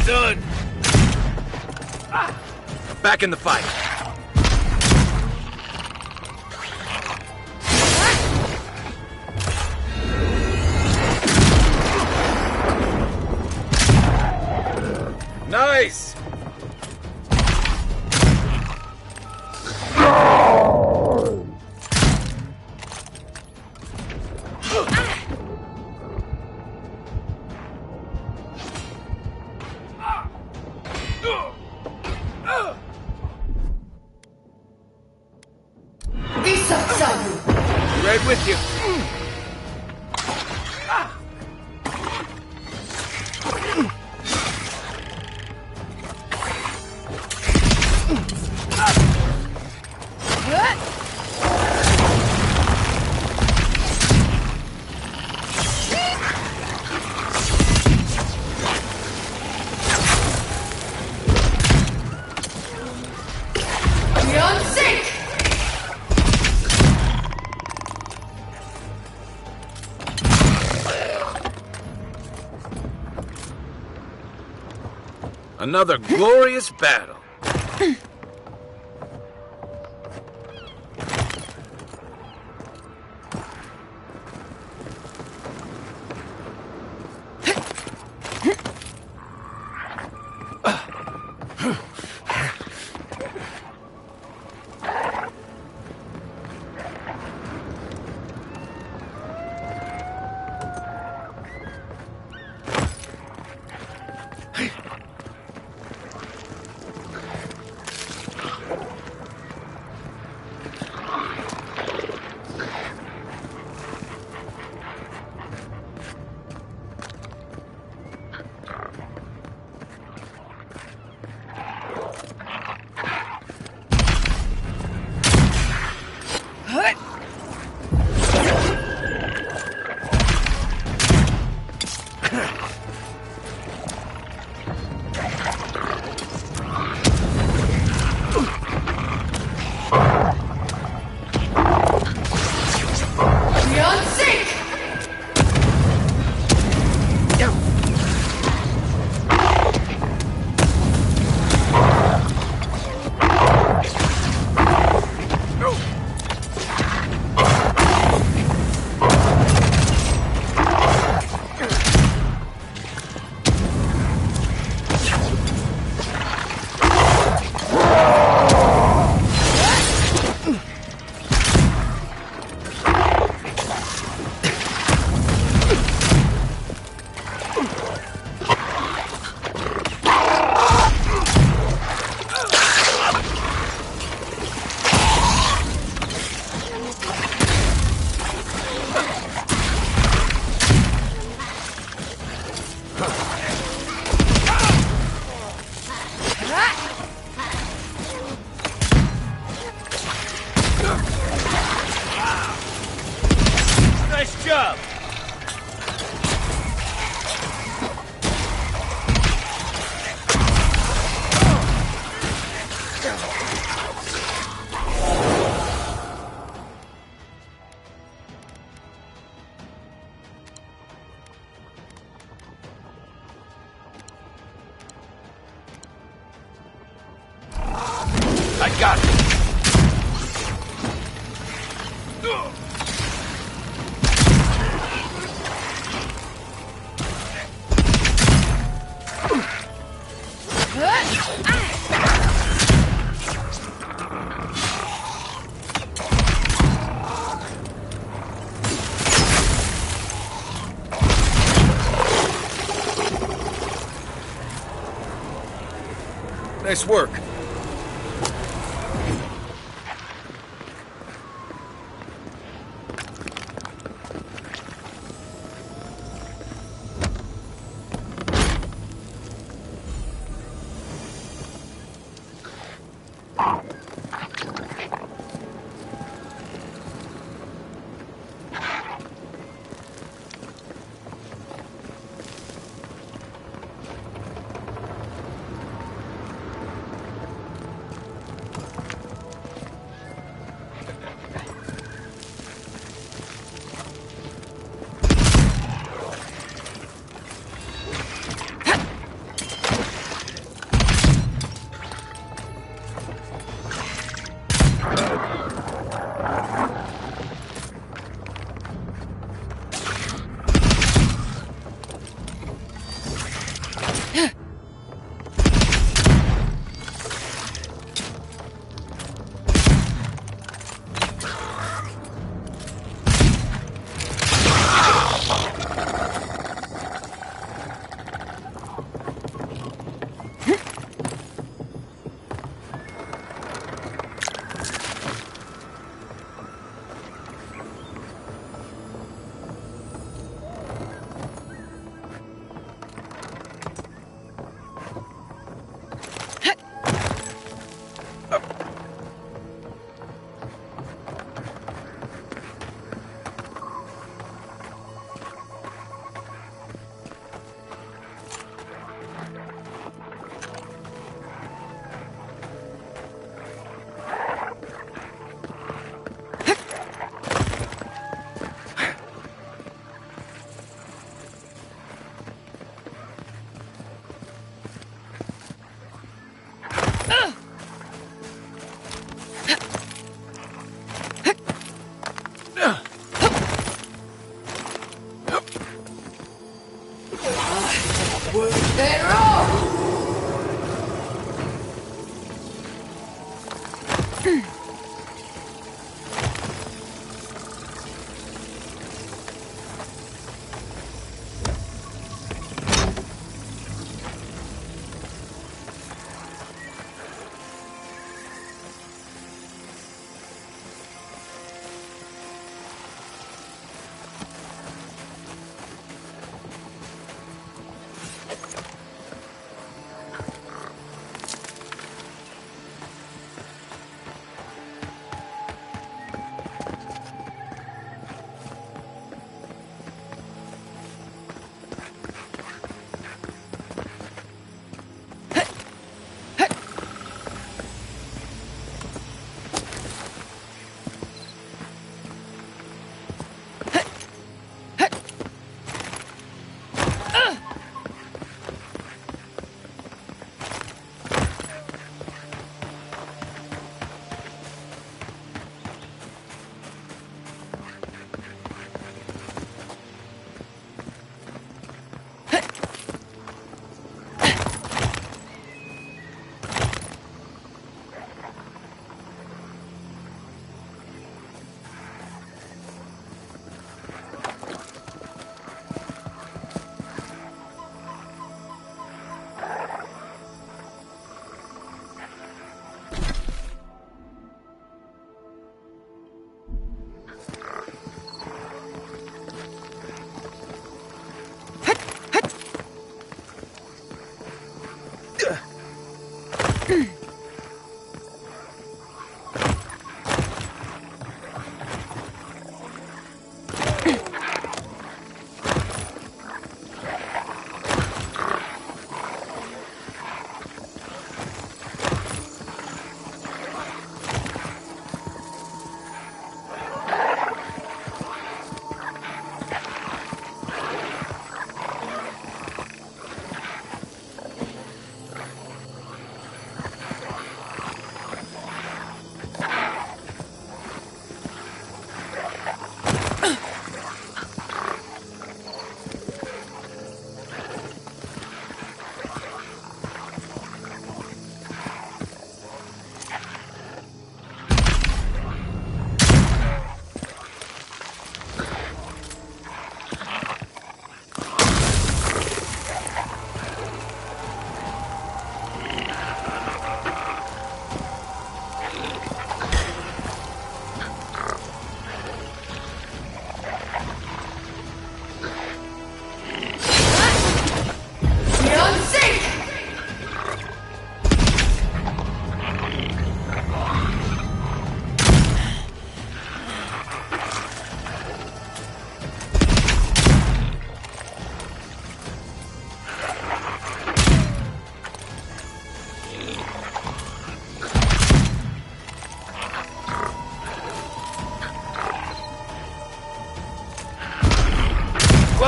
Done! I'm back in the fight. Nice! Right with you. Beyond sync! Another glorious battle. up! I got it! Nice work.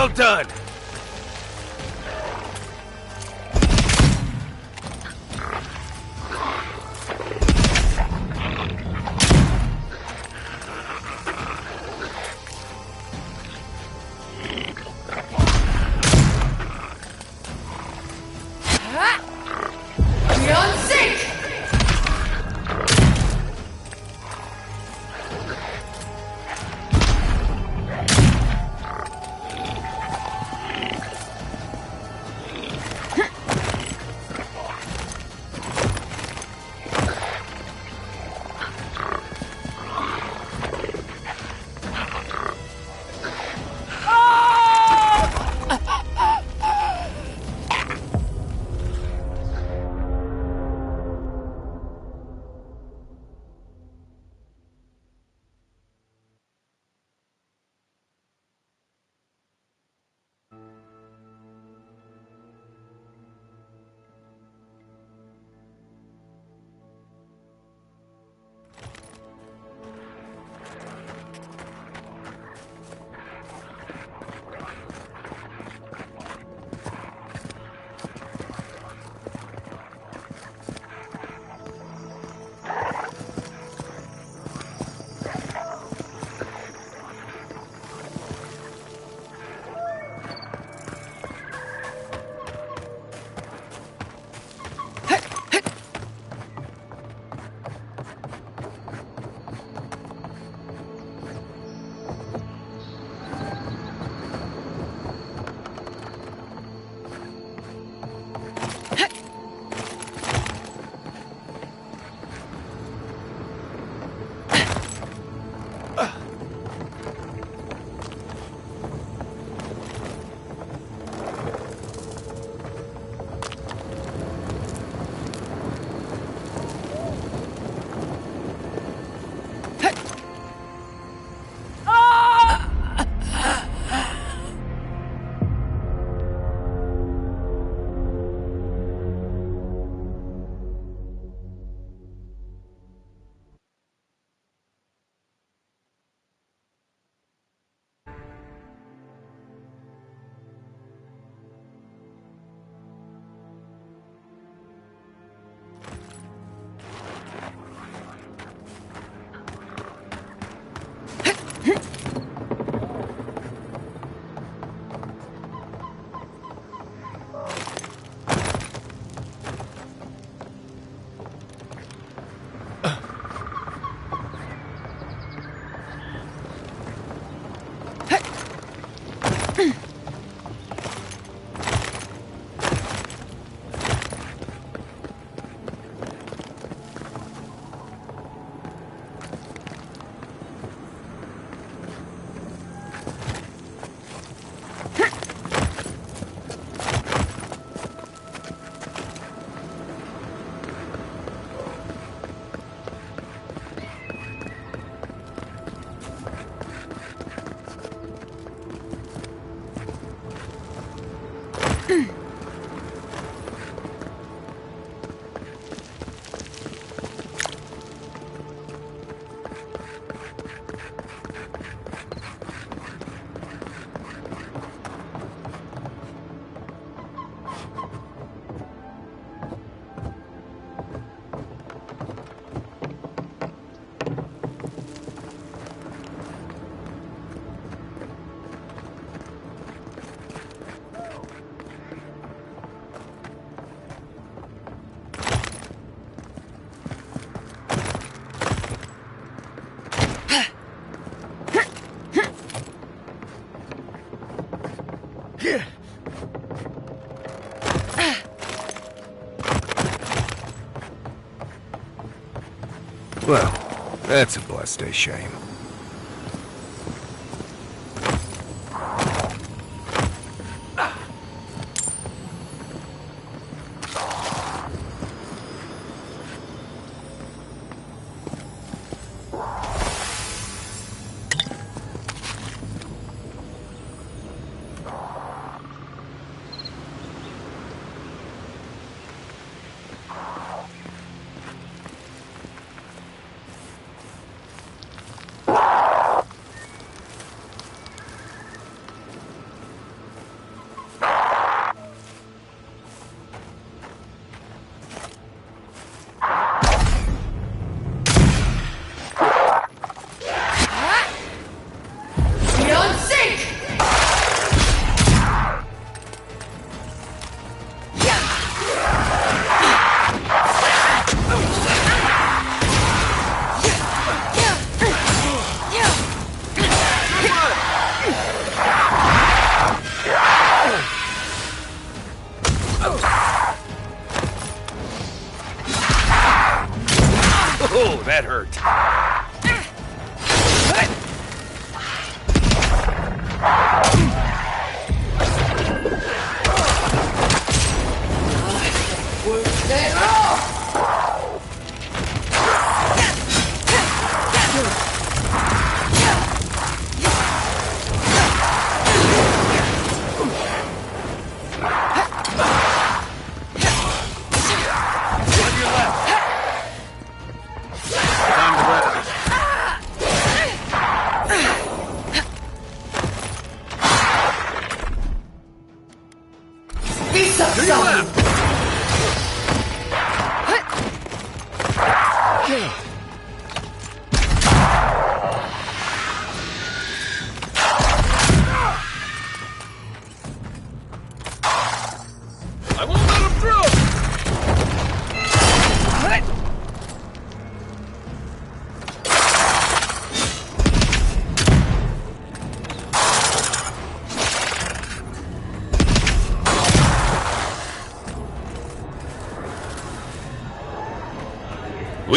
Well done! Beyond sync! Well, that's a blessed shame.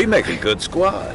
We make a good squad.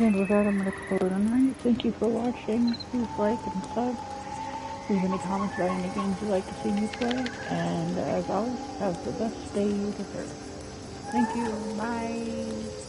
And with that, I'm going to call it a night. Thank you for watching. Please like and sub. Leave any comments about any games you'd like to see me play. And as always, have the best day you've ever. Thank you. Bye.